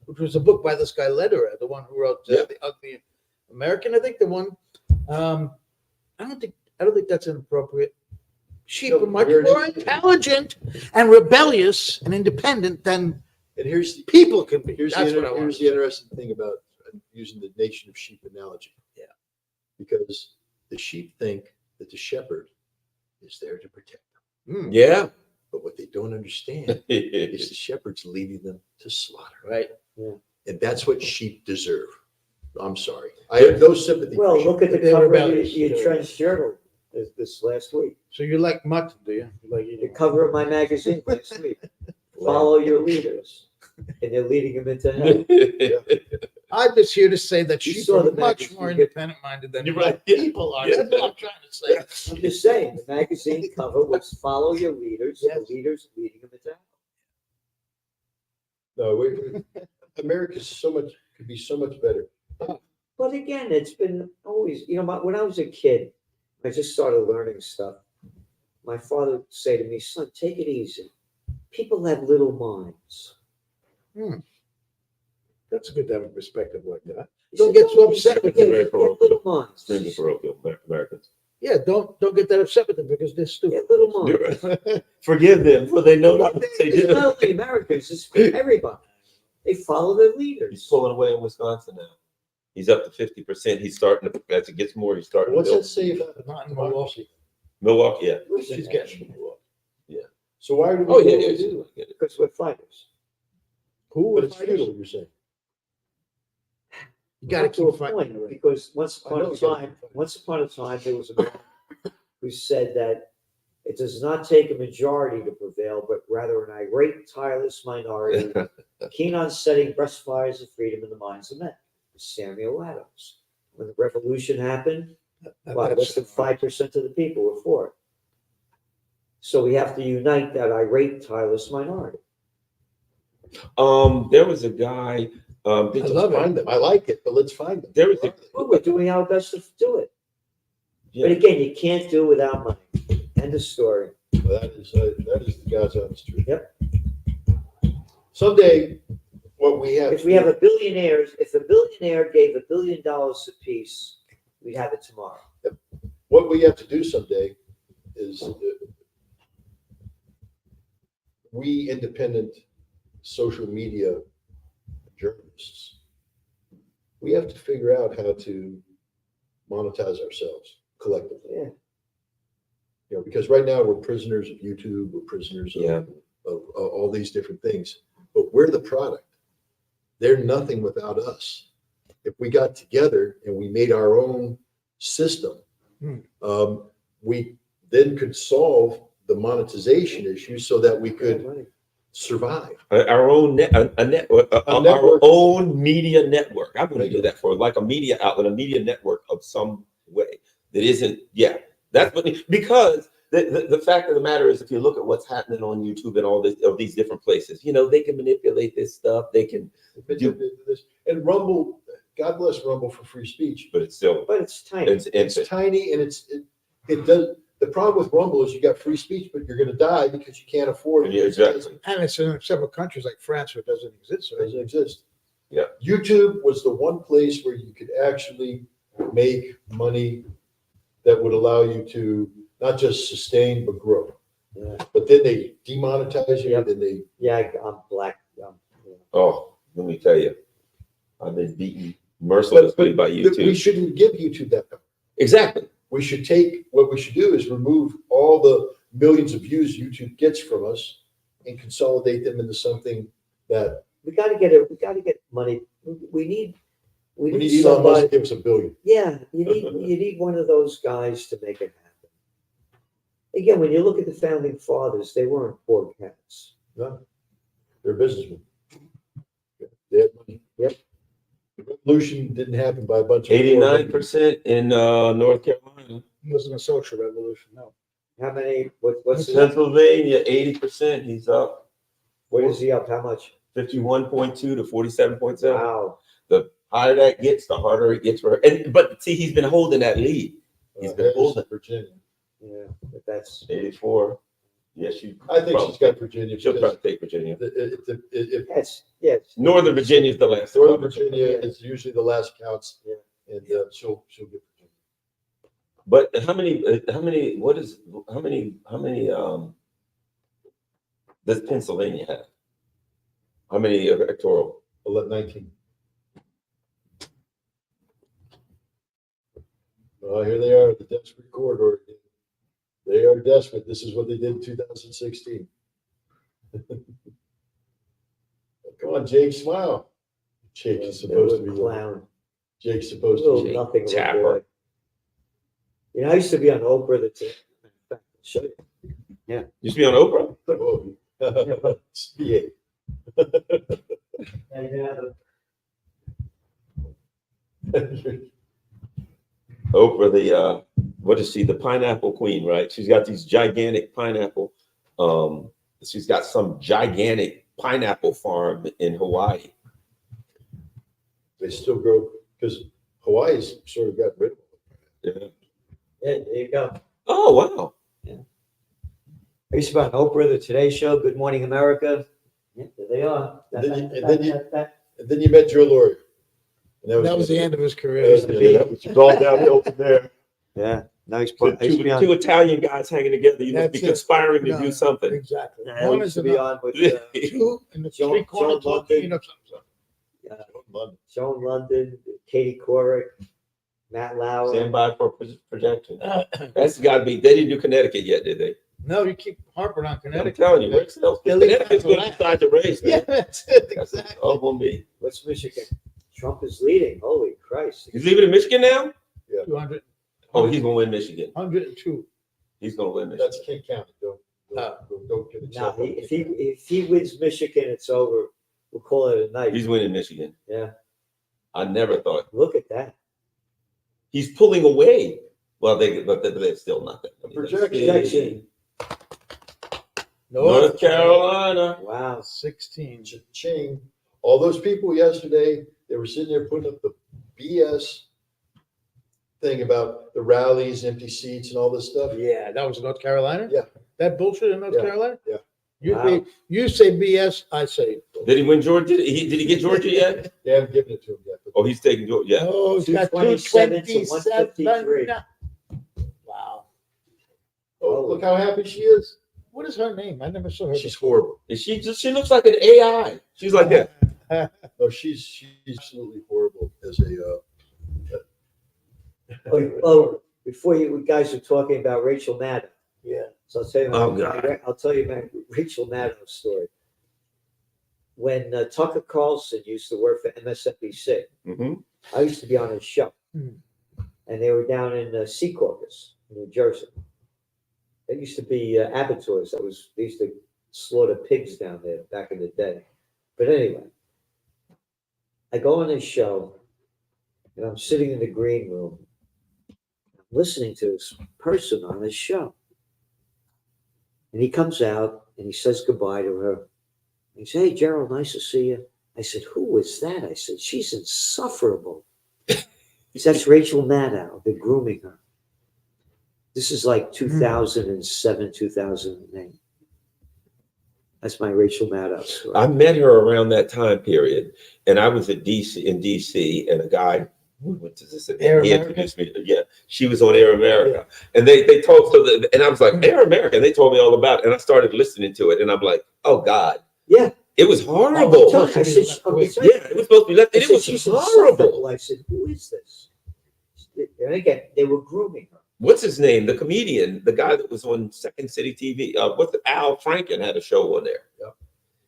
which was a book by this guy Lederer, the one who wrote The Ugly American, I think the one. I don't think that's inappropriate. Sheep are much more intelligent and rebellious and independent than And here's the, people can be. here's That's the, what I want. here's the interesting thing about using the nation of sheep analogy. Yeah. Because the sheep think that the shepherd is there to protect them. Yeah. But what they don't understand is the shepherd's leading them to slaughter. Right. And that's what sheep deserve. I'm sorry. I have no sympathy. Well, for sheep. look at the They're cover of rebellious. your Trench Journal this last week. So you like mutton, do you? You like The eating? cover of my magazine last week. Follow your leaders, and they're leading them into hell. I'm just here to say that You sheep saw are the much magazine. more independent minded than You're right. Yeah. people are. Yeah. That's what I'm trying to say. I'm just saying, the magazine cover was follow your leaders, Yes. the leaders leading them into hell. No, America's could be so much better. But again, it's been always, when I was a kid, I just started learning stuff. My father would say to me, son, take it easy. People have little minds. That's good to have a perspective like that. He Don't said, get so upset with "Yeah, them. they have little minds. Extremely parochial Americans. Yeah, don't get that upset with them because they're They stupid. have little minds. Forgive them, for they know not what they It's do. not only Americans, it's everybody. They follow their He's leaders. pulling away in Wisconsin now. He's up to 50%. He's starting to, as it gets more, he's starting to What's that build. say about Not in Milwaukee. Milwaukee, yeah. She's getting So why do we? Oh, do yeah, what yeah. we do? Because we're fighters. Who? But it's futile, you're saying. You gotta Up to a keep fighting. point, because once I know upon a you gotta time, keep fighting. once upon a time, there was a man who said that it does not take a majority to prevail, but rather an irate, tireless minority, keen on setting breast fires of freedom in the minds of men. Samuel Adams. When the revolution happened, less than 5% of the people were for it. So we have to unite that irate, tireless minority. There was a guy, I love find them. I like it, but let's find them. There was a- Well, we're doing our best to do it. yeah. But again, you can't do it without money. End of story. Well, that is the God's honest truth. Yep. Someday, what we have. If we have if a billionaire gave $1 billion apiece, we'd have it tomorrow. What we have to do someday is we independent social media journalists, we have to figure out how to monetize ourselves collectively. Yeah. Because right now we're prisoners of YouTube, we're prisoners Yeah. of all these different things, but we're the product. They're nothing without us. If we got together and we made our own system, we then could solve the monetization issue so that we could survive. Our own network, our network. own media network. I'm going to do that for like a media outlet, a media network of some way that isn't. Yeah, that's what because the fact of the matter is, if you look at what's happening on YouTube and all this of these different places, they can manipulate this stuff. They can, And Rumble, God bless Rumble for free speech, but it's still But it's tiny. it's tiny and it does. The problem with Rumble is you got free speech, but you're going to die because you can't afford it. Yeah, exactly. And it's in several countries like France where it doesn't exist. It doesn't exist. Yeah. YouTube was the one place where you could actually make money that would allow you to not just sustain but grow. Yeah. But then they demonetize you, Yep. and then Yeah, I'm black. Oh, let me tell you, I've been beaten mercilessly by we YouTube. shouldn't give YouTube that power. Exactly. We should what we should do is remove all the millions of views YouTube gets from us and consolidate them into something that We got to get money. We need we need Elon Musk somebody. to give us $1 billion. Yeah, you need one of those guys to make it happen. Again, when you look at the founding fathers, they weren't poor cats. No, they're businessmen. They had money. Yep. The revolution didn't happen by a bunch of 89% in North Carolina. It wasn't a social revolution, no. How many? What's Pennsylvania, 80%. He's up What is he up? How much? 51.2 to 47.7. Wow. The higher that gets, the harder it gets for her. But see, he's been holding that lead. He's been holding Virginia. Yeah, but that's 84. Yeah, I think she's got Virginia. She'll because probably take Virginia. yes. Northern Virginia is the last. to Northern cover. Virginia is usually the last counts, Yeah. and she'll get Virginia. But how many does Pennsylvania have? How many electoral? 19. Well, here they are, the desperate corridor. They are desperate. This is what they did in 2016. Come on, Jake, smile. Jake is supposed to be clown. Jake's supposed Little to be. nothing of a Tapper. boy. I used to be on Oprah. I'll show you. Used to be on Oprah. Oh. Yeah. Oprah, the what is she? The pineapple queen, right? She's got these gigantic pineapple. She's got some gigantic pineapple farm in Hawaii. They still grow, because Hawaii's sort of got rid of them. Yeah, there you go. Oh, wow. I used to be on Oprah, the Today Show, Good Morning America. Yeah, there they are. And then you met Joe Lauria. And That was the end of his career. That was all downhill from there. Yeah, now he's Two, I used to be on. two Italian guys hanging together. You must be That's it. conspiring to No, do something. Exactly. I One used is to be enough. on with Two in the Joe- street corner Joe talking, London. Joan London, Katie Couric, Matt Lauer. Stand by for projection. That's got to be. They didn't do Connecticut yet, did they? No, you keep harping on I'm Connecticut. telling you, Rick Sells. Connecticut's going to decide the race. Yeah, Man. that's it, That's exactly. all going to be. What's Michigan? Trump is leading. Holy Christ. He's leaving in Michigan now? 200, Oh, he's going to win Michigan. 102. He's going to win Michigan. That's King County. Don't get Now, yourself. if he wins Michigan, it's over. We'll call it a night. He's winning Michigan. Yeah. I never thought. Look at that. He's pulling away. Well, but they're still nothing. Projection. North Carolina. Wow. 16. Ching. All those people yesterday, they were sitting there putting up the BS thing about the rallies, empty seats, and all this stuff. Yeah, that was North Carolina? Yeah. That bullshit in North Yeah, Carolina? yeah. Wow. You say BS, I say. Did he win Georgia? Did he get Georgia yet? They haven't given it to him yet. But Oh, he's taking Georgia. Yeah. Oh, he's got 227 to 227. 153. Wow. oh, look how happy she is. What is her name? I never saw her. She's horrible. Is she looks like an AI. She's like that. No, she's absolutely horrible as a. Oh, before you guys were talking about Rachel Maddow. Yeah. So I'll tell you, Oh, God. I'll tell you my Rachel Maddow story. When Tucker Carlson used to work for MSNBC, Mm-hmm. I used to be on his show, Hmm. and they were down in Secaucus, New Jersey. There used to be abattoirs. They used to slaughter pigs down there back in the day. But anyway, I go on his show, and I'm sitting in the green room, listening to this person on his show. And he comes out and he says goodbye to her. He says, "Hey, Gerald, nice to see you." I said, "Who is that?" I said, "She's insufferable." He said, "That's Rachel Maddow. They're grooming her." This is like 2007, 2008. That's my Rachel Maddow story. I met her around that time period, and I was in DC, and a guy went to this. Air He America? introduced me. Yeah, she was on Air America, and they told and I was like, Air America, and they told me all about it, and I started listening to it, and I'm like, oh God, Yeah. it was horrible. I said, Yeah, it was supposed to be left, and it was "She's horrible. insufferable." I said, "Who is this?" And again, they were grooming her. What's his name? The comedian, the guy that was on Second City TV. Al Franken had a show on there. Yep.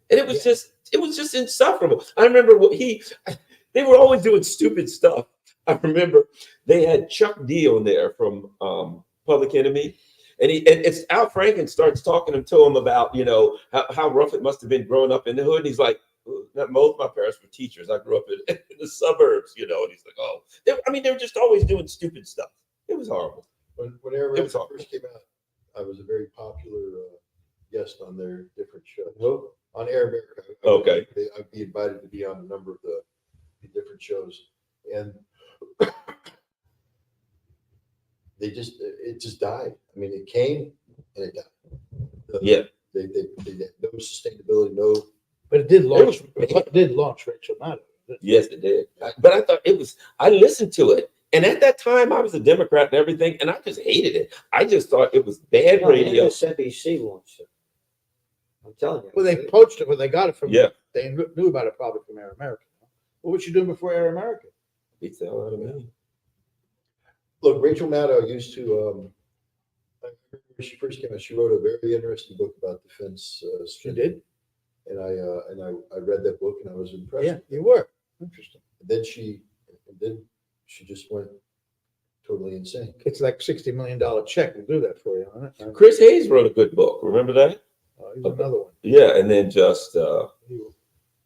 And it was just insufferable. I remember they were always doing stupid stuff. I remember they had Chuck D on there from Public Enemy. And it's Al Franken starts talking to him about, how rough it must have been growing up in the hood. And he's like, most of my parents were teachers. I grew up in the suburbs, and he's like, oh, they were just always doing stupid stuff. It was horrible. When Air It was America awful. first came out, I was a very popular guest on their different shows. Who? On Air America. Okay. I'd be invited to be on a number of the different shows. And it just died. I mean, it came and it died. Yeah. They had no sustainability, no. But it did launch. It It did launch Rachel Maddow. Yes, it did. But I thought I listened to it. And at that time, I was a Democrat and everything, and I just hated it. I just thought it was bad No, radio. MSNBC launched it. I'm telling you. Well, they poached it. Well, they got it from. Yeah. They knew about it probably from Air America. What was you doing before Air America? Beats the hell out of me. Look, Rachel Maddow used to. I remember when she first came out, she wrote a very interesting book about defense. She did. And I read that book and I was impressed. Yeah, you were. Interesting. And then she just went totally insane. It's like $60 million check will do that for you, huh? Chris Hayes wrote a good book. Remember that? He's another one. Yeah, and then just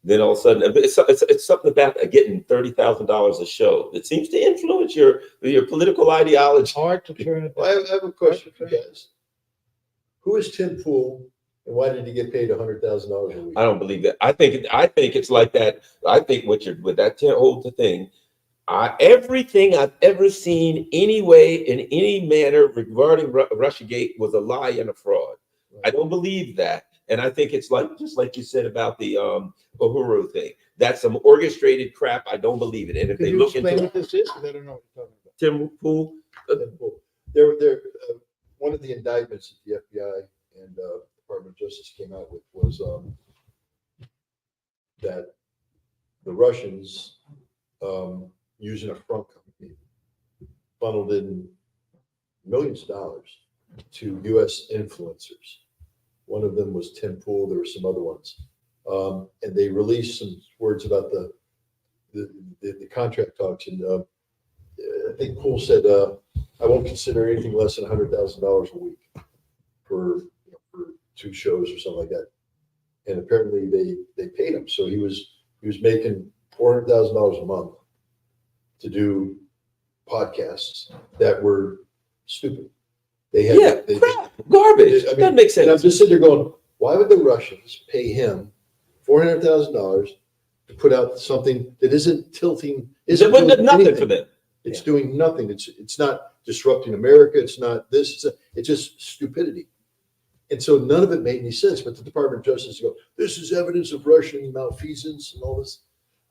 then all of a sudden, it's something about getting $30,000 a show that seems to influence your political ideology. Hard to turn it. Well, I have a question for you guys. Who is Tim Pool And why did he get paid $100,000 a week? I don't believe that. I think it's like that. I think with that whole thing, everything I've ever seen anyway in any manner regarding Russiagate was a lie and a fraud. I don't believe that. And I think it's like, just like you said about the Uhuru thing. That's some orchestrated crap. I don't believe it. And if Could they you look explain into what this is? 'Cause I don't know what you're talking about. Tim Pool, There, one of the indictments that the FBI and Department of Justice came out with was that the Russians, using a front company, funneled in millions of dollars to U.S. influencers. One of them was Tim Pool. There were some other ones, and they released some words about the contract talks. And I think Pool said, "I won't consider anything less than $100,000 a week for 2 shows or something like that." And apparently they paid him, so he was making $400,000 a month to do podcasts that were stupid. They had crap, garbage. I mean, that makes and I'm sense. just sitting there going, why would the Russians pay him $400,000 to put out something that isn't tilting? It wouldn't have doing nothing anything? for them. It's doing nothing. It's not disrupting America. It's not this. It's just stupidity. And so none of it made any sense. But the Department of Justice go, this is evidence of Russian malfeasance and all this.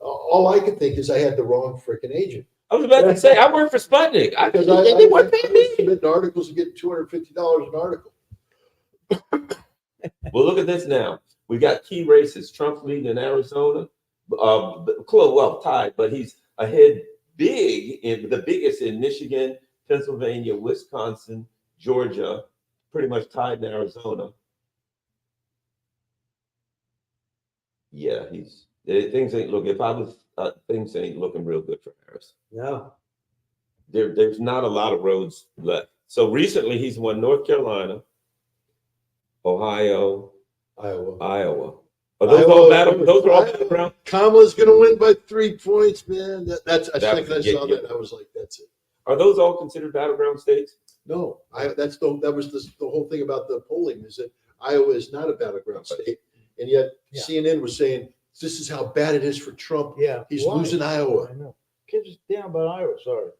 All I could think is I had the wrong freaking agent. I was about to say I work for Sputnik. Because They weren't paying me. submitting articles and getting $250 an article. Well, look at this now. We got key races. Trump's leading in Arizona, well tied, but he's ahead big in the biggest in Michigan, Pennsylvania, Wisconsin, Georgia, pretty much tied in Arizona. Yeah, things ain't looking. If I was, things ain't looking real good for Harris. No. There's not a lot of roads left. So recently, he's won North Carolina, Ohio, Iowa. Are those Iowa, all battleground? Kamala's going to win by 3 points, man. I saw yeah. that. I was like, that's it. Are those all considered battleground states? No, that was the whole thing about the polling is that Iowa is not a battleground state, and yet Yeah. CNN was saying this is how bad it is for Trump. Yeah. He's why? losing Iowa. I know. Kids down about Iowa, sorry.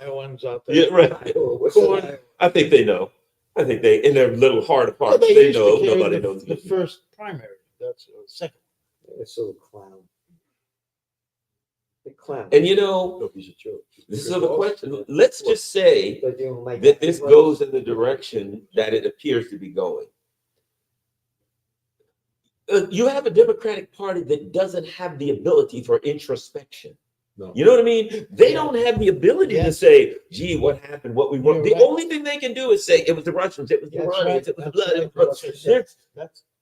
Iowans out there. Yeah, right. Iowa, what's Go in on. Iowa? I think they know. I think they, in their little heart of Well, hearts, they they used to know. carry Nobody the, knows. the first primary. That's second. It's a little clown. The clown. And you know, No, he's a joke. this is a question. Let's just say They're doing like that this goes in the direction that it appears to be going. You have a Democratic Party that doesn't have the ability for introspection. No. You know what I mean? They don't have the ability to Yes. say, gee, what happened? What we want. You're The right. only thing they can do is say it was the Russians, it was the That's Iranians, right. it was the That's blood. right. It was That's there's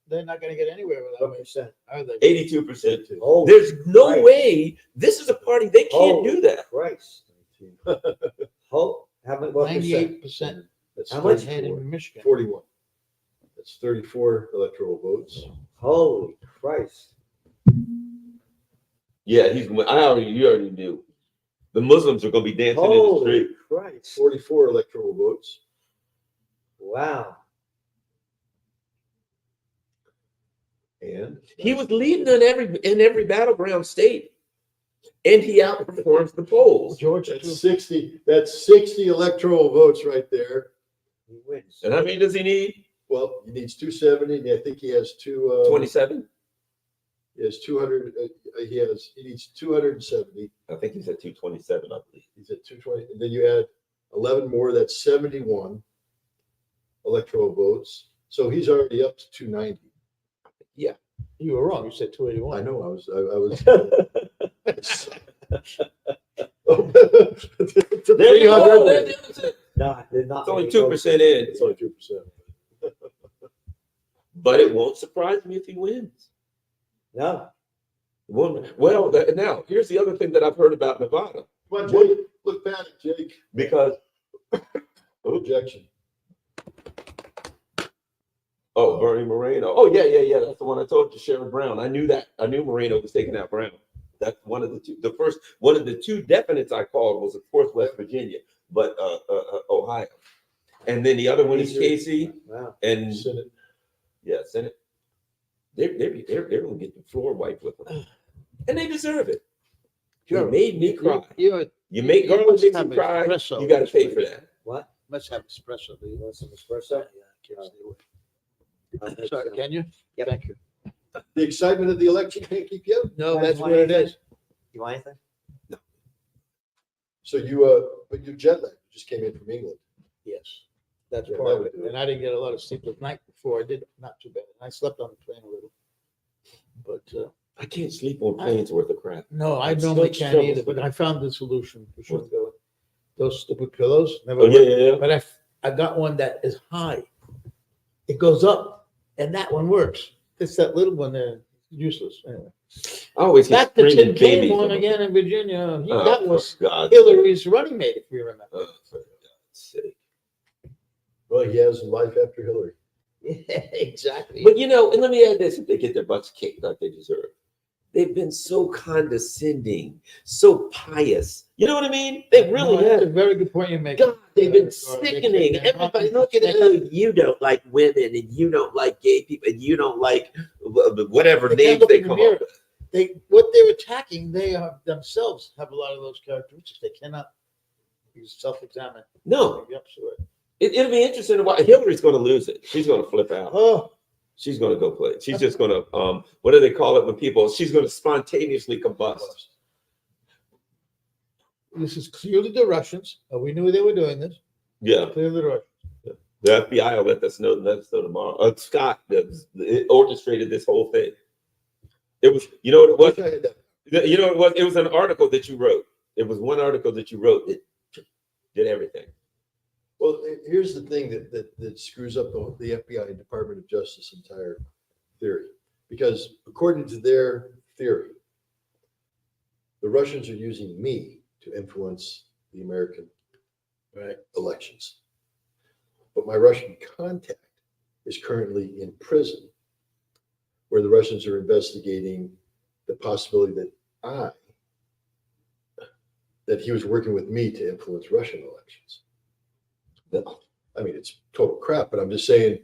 They're not going to get anywhere without What me. percent? Are they? 82%. Oh, There's no Christ. way. This is a party, they can't Oh. do that. Christ. Oh, how many, what percent? 98% That's How much? ahead in Michigan. 41. That's 34 electoral votes. Holy Christ. Yeah, you already knew. The Muslims are going to be dancing in the Holy street. Christ. 44 electoral votes. Wow. And He was leading in every battleground state, and he outperforms the polls. Georgia, too. that's 60 electoral votes right there. He wins. And how many does he need? Well, he needs 270, and I think he has 27. He has 200. He needs 270. I think he's at 227, I believe. He's at 220, and then you add 11 more. That's 71 electoral votes. So he's already up to 290. You were wrong. You said 281. I know. I was. There you go. That's it. No, they're not. It's only 2% in, It's only 2%. but it won't surprise me if he wins. No. Well, now here's the other thing that I've heard about Nevada, Come on, Jake. Look back, Jake. because Objection. oh, Bernie Moreno. Oh, yeah. That's the one I told you, Sherrod Brown. I knew that. I knew Moreno was taking out Brown. That's one of the two. The first one of the two definites I called was, of course, West Virginia, but Ohio, and then the other one is Casey. Wow. And Senate. Yeah, Senate. They're gonna get the floor wiped with them, and they deserve it. You Sure. made me cry. You're, You make you Garland must makes have me cry. espresso. You got to pay for that. What? must have espresso. Do you? Want some espresso? Yeah, can't stay away. Sorry, can you? Yep. Thank you. The excitement of the election can't keep you up. No, Guys that's want where it anything? is. You want anything? So you, but you're jet lagged. You just came in from England. Yes, that's Yeah, part that of would it. do it. And I didn't get a lot of sleep at night before. I did not too bad. I slept on the plane a little. But I can't sleep on planes worth of crap. no, I I'm normally still can't either, struggling. but I found the solution. We shouldn't go. Those stupid pillows never Oh yeah, work. yeah, yeah. But I got one that is high. It goes up, and that one works. It's that little one there, useless. Anyway. I always get Back to screaming Tim Kaine babies. one on my- again in Virginia. Oh, That was for God's Hillary's running mate, if you remember. sake. Oh, for God's sake. Well, he has a life after Hillary. Exactly. But you know, and let me add this: if they get their butts kicked like they deserve, they've been so condescending, so pious. You know what I mean? They really No, that's a have. very good point you make. God, they've been They sickening. take- Everybody look at it. Oh, you don't like women, and you don't like gay people, and you don't like whatever They can't names look they in the come mirror. up with. What they're attacking, they are themselves have a lot of those characteristics. They cannot self-examine. No, Yep, sure. it'll be interesting to watch. Hillary's going to lose it. She's going to flip out. Oh, She's going to go play. She's just going to what do they call it when people? She's going to spontaneously combust. this is clearly the Russians. We knew they were doing this. Yeah. Clearly the Russians. The FBI will let us know tomorrow. Scott it orchestrated this whole thing. It was, you know what it Wish I had that. was? You know what it was? It was an article that you wrote. It was one article that you wrote that did everything. Well, here's the thing that screws up the FBI and Department of Justice entire theory. Because according to their theory, the Russians are using me to influence the American elections. But my Russian contact is currently in prison, where the Russians are investigating the possibility that he was working with me to influence Russian elections. I mean, it's total crap, but I'm just saying,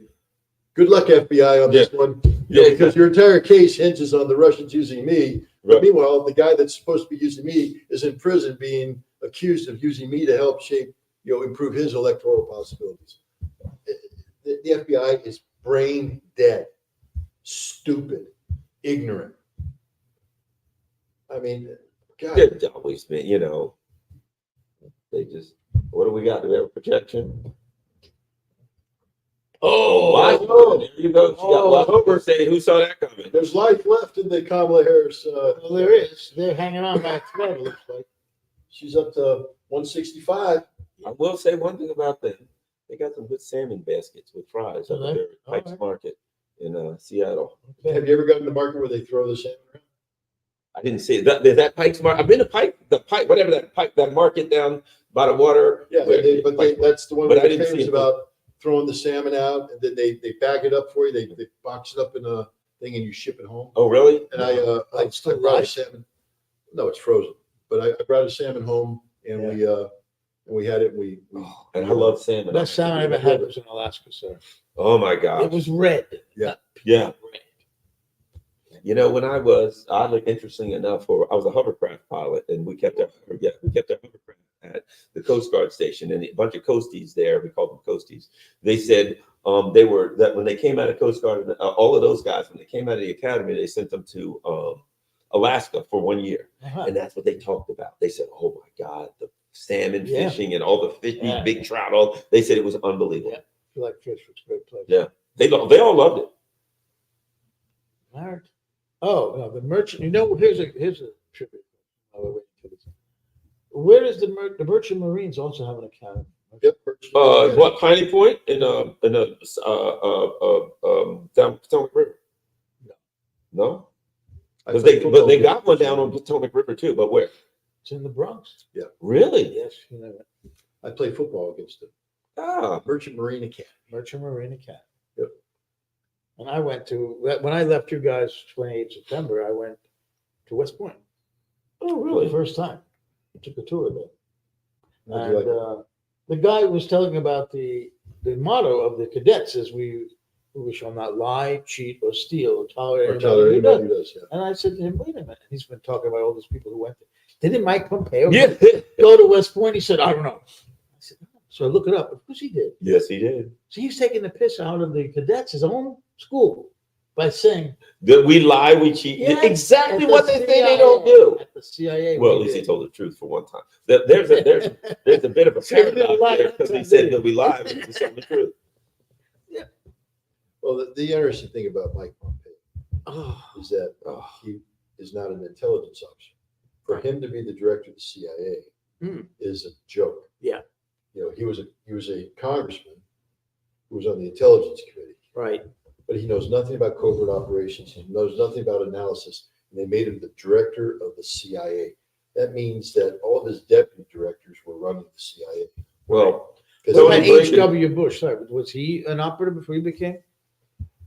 good luck, FBI, on this one. Yeah, Because your entire case hinges on the Russians using me. But Right. meanwhile, the guy that's supposed to be using me is in prison being accused of using me to help shape, improve his electoral possibilities. The FBI is brain dead, stupid, ignorant. I mean, God, They've always been, they just, what do we got? Do we have a projection? Oh, Wow. There you go. She got one over saying, who saw that coming? there's life left in the Kamala Harris. well, there is. They're hanging on by a thread, it looks like. She's up to 165. I will say one thing about them. They got some good salmon baskets with fries Do up they? there at All Pike's right. Market in Seattle. Have you ever gotten to the market where they throw the salmon around? I didn't see it. That Pike's Market. I've been to Pike, whatever that market down by the water. Yeah, that's the one But that I didn't see famous it. about throwing the salmon out, and then they bag it up for you. They box it up in a thing and you ship it home. Oh, really? And I It's still brought a live? salmon. No, it's frozen. But I brought a salmon home and we had it. We Oh, and I love salmon. Best salmon I ever had was in Alaska, sir. Oh my It God. was red. Yeah. Yeah. Red. When I was oddly interesting enough, I was a hovercraft pilot, and we kept our hovercraft at the Coast Guard station, and a bunch of coasties there. We called them coasties. They said that when they came out of Coast Guard, all of those guys, when they came out of the academy, they sent them to Alaska for 1 year, Uh-huh. and that's what they talked about. They said, "Oh my God, the salmon Yeah. fishing and all the fish, Yeah. big trout." They said it was unbelievable. Yeah. If you like fish, it's a great place. Yeah. They all loved it. Married. Oh, no, the merchant. Here's a tribute. Oh, wait for this. Where does the Merchant Marines also have an academy? yep. What Piney Point in down Potomac River? No, because they got one down on Potomac River too. But where? It's in the Bronx. Really? Yes, you know it. I played football against it. Ah, Merchant Marine Academy. Merchant Marine Academy. Yep. And I went to when I left you guys 28 September. I went to West Point oh for the really? first time. I took a tour there. How'd you And like it? the guy was telling about the motto of the cadets is we We shall not lie, cheat, or steal, or tolerate Or anybody tell her who does. anybody who does, yeah. And I said to him, wait a minute. He's been talking about all those people who went there. Didn't Mike Pompeo Yeah. go to West Point? He said, I don't know. I said, "No." So I look it up. Of course he did. Yes, he did. So he's taking the piss out of the cadets, his own school, by saying That we lie, we cheat. Yeah, Exactly at what the they say they CIA don't do. At the CIA. Well, we at least he did. told the truth for one time. There's a bit of a So he didn't paradox lie there that because he time, said did he? that we lie, but he's telling the truth. Well, the interesting thing about Mike Pompeo Oh, is that Oh, he is not an intelligence officer. For him to be the director of the CIA Hmm. is a joke. Yeah. You know, he was a congressman who was on the intelligence committee, right. but he knows nothing about covert operations. He knows nothing about analysis. And they made him the director of the CIA. That means that all of his deputy directors were running the CIA. well, Because So What about he breaks it. H.W. Bush? Sorry, was he an operative before he became?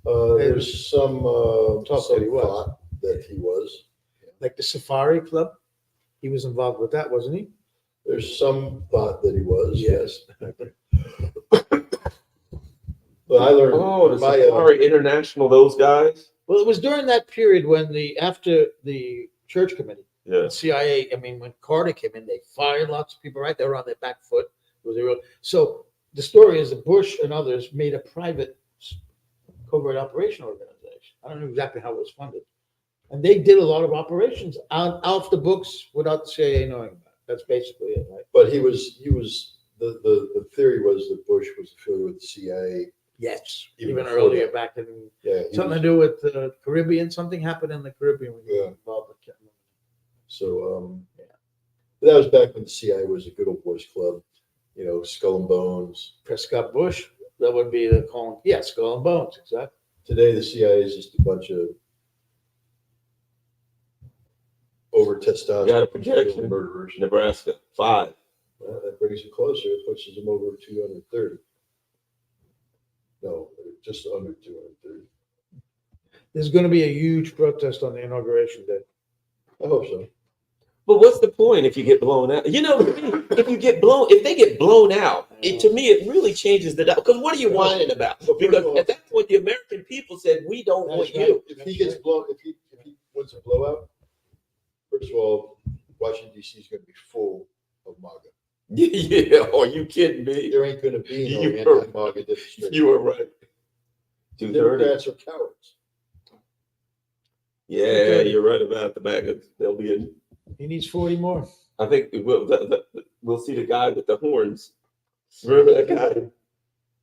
there's some Talk that he was. thought that he was. Like the Safari Club? He was involved with that, wasn't he? There's some thought that he was. Yes. But I learned oh, the my Safari International, those guys. Well, it was during that period when after the church committee, Yeah. the CIA, I mean, when Carter came in, they fired lots of people, right? They were on their back foot. It was a real, so the story is that Bush and others made a private covert operation organization. I don't know exactly how it was funded. And they did a lot of operations off the books without the CIA knowing about it. That's basically it, right? But he was the theory was that Bush was affiliated with the CIA. Yes. Even Even before earlier that. back in Yeah. he something was- to do with the Caribbean. Something happened in the Caribbean when you Yeah. were involved. I can't remember. So that was back when the CIA was a good old boys club. You know, Skull and Bones. Prescott Bush. That would be the calling. Yeah, Skull and Bones. Exactly. Today the CIA is just a bunch of over testosterone Got a projection. murderers. Nebraska, 5. Well, that brings it closer. It pushes them over 230. No, just under 230. There's going to be a huge protest on the inauguration day. I hope so. But what's the point if you get blown out? You know, if they get blown out, to me, it really changes the. Because what are you whining about? Well, first Because of all- at that point, the American people said, "We don't want That's right. you." If he gets blown, if he wins a blowout, first of all, Washington D.C. is going to be full of MAGA. Yeah, are you kidding me? There ain't going to be no You were- anti-MAGA demonstration. You were right. 230. Democrats are cowards. Yeah, you're right about the maggots. They'll be in. He needs 40 more. I think we'll see the guy with the horns. Remember that guy?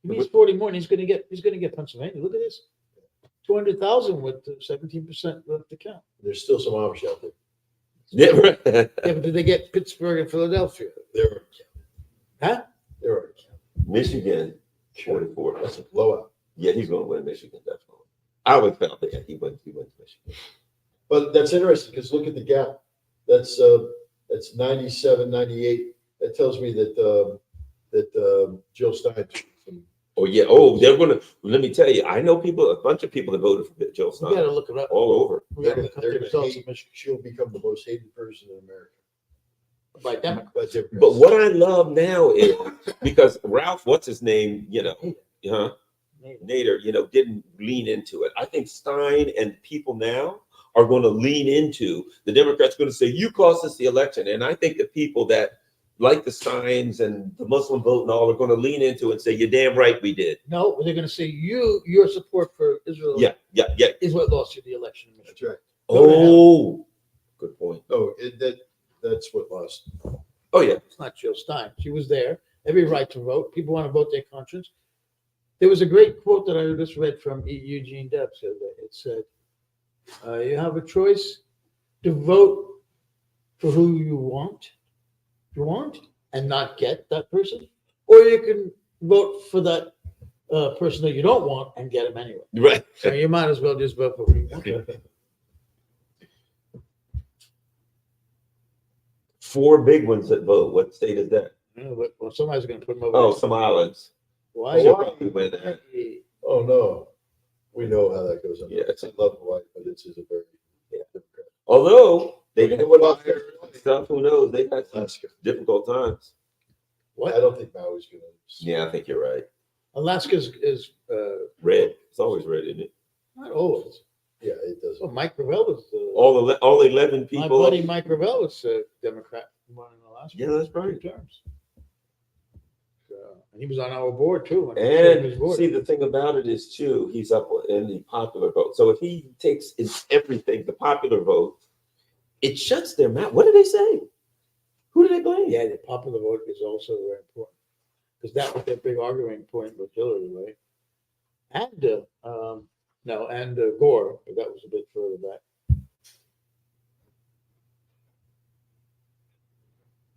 He needs 40 more, and he's going to get Pennsylvania. Look at this, 200,000 with 17% left to count. There's still some Amish out there. Yeah, right. Yeah, but did they get Pittsburgh and Philadelphia? There are, Huh? there are. Michigan, 44. That's a blowout. Yeah, he's going to win Michigan, definitely. I would felt that he went to Michigan. But that's interesting because look at the gap. That's 97, 98. That tells me that Jill Stein took some. Oh yeah. Oh, they're gonna. Let me tell you. I know a bunch of people that voted for Joe We got to Stein look it up. all over. We got to They're look up gonna the results hate- of Michigan She'll become the most hated person in America. by Democrats. By Democrats. But what I love now is because Ralph, what's his name? Nader, didn't lean into it. I think Stein and people now are going to lean into the Democrats. Going to say you cost us the election, and I think the people that like the Steins and the Muslim vote and all are going to lean into it and say you're damn right we did. No, they're going to say your support for Israel Yeah. is what lost you the election in That's Michigan. right. Oh, good point. Oh, that's what lost. Oh yeah. It's not Jill Stein. She was there. Every right to vote. People want to vote their conscience. There was a great quote that I just read from Eugene Debs. It said, you have a choice to vote for who you want and not get that person, or you can vote for that person that you don't want and get him anyway. Right. So you might as well just vote for who you want. 4 big ones that vote. What state is that? Well, somebody's going to put him over. Oh, there. some islands. Why? She'll probably win that. Oh no, we know how that goes. Yeah. I love Hawaii, but it's a very Democrat. Although they You got know what else? stuff, who knows? They had some Alaska. difficult times. I don't think Maui's going to. Yeah, I think you're right. Alaska is Red. It's always red, isn't it? not always. Yeah, it does. Well, Mike Gravel was All 11 my people. buddy Mike Gravel was a Democrat who won in Alaska. Yeah, that's right. 2 terms. So, and he was on our board too. when he served his And board. see, the thing about it is too, he's up in the popular vote. So if he takes in everything, the popular vote, it shuts their mouth. What do they say? Who do they blame? Yeah, the popular vote is also very important because that was their big arguing point with Hillary, right? And Gore, but that was a bit further back.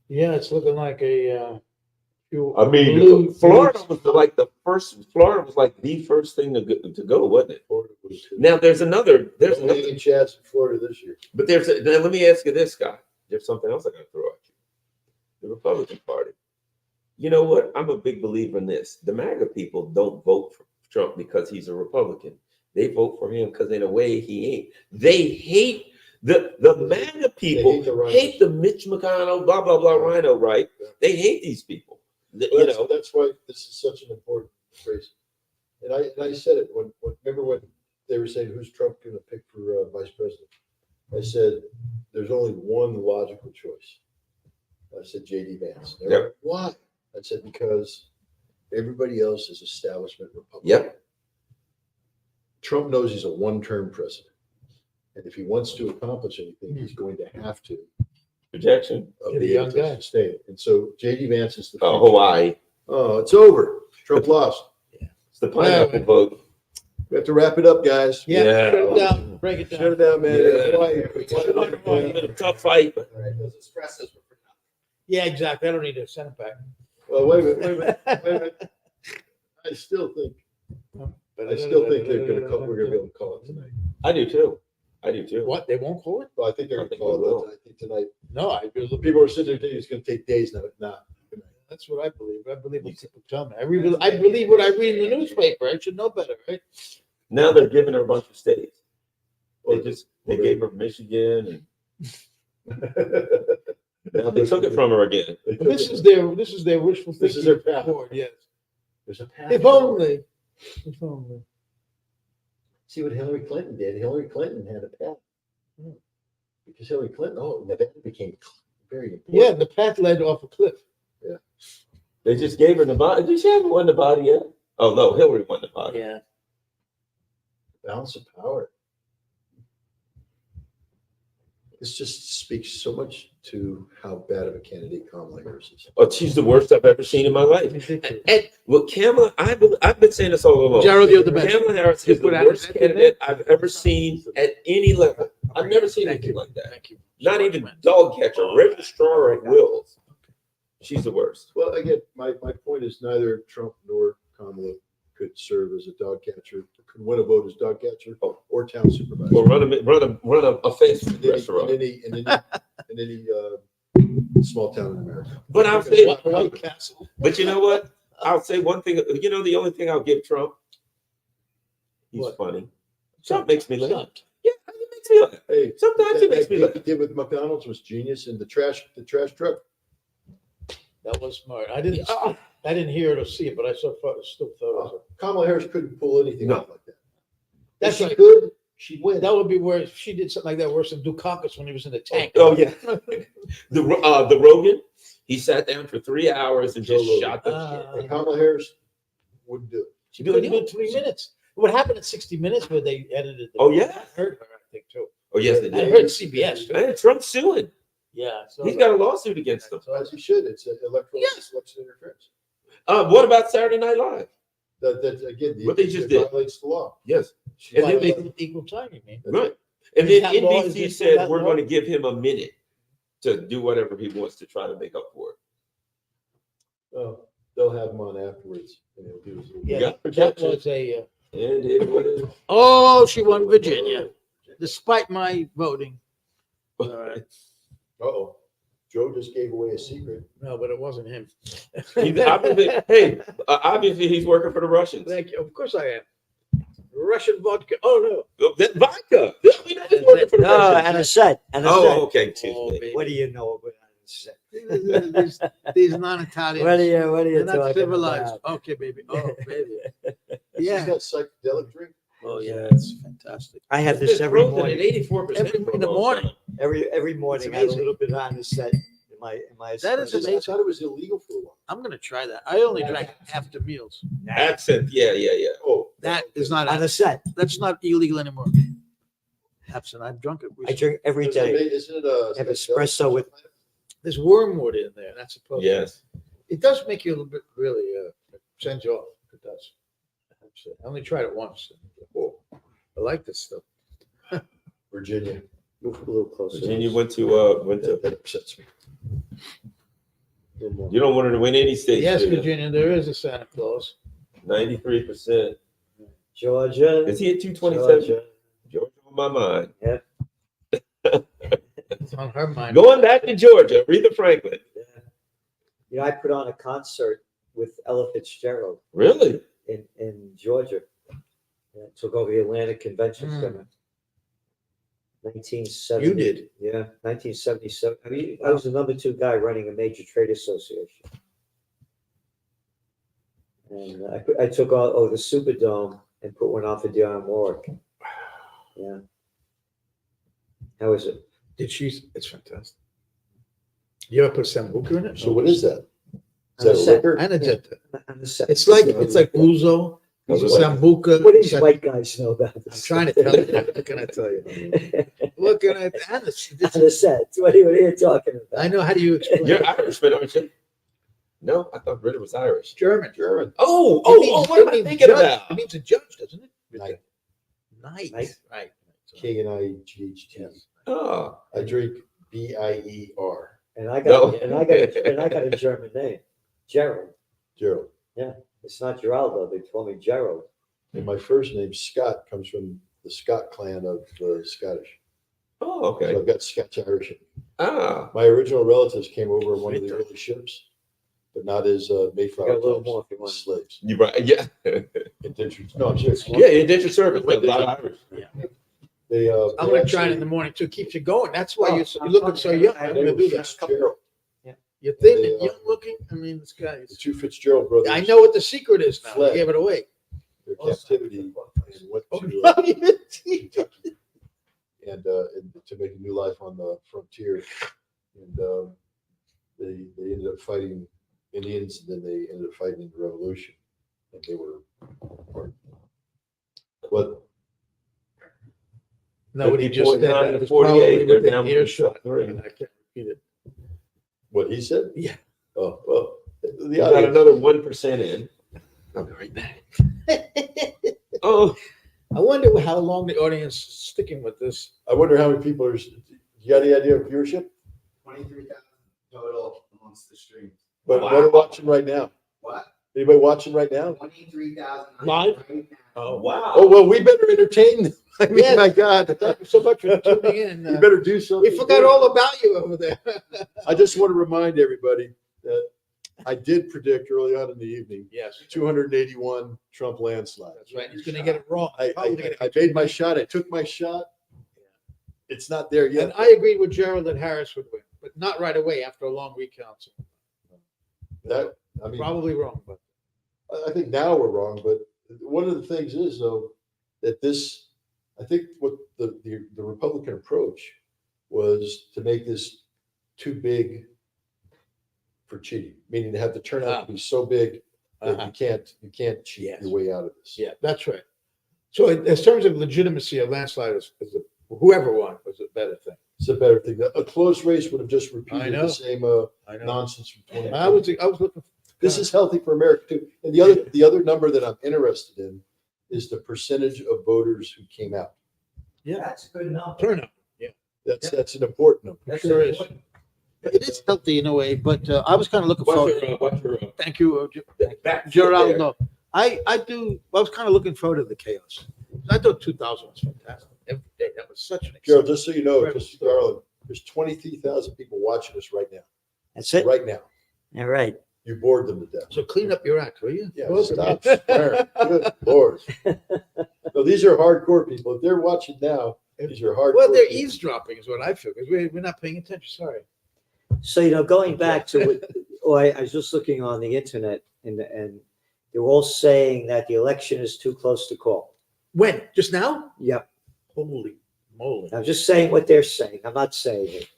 Yeah, it's looking like a. Florida was Florida was like the first thing to go, wasn't it? Florida was too. Now there's another, Taking Chats in Florida this year. but now let me ask you this, Scott. There's something else I gotta throw at you. The Republican Party. You know what? I'm a big believer in this. The MAGA people don't vote for Trump because he's a Republican. They vote for him because in a way he ain't. They hate the MAGA people. hate the rhinos. Hate the Mitch McConnell, blah blah blah rhino, right? Yeah. They hate these people. Well, that's why this is such an important phrase. And I said it remember when they were saying who's Trump going to pick for vice president? I said there's only one logical choice. I said J.D. Vance. They were like, why? I said because everybody else is establishment Republican. Yep. Trump knows he's a one-term president, and if he wants to accomplish anything, he's going to have to Projection. Get a be young able to guy. sustain it. And so J.D. Vance is the future. Hawaii. Oh, it's over. Trump lost. It's the pineapple vote. We have to wrap it up, guys. Yeah, Yeah. shut it down, break it Shut down. it down, man. Yeah. Quiet. It's been a tough fight, but All right, those espressos were for nothing. Yeah, exactly. I don't need to send it back. Well, wait a minute. I still think we're gonna be able to call it tonight. I do too. What? They won't call it? Well, I think they're I gonna think call we it will. I think tonight. No, I believe People are sitting there thinking it's gonna take days now. Not. that's what I believe. I believe what people tell me. I believe what I read in the newspaper. I should know better, right? Now they're giving her a bunch of states. Well, They gave her Michigan, and now they took it from her again. They took But this it. is their wishful thinking. This is their path. forward, yes. There's a path. If only. If only. See what Hillary Clinton did. Hillary Clinton had a path. Because Hillary Clinton, Nevada became very important. Yeah, the path led off a cliff. They just gave her Nevada. Did she haven't won Nevada yet? Oh no, Hillary won Nevada. Yeah. Balance of power. This just speaks so much to how bad of a candidate Kamala Harris is. Oh, she's the worst I've ever seen in my life. Ridiculous. And well, Kamala, I've been saying this all along. Gerald, you're the best. Kamala Harris is the Put out worst an candidate I've ever seen at any level. I've never seen Thank anything you. like that. Thank you. Not even dog catcher, registrar at wills. She's the worst. Well, again, my point is neither Trump nor Kamala could serve as a dog catcher, could win a vote as dog catcher or town supervisor. Well, run a fast food in restaurant. any small town in America. But I'll say, White Castle. but you know what? I'll say one thing. You know, the only thing I'll give Trump, he's What? funny. Trump makes me laugh. Stop. Yeah, he makes me laugh. Hey, Sometimes he makes me that laugh. he did with McDonald's was genius, and the trash truck. That was smart. I didn't hear it or see it, but I still thought it was. Kamala Harris couldn't pull anything No. off like that. That's If she right. could, she'd win. That would be worse. She did something like that worse than Dukakis when he was in the tank. Oh yeah, the Rogan. He sat down for 3 hours and just Joe shot the shit. And Kamala Harris wouldn't do it. She couldn't do 3 minutes. What happened at 60 Minutes where they edited the Oh, yeah? I heard her, I think, too. Oh yes, they I did. heard CBS. Too. And Trump's suing. Yeah. So He's got a lawsuit against him. So as he should, it's an electoral Yes. election interference. What about Saturday Night Live? That again, What they just it did. violates the law. Yes, She And then they- violated- equal time, you mean? right. And Is then that law- is NBC this- said that we're law? going to give him a minute to do whatever he wants to try to make up for it. Oh, they'll have him on afterwards. And he'll do his little- Yeah, got that protection. was a. And it was. Oh, she won Virginia, despite my voting. All right. Uh-oh. Joe just gave away a secret. No, but it wasn't him. Obviously, he's working for the Russians. Thank you. Of course I am. Russian vodka. Oh That vodka. We know he's working for the No, Russians. and a set. Oh, okay. Excuse Oh, me. baby. What do you know about an set? These non-Italians. What are you They're not talking civilized. about? Okay, baby. Oh, baby. Is Yeah. that psychedelic drink? Oh, yeah. It's fantastic. I have this every At morning. 84%. Every in the morning. Every morning, I have a amazing. little bit on the set in my. That is espresso. I thought it was illegal for a while. I'm gonna try that. I only drank after meals. Absinthe, yeah. Oh, That is not. On the set, That's not illegal anymore. Absent. I've drunk it. I recently. drink every Isn't day. it a? Have espresso with- There's wormwood in there. That's supposed. Yes. It does make you a little bit really send you off. It does. I only tried it once. Oh, I like this stuff. Virginia. Move a little closer. Virginia went to That upsets me. you don't want her to win any state. Yes, do you? Virginia, there is a Santa Claus. 93%. Georgia. Is he at 227? Georgia. Georgia on my mind. It's on her mind. Going back to Georgia, Aretha Franklin. You know, I put on a concert with Ella Fitzgerald Really? in Georgia. Yeah, took over the Atlantic Convention Mm. Center. 1970. You did. Yeah, 1977. I mean, I was the number 2 guy running a major trade association. And I took all the Superdome and put one on for Dionne Warwick. Yeah. How is it? Did she? It's fantastic. You ever put sambuca in it? So what is that? Is On the that a set. liquor? Anisette. On the set. It's like ouzo, What is sambuca. What do these white guys know about I'm this? trying to tell you. What can I tell you? Looking at Anisette. On the set. What are you talking about? I know. How do you explain? You're it? Irishman, aren't you? No, I thought Britta was Irish. German. German. Oh, what am I thinking judge. about? It means a judge, doesn't it? Knight. Knight. Knight. Right. K-N-I-G-H-T. Yes. Oh, I drink B-I-E-R. And I got No. and I got a German name, Gerald. Gerald. It's not Geraldo. They told me Gerald. And my first name, Scott, comes from the Scott clan of Scottish. oh, okay. So I've got Scotch-Irish. Ah, My original relatives came over on one of the early ships, but not as Mayflower Got a little types, more if you want. slaves. you right? Yeah, Indentured. No, I'm serious. yeah. Indentured service. A lot of Irish. They, I'm gonna try it in the morning too. Keeps you going. That's why you're looking so young. I'm They gonna were do that. Fitzgerald. You're thin They, and young looking. I mean, this guy The is. two Fitzgerald brothers. I know what the secret is now. Fled. I gave it away. Their captivity and went Oh, to Kentucky and to make a new life on the frontier. And they ended up fighting Indians, and then they ended up fighting in the Revolution. And they were, what? Nobody just said 59 that. to It was 48, probably they're within down earshot. three. And I can't repeat it. What he said? Yeah. Oh, well, the We got audience, another 1% in. I'll be right back. Oh, I wonder how long the audience is sticking with this. I wonder how many people are, you got any idea of viewership? 23,000 total amongst the streams. But Wow. what are watching right now? What? Anybody watching right now? 23,000 Live? right now. oh, wow. Oh, well, we better entertain them. I mean, Yes. my God. Thank you so much for tuning in. You better do something. We forgot all about you over there. I just want to remind everybody that I did predict early on in the evening, Yes, 281 Trump landslide. that's right. He's gonna get it wrong. I made my shot. I took my shot. It's not there And yet. I agreed with Gerald that Harris would win, but not right away after a long recount. That, I mean, Probably wrong, but I think now we're wrong, but one of the things is though, that this, I think what the Republican approach was to make this too big for cheating, meaning to have the turnout to be so big that Uh-huh. you can't cheat Yes. your way out of this. yeah, that's right. So in terms of legitimacy, a landslide is whoever won was a better thing. It's a better thing. A close race would have just I repeated know. the same I know. nonsense from 2020. I was looking. This is healthy for America too. And the other number that I'm interested in is the percentage of voters who came out. That's good enough. turnout. That's an important number. That sure is. It is healthy in a way, but I was kind of looking forward. What's your Thank you, back Gerald. there? No, I was kind of looking forward to the chaos. I thought 2000 was fantastic. Every day, that was such an Gerald, exciting. just so you know, Mr. Garland, there's 23,000 people watching us right now. That's it. Right now. All right. You bored them to death. So clean up your act, will you? Yeah, Both stop of you. swearing. Good Lord. No, these are hardcore people. If they're watching now, these are hardcore. Well, they're people. eavesdropping, is what I feel, because we're not paying attention. Sorry. So, going back to what, I was just looking on the internet and they're all saying that the election is too close to call. When? Just now? Yep. Holy moly. I'm just saying what they're saying. I'm not saying it.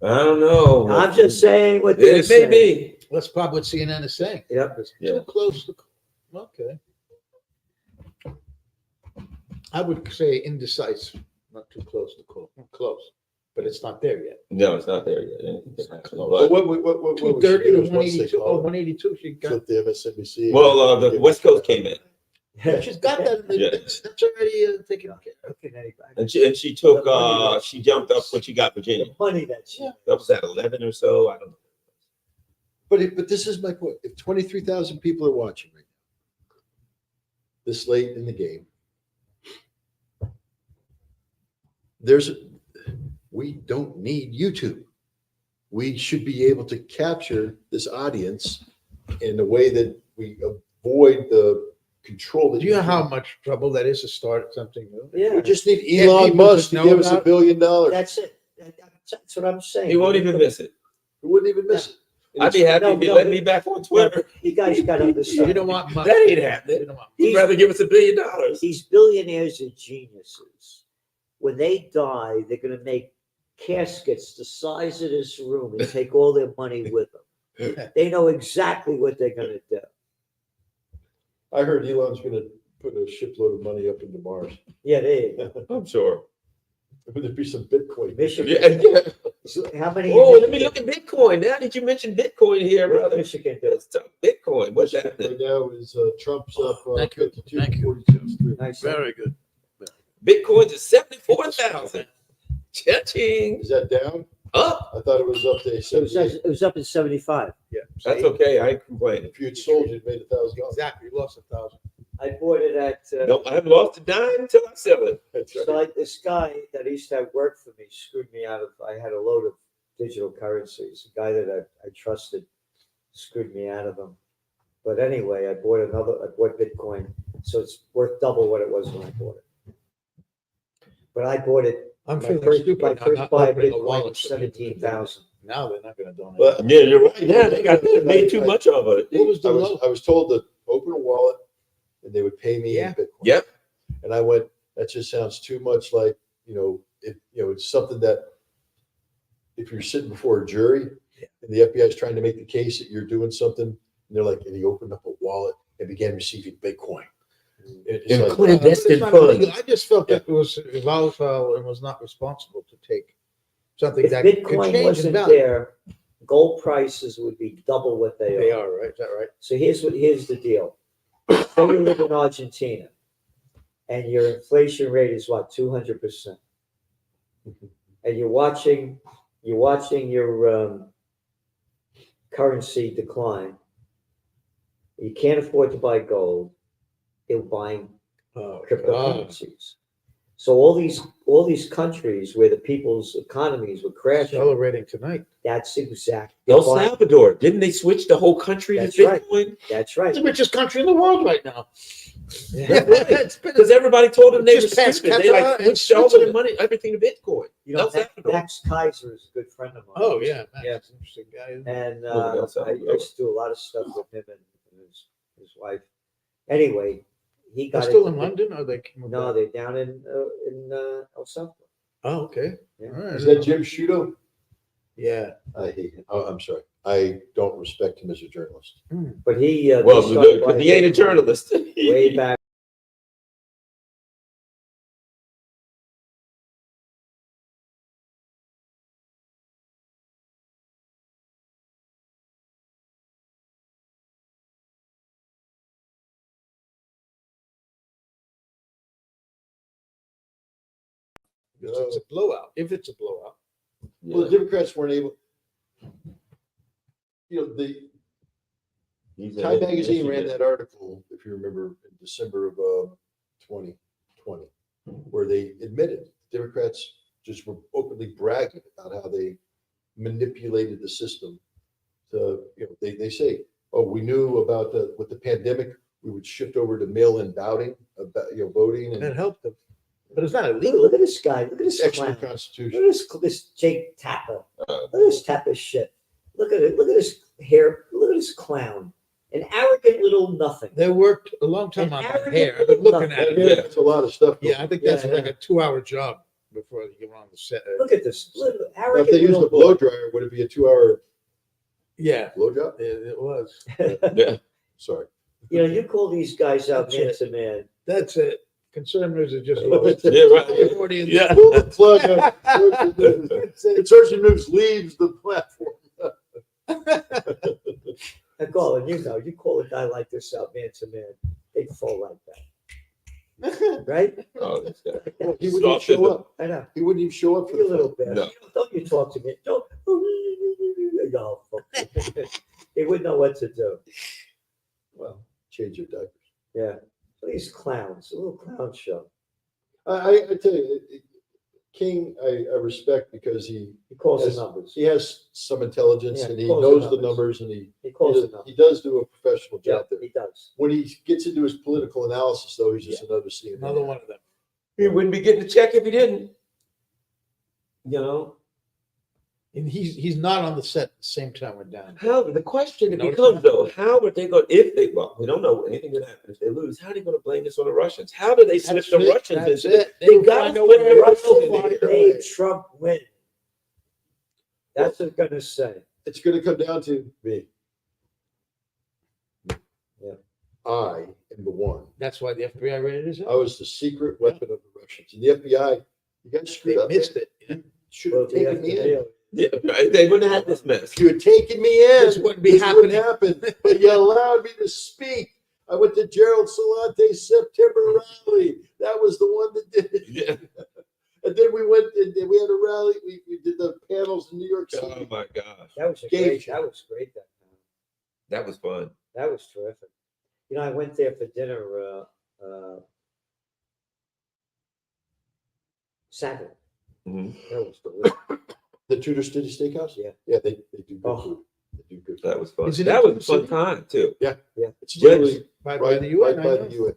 I don't know. I'm just saying what they're It may saying. be. That's probably what CNN is saying. Yep. It's Yeah. too close to, okay. I would say indecisive, not too close to call, close, but it's not there yet. No, it's not there yet. Anything's happening. But But- what we should 230 do to is once they 182, call oh, it, 182, she got, flip the MSNBC. Well, the West Coast came in, she's got that, Yeah. that's already taken care of. Okay, anybody. and she took, she jumped up when she got Virginia. The money that she, That was at 11 or so. I don't know. But this is my point. If 23,000 people are watching right now, this late in the game, we don't need YouTube. We should be able to capture this audience in a way that we avoid the control that. Do you know how much trouble that is to start something new? yeah, We just need Yeah, Elon people Musk just to know give us about $1 billion. that's it. That's what I'm saying. He won't even miss it. We wouldn't even miss it. I'd be happy No, if he no, let me back on Twitter. You guys got to understand. You don't want much. That ain't You happening. don't want- He'd rather give us $1 billion. These billionaires are geniuses. When they die, they're going to make caskets the size of this room and take all their money with them. They know exactly what they're going to do. I heard Elon's gonna put a shipload of money up into Mars. Yeah, there you go. I'm sure. There'd be some Bitcoin. Michigan. Yeah, yeah. So how many? Oh, let me look at Bitcoin. Now that you mentioned Bitcoin here, What brother. Michigan do? Let's talk Bitcoin. What's Right happening? now is Trump's up Thank you. 52, Thank you. 42. Nice. Very good. Bitcoin's at 74,000. Cha-ching. Is that down? Up. I thought it was up to It was up in 75. Yeah. That's okay. I ain't complaining. If you had sold, you'd made $1,000. Exactly, you lost 1,000. I bought it at. No, I haven't lost a dime until I sell it. That's So right. like this guy that used to have worked for me screwed me out of. I had a load of digital currencies. A guy that I trusted screwed me out of them. But anyway, I bought Bitcoin, so it's worth double what it was when I bought it. But I bought it. I'm My feeling first, stupid. my I'm first not buy of opening a Bitcoin wallet was for people to do 17,000. Now they're not gonna donate. But Yeah, you're right. Yeah, they made too much of it. What was the I low? was told to open a wallet and they would pay me in Yeah. Bitcoin. Yep. And I went, that just sounds too much like, it's something that if you're sitting before a jury Yeah. and the FBI is trying to make the case that you're doing something, and they're like, and he opened up a wallet and began receiving Bitcoin. It's In like, clandestine It's not funds. illegal. I just felt that it was volatile and was not responsible to take something If that could Bitcoin change in wasn't value. there, gold prices would be double what they They are. are, right? Is that right? So here's the deal. Say you live in Argentina and your inflation rate is what, 200%. And you're watching your currency decline. You can't afford to buy gold. You're buying Oh, cryptocurrencies. So all these countries where the people's economies were crashing, celebrating tonight. that's exact. El Salvador, didn't they switch the whole country to That's right. Bitcoin? That's It's right. the richest country in the world right now. Yeah. It's been- Because everybody told them they were Just past stupid. They Qatar like and switched all their Switzerland. money, everything to Bitcoin. You know, El Salvador. Max Kaiser is a good friend of mine. Oh, yeah. man, Yeah. he's an interesting guy. isn't he? And Oh, El I Salvador. used to do a lot of stuff with him and his wife. Anyway, he They're got still it- in London or they came No, back? they're down in El Salvador. Oh, okay. Yeah. All right. is that Jim Sciutto? Yeah. I hate him. Oh, I'm sorry. I don't respect him as a journalist. But he Well, they started because he ain't a buying journalist. way back. If it's a blowout. If it's a blowout. Well, the Democrats weren't able, the He's in Time Magazine ran Michigan. that article, if you remember, in December of 2020, where they admitted Democrats just were openly bragging about how they manipulated the system. They say, oh, we knew about with the pandemic, we would shift over to mail-in voting, voting, That and helped them. But it's not Look, illegal. look at this guy. Look at this Extra clown. Look constitution. at this Jake Tapper. Look at this Tapper shit. Look at it. Look at this hair. Look at this clown. An arrogant little nothing. They worked a long time An on that arrogant hair, but little looking at That it, hair, that's a lot of stuff. yeah, I think that's Yeah, like yeah. a 2-hour job before you get on the set. Look at this. Look, Now, if arrogant they used little a blow boy. dryer, would it be a 2-hour Yeah, blow job? it was. Yeah. Sorry. You know, you call these guys out man That's to man. That's it. Conservatives are just. Yeah, right. Yeah. Pull the plug on Conservative News leaves the platform. And Garland, you know, you call a guy like this out man to man, they fall like that. Right? Oh, this guy. He wouldn't even show up. I know. He wouldn't even show up for You the little film. bit. No. Don't you talk to me. Don't. No, they wouldn't know what to do. Well, change your diapers. Yeah. These clowns, a little clown show. I tell you, King, I respect because He calls Yes. the numbers. he has some intelligence Yeah, and he calls the knows the numbers. numbers and He calls the he numbers. does do a professional Yeah, job there. he does. When he gets into his political analysis, though, he's just another CNN. Another one of them. He wouldn't be getting a check if he didn't. You know? And he's not on the set at the same time we're down. How the question Notice becomes that? though, how are they going if they well, we don't know anything that happens. If they lose, how are they going to blame this on the Russians? How do they slip That's the it. Russians That's into it. They They'll got find to a slip way. the Russians They'll into find here. Made Trump win. That's what I'm gonna say. It's going to come down to me. Yeah. I am the one. That's why the FBI raided his I house. was the secret weapon of the Russians. And the FBI, you guys screwed They up. missed it. Yeah. Should Well, have they taken have me to in. deal. Yeah, right. They wouldn't have had this mess. If you had taken me in, This wouldn't be this wouldn't happening. happen. But you allowed me to speak. I went to Gerald Salante's September rally. That was the one that did it. Yeah. And then we went and we had a rally. We did the panels in New York Oh City. my gosh. That was a Game great. show. That was great. That time. That was fun. That was terrific. You know, I went there for dinner Saturday. Mhm. That was delicious. The Tudor City Steakhouse? Yeah. Yeah, they do good Oh. food. They do good That food. was fun. Is it That in was a fun City? time too. It's Judge- literally By right, the UN. right by I the know. UN.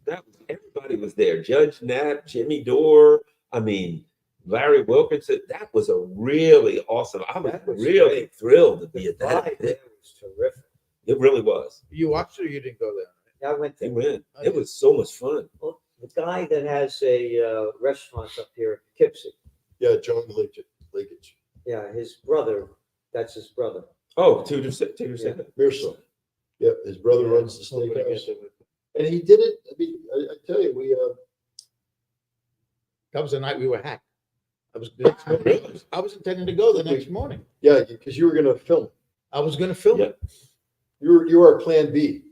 That was everybody was there. Judge Knapp, Jimmy Dore. I mean, Larry Wilkinson. That was a really awesome. I was, That was really great. thrilled to be The at that. vibe there was terrific. It really was. You watched it or you didn't go there? I went They there. went. It was so much fun. Well, the guy that has a restaurant up here in Poughkeepsie. Yeah, John Linkage. Yeah, his brother. That's his brother. Oh, Tudor said. Mearso. Yeah, his brother Yeah. runs the Hoping to get steakhouse. to it. And he did it. I mean, I tell you, we That was the night we were hacked. I was the next morning. I was intending to go the next morning. yeah, because you were gonna film. I was going to film it. You were our plan B.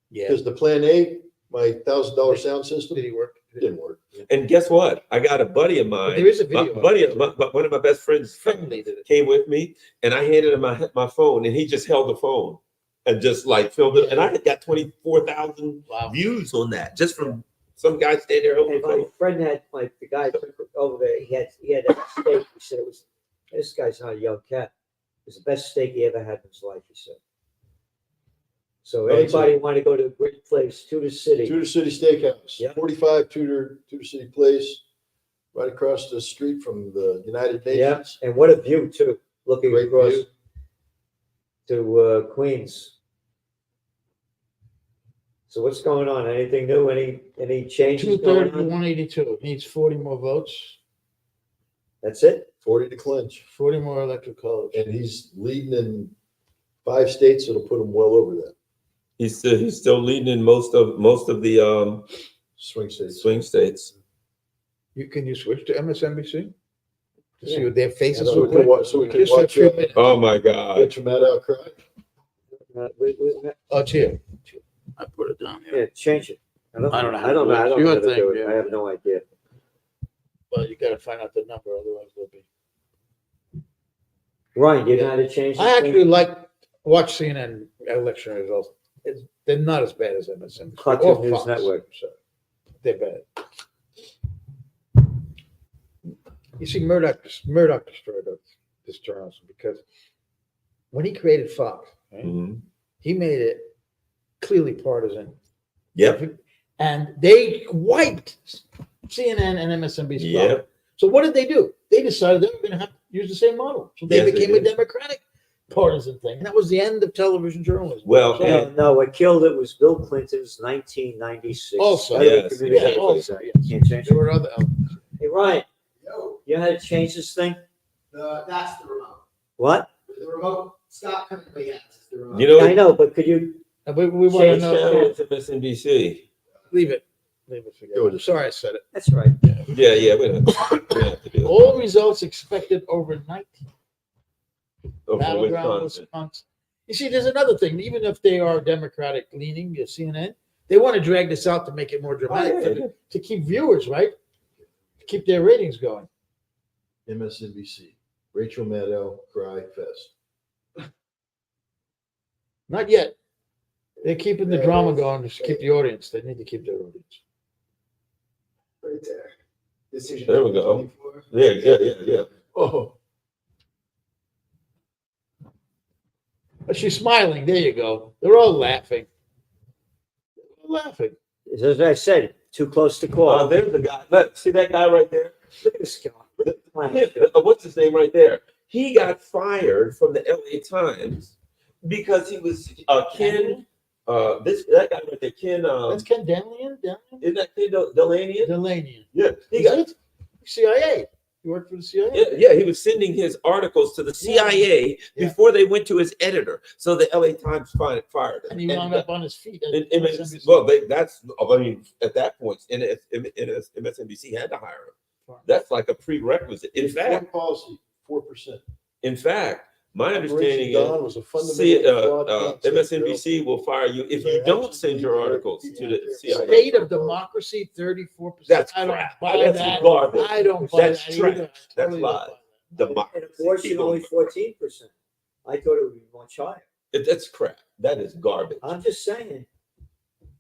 Yeah. Because the plan A, my $1,000 sound system, Did he work? didn't work. And guess what? I got a buddy of mine. There is a my video. buddy, one of my best friends Friendly did it. came with me, and I handed him my phone, and he just held the phone and just like filmed it. And I had got 24,000 Wow. views on that just from some guy standing there holding And the my phone. friend had the guy took over there. He had a steak. He said it was. This guy's not a young cat. It was the best steak he ever had in his life. He said. So That's anybody want to go to a great place, Tudor City? Tudor City Steakhouse, Yeah. 45 Tudor City Place, right across the street from the United Yeah, Nations. and what a view too, looking Great across view. to Queens. So what's going on? Anything new? Any changes 230 going to on? 182. Needs 40 more votes, That's it. 40 to clinch. 40 more electoral college. And he's leading in 5 states that'll put him well over that. He's still leading in most of the Swing states. swing states. Can you switch to MSNBC to see Yeah. what their faces So we look can like? watch, so we can Just for a watch few minutes. Oh my God! Get from that outcry. Oh, it's here. I put it down here. Yeah, change it. I don't know. how I don't know. to I do it. don't Your know how to thing, do it. yeah. I have no idea. Well, you got to find out the number, otherwise they'll be. Ryan, do you know how to change? I this thing? actually watch CNN election results. They're not as bad as MSNBC. Cartoon or News Fox. Network. So they're bad. You see, Murdoch destroyed this journalism because when he created Fox, right, Mhm. he made it clearly partisan. Yep. And they wiped CNN and MSNBC. Yeah. So what did they do? They decided they were going to have to use the same model. So they Yes, they became a did. Democratic partisan thing. And that was the end of television journalism. Well, So- and- No, what killed it was Bill Clinton's 1996. Also, Yes, Communications exactly. Act. Can't change there it. were other. Hey, Ryan, No, you know how to change this thing? that's the remote. What? The remote, Scott currently has the remote. You know, I know, but could you? We want to Change know. channel to MSNBC. Leave it. Leave it. Forget Go it. with it. Sorry, I said it. That's right. Yeah, we don't have to do All results expected overnight. Oh, for Battleground, Wisconsin. Wisconsin. You see, there's another thing. Even if they are Democratic leaning, CNN, they want to drag this out to make it more dramatic Oh, yeah. to keep viewers, right? To keep their ratings going. MSNBC, Rachel Maddow, Cry Fest. Not yet. They're keeping the drama going to keep the audience. They need to keep their audience. Right there. Decision. There we go. 24. Yeah. Oh, But she's smiling. There you go. They're all laughing. They're all laughing. As I said, too close to call. Oh, there's the guy. Look, see that guy right there? Look at this guy. What's his name right there? He got fired from the LA Times because he was Ken. That guy right there, Ken. That's Ken Danian? Isn't that Ken Delanian? Delanian. Yeah, he Is got. it? CIA. You worked for the CIA? Yeah, he was sending his articles to the CIA Yeah. before they went to his editor. So the LA Times fired him. And he wound up on his feet. That's, I mean, at that point, MSNBC had to hire him. That's like a prerequisite. In it's foreign fact, policy, 4%. my understanding Operation is, Dawn was a see, fundamental flawed concept, MSNBC will fire you if you don't send your articles to the CIA. State of democracy, 34%. That's I don't crap. buy That's that. garbage. I don't buy That's that trash. either. I That's totally don't lies. buy that. Democracy. And abortion People- only 14%. I thought it would be much higher. That's crap. That is garbage. I'm just saying.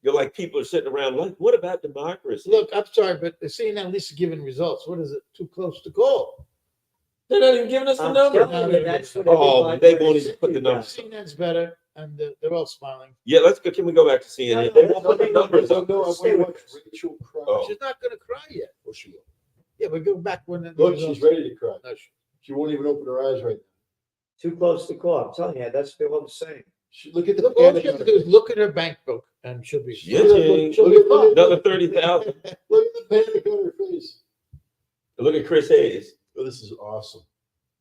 You're like, people are sitting around like, what about democracy? Look, I'm sorry, but the CNN at least is giving results. What is it? Too close to call. They're not even giving us the I'm number. telling you, that's what Oh, everybody they won't is even put the saying. numbers. CNN's better, and they're all smiling. Yeah, let's go. Can we go back to CNN? No, They no, won't put the no, numbers No, up. no, I want Stay to with watch us. Rachel cry. Oh. She's not going to cry yet. Oh, she will. Yeah, but go back when the Look, results- she's ready to cry. No, She won't even open her eyes right now. Too close to call. I'm telling you, that's what I'm saying. Look at the Look, all panic she has on to her do is look at her bank book, and she'll be. Yeah, she'll be fine. Another 30,000. Look at the panic on her face. Look at Chris Hayes. Oh, this is awesome.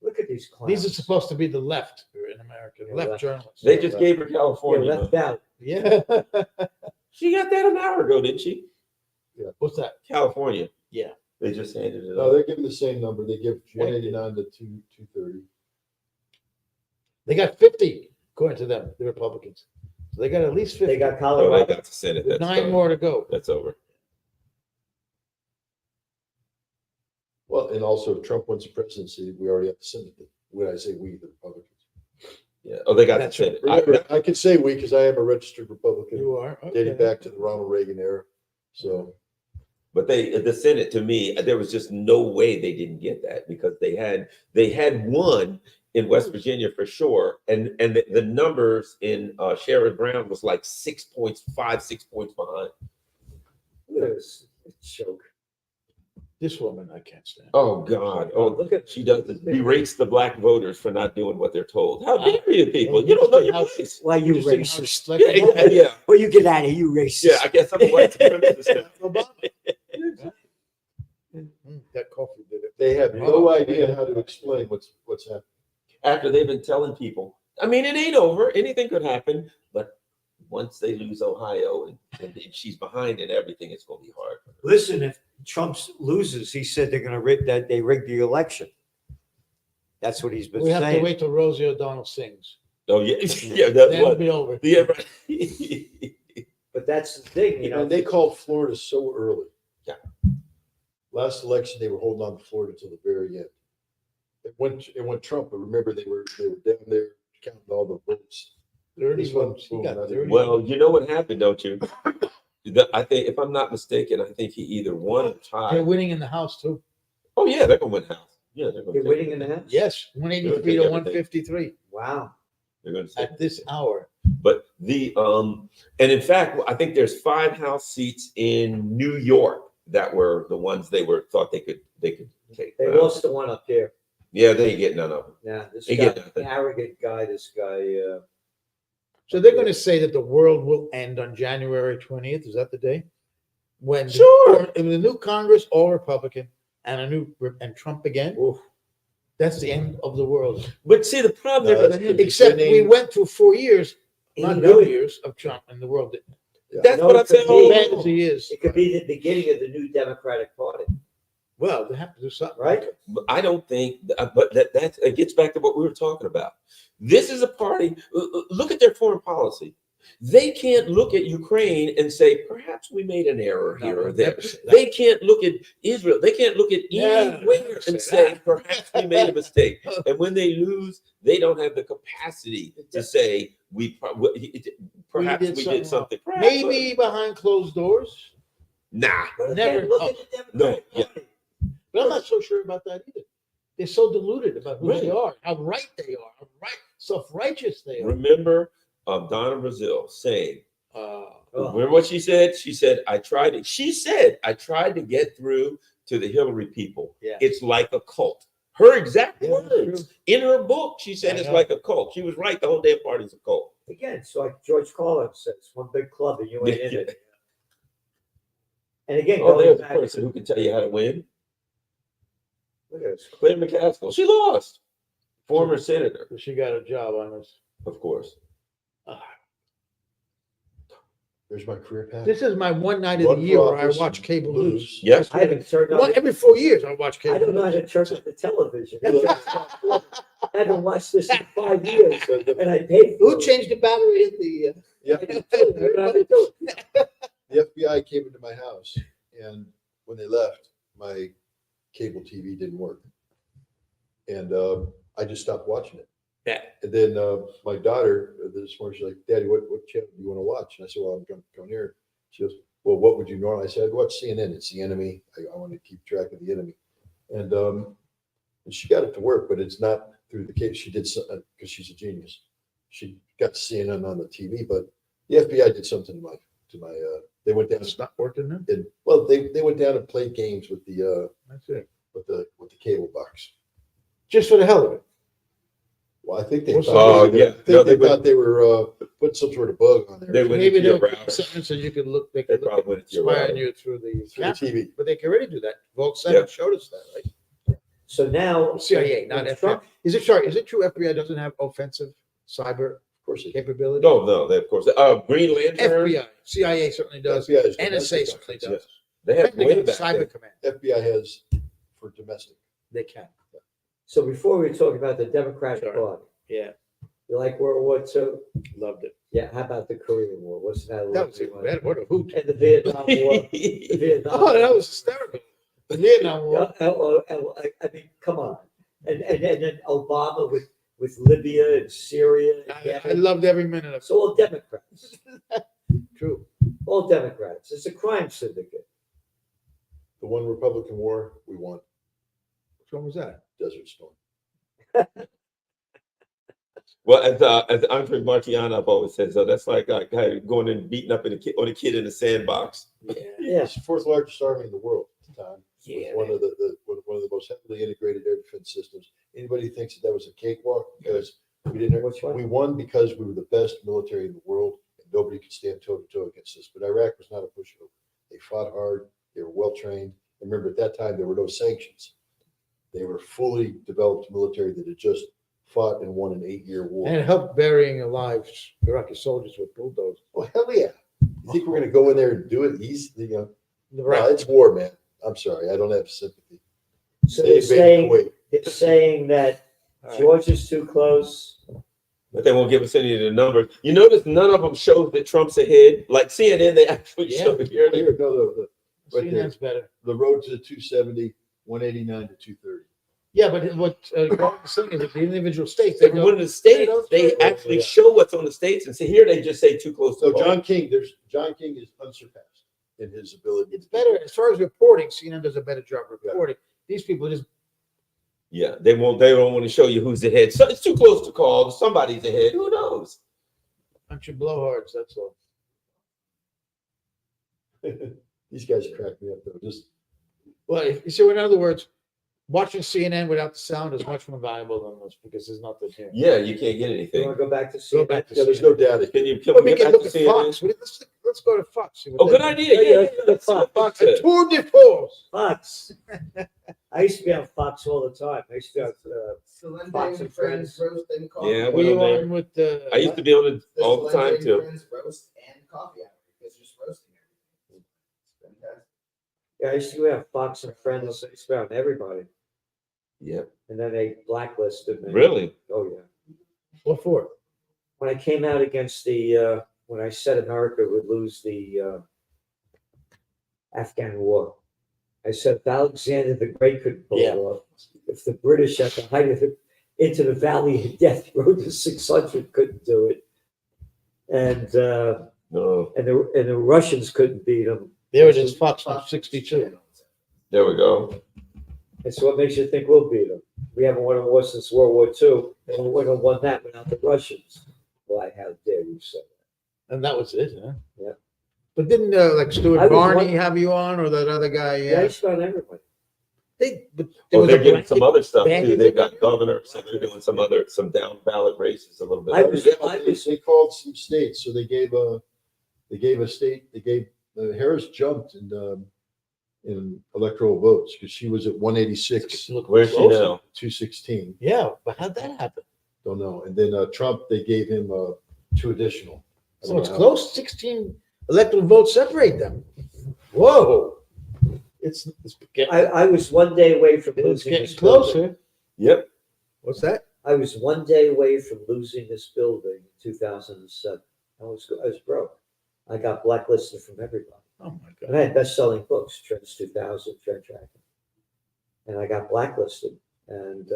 Look at these clowns. These are supposed to be the left in America, Yeah, left left. journalists. They just gave her Yeah, California. left out. Yeah. She got that an hour ago, didn't she? What's that? California. Yeah. They just handed it No, up. they're giving the same number. They give 189 to 230. They got 50, according to them, the Republicans. So they got at least 50. They got Oh, they Colorado. got to Senate. with That's 9 done. more to go. That's over. Well, and also if Trump wins the presidency, we already have the Senate. When I say we, the Republicans. Yeah. Oh, they got That's to Senate. Remember, I can say we because I am a registered Republican You are? dating Okay. back to the Ronald Reagan era. So But the Senate, to me, there was just no way they didn't get that because they had one in West Virginia for sure, and the numbers in Sherrod Brown was like 6 points behind. Look at this joke. This woman I can't stand. Oh God! Oh, Look at she does this, berates the black voters for not doing what they're told. How dare you people? You don't know your place. Why you Interesting how racist? select- Yeah, exactly, yeah, Well, you get out of here, you racist. yeah. I guess I'm a white supremacist. That coffee did it. they have no idea how to explain what's happening. After they've been telling people, I mean, it ain't over. Anything could happen. But once they lose Ohio and she's behind in everything, it's going to be hard. Listen, if Trump loses, he said they're going to rig that they rigged the election. That's what he's been We have to saying. wait till Rosie O'Donnell sings. Oh yeah, yeah. Then That's it'll what. be over. Yeah, right. But that's the thing, you know. And they called Florida so early. Yeah. Last election, they were holding on to Florida until the very end. It went Trump, but remember they were down there counting all the votes. 30 This one, votes. He got boom, 30. Well, you know what happened, don't you? I think, if I'm not mistaken, I think he either won or They're tied. winning in the House too. Oh yeah, they're gonna win House. Yeah, they're gonna. You're take winning it. in the House? Yes, 183 to Everything. 153 Wow. They're gonna take. at this hour. But and in fact, I think there's 5 House seats in New York that were the ones they thought they could take. They lost the one up here. Yeah, they ain't getting none of them. Yeah, this They guy, get nothing. arrogant guy, So they're gonna say that the world will end on January 20th. Is that the day? When Sure. in the new Congress, all Republican, and Trump again. oof. That's the end of the world. But see, the problem No, they're that's gonna the Except we beginning. went through 4 years, He not knew no it. years of Trump, and the world didn't. That's No, what I'm it could saying. be. all Bad as along. he is. It could be the beginning of the new Democratic Party, Well, they have to do something, right? But I don't think, but that's it gets back to what we were talking about. This is a party. Look at their foreign policy. They can't look at Ukraine and say, perhaps we made an error No, here or they'll there. never say that. They can't look at Israel. They can't look at Yeah, anywhere never and say say, that. perhaps we made a mistake. And when they lose, they don't have the capacity to say, perhaps we did something. Perhaps, Maybe behind closed doors, nah. But Never- again, look at the Democratic No, yeah. Party. but I'm not so sure about that either. They're so deluded about who they Right. are, how right they are, how self-righteous they are. Remember Donna Brazil saying, Oh. remember what she said? She said, I tried to get through to the Hillary people. Yeah. It's like a cult. Her exact Yeah, that's words true. in her book, she said I it's know. like a cult. She was right. The whole damn party's a cult. Again, it's like George Carlin says, one big club and you ain't in it. And again, Oh, going there's a back, person who can tell you how to win. look at this. Claire McCaskill. She lost. Former senator, So she got a job on this. of course. There's my career path. This is my one night of Run the for year where I office, watch cable lose. news. Yes. I haven't turned on. Every 4 years I watch cable I don't know how news. to turn on the television. I haven't watched this in 5 years, So the, and I paid for Who it. changed the battery in the? yeah, I don't know how to do it. the FBI came into my house, and when they left, my cable TV didn't work, and I just stopped watching it. Yeah. And then my daughter this morning, she's like, "Daddy, what channel do you want to watch?" And I said, "Well, I'm going to come here." She goes, "Well, what would you normally?" I said, "I'd watch CNN. It's the enemy. I want to keep track of the enemy." And she got it to work, but it's not through the case. She did because she's a genius. She got CNN on the TV, but the FBI did something to my. They went down It's not working now. and well, they went down and played games with the That's it. with the cable box. Just for the hell of it. Well, I think they Well, thought, yeah. No, they they thought they were putting some sort of bug on there. They went Maybe into your they'll router. put something so you can look. They They can look probably at, went into your spy on router. you through the Through the camera. TV. But they can already do that. Vogue Center Yeah. showed us that, right? So now, CIA, not when FBI. Trump- Is it sorry? Is it true FBI doesn't have offensive cyber Of course, they capability? No, they, of course. Green Lantern. FBI, CIA certainly does. FBI is NSA domestic certainly offensive. does. They have They way got back cyber then. command. FBI has for domestic. They can. So before we talk about the Democratic Sorry. Party, Yeah, you like World War II? loved it. Yeah, how about the Korean War? What's that? That was even better. What a hoot. And the Vietnam War. The Vietnam Oh, that War. was hysterical. The Vietnam War. Yeah, I mean, come on. And then Obama with Libya and Syria. And I Yemen. loved every minute of it. It's all Democrats. True. All Democrats. It's a crime syndicate. The one Republican war, we won. Which one was that? Desert Storm. Well, as Andre Marciano always says, that's like a guy going and beating up on a kid in a sandbox. Yeah. It's the fourth largest army in the world at the time. Yeah, One of the most heavily integrated air defense systems. Anybody who thinks that was a cakewalk because we didn't. Which one? We won because we were the best military in the world, and nobody could stand toe to toe against us. But Iraq was not a pushover. They fought hard. They were well trained. Remember, at that time there were no sanctions. They were fully developed military that had just fought and won an 8-year war. And it helped burying alive Iraqi soldiers with bulldozers. Well, hell yeah! You think we're going to go in there and do it easy? You know, The no, Iraq- it's war, man. I'm sorry, I don't have sympathy. So They they're invaded Kuwait. saying that All right. George is too close. but they won't give us any of the numbers. You notice none of them show that Trump's ahead. Like CNN, they actually Yeah. show here. Here, no, right there. CNN's better. the road to 270, 189 to 230. Yeah, but what Gordon's saying is that the individual states, they Every go, one of the states, don't they show- actually Yeah. show what's on the states, and see here they just say too close to So home. John King is unsurpassed in his ability. it's better as far as reporting. CNN does a better job reporting. These people just Yeah, they don't want to show you who's ahead. So it's too close to call. Somebody's ahead. Who knows? bunch of blowhards. That's all. These guys crack me up though. Just Well, if, so in other words, watching CNN without the sound is much more valuable than this because there's nothing here. Yeah, you can't get You anything. want to go back to Go CNN? back to yeah, there's no CNN. data. Can Well, we we get can back look to at CNN? Fox. Let's go to Fox. See what Oh, they good do. idea. Yeah, Yeah, let's see what Fox A said. tour de force. Fox. I used to be on Fox all the time. I used to have, Solenn Fox and and Friends roast and coffee. Yeah, hour. Went We on there. on with the. I used to be on it The all the Solenn time and too. Friends roast and coffee hour. It's just roasting everything. It's fantastic. yeah, I used to have Fox and Friends. I used to be on everybody. Yeah. And then they blacklisted me. Really? Oh, yeah. What for? When I came out against the, when I said America would lose the Afghan war, I said if Alexander the Great could pull Yeah. it off, if the British at the height of the, into the Valley of Death rode to 600 couldn't do it, and No. the Russians couldn't beat them. There it is, Fox 62. There we go. And so what makes you think we'll beat them? We haven't won a war since World War II, and we wouldn't have won that without the Russians. Why, how dare you say that? And that was it, huh? Yeah. But didn't like I Stuart was Barney one- have you on or that other guy? Yeah, I Yeah. used to be on everybody. But there Oh, was they're a getting some blanket- other stuff too. bandit They've got thing? governors, so they're doing some down ballot races a little bit. I was- They called some states, so they gave a state. They gave Harris jumped in electoral votes because she was at 186, Look Where's she closer. now? 216. Yeah, but how'd that happen? Don't know. And then Trump, they gave him 2 additional. I So don't it's know how. close. 16 electoral votes separate them. Whoa. It's getting, I was one day away from it's losing getting this building. closer. Yep. What's that? I was one day away from losing this building in 2007. I was broke. I got blacklisted from everybody. Oh my And God. I had best-selling books, Trends 2000, Trend Tracking. And I got blacklisted. And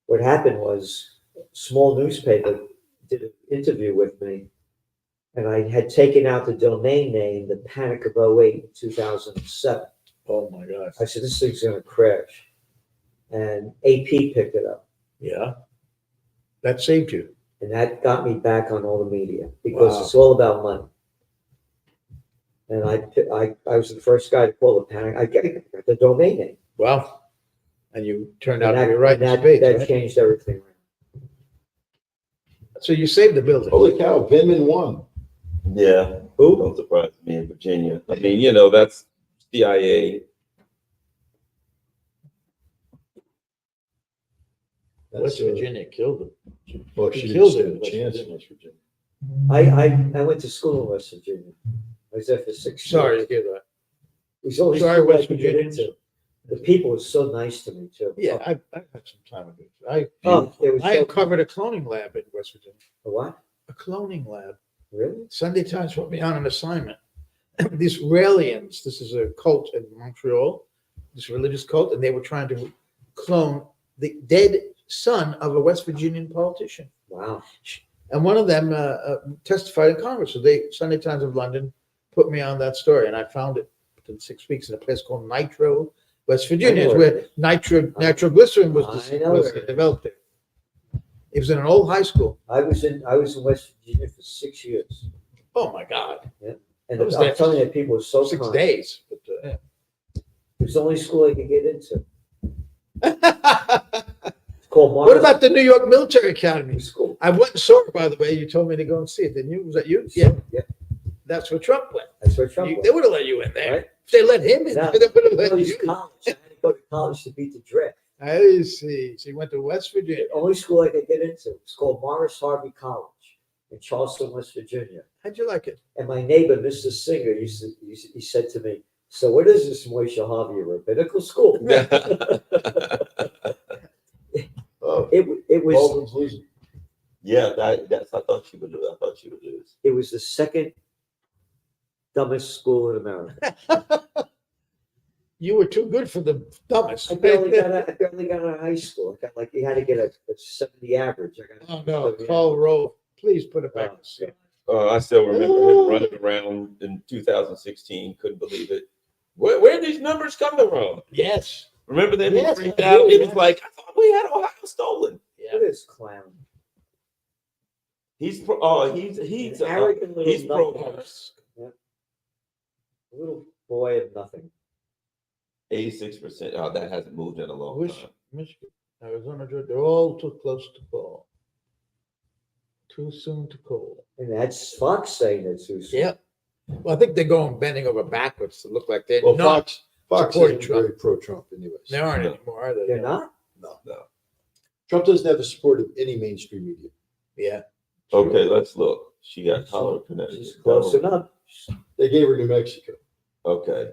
what happened was, a small newspaper did an interview with me, and I had taken out the domain name, the Panic of 08, 2007. Oh my God. I said, this thing's gonna crash. And AP picked it up. Yeah. That saved you. And that got me back on all the media because Wow. it's all about money. And I was the first guy to call the Panic. I got the domain name. Wow. And you turned And out to be right in that, space, that right? changed everything. So you saved the building. Holy cow, Vindman won. Yeah. Who? Don't surprise me in Virginia. I mean, that's CIA. West Virginia killed them. Well, He she killed didn't it in stand a West chance in West Virginia. I went to school in West Virginia. I was there for 6 years. Sorry to hear that. It was only Sorry, school I West could get Virginians. into. The people were so nice to me too. Yeah, I had some time ago. It was I so, uncovered a cloning lab in West Virginia. a what? A cloning lab. Really? Sunday Times put me on an assignment. These Raelians, this is a cult in Montreal, this religious cult, and they were trying to clone the dead son of a West Virginian politician. Wow. And one of them testified in Congress. So Sunday Times of London put me on that story, and I found it within 6 weeks in a place called Nitro, West Virginia, I know where where it nitroglycerin was I know where it is. developed there. It was in an old high school. I was in West Virginia for 6 years. Oh my God, And I was I'm there telling you, people were so 6 kind. days. But, It was the only school I could get into. It's called what Morris about the New York Military Academy? School. I went and saw it, by the way. You told me to go and see it, didn't you? Was that you? Yeah. Yeah. That's where Trump went. That's where Trump They was. would have let you in there. Right? If they let him in, No, they would have It let was you. college. I had to go to college to beat the draft. I see. So you went to West Virginia. The only school I could get into. It's called Morris Harvey College in Charleston, West Virginia. How'd you like it? And my neighbor, Mr. Singer, he said to me, "So what is this Moshe Harvey, a rabbinical school?" Oh, It was Baldwin's losing. Yeah, that's. I thought she would lose. I thought she would lose. it was the second dumbest school in America. You were too good for the dumbest. I barely got out of high school. I got like you had to get a 70 average. I got Oh no, 70 Carl Rove, please put it back. I still remember him running around in 2016. Couldn't believe it. Where are these numbers coming from? Yes. Remember them? Yes, He freaked I do, out. It was yes. like, I thought we had Ohio stolen. Look at this clown. He's An arrogant little he's pro nutcase. little boy of nothing. 86%. Oh, that hasn't moved in a long Wish time. Michigan, Arizona, Georgia, they're all too close to call. Too soon to call. And that's Fox saying that too soon. Yeah. Well, I think they're going bending over backwards to look like they're Well, not. Fox supporting isn't Trump. very pro-Trump anyways. They aren't No. anymore, are they? They're not? No. No. Trump doesn't have the support of any mainstream media. Yeah. Okay, let's look. She got Colorado, Connecticut. She's close enough. They gave her New Mexico. Okay.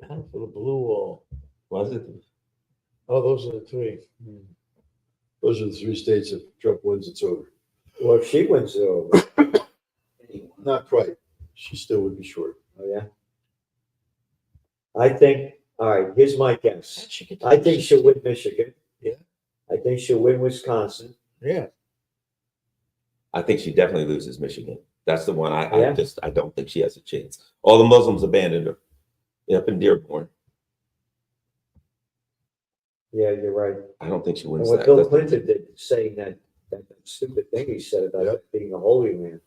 Battle for the blue wall. Was it? Oh, those are the three. Those are the three states. If Trump wins, it's over. Well, if she wins it over. Not quite. She still would be short. Oh, yeah. I think, all right, here's my guess. I think she'll win Michigan. Yeah. I think she'll win Wisconsin. Yeah. I think she definitely loses Michigan. That's the one Yeah. I don't think she has a chance. All the Muslims abandoned her up in Dearborn. Yeah, you're right. I don't think she And wins what that. Bill That's the Clinton did, saying that stupid thing he said about Yep. being a holy man.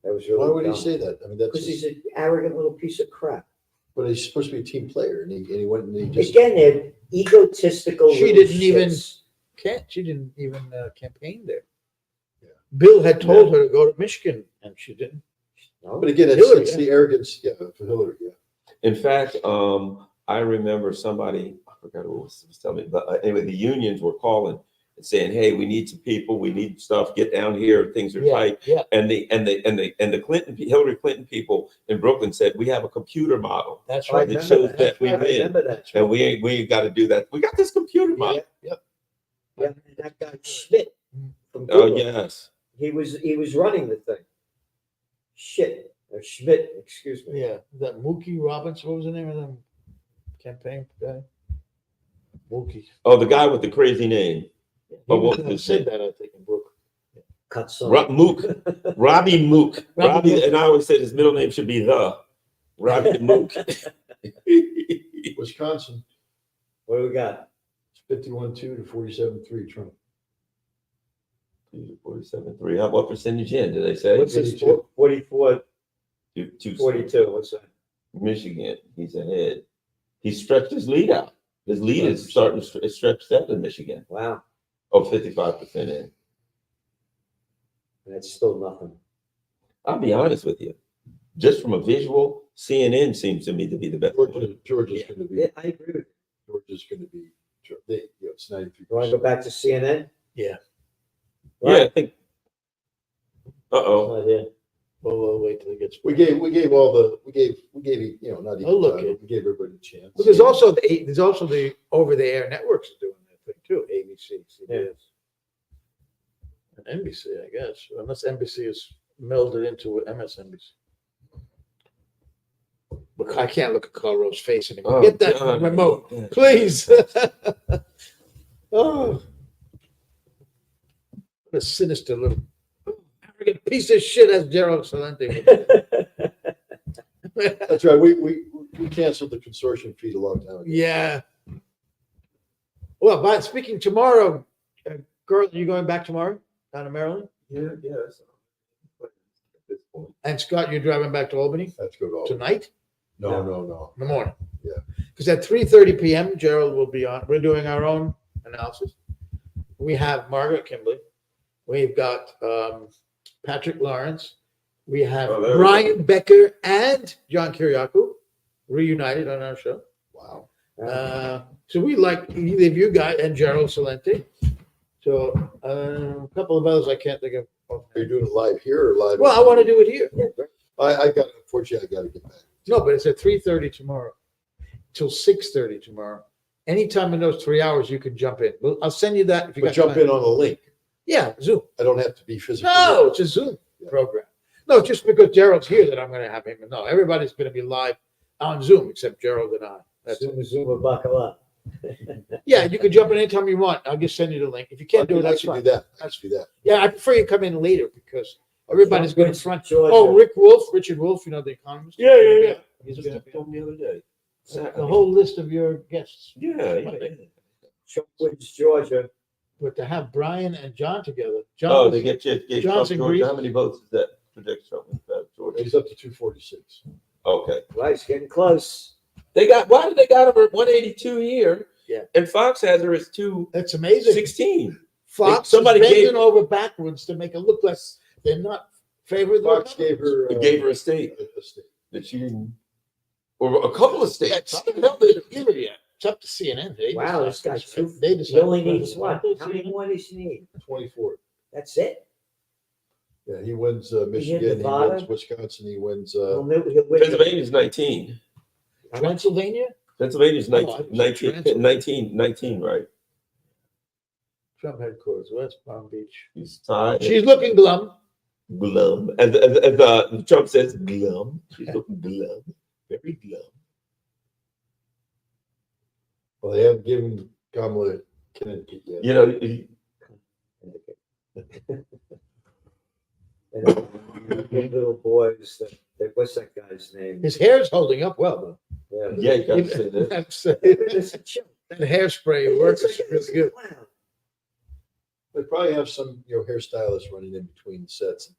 That was really Why would he dumb. say that? I mean, that's, Because he's an arrogant little piece of crap. but he's supposed to be a team player and he went and he just. Again, they're egotistical. She little didn't even- shits. She didn't even campaign there. Yeah. Bill had told her to go to Michigan, and she didn't. No? But again, Hillary, it's yeah. the arrogance, yeah, for Hillary, yeah. In fact, I remember somebody, I forgot who was telling me, but anyway, the unions were calling and saying, "Hey, we need some people, we need stuff, get down here, things are tight." Yeah. And the Hillary Clinton people in Brooklyn said, "We have a computer model, That's Oh, I right. It remember shows that. that we I win. remember that. and we ain't got to do that. We got this computer model." Yeah, that guy Schmidt from Oh Google. yes, He was running the thing. Shit, or Schmidt, excuse me. Yeah. That Mookie Robbins, what was the name of the campaign guy? Mookie. oh the guy with the crazy name, But what He was said it? that, I think, in Brooklyn. Cut some. Mook, Robbie Mook, Robbie Robbie, Mook. and I always said his middle name should be Robbie Mook. Wisconsin, What do we got? 51-2 to 47-3 Trump. 47.3. What percentage in? Did they say? What's this? 82. 44, Two- 42. What's that? Michigan, he's ahead. He stretched his lead out. His lead is starting to stretch out in Michigan. Wow, Oh, 55% in. that's still nothing. I'll be honest with you. Just from a visual, CNN seems to me to be the best. Georgia's Yeah. going to be, Yeah, I agree with you. Georgia's going to be, it's 93%. You want to go back to CNN? Yeah. Yeah, I think. Uh-oh. Not here. Well, we'll wait till he gets. We gave not even, Oh, look, time, but we gave everybody a chance. But there's also the over-the-air networks doing that thing too. ABC, CBS, and NBC, I guess, unless NBC is melded into MSNBC. Look, I can't look at Carl's face anymore. Get that God. remote, please. Oh, what a sinister little arrogant piece of shit, as Gerald Celente. That's right. We canceled the consortium feed a long time ago. Yeah. Well, but speaking tomorrow, girl, you going back tomorrow down to Maryland? Yeah, yes. At this point. And Scott, you're driving back to Albany That's good. All tonight no. in the morning? Yeah. Because at 3:30 p.m., Gerald will be on. We're doing our own analysis. We have Margaret Kimberly. We've got Patrick Lawrence. We have Oh, there we Brian Becker and John Kiriakou reunited on our show. Wow. So we like either of you guys and Gerald Celente. So a couple of others I can't think of. Are you doing it live here or live? Well, I want to do it here. Unfortunately, I got to get back. No, but it's at 3:30 tomorrow till 6:30 tomorrow. Anytime in those 3 hours, you can jump in. Well, I'll send you that if you But got jump time. in on the link. Yeah, Zoom. I don't have to be physically. No, there. it's a Zoom Yeah. program. No, just because Gerald's here that I'm going to have him. No, everybody's going to be live on Zoom except Gerald and I. That's it. Zuma buckle up. Yeah, you can jump in anytime you want. I'll just send you the link. If you can't do it, that's I can fine. do that. That's do that. Yeah, I prefer you come in later because everybody's going to front. Georgia. Oh, Richard Wolf, you know, the economist. Yeah. He's Just going to be told me the other day. the whole list of your guests. Yeah. Trump wins Georgia. But to have Brian and John together, Oh, John, they get you. Johnson Georgia. Greece. How many votes is that? Projects Trump with Georgia. He's up to 246. Okay. Right, it's getting close. Why did they got her at 182 here? Yeah. And Fox has her as That's amazing. 216. Fox Somebody is bending gave- over backwards to make it look like they're not favoring the Fox gave Republicans. her. It gave her a state a state. that she didn't, or a couple of states. That's hell, they don't give it yet. It's up to CNN. They Wow, this decide. guy's too. They He decide only the needs president. what? How many more does he need? 24. That's it. Yeah, he wins Michigan, he Nevada? wins Wisconsin, he wins. He'll win- Pennsylvania's 19. Pennsylvania? Pennsylvania's Oh, I 19, was 19, Transylvania. 19, 19, right? Trump headquarters, West Palm Beach. She's tied. She's looking glum. glum. As Trump says, glum. She's looking glum. Very glum. Well, they haven't given Kamala Connecticut yet. You know, And the little boys, what's that guy's name? His hair's holding up well, Yeah. yeah, you gotta say though. that. That's, It's a joke. that hairspray works It's really good. wow. They probably have some, hairstylists running in between sets.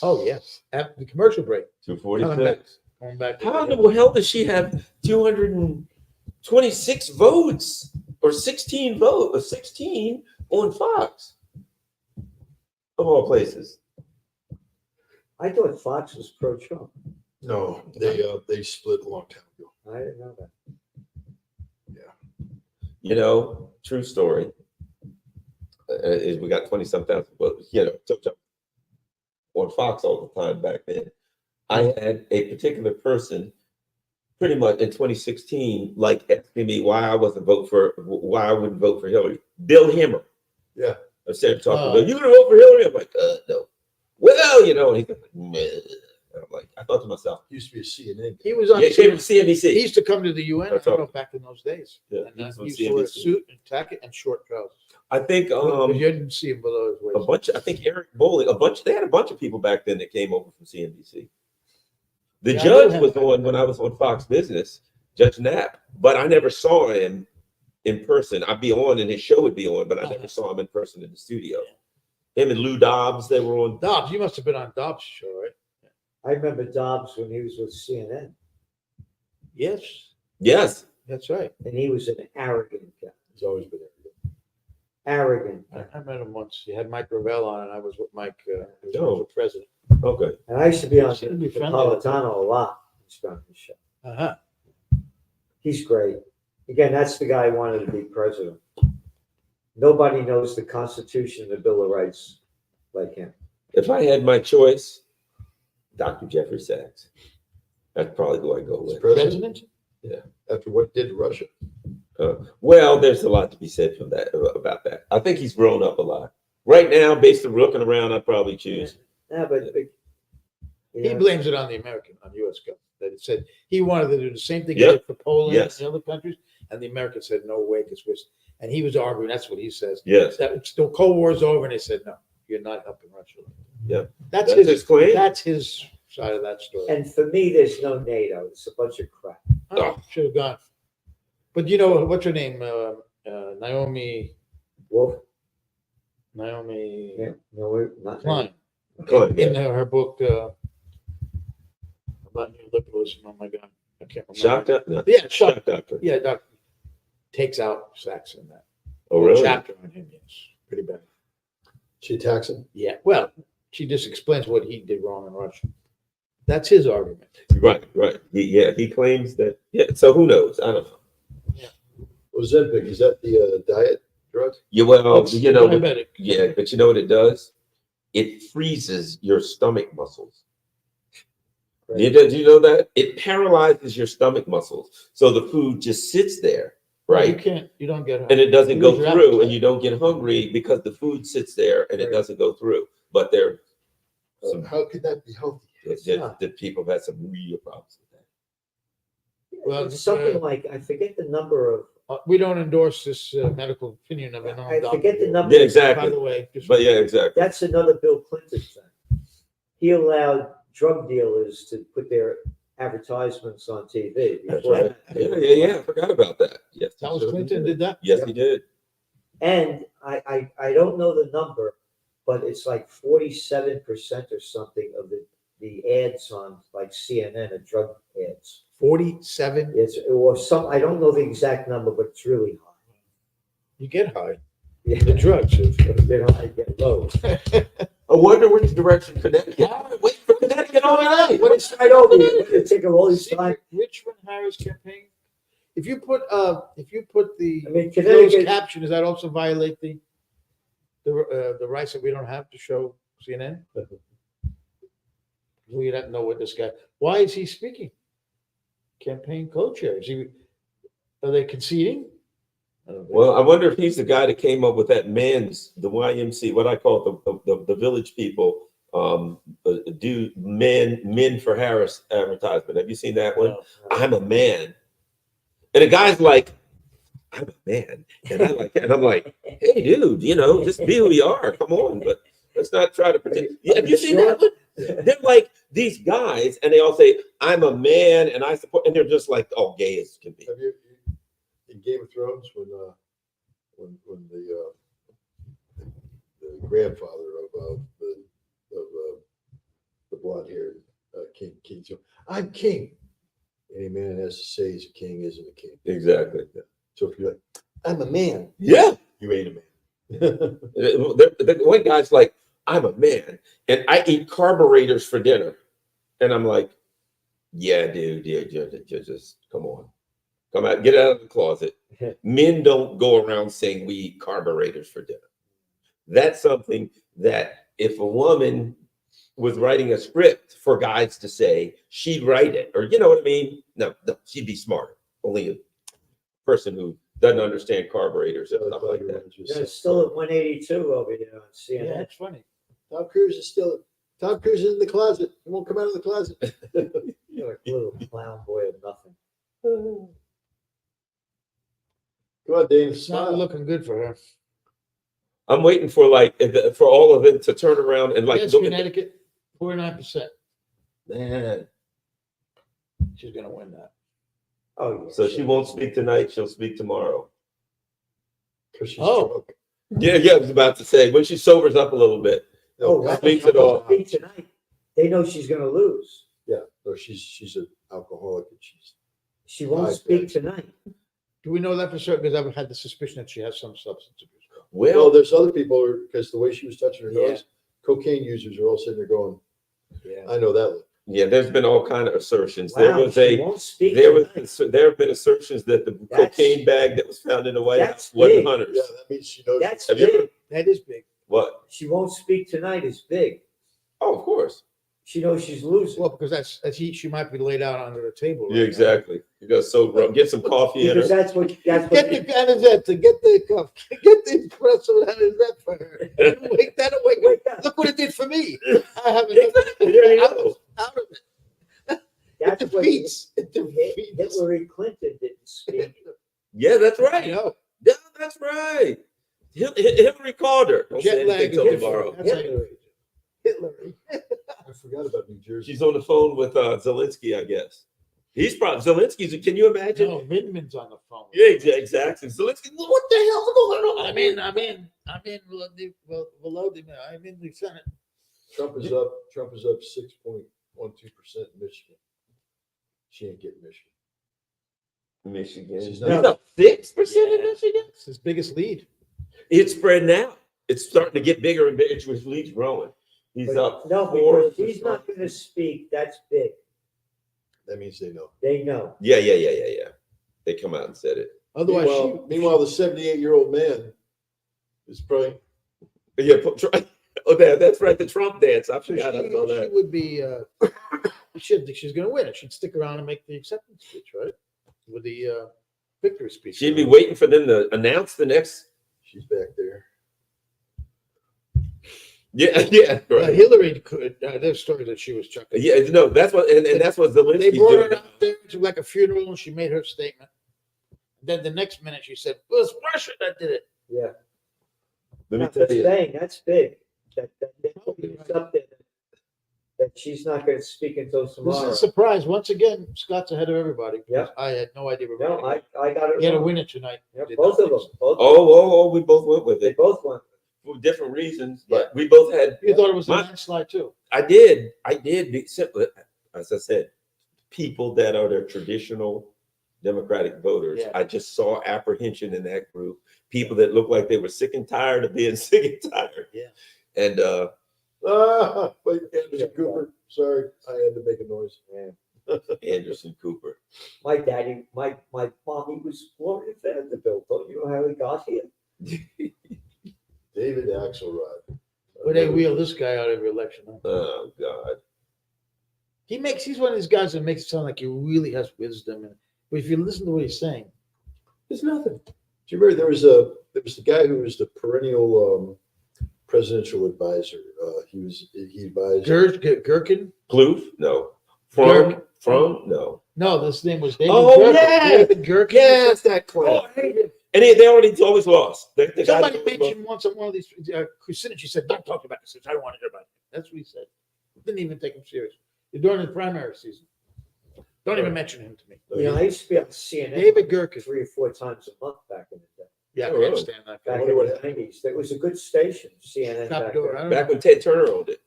Oh, yes. After the commercial break. 246. Going back. How in the hell does she have 226 votes or 16 votes or 16 on Fox? Of all places. I thought Fox was pro-Trump. No, they split a long time ago. I didn't know that. You know, true story. Is we got 20-some thousand votes, on Fox all the time back then. I had a particular person pretty much in 2016, like asking me why I wouldn't vote for Hillary. Bill Hemmer. Yeah. I said, talking about, you gonna vote for Hillary? I'm like, no. Well, and he's like, meh. And I'm like, I thought to myself, Used to be a CNN. He was on. yeah, came from CNBC. He used to come to the UN. I That's don't know all. back in those days. Yeah, And he was on he used to wear a CNBC. suit and jacket and short trousers. I think You didn't see him below his a waist. bunch. I think Eric Bolling. They had a bunch of people back then that came over from CNBC. The Yeah, I judge know was him. on when I was on Fox Business, Judge Knapp, but I never saw him in person. I'd be on and his show would be on, but I never saw him in person in the studio. Him and Lou Dobbs, they were on. Dobbs, you must have been on Dobbs' show, right? I remember Dobbs when he was with CNN, Yes, Yes, that's right. and he was an arrogant guy. He's always been there. Arrogant. I met him once. He had Mike Gravel on, and I was with Mike, who was Oh. the president. okay. And I used to be on Should be the friendly. Napolitano a lot. He's on his show. Uh-huh. He's great. Again, that's the guy who wanted to be president. Nobody knows the Constitution and the Bill of Rights like him. If I had my choice, Dr. Jeffrey Sachs. That's probably who I go He's with. president President? after what did to Russia. Well, there's a lot to be said from that about that. I think he's grown up a lot. Right now, based on looking around, I'd probably choose. Yeah, but He blames it on the American, on U.S. government. That it said he wanted to do the same thing he Yep. did for Poland Yes. and other countries, and the Americans said no way, because we're. And he was arguing. That's what he says. Yes, That the Cold War's over, and they said no, you're not helping Russia. Yeah. that's that's his claim. That's his side of that story. And for me, there's no NATO. It's a bunch of crap. Oh. Should have gone. But you know what's her name? Naomi Wolf? Naomi Yeah. No, we're not. Klein. Good, In yeah. her book about neoliberalism. Oh my God, I can't remember. Shock doctor. No. Yeah, shock. Shock doctor. Yeah, Doc takes out Sachs in that. Oh, Whole really? Chapter on him. Yes, pretty bad. She attacks him. Yeah. Well, she just explains what he did wrong in Russia. That's his argument. Right, right. He claims that. Yeah. So who knows? I don't know. Ozempic, is that the diet drug? Yeah. Well, That's you know. diabetic. Yeah, but you know what it does? It freezes your stomach muscles. Do you know that? It paralyzes your stomach muscles. So the food just sits there, You right? can't. You don't get. And it doesn't You go lose your through, appetite. and you don't get hungry because the food sits there and it Right. doesn't go through. But there, So how could that be healthy? the people have had some real problems with that. Well, It's something like, I forget the number of, We don't endorse this medical opinion of an I forget the number. Yeah, By exactly. the way, just But yeah, exactly. That's another Bill Clinton thing. He allowed drug dealers to put their advertisements on TV. That's Before right. that, Yeah. I forgot about that. Yes, that was he Clinton did. did that. Yes, he did. And I don't know the number, but it's like 47% or something of the the ads on like CNN are drug ads. 47, It's, or some, I don't know the exact number, but it's really high. you get high. Yeah, The drugs. you know, I get low. I wonder which direction Connecticut. Wait for Connecticut all night. When it's right over you, it take all this time. Richmond Harris campaign. If you put the I mean, closed Connecticut, caption, does that also violate the rights that we don't have to show CNN? We don't know what this guy. Why is he speaking? Campaign co-chair. Are they conceding? I don't think Well, I wonder if he's the guy that came up with that the YMC, what I call it, the village people, do men for Harris advertisement. Have you seen that one? I'm a man. And the guy's like, I'm a man. And I like, and I'm like, hey dude, just be who you are. Come on, but let's not try to pretend. Yeah, have you seen that one? They're like these guys, and they all say, I'm a man, and I support, and they're just like, oh, gay as can be. Have you, in Game of Thrones, when the grandfather of the blonde-haired king, so I'm king. Any man has to say he's a king isn't a king. Exactly. So if you're like, I'm a man, Yeah. you ain't a man. The one guy's like, I'm a man, and I eat carburetors for dinner. And I'm like, yeah, dude, yeah, just come on. Come out, get out of the closet. Men don't go around saying we eat carburetors for dinner. That's something that if a woman was writing a script for guys to say, she'd write it. Or you know what I mean? No, she'd be smarter. Only a person who doesn't understand carburetors and stuff like that. yeah, it's still at 182 over here on Yeah, CNN. that's funny. Tom Cruise is in the closet. He won't come out of the closet. You're like a little clown boy of nothing. Go on, Dana, It's not smile. looking good for her. I'm waiting for for all of it to turn around and like Yes, look at Connecticut, 49%. man. She's gonna win that. Oh, yeah. So she won't speak tonight. She'll speak tomorrow. 'Cause she's Oh. drunk. Yeah, I was about to say when she sobers up a little bit. Oh, No, right. speaks it all. Speak tonight. They know she's going to lose. yeah, no, she's an alcoholic and she's She won't I speak bet. tonight. Do we know that for certain? Because I've had the suspicion that she has some substance abuse. well. Well, There's other people because the way she was touching her Yeah. nose, cocaine users are all sitting there going, Yeah. "I know that look." yeah, there's been all kind of assertions. There Wow, was she won't speak there was tonight. there have been assertions that the That's- cocaine bag that was found in the White that's House wasn't big. Hunter's. Yeah, that means she knows. That's Have you ever- big. That is big. What? She won't speak tonight is big. Oh, of course. She knows she's losing. Well, because she might be laid out under the table. Yeah, exactly. You got sober up. Get some coffee in Because her. that's what, Get the Anisette, get the espresso Anisette for her. Wake that away. Wake up. Look what it did for me. I haven't There you out go. of it. It that's what defeats. It defeats. Hillary Clinton didn't speak. Yeah, that's I right. know. Yeah, that's right. Hillary called her. Don't say Jet lag anything till is tomorrow. That's how you- Hitler. I forgot about New Jersey. She's on the phone with Zelensky, I guess. He's probably Zelensky's. Can you imagine? No, Midman's on the phone. Yeah, exactly. Zelensky, what the hell's going on? I'm in Volodymyr. I'm in the Senate. Trump is up 6.12% in Michigan. She ain't getting Michigan. Michigan. She's He's not- up 6% in Michigan. It's his biggest lead. It's spreading out. It's starting to get bigger and bigger. His lead's growing. He's But up. no, 4%. because she's not going to speak. That's big. That means they know. They know. Yeah. They come out and said it. Otherwise, Meanwhile, the 78-year-old man is probably Yeah. That's right. The Trump dance. I forgot I saw she that. would be. She's going to win it. She'd stick around and make the acceptance speech, right? With the victory speech. She'd be waiting for them to announce the next. she's back there. Yeah. Right. Hillary could. There's stories that she was chucking. Yeah. No, that's what, and that's what They Zelensky's brought doing. her out there to like a funeral, and she made her statement. Then the next minute, she said, "Well, it's Russia that did it." Yeah. Let me I'm tell you. saying that's big. That it's up there. That she's not going to speak until This tomorrow. is a surprise. Once again, Scott's ahead of everybody. Yeah. I had no idea. No, I got it. He had a wrong. winner tonight. Yeah, Did both not of them. think so. Both. Oh, we both went with They it. both won. for different reasons, but we both had. You thought it was a My- landslide too. I did, except, as I said, people that are the traditional Democratic voters. Yeah. I just saw apprehension in that group. People that looked like they were sick and tired of being sick and tired. Yeah. And Wait, Anderson Cooper, sorry, I had to make a noise. Anderson Cooper. My daddy, my mommy was Gloria Vanderbilt. Don't you know how he got here? David Axelrod. Where they wheel this guy out every election. Huh? Oh God. He's one of these guys that makes it sound like he really has wisdom. But if you listen to what he's saying, It's nothing. Do you remember there was the guy who was the perennial presidential advisor. He advised. Gherkin? Kloof? No. Gherkin. From? No. No, this name was David Oh, Gherkin. yeah. David Gherkin. Yes, that clown. And they already always lost. The guy Somebody always lost. mentioned once on one of these Kucinich. She said, "Don't talk about this. I don't want to hear about it." That's what he said. Didn't even take him serious. During the primary season. Don't even mention him to me. You know, I used to be on CNN David Gherkin. 3 or 4 times a month back in the day. Yeah, I Oh, can really? understand that guy. Back wonder in what the 90s. It was a good station, CNN Stop back doing it. then. I don't Back know. when Ted Turner owned it.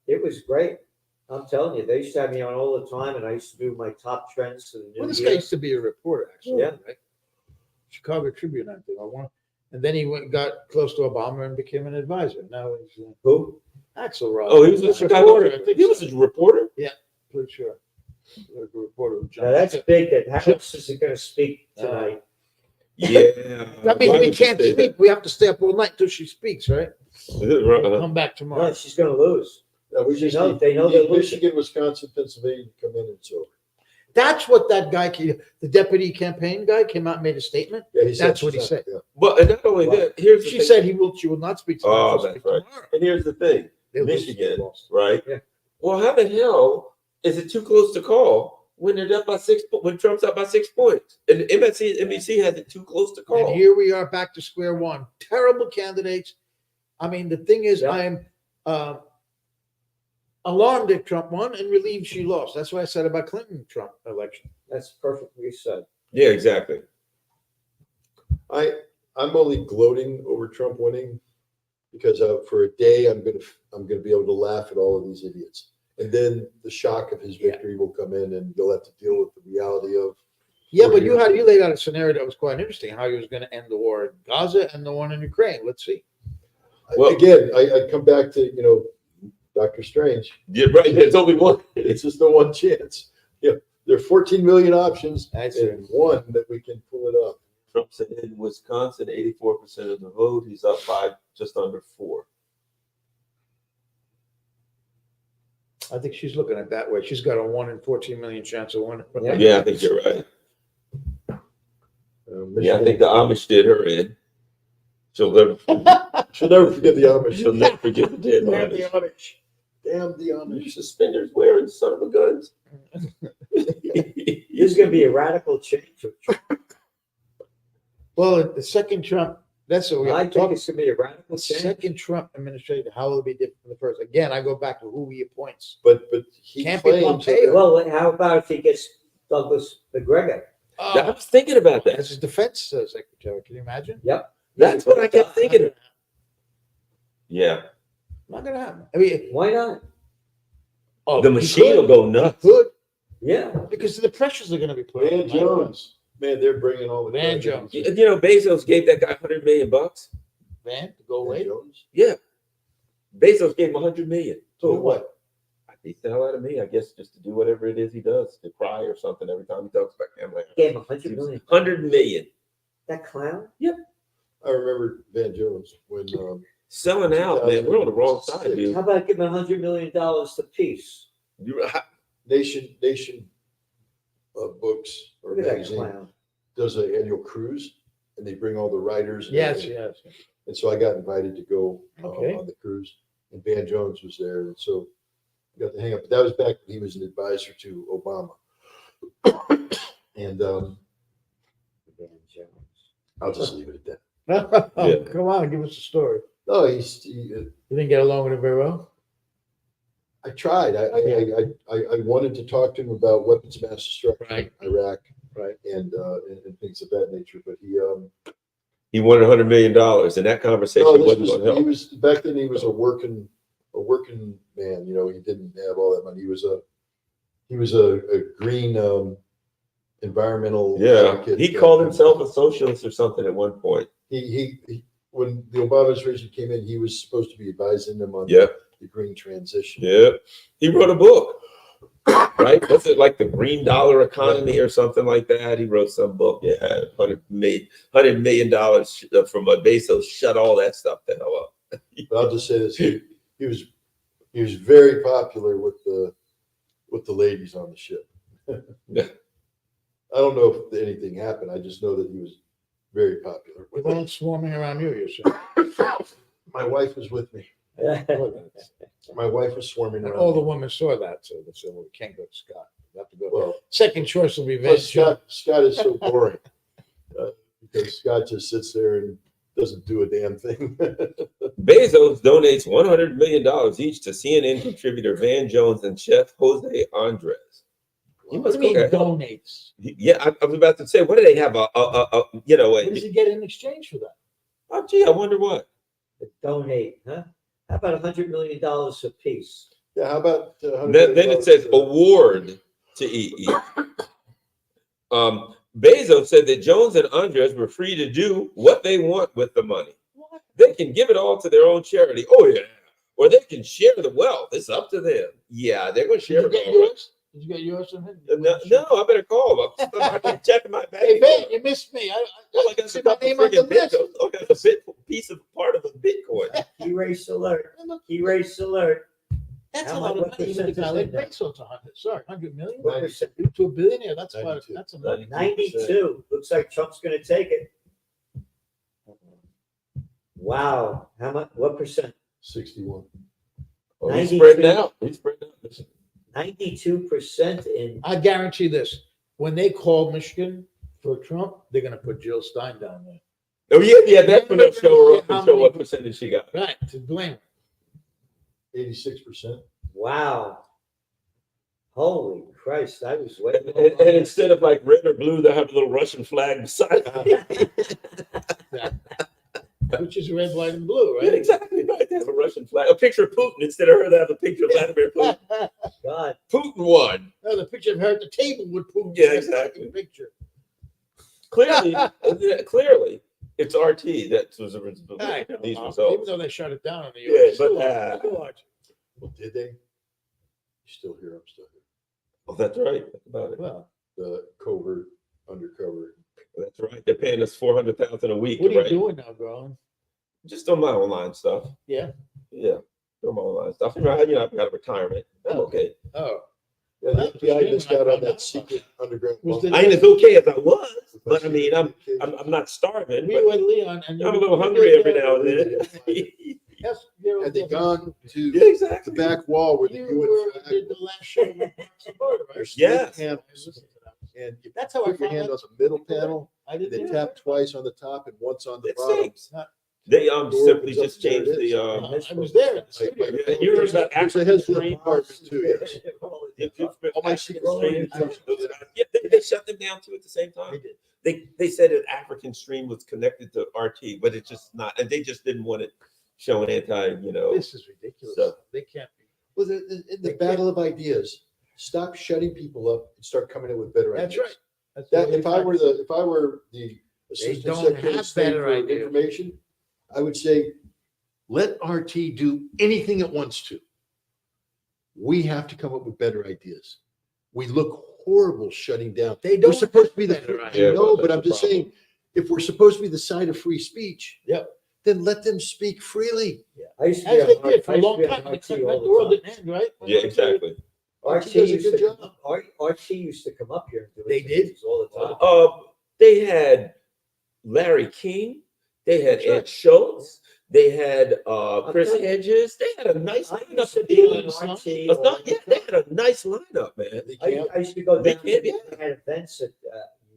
It was great. I'm telling you, they used to have me on all the time, and I used to do my top trends for the new Well, this year. guy used to be a reporter, actually. Yeah. Right? Chicago Tribune, I think. And then he got close to Obama and became an advisor. Now he's Who? Axelrod. Oh, he was a Chicago. reporter. I think He was a reporter. Pretty sure. Like a reporter of Now that's John. big that House isn't going to speak tonight. Yeah. I mean, we can't speak. We have to stay up all night until she speaks, right? Uh-huh. Come back No, tomorrow. she's going to lose. We just know- need, they know we they're need losing. Michigan, Wisconsin, Pennsylvania to come in and so. That's what that guy, the deputy campaign guy, came out and made a statement. Yeah, he said That's what he said. Yeah. But and not only that, here's the She thing. said she will not speak tonight. Oh, she'll that's speak right. tomorrow. And here's the thing, They'll lose. Michigan, right? Yeah. Well, how the hell is it too close to call when they're up by 6 when Trump's up by 6 points? And NBC has it too close to call. And here we are back to square one. Terrible candidates. I mean, the thing is, Yeah. I am alarmed that Trump won and relieved she lost. That's what I said about Clinton Trump election. That's perfectly said. Yeah, exactly. I'm only gloating over Trump winning because for a day I'm gonna be able to laugh at all of these idiots, and then the shock of his victory will come in, and you'll have to deal with the reality of. Yeah, but you laid out a scenario that was quite interesting. How he was going to end the war in Gaza and the one in Ukraine. Let's see. Well- Again, I come back to Doctor Strange. Yeah, right. There's only one. It's just the one chance. Yeah, there are 14 million options, That's and one that we can pull it up. Trump said in Wisconsin, 84% of the vote. He's up by just under 4. I think she's looking at it that way. She's got a 1 in 14 million chance of winning. Yeah. Yeah, I think you're right. Yeah, I Michigan- think the Amish did her in. She'll never forget the Amish. She'll never forget the dead Damn the Amish. Amish. Damn the You Amish. suspenders wearing son of a guns. There's going to be a radical change. Well, the second Trump, that's what we I have to think talk it's going to be a radical The change. second Trump administration, how will it be different from the first? Again, I go back to who he appoints. But he Can't be claims Pompeo. that- Well, how about if he gets Douglas McGregor? I was thinking about that. As his defense secretary, can you imagine? That's what I kept thinking. Yeah, Not gonna happen. I mean, Why not? oh, the he machine will could. go nuts. Good, Yeah. because the pressures are gonna be put on. Van him. Jones, man, they're bringing all the Van tragedies. Jones. You know, Bezos gave that guy $100 million. Van, to go Van away. Jones. Yeah, Bezos gave him $100 million. So what? I beat the hell out of me, I guess, just to do whatever it is he does, to cry or something every time he talks about gambling. Gave him $100 million. $100 million. That clown? I remember Van Jones when Selling out, man. We're on the wrong side, dude. How about giving $100 million to Peace? Nation Books or Look at that magazine clown. does an annual cruise, and they bring all the writers. and Yes, everything. yes. And so I got invited to go Okay. on the cruise, and Van Jones was there, and so I got to hang up. But that was back when he was an advisor to Obama. And Van Jones. I'll just leave it at that. Yeah. Come on, give us a story. No, You didn't get along with him very well? I tried. I wanted to talk to him about weapons of mass destruction Right. in Iraq, Right. and things of that nature. But he he wanted $100 million, and that conversation No, this wasn't was, going to he help. was, back then he was a working man, you know, he didn't have all that money. He was a green, environmental. Yeah, advocate. he called himself a socialist or something at one point. He when the Obama administration came in, he was supposed to be advising them on Yep, the green transition. yep. He wrote a book, right? What's it like, the green dollar economy or something like that? He wrote some book. Yeah, $100 million from Bezos. Shut all that stuff the hell up. But I'll just say this: he was very popular with the ladies on the ship. Yeah. I don't know if anything happened. I just know that he was very popular. With all swarming around you, you said. My wife was with me. My wife was swarming And around. all the me. women saw that, so they said, well, we can't go to Scott. We have to go. Well, Second choice will be but Vince. Scott is so boring because Scott just sits there and doesn't do a damn thing. Bezos donates $100 million each to CNN contributor Van Jones and chef Jose Andres. He What must do you mean cook at home. donates? Yeah, I was about to say, what do they have? What does he get in exchange for that? Oh, gee, I wonder what. Donate, huh? How about $100 million a piece? Yeah, how about Then it says award to EE. Bezos said that Jones and Andres were free to do what they want with the money. They can give it all to their own charity. Oh, yeah. Or they can share the wealth. It's up to them. Yeah, they're going to Did share you get it all. yours? Did you get yours from him? No, I better call them. I'm checking my bank. Hey, Van, you missed me. Well, I got see a my couple name on the friggin' list. Bitcoin. I got a bit piece of part of a Bitcoin. Key race alert, key race alert. That's How a lot much- of what money. Even percentage if I is like that? Bezos, 100. Sorry, 100 million. What percent? To a billionaire. That's 92. that's a money. 92. Looks like Trump's gonna take it. Wow. How much, what percent? 61. Oh, he's 92. spreading out. He's spreading out. 92% in, I guarantee this: when they call Michigan for Trump, they're going to put Jill Stein down there, Oh, yeah, that's when they'll show her up How and show many- what percentage she got. right? To blame. 86%. wow. Holy Christ, I was waiting. And instead of like red or blue, they'll have a little Russian flag beside it. Which is red, white, and blue, Yeah, right? exactly right. They have a Russian flag. A picture of Putin instead of her to have a picture of Vladimir Putin. God, Putin won. No, the picture of her at the table would prove Yeah, the exactly. fucking picture. Clearly, clearly, it's RT that was Right. these Even results. though they shut it down on the Yeah, US. but, Still watch. Well, did they? You still here? I'm still here. Oh, that's right. Think about it. Well, The covert, undercover. That's right. They're paying us $400,000 a week. what are you right? doing now, Garland? Just on my online stuff. Yeah. Yeah, doing my online stuff. I've got a retirement. I'm okay. Oh, Yeah, the Well, FBI just got on I- that secret underground. Was bunker. the- I ain't as okay as I was, but I mean, I'm not starving. we But were Leon, and I'm a little hungry every now and then. Yes, you're Had they gone to Yeah, the exactly. back wall where the You UN were, flag did the last show with Max and Barter, right? was, Yeah. and you That's how I put your found hand out. on the middle panel, I and didn't they know tap twice on the top and once on the It bottom. stinks. They simply opens up, just there changed it is. the that. I was there in the studio. Yeah, you heard about There's a African heads up stream? apartment too, yes. All my secret Stream. streams. Yeah, they shut them down too at the same time. They said that African Stream was connected to RT, but it's just not, and they just didn't want it showing This is ridiculous. So- They can't be. Well, the battle of ideas, stop shutting people up and start coming in with better That's ideas. right. That's That, what if I were the assistant don't secretary have of state better for ideas. information, I would say, let RT do anything it wants to. We have to come up with better ideas. We look horrible shutting down. They We're don't supposed to be the, better I ideas. know, Yeah, but that's I'm the just problem. saying, if we're supposed to be the side of free speech, Yep. then let them speak freely. I used to As be they on did for I a used to long be on time. The RT all the world the time. didn't end, right? Yeah, exactly. RT does a used good to job. come up- RT used to come up here and do They did? interviews all the time. They had Larry King, they had That's right. Ed Schultz, they had Chris Okay. Hedges. They had a nice I lineup used to of be on dudes. RT. It's all not- the yeah, they time. had a nice lineup, man. They I can't, used to go They down, can't, to yeah. had events at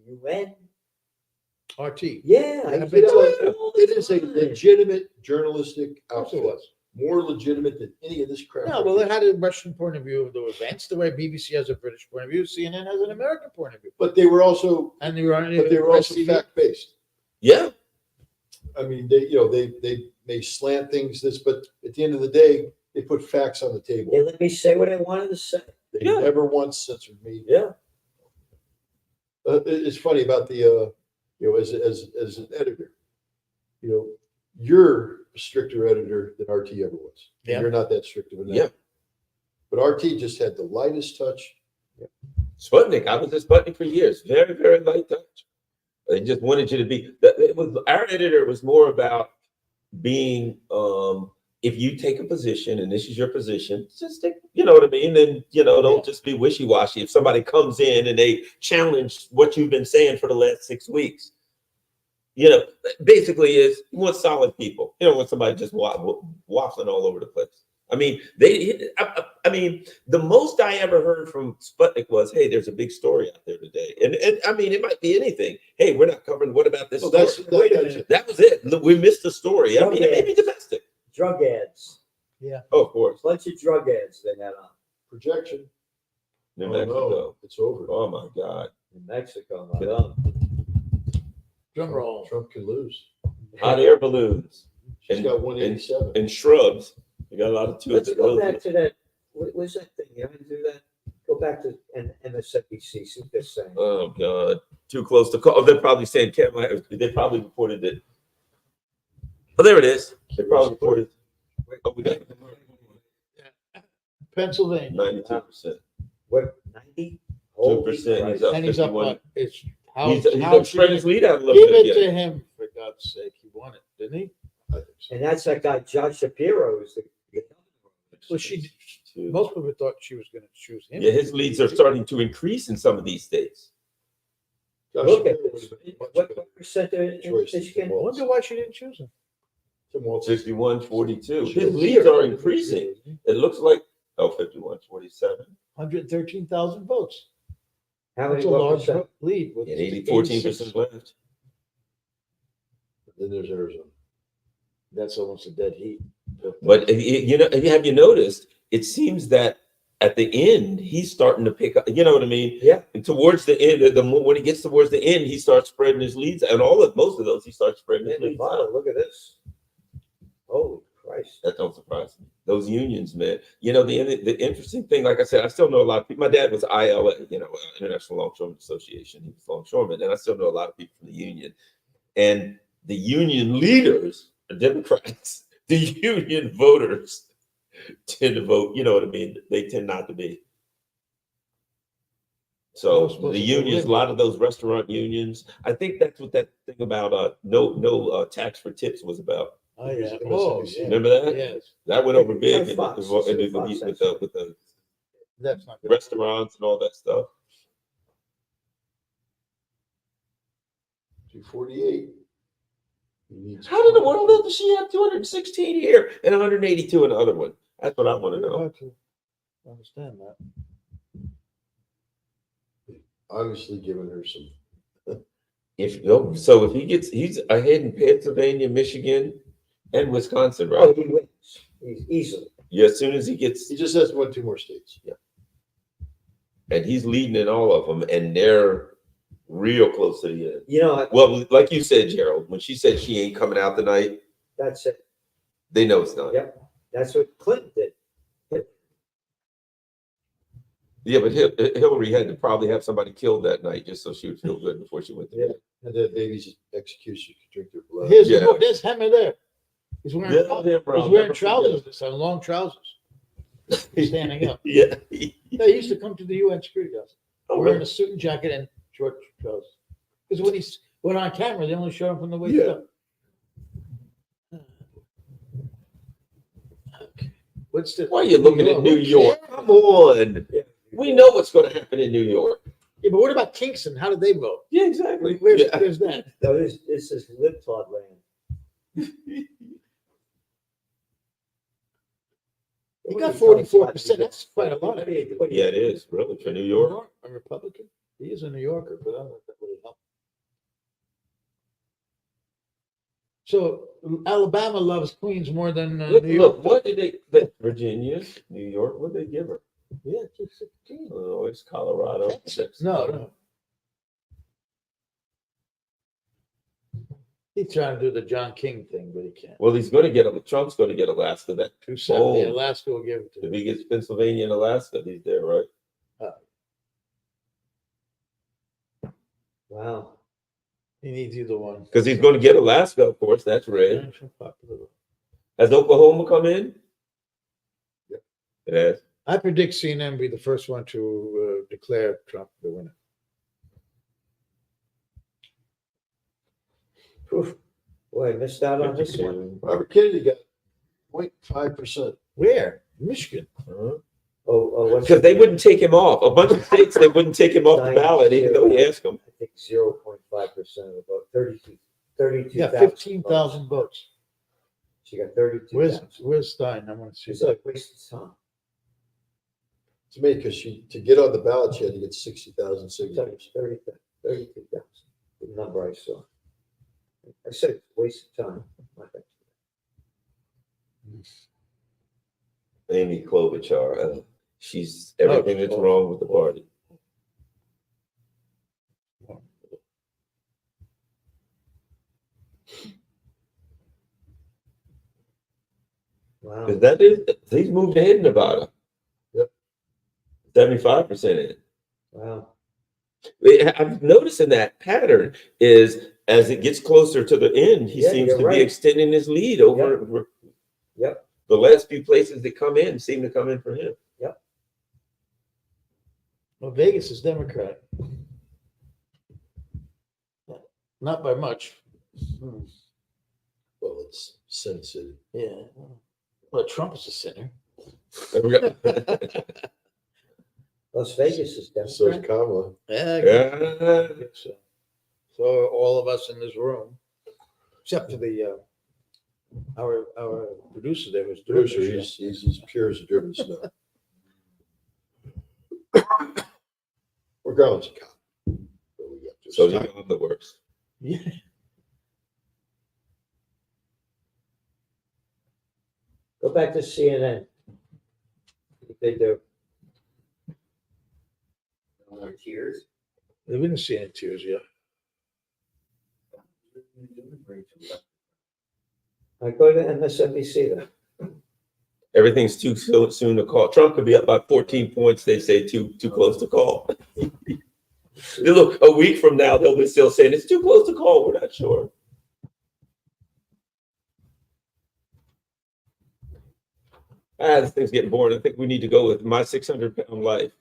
UN. RT. Yeah, I Yeah, used but to go it's- there all the it is a time. legitimate journalistic Of course it outfit, was. more legitimate than any of this crap. No, well, it had a Russian point of view of the events, the way BBC has a British point of view, CNN has an American point of view. But they were also, And they were on but they were also TV. fact-based. Yeah. I mean, they may slant things this, but at the end of the day, they put facts on the table. They let me say what I wanted to say. They Yeah. never once censored me. Yeah. It's funny about the, as an editor, you're a stricter editor than RT ever was. Yeah. You're not that strict of an Yeah. editor. But RT just had the lightest touch. Sputnik, I was at Sputnik for years. Very, very light touch. They just wanted you to be. It was our editor was more about being. If you take a position and this is your position, just take, you know what I mean. And don't just be wishy washy. If somebody comes in and they challenge what you've been saying for the last 6 weeks, basically is you want solid people. You don't want somebody just waffling all over the place. I mean, the most I ever heard from Sputnik was, "Hey, there's a big story out there today," and I mean, it might be anything. Hey, we're not covering. What about this? Well, story? Wait a minute. That was it. Look, we missed the story. I mean, it may be domestic. Drug ads. Oh, of course. Bunch of drug ads they had on Projection. New Oh, Mexico. no, it's over. Oh my God. in Mexico. My God. Drum roll. Trump can lose. Hot air balloons She's And- got 187. and shrubs. We got a lot of two. Let's go back to that. What was that thing? You haven't do that? Go back to MSNBC. See what they're saying. Oh God. Too close to call. Oh, they're probably saying they probably reported it. Oh, there it is. They probably reported. Oh, we got Pennsylvania. 92%. What? 90? 2%. He's up And he's up 51. what? It's how, He's how up spread his lead out a little give bit. it Yeah. to him, for God's sake. He won it, didn't he? I think so. And that's that guy Josh Shapiro. Is the Well, most people thought she was going to choose him. Yeah, his leads are starting to increase in some of these states. Josh look at Shapiro this. would have been much What better percent in choice than Michigan? I Tim wonder why she didn't choose him. Tim Walz. 51-42. His leads are increasing. It looks like 51-47. 113,000 votes. How That's many a what large percent? lead. With And 14% left. Then there's Arizona. That's almost a dead heat. But have you noticed? It seems that at the end he's starting to pick up. You know what I mean? Yeah. And towards the end, when he gets towards the end, he starts spreading his leads, and most of those he starts spreading his Man, leads. Nevada, look at this. Holy Christ. That don't surprise me. Those unions, man. The interesting thing, like I said, I still know a lot of people. My dad was ILA, International Longshoremen Association. He was longshoreman, and I still know a lot of people from the union. And the union leaders are Democrats. The union voters tend to vote. You know what I mean? They tend not to be. So the unions, a lot of those restaurant unions. I think that's what that thing about no tax for tips was about. Oh, yeah. MSNBC. Oh, yeah. Remember that? Yes. That went over big It's Fox. It's with Fox, the That's not good. restaurants and all that stuff. 248. He needs- How in the world does she have 216 here and 182 in the other one? That's what I want to Very know. hard to understand that. Obviously giving her some. So if he's ahead in Pennsylvania, Michigan, and Wisconsin, Oh, right? he wins. He's easily. Yeah, as soon as he gets, He just has to win 2 more states. and he's leading in all of them, and they're real close to the end. Well, like you said, Gerald, when she said she ain't coming out tonight, That's it. they know it's not. Yep. That's what Clinton did. Yeah, but Hillary had to probably have somebody killed that night just so she would feel good before she went to bed. And that baby's execution could drink their blood. There's Hemmer there. He's wearing, trousers this time, long trousers. He's standing up. Yeah. Yeah, he used to come to the UN Security House Oh, wearing really? a suit and jacket and short trousers. Because when he's went on camera, they only showed him from the waist Yeah. up. Okay. What's the? Why are you looking at New York? Come on. Yeah. We know what's going to happen in New York. Yeah, but what about Kingston? How did they vote? Yeah, exactly. Where's, Yeah. where's that? No, this is libtard land. He got 44%. That's quite a lot. Yeah, it is, really, for New York. A Republican? He is a New Yorker, but I don't know if that would help. So Alabama loves Queens more than Look, New York. what did they, Virginia, New York, what did they give her? Yeah, just 16. Oh, it's Colorado. No, no. He's trying to do the John King thing, but he can't. Well, he's gonna get, Trump's gonna get Alaska. That 270, Oh. Alaska will give it to if him. he gets Pennsylvania and Alaska, he's there, right? Wow. He needs either one. Because he's gonna get Alaska, of course. That's red. Has Oklahoma come in? Yep. It has. I predict CNN will be the first one to declare Trump the winner. Phew. Boy, I missed out on this one. Robert Kennedy got 0.5%. Where? Michigan. Oh, what's Because they wouldn't take him off. A bunch of states, they wouldn't take him off the ballot, even though he asked them. I think 0.5% of the vote, 32,000. Yeah, 15,000 votes. She got 32,000. Where's Stein? I want to see It's that. like wasted time. To me, because to get on the ballot, she had to get 60,000 It's like signatures. 32,000, the number I saw. I said it's a waste of time. Amy Klobuchar, she's everything that's wrong with the party. Wow. Is that it? He's moved ahead in Nevada. Yep. 75% in. Wow. I'm noticing that pattern is as it gets closer to the end, he Yeah, seems you're to right. be extending his lead over Yep. the last few places that come in seem to come in for him. Well, Vegas is Democrat. Not by much. Well, it's Sin City. Yeah. Well, Trump is a sinner. Las Vegas is So is Democrat. Kamala. Yeah. Yeah. So are all of us in this room, except for the our producer there who's doing Producer, the show. he's as pure as a driven snow. We're going to cop. So he's on the works. Yeah. Go back to CNN. They do. No tears. We didn't see any tears yet. I go to MSNBC then. Everything's too soon to call. Trump could be up by 14 points. They say too close to call. Look, a week from now, they'll be still saying it's too close to call. We're not sure. This thing's getting boring. I think we need to go with my 600-pound life.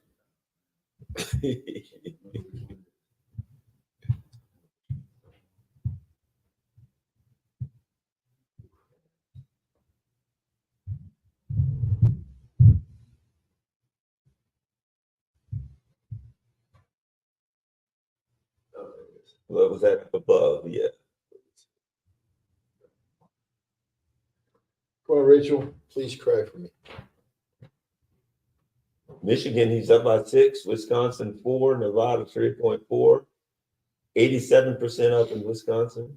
What was that up above? Yeah. Come on, Rachel, please cry for me. Michigan, he's up by 6. Wisconsin 4. Nevada 3.4. 87% up in Wisconsin.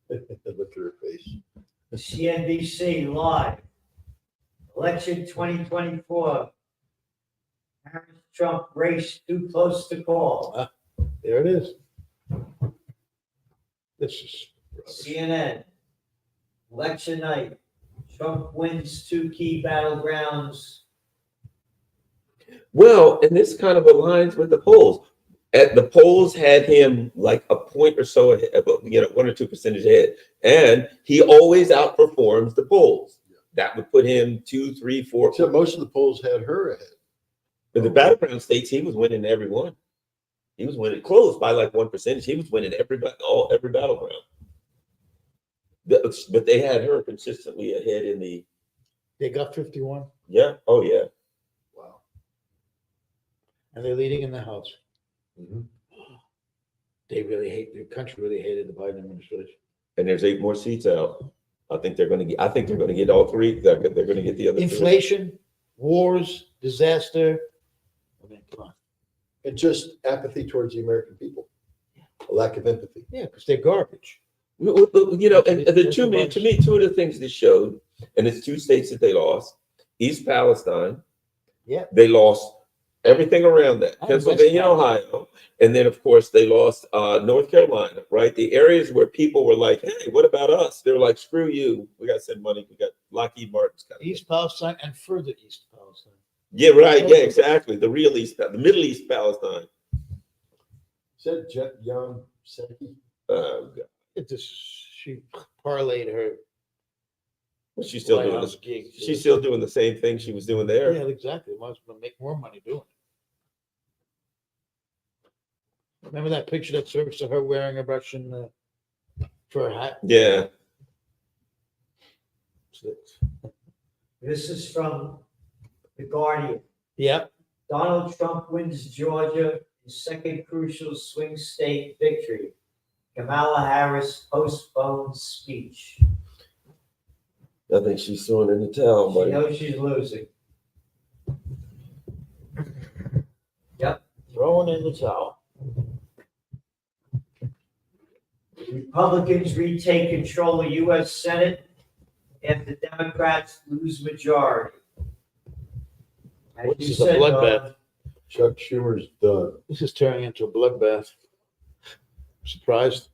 Look at her face. CNBC Live. Election 2024. Harris-Trump race too close to call. There it is. This is rubbish. CNN. Election night. Trump wins 2 key battlegrounds. Well, and this kind of aligns with the polls. At the polls had him like a point or so ahead, 1 or 2 percentage ahead, and he always outperforms the polls. That would put him 2, 3, 4. So most of the polls had her ahead. But the battleground states, he was winning every one. He was winning close by like 1%. He was winning every battleground. But they had her consistently ahead in the. They got 51, Yeah. Oh yeah. Wow. and they're leading in the House. Mhm. They really hate the country. Really hated the Biden administration. And there's 8 more seats out. I think they're going to get. I think they're going to get all 3. They're going to get the other 3. Inflation, wars, disaster. I mean, come on. And just apathy towards the American people. A lack of empathy. Yeah, because they're garbage. You know, and the to me, 2 of the things this showed, and it's 2 states that they lost. East Palestine. Yeah. They lost everything around that, Oh, Pennsylvania, West Ohio. And then, of course, they lost North Carolina, right? The areas where people were like, hey, what about us? They were like, screw you. We got to send money. We got Lockheed Martin's got East Palestine and further East Palestine. Yeah, right. Yeah, exactly. The real East, the Middle East Palestine. Is that Jet Young Seki? God. She parlayed her But she's still doing Lighthouse this. gig. She's still doing the same thing she was doing there. Yeah, exactly. Might as well make more money doing it. Remember that picture that surfaced of her wearing a Russian fur hat? Yeah. This is from The Guardian. Yep. Donald Trump wins Georgia, his second crucial swing state victory. Kamala Harris postpones speech. I think she's throwing in the towel, She buddy. knows she's losing. Throwing in the towel. Republicans retake control of U.S. Senate after Democrats lose majority. As This you is a said, bloodbath. Don, Chuck Schumer's done. This is turning into a bloodbath. Surprised?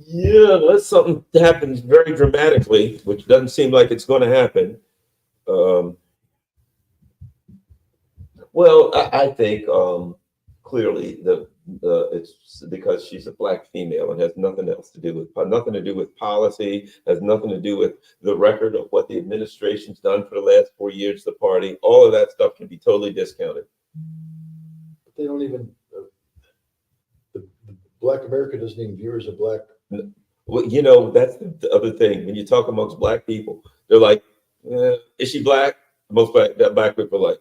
Yeah, unless something happens very dramatically, which doesn't seem like it's going to happen. Well, I think clearly it's because she's a black female and has nothing else to do with policy, has nothing to do with the record of what the administration's done for the last 4 years. The party, all of that stuff can be totally discounted. But they don't even, the Black America doesn't even view her as a black. Well, you know, that's the other thing. When you talk amongst black people, they're like, "Is she black?" Most black people are like,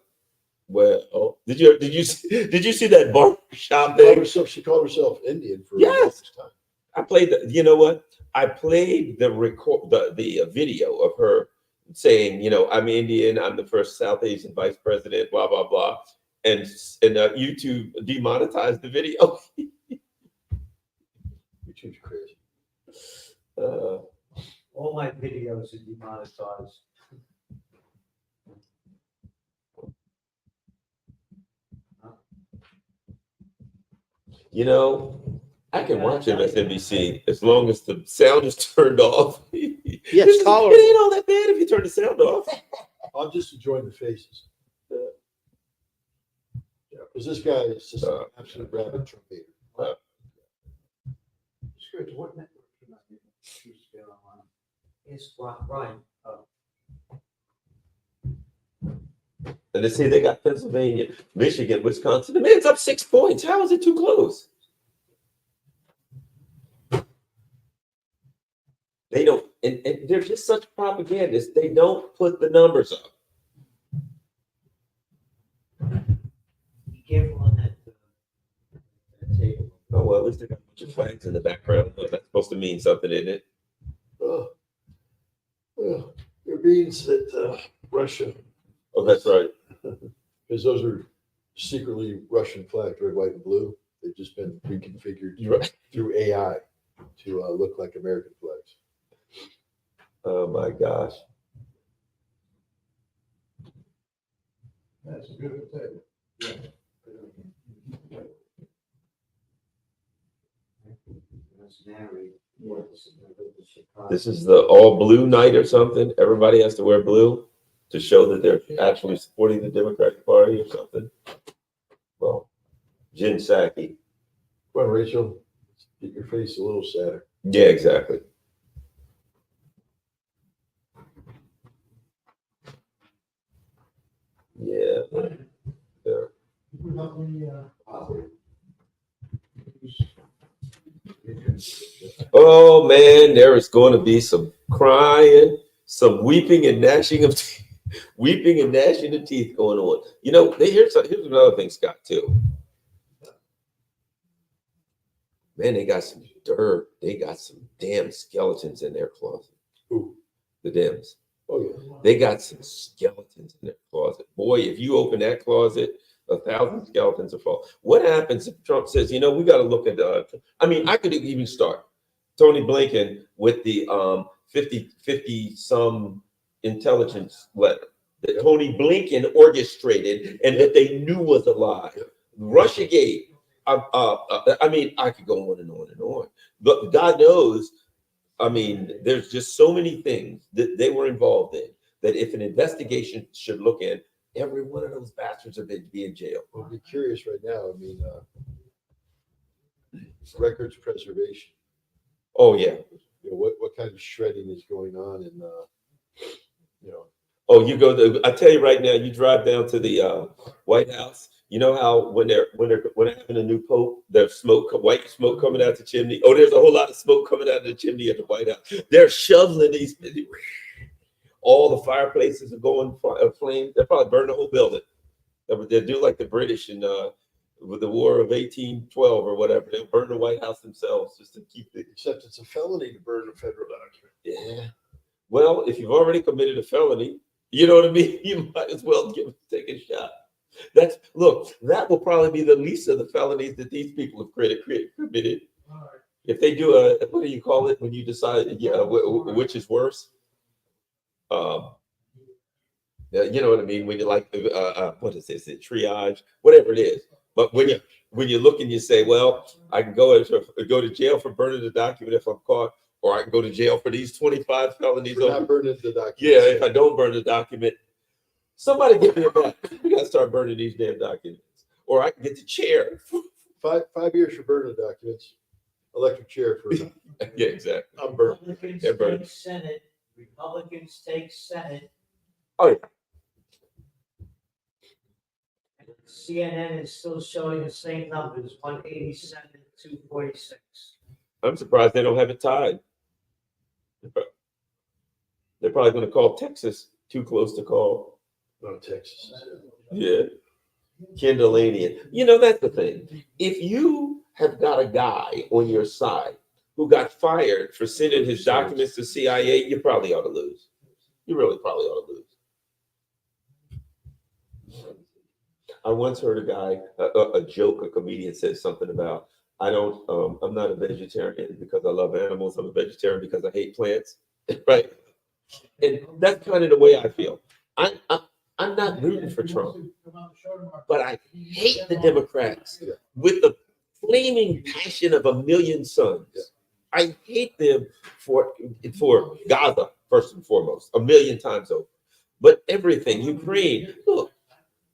"Well, did you see that barbershop thing?" She called herself Indian for Yes. the longest time. I played the. You know what? I played the video of her saying, "You know, I'm Indian. I'm the first South Asian vice president." Blah blah blah, and YouTube demonetized the video. YouTube's crazy. all my videos are demonetized. You know, I can watch MSNBC as long as the sound is turned off. Yes, It tolerable. ain't all that bad if you turn the sound off. I'm just enjoying the faces. Because this guy is just an absolute rabid Trump hater. Sure, what network? It's Brian. And they say they got Pennsylvania, Michigan, Wisconsin. The man's up 6 points. How is it too close? They don't, and they're just such propagandists. They don't put the numbers up. Be careful on that table. Oh, well, at least they got a bunch of flags in the background. Well, that's supposed to mean something, isn't it? It means that Russia, Oh, that's right. because those are secretly Russian flags, red, white, and blue. They've just been reconfigured You're right. through AI to look like American flags. Oh, my gosh. That's a beautiful table. This is the all blue night or something. Everybody has to wear blue to show that they're actually supporting the Democratic Party or something. Well, Jen Psaki. Come on, Rachel, get your face a little sadder. Yeah, exactly. Yeah. Yeah. Oh man, there is going to be some crying, some weeping and gnashing of teeth, weeping and gnashing of teeth going on. You know, here's another thing, Scott, too. Man, they got some dirt. They got some damn skeletons in their closet. Who? The Dems. Oh, yeah. They got some skeletons in their closet. Boy, if you open that closet, 1,000 skeletons will fall. What happens if Trump says, you know, we got to look at I mean, I could even start Tony Blinken with the 50 some intelligence letter that Tony Blinken orchestrated and that they knew was a lie. Russiagate. I mean, I could go on and on and on, but God knows. I mean, there's just so many things that they were involved in that if an investigation should look at, every one of those bastards would be in jail. I'll be curious right now. I mean, records preservation. Oh yeah. You know, what kind of shredding is going on, and you know, Oh, you go to. I tell you right now, you drive down to the White House. You know how when they're having a new pope, there's white smoke coming out the chimney. Oh, there's a whole lot of smoke coming out of the chimney at the White House. They're shoveling these. All the fireplaces are going flame. They'll probably burn the whole building. They'll do like the British in with the War of 1812 or whatever. They'll burn the White House themselves just to keep it. except it's a felony to burn a federal document. Yeah. Well, if you've already committed a felony, you know what I mean. You might as well take a shot. That will probably be the least of the felonies that these people have committed. If they do what do you call it when you decide which is worse? You know what I mean? When you like what is this? Triage, whatever it is. But when you look and you say, well, I can go to jail for burning the document if I'm caught, or I can go to jail for these 25 felonies. We're not burning the document. Yeah, if I don't burn the document, somebody give me a back. We gotta start burning these damn documents, or I can get the chair. 5 years for burning documents, electric chair for. Yeah, exactly. I'm burning. Republicans Yeah, Bernie. take Senate. Republicans take Senate. Oh yeah. CNN is still showing the same numbers, 187, 246. I'm surprised they don't have it tied. They're probably going to call Texas too close to call. No, Texas. Yeah. Kendallanian. You know, that's the thing. If you have got a guy on your side who got fired for sending his documents to CIA, you probably ought to lose. You really probably ought to lose. I once heard a guy, a joke, a comedian said something about, I'm not a vegetarian because I love animals. I'm a vegetarian because I hate plants. Right. And that's kind of the way I feel. I'm not rooting for Trump, but I hate the Democrats with the flaming passion of a million suns. I hate them for Gaza, first and foremost, a million times over. But everything, Ukraine, look,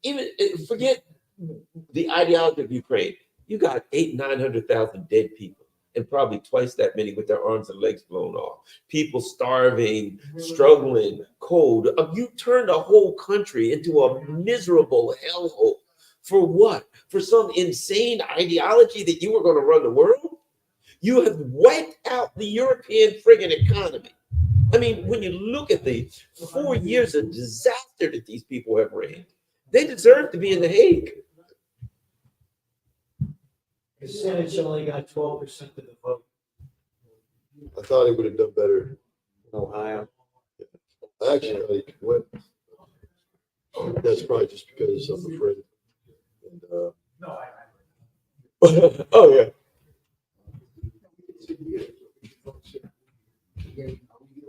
even forget the ideology of Ukraine. You got 900,000 dead people, and probably twice that many with their arms and legs blown off. People starving, struggling, cold. You turned a whole country into a miserable hellhole. For what? For some insane ideology that you were going to run the world? You have wiped out the European friggin' economy. I mean, when you look at the 4 years of disaster that these people have ran, they deserve to be in The Hague. The Senate's only got 12% of the vote. I thought he would have done better. Ohio. I actually thought he could win. That's probably just because I'm afraid. And, Oh yeah.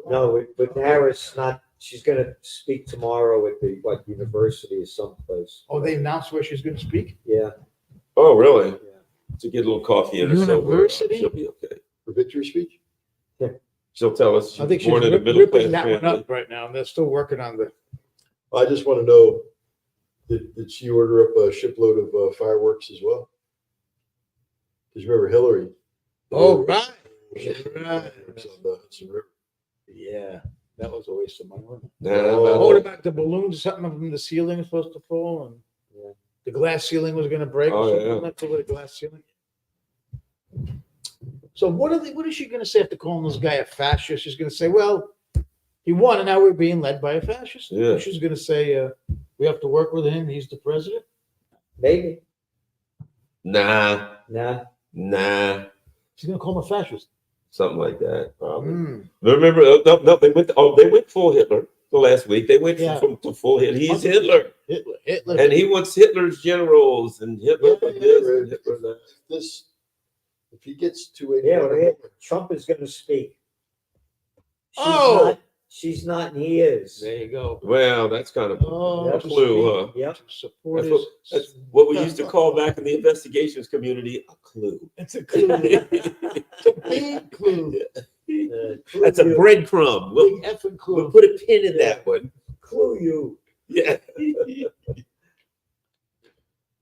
No, with Harris, she's gonna speak tomorrow at the, university or someplace. Oh, they announced where she's gonna speak? Yeah. Oh really? Yeah. To get a little coffee in her. University? She'll be okay. for victory speech? She'll tell us I think she's she's born in a middle ripping class that one family. up right now, and they're still working on the. I just want to know, did she order up a shipload of fireworks as well? Because remember Hillary. Oh, right. Fireworks on the Hudson River. Yeah, that was a waste of money, wasn't it? Nah, Oh, What nah, about the balloons, something from the ceiling was supposed to fall, and Yeah. the glass ceiling was gonna break Oh, or something, yeah. like that with a glass ceiling? So what is she gonna say after calling this guy a fascist? She's gonna say, well, he won, and now we're being led by a fascist? Yeah. She's gonna say, we have to work with him, he's the president? Maybe. nah, Nah. nah, She's gonna call him a fascist. something like that. Probably. Hmm. Remember? No, they went full Hitler the last week. They went Yeah. from to full Hitler. He's Hitler, Hitler. and he wants Hitler's generals and Hitler Yeah, this yeah, and Hitler that. This, if he gets to a. Yeah, Trump is gonna speak. Oh! not, she's not, and he is. There you go. Well, that's kind of Oh, a clue, huh? Yep. Support That's is. That's what we used to call back in the investigations community a clue. It's a clue. It's a big clue. That's a breadcrumb. We'll, Big effing we'll clue. put a pin in that one. Clue you. Yeah.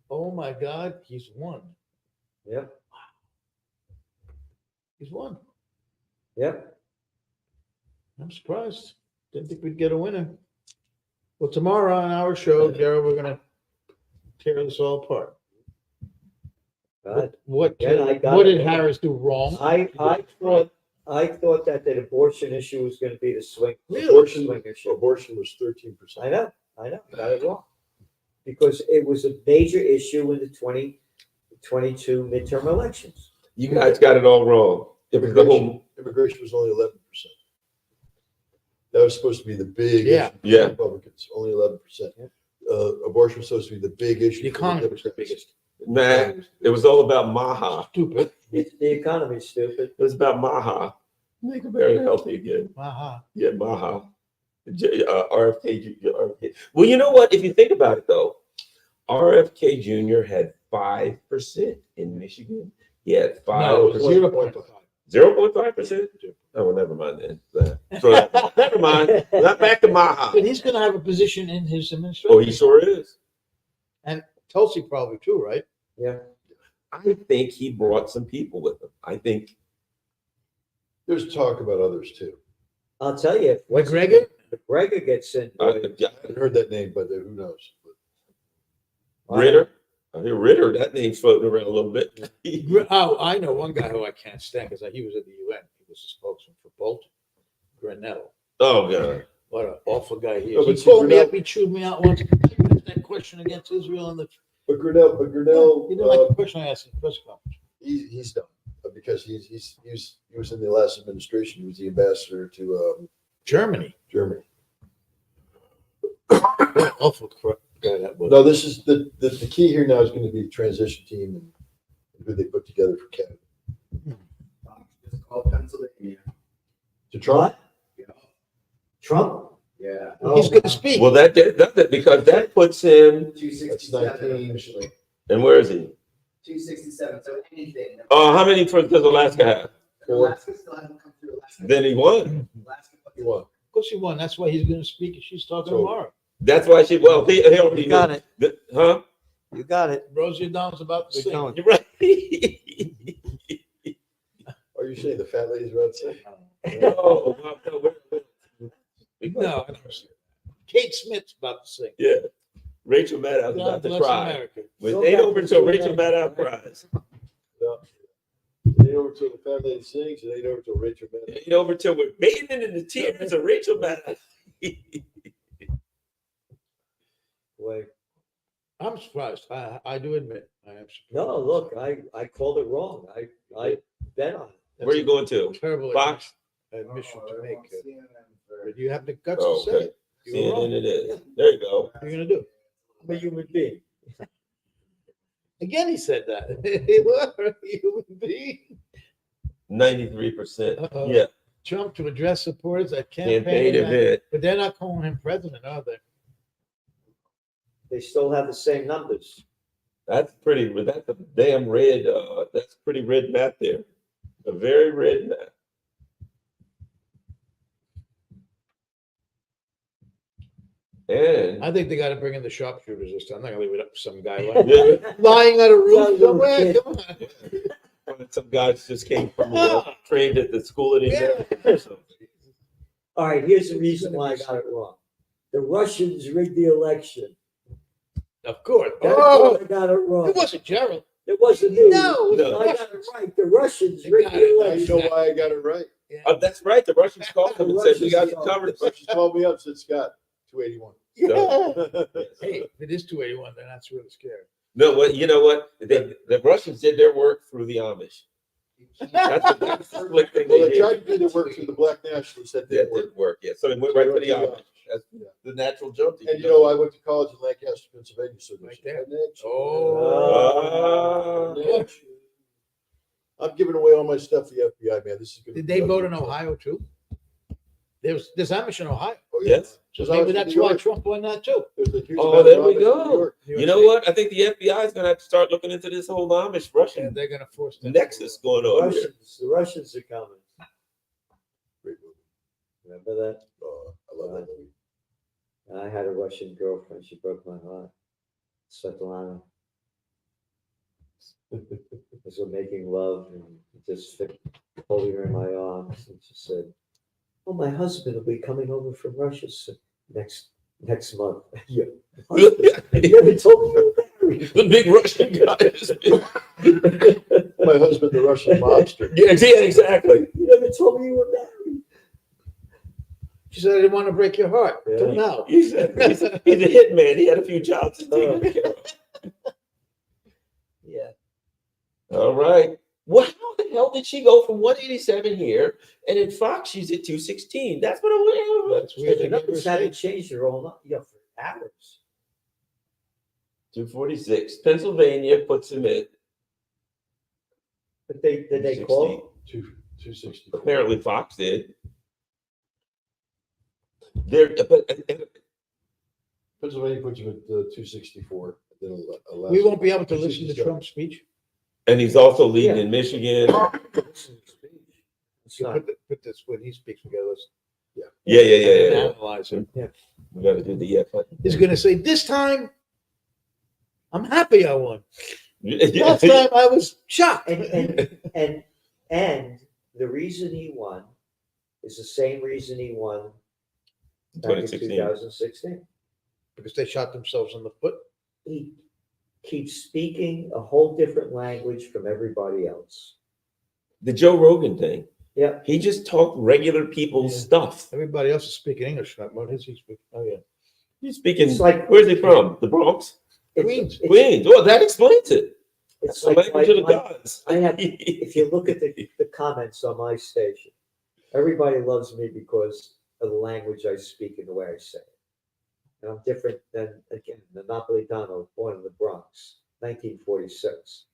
Oh my God, he's won. Yep, He's won. yep. I'm surprised. Didn't think we'd get a winner. Well, tomorrow on our show, Jared, we're gonna tear this all apart. God. What Yeah, I got what it. did Harris do wrong? I thought that the abortion issue was gonna be the swing. Abortion, Swing issue. abortion was 13%. I know, got it wrong. Because it was a major issue in the 2022 midterm elections. You guys got it all wrong. It was the whole, Immigration was only 11%. That was supposed to be the big Yeah. issue for Yeah. Republicans, only 11%. Abortion was supposed to be the big issue. The for economy was the Democrats. biggest. man, it was all about Maha. Stupid. The economy's stupid. It was about Maha. Make America healthy again. Aha. Yeah, Maha. RFK Jr. Well, you know what? If you think about it, though, RFK Jr. had 5% in Michigan. He had No, 5. 0.5. 0.5%? Oh, well, never mind then. So, never mind. Not back to Maha. But he's gonna have a position in his administration. Oh, he sure is. Tulsi probably too, right? Yeah. I think he brought some people with him. I think. There's talk about others too. I'll tell you, if McGregor? McGregor gets in, I haven't heard that name, but who knows? Ritter. I hear Ritter. That name's floating around a little bit. Oh, I know one guy who I can't stand because he was at the UN. He was a spokesman for Bolton. Grinnell. Oh, God. What an awful guy he No, is. but He see, called me Grinnell- up, he chewed me out once. I asked that question against Israel and the. But Grinnell, He didn't like the question I asked in the press conference. he's done because he was in the last administration. He was the ambassador to Germany. Germany. What an awful guy that was. No, this is the key here now is going to be the transition team and who they put together for Canada. It's called Pennsylvania. To Trump, what? Yeah. Trump? Yeah. He's going to speak. Well, that because that puts him. 267 19. officially. And where is he? 267. So anything. Oh, how many does Alaska have? Alaska still hasn't come through. Alaska. Then he won. Alaska. you want? Of course he won. That's why he's going to speak and she's talking So- tomorrow. That's why he already You got knew. it. Huh? You got it. Rosie O'Donnell's about to We're sing. going. You're right. Are you saying the fat ladies are outside? No, No, I never said that. Kate Smith's about to sing. Yeah. Rachel Maddow is God about to bless cry. America. When So it ain't back over to until the Rachel America, Maddow cries. It ain't over till the fat lady sings. It ain't over till Rachel It Maddow. ain't over till we're bathing in the tears of Rachel Maddow. Wait. I'm surprised. I do admit. I am surprised. No, look, I called it wrong. I bet on it. Where are you going to? Terrible Fox? admission to make. CNN for- But you have the guts Oh, to say okay. it. You were CNN wrong. it is. There you go. What are you going to do? I'm a human being. Again, he said that. You were a human being. 93%. Uh-oh. Yeah. Trump to address supporters at Campaign campaign event. event. But they're not calling him president, are they? They still have the same numbers. That's pretty. That's a damn red. That's pretty red map there. A very red map. And I think they got to bring in the sharpshooters this time. I'm not going to leave it up to some guy like yeah, lying on a roof No, somewhere. kid. Come on. some guys just came from trained at the school of the Yeah. so, All right, here's the reason why I got it wrong. The Russians rigged the election. Of course. That's Oh, why I got it wrong. it wasn't Gerald. It wasn't me. No, No. I got it right. The Russians They rigged got the it. Now you election. know why I got it right. that's right. The Russians called him and said, "We got you covered." Russians called me up and said, Scott, 281. So, Hey, if it is 281, then that's really scary. no, what you know? What the Russians did their work through the Amish. That's the slick thing Well, they they tried did. to do their work through the black nationalists. That That didn't work. didn't work. Yeah, so they went right to the Amish. That's Yeah. the natural jump. And you know, I went to college in Lancaster, Pennsylvania. So Right there. Ah. Yeah. I'm giving away all my stuff to the FBI, man. This is gonna Did be they ugly. vote in Ohio too? There's Amish in Ohio. Oh, yeah. Yes. So There's maybe Amish in that's New why York. Trump won that too. There's a huge Oh, amount there of we Amish in go. New York. You know what? I think the FBI is going to have to start looking into this whole Amish Yeah, Russian they're gonna force that. nexus going on here. The Russians are coming. Great movie. Remember that? I love that movie. I had a Russian girlfriend. She broke my heart. Svetlana. As we're making love and just holding her in my arms, and she said, "Oh, my husband will be coming over from Russia next month." Yeah. You never told me you were married. The big Russian guy. My husband, the Russian mobster. Yeah, exactly. You never told me you were married. She said, I didn't want to break your heart. Yeah. Till now. He's a hitman. He had a few jobs to take care of. Yeah. All right. Well, how the hell did she go from 187 here and in Fox she's at 216? That's what I want. That's weird. The They numbers never haven't say- changed. They're all not, for hours. 246. Pennsylvania puts him at But did they 260. call? 260. Apparently Fox did. There, but Pennsylvania puts him at 264. Then Alaska. We won't be able to listen to 267. Trump's speech. and he's also leading Yeah. in Michigan. It's You not. put this when he speaks together. Yeah. Analyze him. We got to do the button. He's gonna say, this time, I'm happy I won. Yeah. Last time I was shocked. And the reason he won is the same reason he won back in 2016. 2016. Because they shot themselves in the foot. He keeps speaking a whole different language from everybody else. The Joe Rogan thing. Yeah. He just talked regular people's Yeah. stuff. Everybody else is speaking English. What is he speaking? Oh, yeah. He's speaking. It's like Where's he from? The Bronx? Queens. Queens. Well, that explains it. That's It's the like, language of the like- gods. I have, if you look at the comments on my station, everybody loves me because of the language I speak and the way I say it. And I'm different than, again, the Napolitano, born in the Bronx, 1946.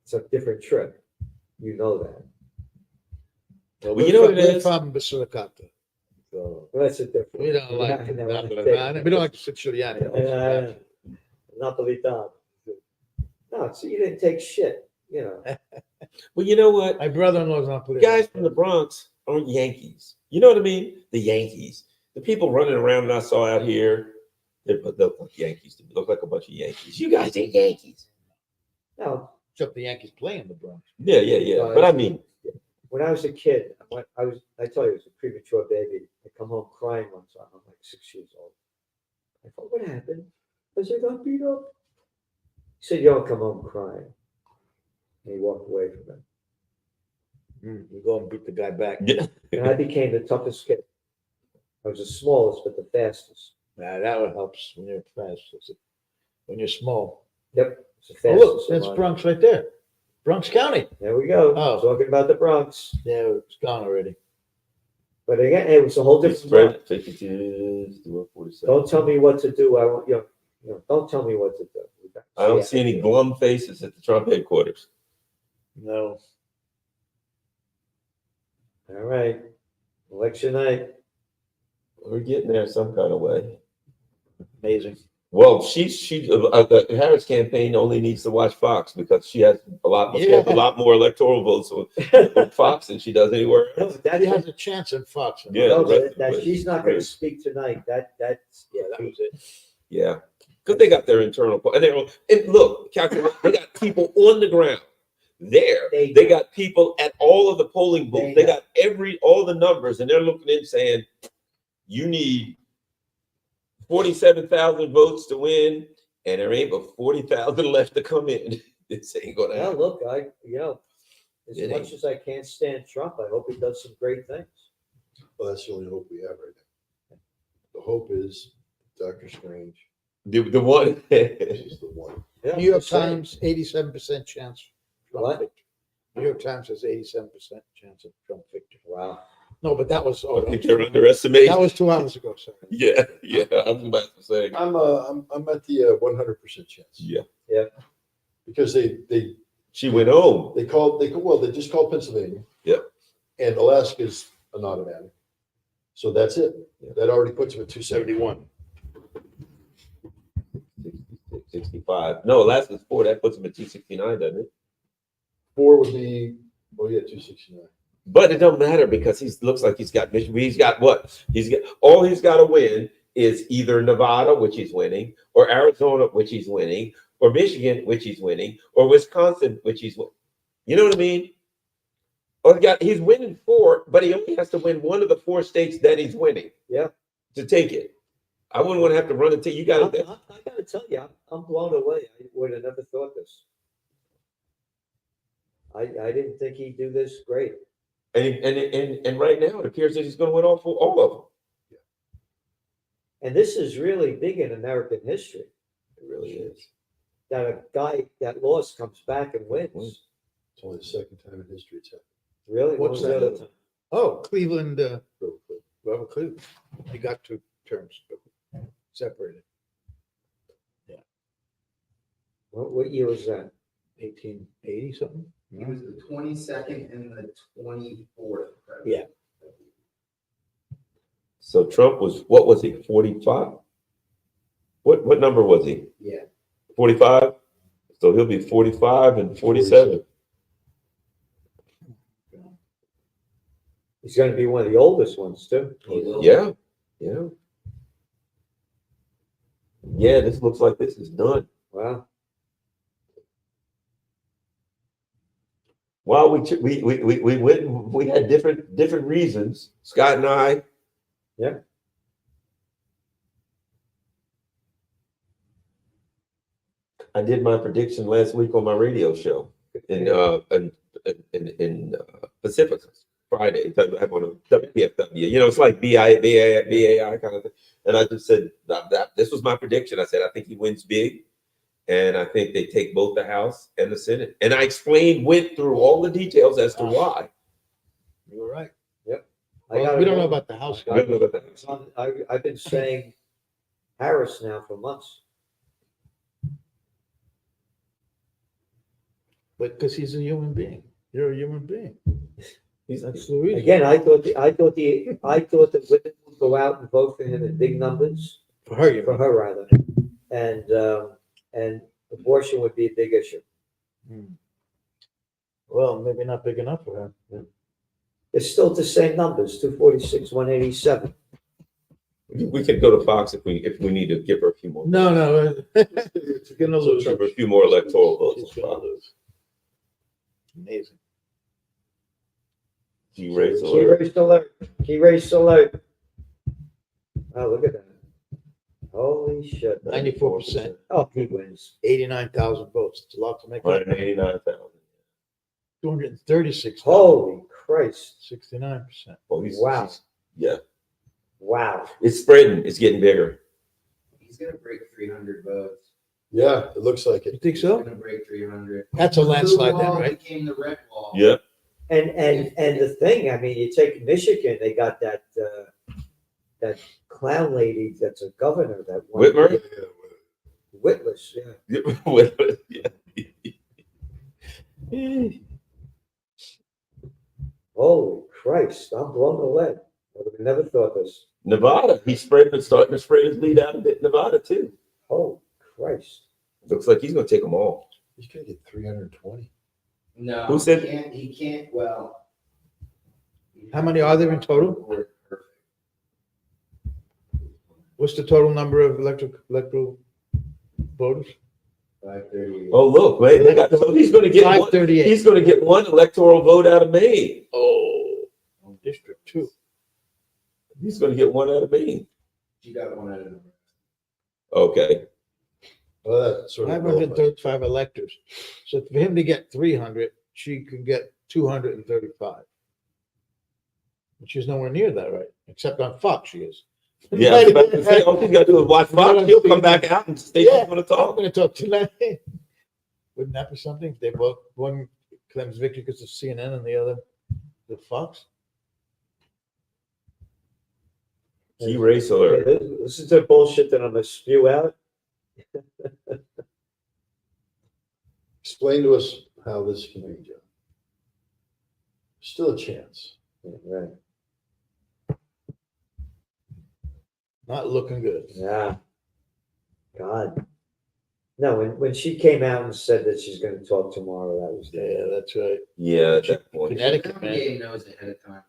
It's a different trip. You know that. Well, you know what it We're is? from Basilicata. So Well, that's a different. we don't like Yeah, I know, Napolitano. We don't like Siciliani. Napolitano. No, so you didn't take shit, you know. Well, you know what? My brother-in-law's Napolitano. Guys from the Bronx aren't Yankees. You know what I mean? The Yankees. The people running around that I saw out here, they look like Yankees. They look like a bunch of Yankees. You guys ain't Yankees. No, Except the Yankees play in the Bronx. Yeah. But I mean, when I was a kid, I told you I was a premature baby. I come home crying one time. I'm like 6 years old. I thought, what happened? I said, I got beat up. He said, you don't come home crying. And he walked away from it. You go and beat the guy back. yeah. And I became the toughest kid. I was the smallest, but the fastest. Nah, that one helps when you're fast. When you're small. Yep. It's the Oh, fastest. look, of that's mine. Bronx right there. Bronx County. There we go. Oh. Talking about the Bronx. Yeah, it's gone already. But again, it was a whole different world. Spread 52 to 47. Don't tell me what to do. I want don't tell me what to do. I don't see any glum faces at the Trump headquarters. No. All right. Election night. We're getting there some kind of way. Amazing. Well, the Harris campaign only needs to watch Fox because she has a lot more electoral votes on Fox than she does anywhere No, else. but that He has a chance in Fox. Yeah. no, right, that right. she's not going to speak tonight. That's Yeah, that was it. Yeah, because they got their internal and look, calculate, they got people on the ground there. They They do. got people at all of the polling booths. They They got all the numbers, and they're looking in saying, you need 47,000 votes to win, and there ain't but 40,000 left to come in. This ain't gonna well. happen. Look, as It much ain't. as I can't stand Trump, I hope he does some great things. Well, that's the only hope we have right now. The hope is Doctor Strange. The one. She's the one. Yeah, New York just saying. Times, 87% chance. Trump What? victory. New York Times says 87% chance of Trump victory. Wow. No, but that was I think they're underestimating. that was 2 hours ago, sir. Yeah. I was about to say. I'm at the 100% chance. Yeah. Because they She went home. they just called Pennsylvania. Yep. And Alaska's an automatic. So that's it. That already puts him at 271. 65. No, Alaska's 4. That puts him at 269, doesn't it? 4 would be, oh yeah, 269. But it don't matter because he looks like he's got Michigan. He's got what? All he's got to win is either Nevada, which he's winning, or Arizona, which he's winning, or Michigan, which he's winning, or Wisconsin, which he's winning. You know what I mean? Or he's winning 4, but he only has to win one of the 4 states that he's winning. Yeah. To take it. I wouldn't want to have to run until you I got it. gotta tell you, I'm blown away. I would have never thought this. I didn't think he'd do this great. And right now it appears that he's going to win all of them. And this is really big in American history, It really is. that a guy that lost comes back and wins. It's only the second time in history it's happened. Really? What's What was the that? other time? Oh, Cleveland, Robert Cleveland. He got 2 terms, but separated. What year was that? 1880 something. He was the 22nd and the 24th. Yeah. So Trump what was he, 45? What number was he? Yeah. 45? So he'll be 45 and 47. He's gonna be one of the oldest ones too. He will. Yeah, yeah. Yeah, this looks like this is done. Wow. Well, we went, we had different reasons, Scott and I. Yeah. I did my prediction last week on my radio show in Pacifica Friday. I have on a WPFW. You know, it's like BAI kind of thing. And I just said that this was my prediction. I said I think he wins big, and I think they take both the House and the Senate. And I went through all the details as to why. You were right. I Well, gotta we don't know go. about the House. I don't know about that. I've been saying Harris now for months. But because he's a human being. You're a human being. That's the reason. Again, I thought the women would go out and vote for him in big numbers, For her, you for her rather, and abortion would be a big issue. Well, maybe not big enough for her. It's still the same numbers, 246, 187. We could go to Fox if we need to give her a few more. No. It's gonna lose. Give her a few more electoral votes. She's gonna lose. Amazing. She raised the Key alert. raised alert. Key raised alert. Oh, look at that. Holy shit. 94%. Oh, he wins. 89,000 votes. It's a lot to make. 189,000. 236. Holy Christ. 69%. Oh, Wow. Yeah, Wow. it's spreading. It's getting bigger. He's gonna break 300 votes. Yeah, it looks like You it. think He's so? gonna break 300. That's a landslide Blue then, wall right? Became the red wall. Yeah. And the thing, I mean, you take Michigan, they got that clown lady that's a governor that won. Whitmer? Witless, yeah. Yeah. Holy Christ, I'm blown away. I would have never thought this. Nevada, starting to spread his lead out a bit. Nevada too. Holy Christ. Looks like he's going to take them all. He's gonna get 320. No. Who said- He can't, well. How many are there in total? What's the total number of electoral voters? 538. Oh, look, wait, so he's going to get one, 538. he's going to get one electoral vote out of Maine. Oh, District 2. He's going to get one out of Maine. You got one out of them. Okay. Well, that sort of. 535 electors. So for him to get 300, she could get 235. But she's nowhere near that, right? Except on Fox, she is. Yeah, I was about to say, all he's got to do is watch Fox. He'll come back out and stay Yeah. going to I'm talk. going to talk tonight. Wouldn't that be something? If they both, one claims victory because of CNN and the other the Fox. Key race alert. Okay, this is the bullshit that I'm gonna spew out. Explain to us how this can be, Joe. Still a chance. Right. Not looking good. Yeah. God. No, when she came out and said that she's gonna talk tomorrow, that was. Yeah, that's right. Yeah, at that point. Connecticut, man. NBA knows ahead of time.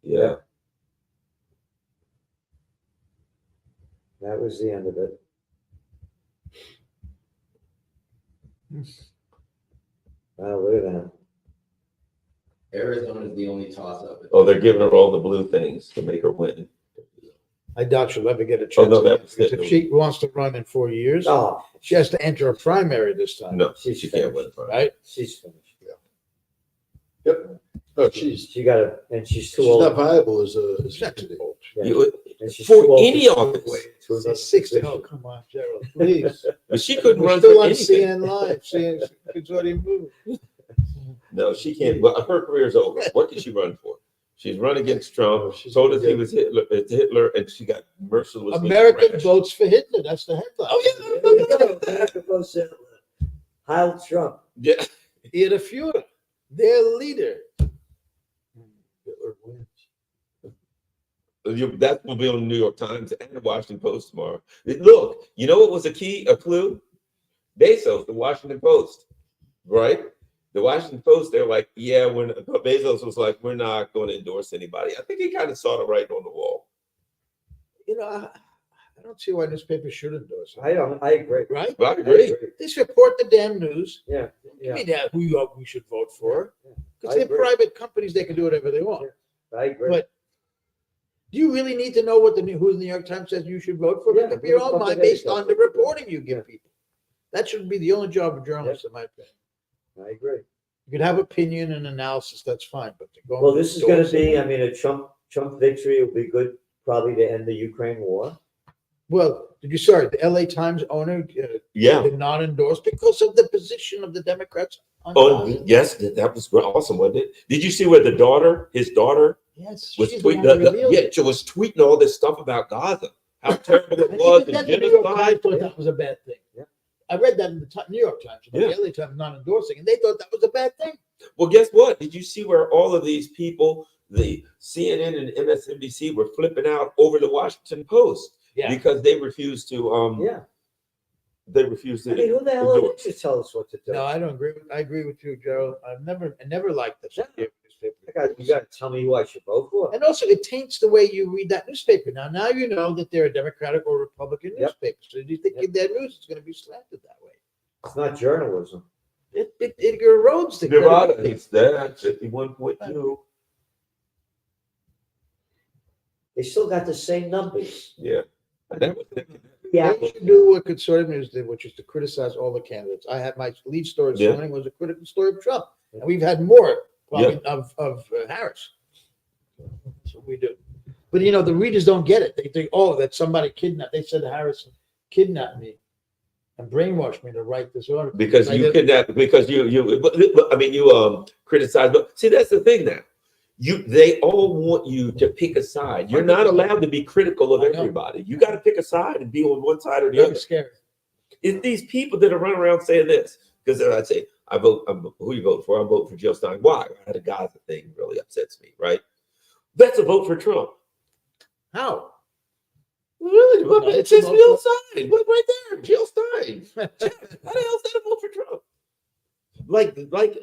Yeah. That was the end of it. Wow, look at that. Arizona is the only toss up. Oh, they're giving her all the blue things to make her win. I doubt she'll ever get a chance. Oh, no, again, that's because it. if she wants to run in 4 years, Oh, she has to enter a primary this time. No, She's she can't win. finished. Right? she's finished. Yep. Oh, she's She got a, and she's too she's old. not viable as a She's not too old. Yeah. You- And she's For too old any to- office. to another She's 60. position. Oh, come on, Gerald, please. But she couldn't We're run still for on anything. CN Live, seeing Consortium Move. No, she can't. Well, her career's over. What did she run for? She's run against Trump. She's Told us he good. was Hitler, and she got mercilessly American thrashed. votes for Hitler. That's the headline. Oh There you go. America votes Hitler. Heil Trump. yeah. Ihr Führer, their leader. Hitler wins. That will be on the New York Times and the Washington Post tomorrow. Look, you know what was a clue? Bezos, the Washington Post, right? The Washington Post, they're like, yeah, when Bezos was like, we're not going to endorse anybody. I think he kind of saw the writing on the wall. You know, I don't see why newspapers should endorse it. I agree. Right? Well, I I agree. Just report the damn news. Yeah, Give yeah. me that who we should vote for. Because I they're agree. private companies, they can do whatever they want. I agree. But do you really need to know what who the New York Times says you should vote for? Yeah, Make up your own look up mind the based data. on the reporting you give people. That should be the only job of journalists, in my opinion. I agree. You can have opinion and analysis, that's fine, but to go. Well, this is going to endorse be, it- I mean, a Trump victory will be good, probably to end the Ukraine war. Well, the LA Times owner Yeah. did not endorse because of the position of the Democrats on Oh, Gaza. yes, that was awesome, wasn't it? Did you see where his daughter, Yes, was she's the tweeting? one who revealed it. She was tweeting all this stuff about Gaza, how terrible it And was, even and then, the New York Times genocide. thought that was a bad thing. Yeah. I read that in the New York Times, about Yeah. the LA Times not endorsing, and they thought that was a bad thing. Well, guess what? Did you see where all of these people, the CNN and MSNBC, were flipping out over the Washington Post Yeah. because they refused to Yeah. they refused I mean, to who the hell are they endorse. to tell us what to do? No, I don't agree. I agree with you, Gerald. I never liked the newspaper. You got to tell me who I should vote for. And also, it taints the way you read that newspaper. Now you know that they're a Democratic or Republican Yep. newspaper. So do you think Yep. their news is going to be slanted that way? It's not journalism. It erodes the Nevada, credibility. it's that 51.2. They still got the same numbers. Yeah. And that was- Yeah. They should do what Consortium News did, which is to criticize all the candidates. I had my lead story this Yeah. morning was a critical story of Trump, and we've had more probably of Harris. So we do. But you know, the readers don't get it. They think, oh, that somebody kidnapped. They said Harris kidnapped me and brainwashed me to write this article. because I you did- kidnapped, because but, I mean, you criticize, but see, that's the thing now. They all want you to pick a side. You're not allowed to be critical of I know. everybody. You got to pick a side and be on one side or the Very other. scary. It's these people that are running around saying this. Because I'd say, who you vote for? I'm voting for Jill Stein. Why? The Gaza thing really upsets me, right? That's a vote for Trump. How? Really? No, It it's says a Jill vote Stein. Look right there, Jill Stein. How the hell is that a vote for Trump? Like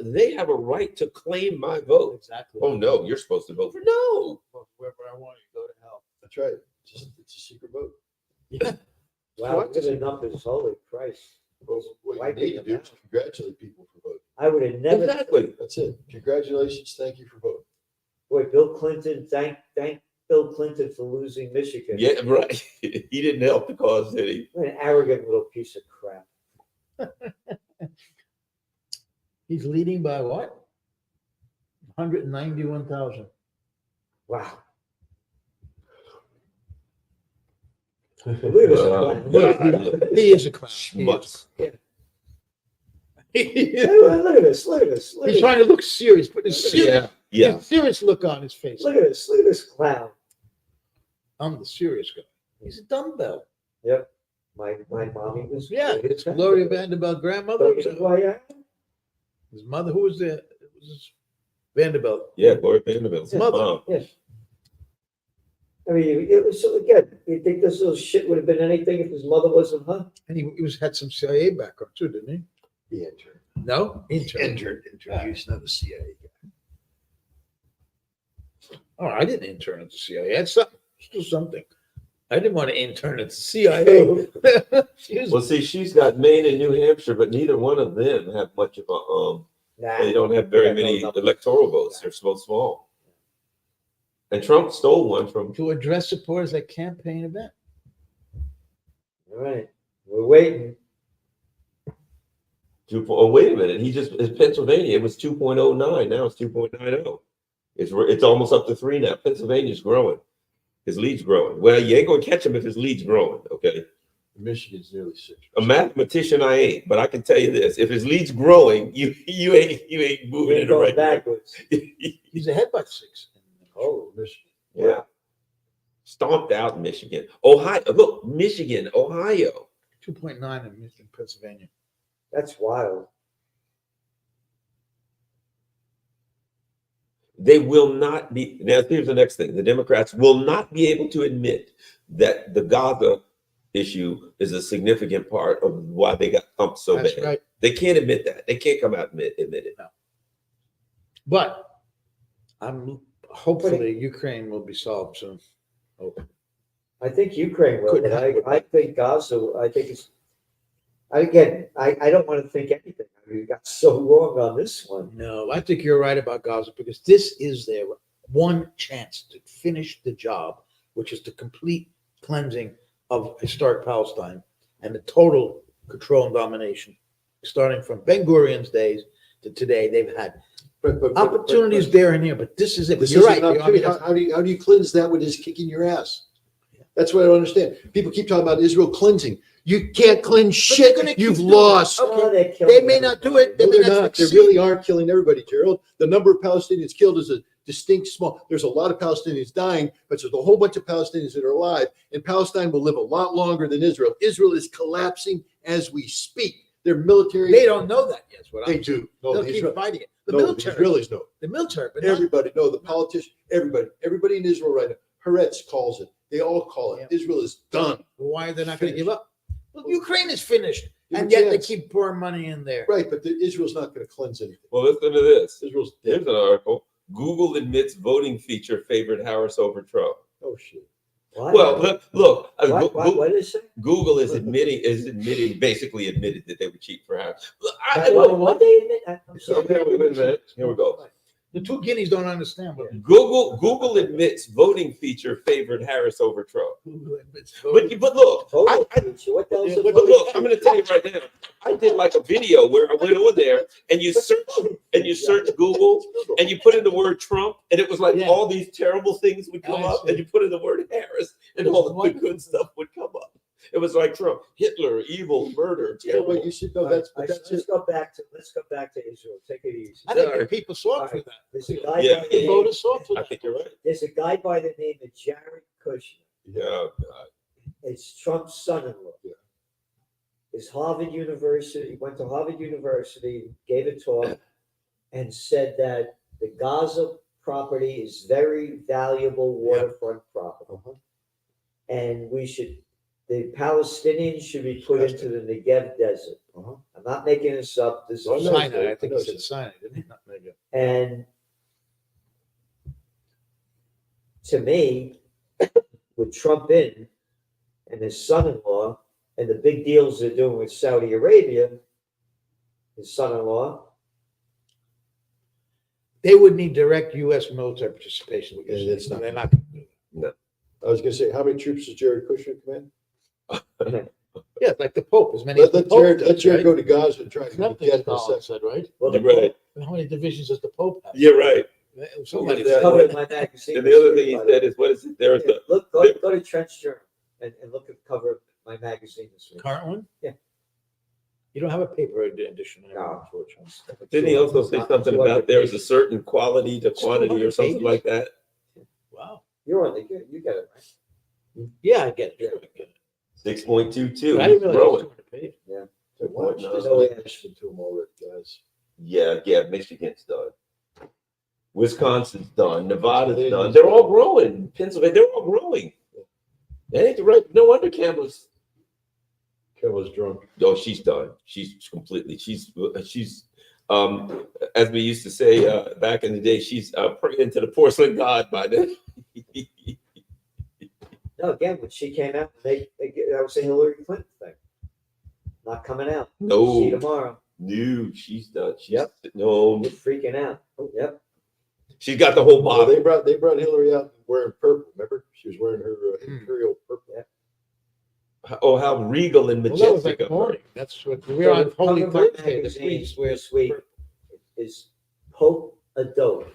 they have a right to claim my vote. Exactly. Oh no, you're supposed to vote for no. Wherever I want you, go to hell. That's right. It's a secret vote. Yeah. Wow, What? look at the numbers. Holy Christ. Well, what Why you need to pick do them is congratulate people for voting. I would have never. Exactly. That's it. Congratulations. Thank you for voting. Boy, Bill Clinton, thank Bill Clinton for losing Michigan. Yeah, right. He didn't help the cause, did he? What an arrogant little piece of crap. He's leading by what? 191,000. Wow. Look at this clown. He is a clown. Schmutz. Hey, look at this. Look at this. Look He's at, trying to look serious, put his serious, Yeah. serious look on his face. look at this. Look at this clown. I'm the serious guy. He's a dumbbell. Yep. My mommy was. Yeah, it's Gloria Vanderbilt grandmother. Don't you know who I am? His mother, who was there? It was Vanderbilt. Yeah, Gloria Vanderbilt's Mother. mom. Yes. I mean, it was, so again, you think this little shit would have been anything if his mother wasn't her? And he was had some CIA background too, didn't he? He entered. No, intern. He's not a CIA guy. Oh, I didn't intern at the CIA. That's something. Still something. I didn't want to intern at the CIA. She was- Well, see, she's got Maine and New Hampshire, but neither one of them have much of a, Nah. they don't have very Yeah, no, many no. electoral votes. They're so small. And Trump stole one from, to address supporters at campaign event. All right, we're waiting. oh, wait a minute, it's Pennsylvania, it was 2.09, now it's 2.90. It's almost up to 3 now. Pennsylvania's growing. His lead's growing. Well, you ain't gonna catch him if his lead's growing, okay? Michigan's nearly 6%. A mathematician I ain't, but I can tell you this, if his lead's growing, you ain't We moving in ain't the going right direction. backwards. He's ahead by 6. Oh, Michigan. Yeah. Stomped out Michigan. Ohio, look, Michigan, Ohio. 2.9 in Michigan, Pennsylvania. That's wild. They will not be, now here's the next thing. The Democrats will not be able to admit that the Gaza issue is a significant part of why they got thumped so That's bad. right. They can't admit that. They can't come out and admit it. But I'm hopefully Ukraine will be solved soon. I think Ukraine will, Couldn't but happen. I think Gaza, I think it's, again, I don't want to think anything. I mean, we got so wrong on this one. No, I think you're right about Gaza because this is their one chance to finish the job, which is the complete cleansing of historic Palestine and the total control and domination, starting from Ben Gurion's days to today. They've had opportunities there and here, but this is it. This You're isn't right. an the opportunity. army How do you cleanse that with just kicking your ass? That's what I don't understand. People keep talking about Israel cleansing. You can't cleanse they're shit. gonna keep You've doing it. lost. Okay. Oh, they're They killing may not do it. everybody. They No, may they're not not. They succeed. really aren't killing everybody, Gerald. The number of Palestinians killed is a distinct small. There's a lot of Palestinians dying, but there's a whole bunch of Palestinians that are alive, and Palestine will live a lot longer than Israel. Israel is collapsing as we speak. Their military. They don't know that yet. What They I'm do. No, They'll the keep Israel- fighting it. The no, military. The Israelis know. The military, but not, Everybody, no, the politicians, everybody in Israel right now. Haaretz calls it. They all call it. Yeah. Israel is done. why they're not going to Finished. give up? Well, Ukraine is finished, Give and them a yet they chance. keep pouring money in there. Right, but Israel's not going to cleanse anything. Well, listen to this. Israel's Here's dead. an article. Google admits voting feature favored Harris over Trump. Oh shit. What? Well, look, What is it? Google is basically admitted that they would cheat for Harris. Look, What they admit? I'm So, sorry. wait a minute. Here we go. The two guineas don't understand what Google admits voting feature favored Harris over Trump. Google admits. But look, Voting feature, what the hell's Yeah, a but but voting look, I'm going to feature? tell you right now. I did like a video where I went on there and you search Google and you put in the word Trump and it was like Yeah. all these terrible things would come I up see. and you put in the word Harris and all the good stuff would come up. It was like Trump, Hitler, evil, murder, Yeah, terrible. but you should know that's Let's go back to Israel. Take it easy. I think Sorry. the people saw for that. There's a guy Yeah. by the The name, voters saw for I that. think you're right. there's a guy by the name of Jared Kushner. Yeah, God. It's Trump's son-in-law. Yeah. Is Harvard University, he went to Harvard University, gave a talk, and said that the Gaza property is very valuable waterfront property. Uh-huh. And the Palestinians should be put into the Negev desert. Uh-huh. I'm not making this up. This Oh, is no. Sinai, I think No, he said Sinai, didn't he? Not Negev. And to me, with Trump in and his son-in-law and the big deals they're doing with Saudi Arabia, his son-in-law, They would need direct U.S. military participation. Because Yeah, that's not- they're not. Gonna do that. I was going to say, how many troops does Jared Kushner command? Yeah, like the Pope. As many. as the Let Pope Jared, does, let Jared right? go to Gaza and try to Nothing get in a Stalin second. said, right? well, You're right. How many divisions does the Pope have? You're right. Somebody Yeah. said covered that. my magazine. And the other thing he said is, what is it? There's Yeah, a look, go to Trent's Journal and look at the cover of my magazine this week. Current one? Yeah. You don't have a paper edition anymore, No. unfortunately. Didn't he also say something about there's a certain quality to It's quantity or 200 something pages. like that? Wow. You're on the, you got it right. Yeah, I get it. Sure, I get it. 6.22. But I didn't realize it was Growing. 200 pages. So why don't you No. just send Ashton to him already, guys? Yeah, Michigan's done. Wisconsin's done, Nevada's done. They're all growing. Pennsylvania, they're all growing. That ain't the right. No wonder Campbell's. Kevin's drunk. Oh, she's done. She's completely. She's. As we used to say back in the day, she's pregnant to the porcelain god by then. No, again, when she came out, that was the Hillary Clinton thing. Not coming out. See you No, tomorrow. no, she's done. She's, Yep. No, You're freaking out. Oh, yep. she's got the whole Well, bottle. they brought Hillary out wearing purple. Remember, she was wearing her imperial purple. Oh, how regal and Well, that was majestic like of her. morning. That's what we're on Holy Cover my Thursday. The magazine priest wears this week is Pope Adult.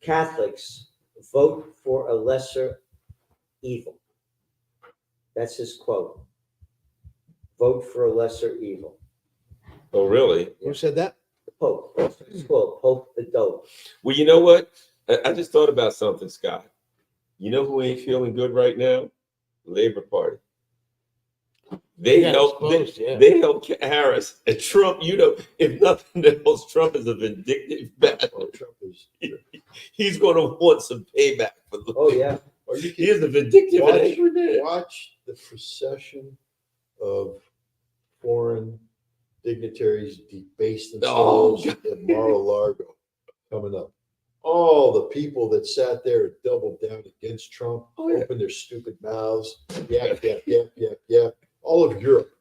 Catholics vote for a lesser evil. That's his quote. Vote for a lesser evil. Oh, really? Who said that? The Pope. That's what it's called. Pope Adult. Well, you know what? I just thought about something, Scott. You know who ain't feeling good right now? Labor Party. They Yeah, helped. exposed, yeah. They helped Harris and Trump. You know, if nothing else, Trump is a vindictive bastard. Oh, Trump is. He's going to want some payback for the. Oh, yeah. Are you He is a vindictive and angry man. Watch the procession of foreign dignitaries debase themselves Oh, at Mar-a-Lago coming up. All the people that sat there and doubled down against Trump, Oh, yeah. opened their stupid mouths, yap, yap, yap, yap, yap. All of Europe.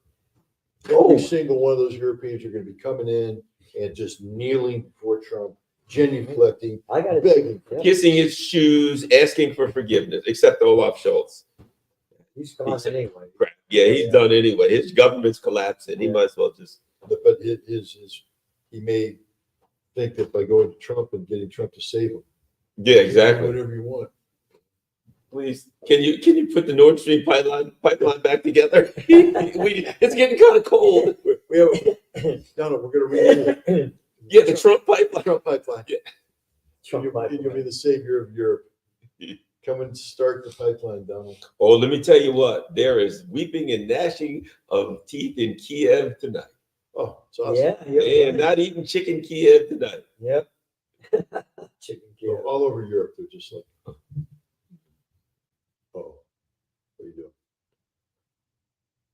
Oh. Every single one of those Europeans are going to be coming in and just kneeling before Trump, genuflecting, I got it. begging. Yeah. Kissing his shoes, asking for forgiveness, except Olaf Scholz. He's gone anyway. Crap. Yeah, he's done anyway. His government's collapsing. He might as well just. But he may think that by going to Trump and getting Trump to save him. Yeah, exactly. Whatever you want. Please, can you put the Nord Stream pipeline back together? It's getting kind of cold. We have, no, we're gonna renew it. Yeah, the Trump pipeline. Trump pipeline. Trump You'll be pipeline. the savior of Europe. Come and start the pipeline, Donald. Oh, let me tell you what. There is weeping and gnashing of teeth in Kiev tonight. Oh, it's awesome. Yeah. They are not eating chicken Kiev tonight. Yep. Chicken So Kiev. all over Europe, they're just like, oh, what are you doing?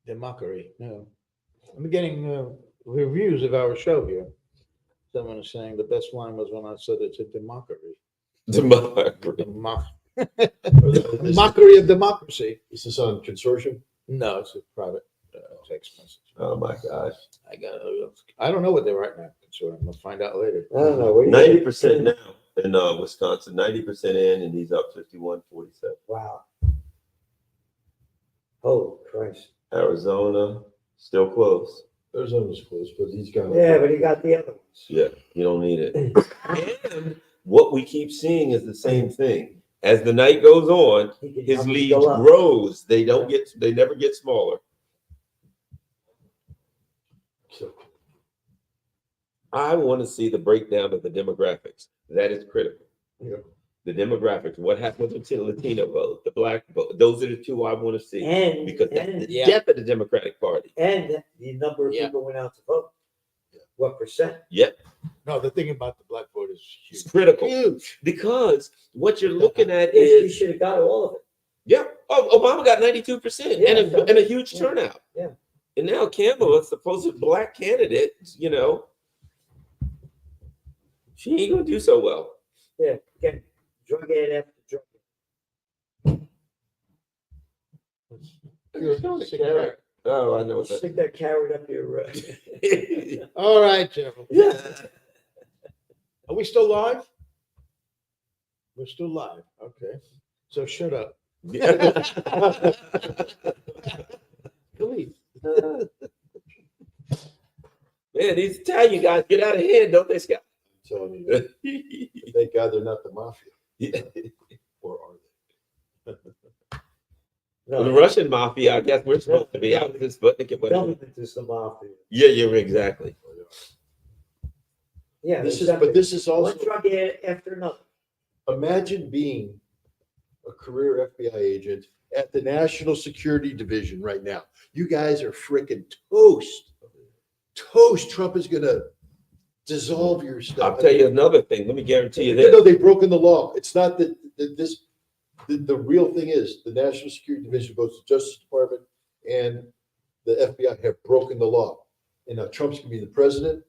The mockery. No. I'm getting reviews of our show here. Someone is saying the best line was when I said it's a democracy. Democracy. Mockery of democracy. Is this on consortium? No, it's a private text message. Oh my gosh. I don't know what they're right now. So I'll find out later. I don't know. What do you 90% now in Wisconsin. 90% in, and he's up 51-47. Wow. Holy Christ. Arizona still close. Arizona's close, but he's got. Yeah, but he got the other ones. Yeah, you don't need it. And what we keep seeing is the same thing. As the night goes on, He could his probably lead go up. grows. They never get smaller. So, I want to see the breakdown of the demographics. That is critical. Yep. The demographics. What happened with the Latino vote, the Black vote? Those are the two I want to see And, because that's and, the Yeah. death of the Democratic Party. and the number of Yeah. people went out to vote. Yeah. What percent? Yep, No, the thing about the black vote is it's huge. critical Huge. because what you're looking at Yes, he is should have got all of it. Yep. Oh, Obama got 92% Yeah, and a huge yeah. turnout. Yeah. And now Campbell, a supposed black candidate, she ain't gonna do so well. Yeah, again, drug ad after drug Oh, I know ad. what that. Stick that carrot up your. All right, Jeff. Yeah. Are we still live? We're still live. Okay. So shut up. Please. Man, these Italian guys get out of hand, don't they, Scott? I'm telling you, thank God they're not the mafia. Or are they? The No, Russian mafia, I guess we're supposed to be out of this, but whatever. government is the mafia. Yeah, you're exactly. Yeah. This is, it's but this is also, one drug ad after another. imagine being a career FBI agent at the National Security Division right now. You guys are freaking toast. Toast. Trump is gonna dissolve your stuff. I'll tell you another thing. Let me guarantee you Even though this. they've broken the law, it's not that, the real thing is, the National Security Division, both the Justice Department and the FBI have broken the law. And now Trump's gonna be the president.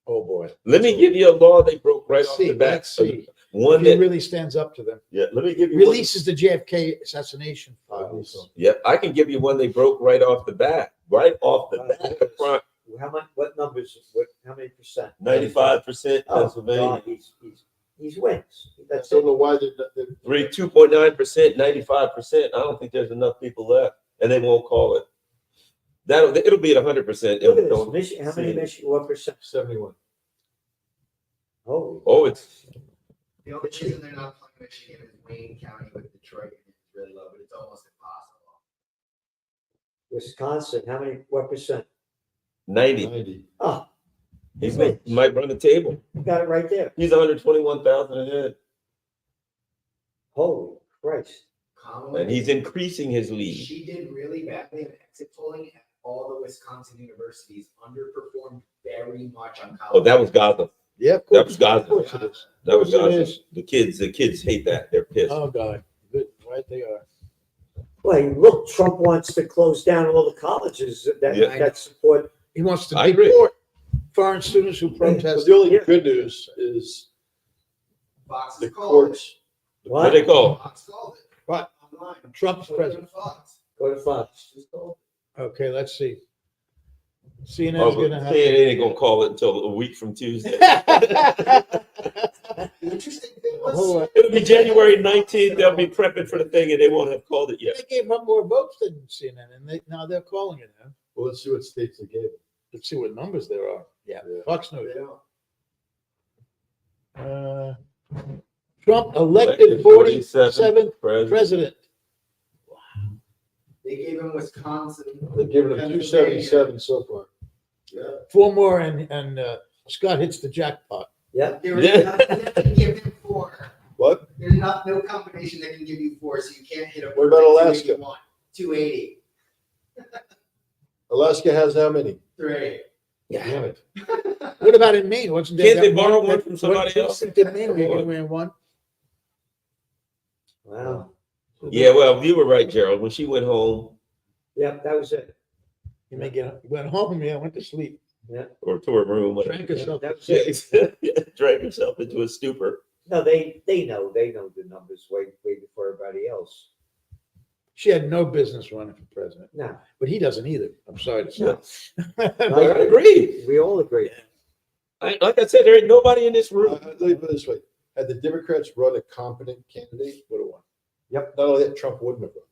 Oh, boy. Let me give you a law they broke right off the bat. Let's see. One If he that, really stands up to them. yeah, let me give you one. Releases the JFK assassination files. Yeah, I can give you one they broke right off the bat, right off the bat, the front, How much, what numbers, how many percent? 95% Oh, Pennsylvania. God, he's wins. I That's don't it. know why they're, 2.9%, 95%. I don't think there's enough people left, and they won't call it. It'll be at 100%. Look at this, Michigan, how many see. Michigan, what percent? 71. Oh. Oh, it's The only reason they're not playing Michigan is Wayne County with Detroit, and it's really low, but it's almost impossible. Wisconsin, how many, what percent? 90. 90. Oh, He might run the table. you got it right there. He's 121,000 ahead, Holy Christ. Kamala, and he's increasing his lead. she did really badly in exit polling, and all the Wisconsin universities underperformed very much on college. Oh, that was Gaza. Yeah, of That was course. Of Gaza. course it is. That was Of course it Gaza. is. The kids hate that. They're pissed. Oh, God. Good, right they are. Well, look, Trump wants to close down all the colleges Yeah. that support. He wants to I agree. deport foreign students who But protest. the only Yeah. good news is Fox the has called courts. What they it. call? Fox called it. What? Online. Trump's Go to president. Fox. Go to Fox. Just called Okay, let's see. CNN's Oh, but gonna have. CNN ain't gonna call it until a week from Tuesday. it. The interesting thing was. Hold on. It'll be January 19th. They'll be prepping for the thing, and they won't have called it yet. They gave up more votes than CNN, and now they're calling it now. Well, let's see what states they gave. Let's see what numbers there are. Yeah, Yeah. Fox News. They don't. Trump elected 47th president. president. They gave him Wisconsin. They've given them 277 so far. Yeah. 4 more, and Scott hits the jackpot. Yeah. There was nothing that can give him 4. What? There's no combination that can give you 4, so you can't hit a. What about Alaska? 280. Alaska has how many? 3. Damn it. What about in Maine? Wasn't there Can't they that borrow one one that- from somebody what- else? In Maine, we ran one. Wow. Yeah, well, you were right, Gerald. When she went home Yep, that was it. You may get went home. Yeah, went to sleep. or to her room, whatever. Drank herself. That was it. Yeah, drank herself into a stupor. No, they know the numbers way before everybody else. She had no business running for president, No, but he doesn't either. I'm sorry to say. no, I agree. we all agree. Like I said, there ain't nobody in this room. Let me put it this way. Had the Democrats run a competent candidate, would have won. Yep. Not only that, Trump wouldn't have run.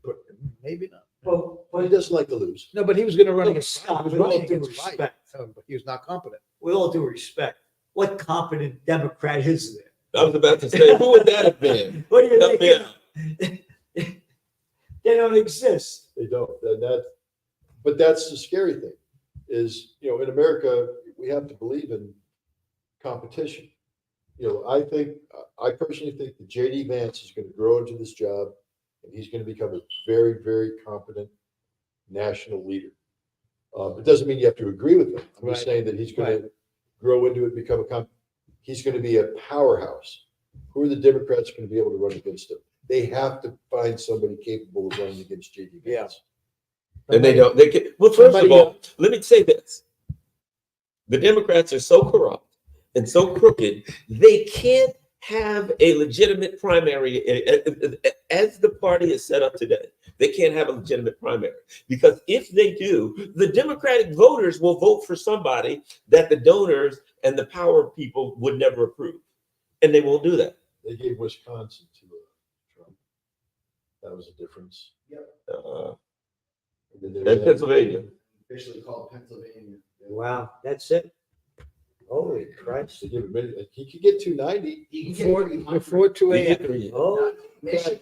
But maybe not. Well, But he doesn't like to lose. No, but he was going to run Look, against. Scott, He was with all running due against Biden, respect. but he was not competent. with all due respect, what competent Democrat is there? I was about to say, who would that have been? What do you Help me think? out. They don't exist. They don't. But that's the scary thing is, in America, we have to believe in competition. I personally think that JD Vance is going to grow into this job and he's going to become a very, very competent national leader. It doesn't mean you have to agree with him. I'm just Right. saying that he's going to grow into it, he's going to be a powerhouse. Who are the Democrats going to be able to run against him? They have to find somebody capable of running against JD Yeah. Vance. And they don't. They can. Well, first of Somebody all, let me say this: the Democrats are so corrupt and so crooked, they can't have a legitimate primary as the party is set up today. They can't have a legitimate primary because if they do, the Democratic voters will vote for somebody that the donors and the power people would never approve, and they won't do that. They gave Wisconsin to Trump. That was a difference. And then And Pennsylvania. Officially called Pennsylvania. Wow, that's it. Holy Christ. They give him he could get 290. He can get Before 300. before 2 We a.m. get three. Oh, Michigan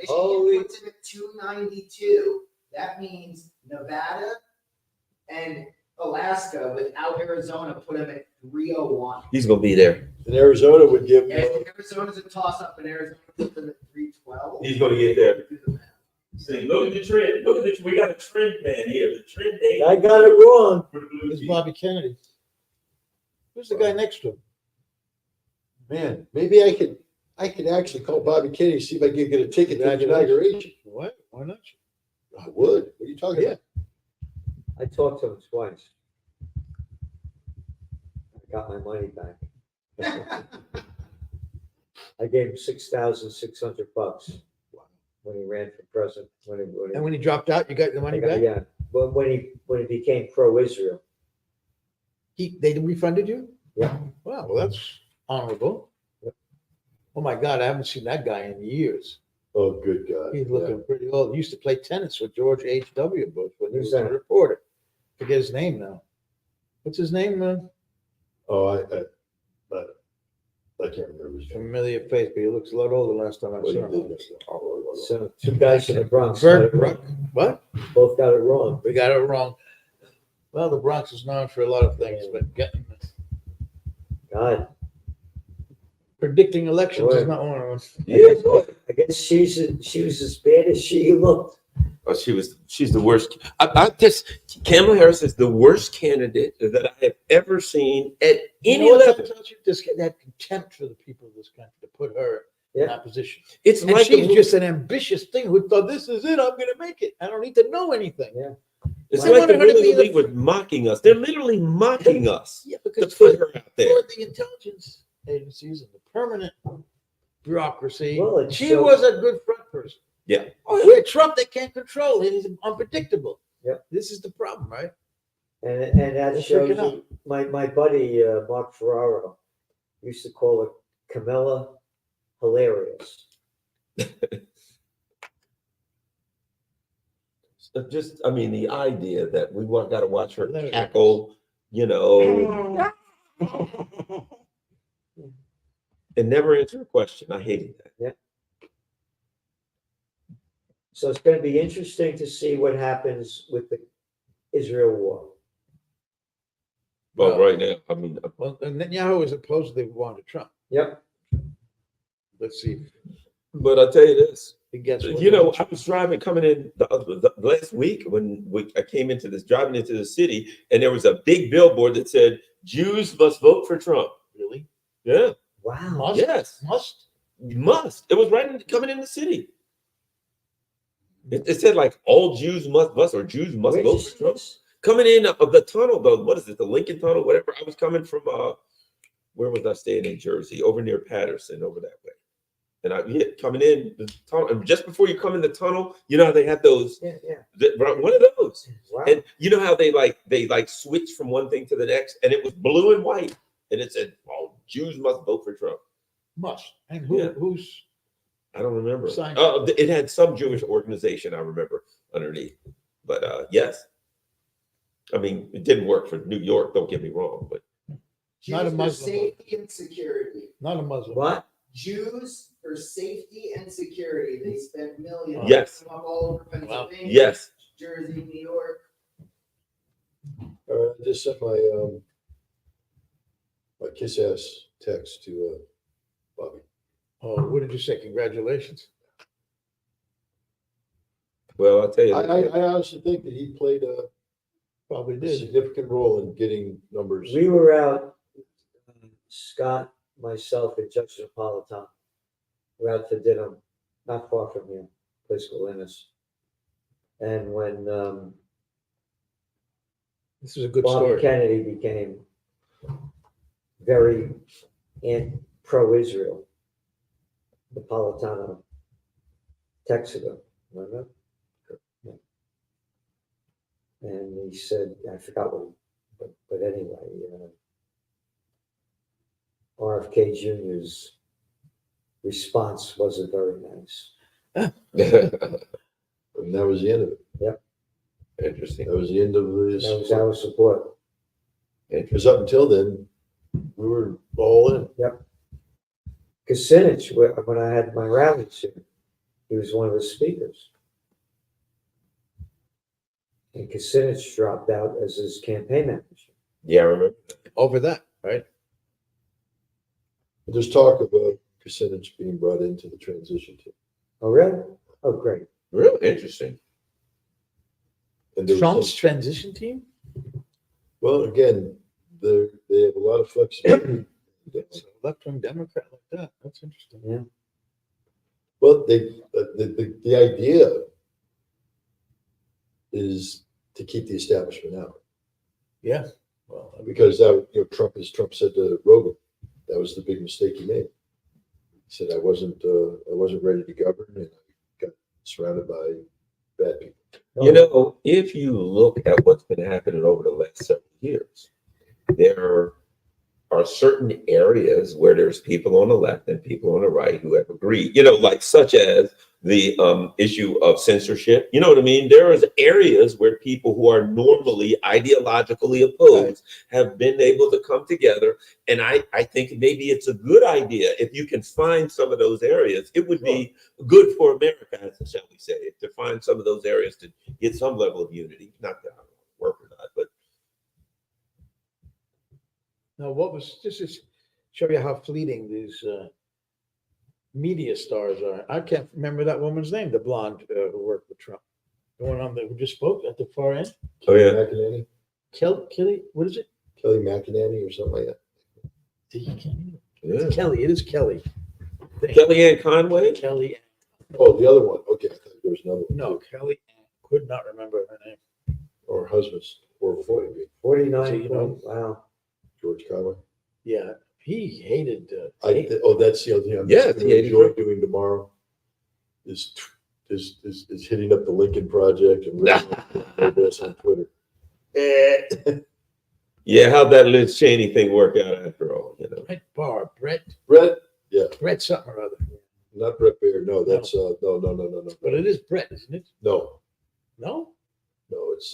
Holy- puts him at 292. That means Nevada and Alaska without Arizona put him at 301. He's gonna be there. And Arizona would give. And Arizona's a toss up, and Arizona puts him at 312. He's gonna get there. See, look at the trend. Look at this. We got a trend man here. The trend I got it wrong. for the blue It's team. Bobby Kennedy. Who's the guy next to him? Man, maybe I could actually call Bobby Kennedy, see if I can get a ticket to the inauguration. What? Why not? I would. What are you talking about? I talked to him twice. I got my money back. I gave him $6,600 when he ran for president. And when he dropped out, you got the money back? Yeah, but when he became pro-Israel. They refunded you? Yeah. Wow, well, that's honorable. Yep. Oh my God, I haven't seen that guy in years. Oh, good God. He's looking pretty old. He used to play tennis with George H.W. Bush when he Who's was a that? reporter. Forget his name now. What's his name, man? Oh, I can't remember his name. Familiar face, but he looks a lot older last time I What he saw him. did. So two guys from the Bronx got Bert it wrong. Bruck. What? Both got it wrong. We got it wrong. Well, the Bronx is known for a lot of things, but God, predicting elections is Boy. not one of them. Yeah. I guess she was as bad as she looked. Oh, she's the worst. I just, Kamala Harris is the worst candidate that I have ever seen at any You know what level. that tells you? This that contempt for the people of this country to put her in Yeah. that position. It's And like she's a- just an ambitious thing who thought, this is it, I'm going to make it. I don't need to know anything. Yeah. It's They like wanted the her to Little be the- League was mocking us. They're literally mocking us Yeah, to because put her out there. for the intelligence agencies and the permanent bureaucracy, Well, it she shows- was a good front person. Yeah. Where Trump, they can't control. He's unpredictable. Yep. This is the problem, right? And that Let's shows check it out. you, my buddy, Mark Ferraro, used to call her Camilla hilarious. Just, I mean, the idea that we got to watch her Hilarious. cackle, you know, and never answer a question. I hated that. So it's going to be interesting to see what happens with the Israel war. But Well- right now, I mean, Well, and Netanyahu is supposedly wanted Trump. Yep. Let's see if but I'll tell you this. he gets one. You know, I was driving coming in the last week when I came into driving into the city, and there was a big billboard that said, Jews must vote for Trump. Really? Yeah. Wow. Must? Yes. Must? You must. It was coming in the city. It said like all Jews must or Jews must Where'd vote you for see Trump. this? Coming in of the tunnel, what is it, the Lincoln Tunnel, whatever. I was coming from where was I staying in Jersey? Over near Patterson, over that way. And coming in the tunnel, and just before you come in the tunnel, you know how they have those, Yeah, yeah. one of those. Wow. And you know how they switch from one thing to the next, and it was blue and white, and it said, "Oh, Jews must vote for Trump." Must. And Yeah. who's I don't remember. Signed. It had some Jewish organization I remember underneath, but yes, I mean it didn't work for New York. Don't get me wrong, but Not a Jews for Muslim. safety and security. not a Muslim? What? Jews for safety and security. They spent millions. Yes. Up all over Pennsylvania, yes, Jersey, New York. I just sent my kiss ass text to Bobby. Oh, what did you say? Congratulations. well I'll tell you, I honestly think that he played a Probably did. significant role in getting numbers. We were out, Scott, myself, and Judge Napolitano. We're out to dinner, not far from here, a place called Ennis. And when This is a good Bobby story. Kennedy became very pro-Israel, Napolitano texted him, remember? Yeah. And he said, I forgot what, but anyway, RFK Jr.'s response wasn't very nice. And that was the end of it. interesting. That was the end of this. That was our support. Because up until then, we were all in. Kucinich, when I had my rallies here, he was one of the speakers. And Kucinich dropped out as his campaign manager. Yeah, I remember. Over that, right? There's talk of Kucinich being brought into the transition team. Oh, really? Oh, great. Real interesting. And there was Trump's some- transition team? well, again, they have a lot of flexibility. It's a left-wing Democrat like that. That's interesting. Well, the idea is to keep the establishment out. Yeah. Well, Because that, Trump said to Rogan, that was the big mistake he made. He said, I wasn't ready to govern, and I got surrounded by bad people. You know, if you look at what's been happening over the last several years, there are certain areas where there's people on the left and people on the right who have agreed, like such as the issue of censorship. You know what I mean? There is areas where people who are normally ideologically opposed have been able to come together. And I think maybe it's a good idea if you can find some of those areas. It would be good for America, shall we say, to find some of those areas to get some level of unity. Not that I don't work or not, but now, just to show you how fleeting these media stars are. I can't remember that woman's name, the blonde who worked with Trump. The one who just spoke at the far end. oh yeah. McEnany, Kelly, what is it? Kelly McEnany or something like that. Yeah. It's Kelly. It is Kelly. Kellyanne Conway. Kelly. Oh, the other one. Okay, I thought there was another one. No, Kelly. Could not remember her name. Or husbands, or 49. So, you know- Wow. George Conway. Yeah, he hated. That's the other thing. I'm Yeah, just gonna the enjoy 83. doing tomorrow. Is hitting up the Lincoln Project and this on Twitter. Yeah, how'd that Liz Cheney thing work out after all? Brett something or other. Not Brett Baer. No, that's no. But it is Brett, isn't it? No, No. it's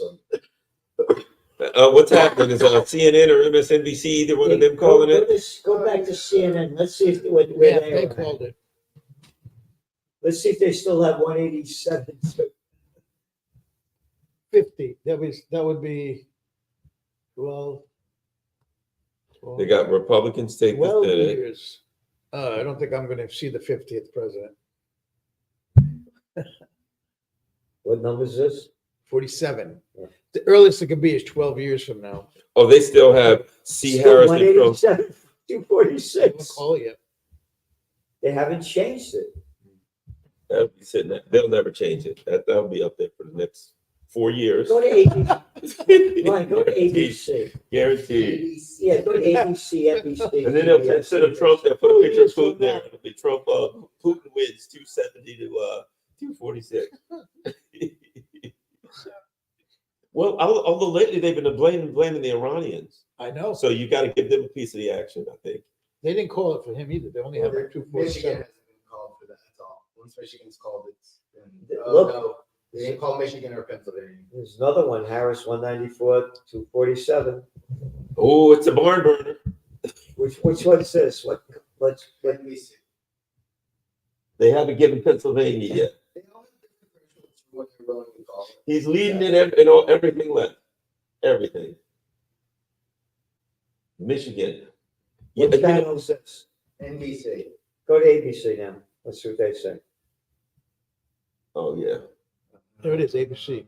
What's happening? Is CNN or MSNBC, either one of them calling it? Go back to CNN. Let's see where Yeah, they they are. called it. Let's see if they still have 187. 50. That would be 12. They got Republicans take the 12 Senate. years. I don't think I'm going to see the 50th president. What number is this? 47. The earliest it could be is 12 years from now. Oh, they still have C. Still Harrison Trump. 187, They won't 246. call it yet. They haven't changed it. That'll be sitting there. They'll never change it. That'll be up there for the next 4 years. Go to ABC. Ryan, go to ABC. Guaranteed. Yeah, go to ABC, NBC. And then they'll, instead of Trump, they'll put a picture of Putin there. It'll be Trump. Putin wins 270 to 246. Well, although lately they've been blaming the Iranians, I know. so you got to give them a piece of the action. I think. They didn't call it for him either. They only have like Michigan 247. hasn't been called for that at all. Once Michigan's called, it's been, Look. no, they didn't call Michigan or Pennsylvania. There's another one, Harris, 194, 247. Oh, it's a barn burner. Which one's this? What? NBC. They haven't given Pennsylvania yet. They all have different versions of what they're willing to call it. He's leading in everything left. Everything. Michigan. What Yeah, channel is this? NBC. Go to ABC now. Let's see what they say. oh yeah. There it is, ABC.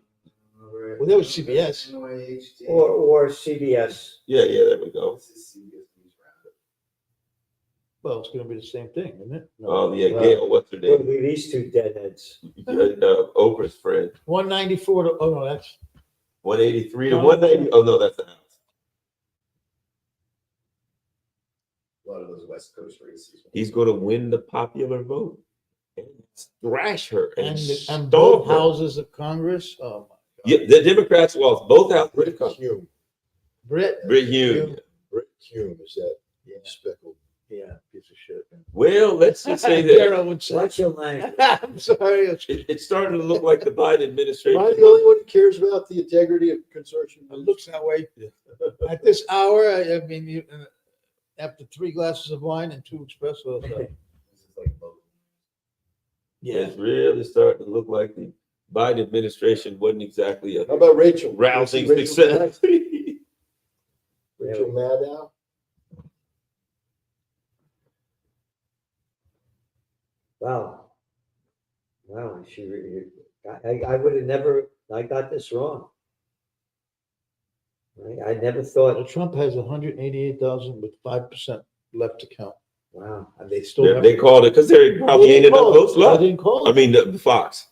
Well, that was CBS. NYHD. Or CBS. Yeah, there we go. This is CBS News Roundup. Well, it's going to be the same thing, isn't it? Oh yeah, Gail, what's her What name? are these two deadheads? Oprah's friend. 194 to, oh no, that's 183 to 190. Oh no, that's the house. A lot of those West Coast races. He's going to win the popular vote and thrash her and, and stomp both her. houses of Congress. Oh my Yeah, the Democrats lost both houses. Britt Hume. Britt. Britt Hume. Britt Hume is that speckled. Yeah, piece of shit. Well, let's just say that Darryl would say. Watch your language. I'm sorry. it's starting to look like the Biden administration. Am I the only one who cares about the integrity of consortium? It looks that way. At this hour, I mean, after 3 glasses of wine and 2 espressos. This is like both. Yeah. It's really starting to look like the Biden administration wasn't exactly a How about Rachel? rousing Rachel success. Rachel Maddow. Wow. I would have never, I got this wrong. I never thought, Well, Trump has 188,000 with 5% left to count. wow. And they still They, have. they called it because they probably ain't enough votes I left. didn't call I it. mean, the Fox.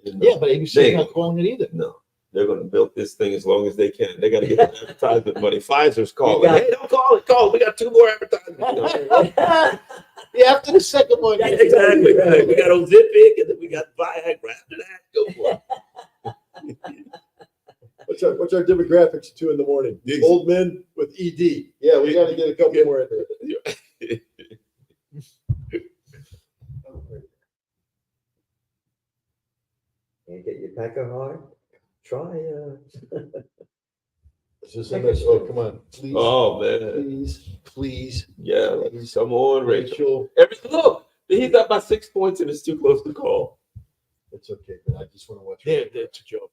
Yeah, but ABC They- is not calling it either. No, they're going to milk this thing as long as they can. They got to get the advertisement money. Pfizer's calling. got- Hey, don't call it. Call it. We got 2 more advertisements. Yeah, after the second one. Yeah, Exactly. Right. We got Ozempic and then we got Viagra after that. Go for it. What's our demographics at 2 a.m? Yes. Old men with ED. Yeah, we got to get a couple more in there. Can't get your pecker hard? Try, Is this MS? Oh, come on, please, Oh man. please, Yeah. Come on, Rachel. Rachel. Look, he's up by 6 points and it's too close to call. It's okay, but I just want to watch. Yeah, that's a joke.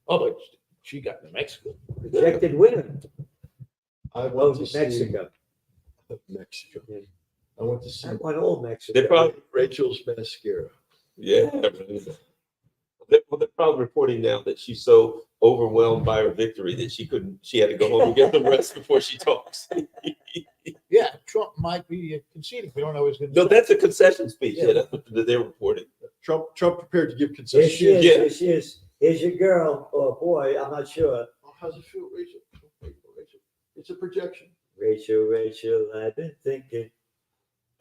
Oh, but she got New Mexico. projected winner. I Oh, want to see Mexico. Mexico. I want to see I want old Mexico. They probably, Rachel's mascara. yeah. Well, they're probably reporting now that she's so overwhelmed by her victory that she had to go home and get the rest before she talks. Yeah, Trump might be conceding. We don't know what he's going to No, do. that's a concession speech. Yeah. Yeah, that's what they're reporting. Trump prepared to give Here concessions. she is, Yeah. here she is. Here's your girl, or boy, I'm not sure. Oh, how's it feel, Rachel? Rachel? It's a projection. Rachel, I've been thinking.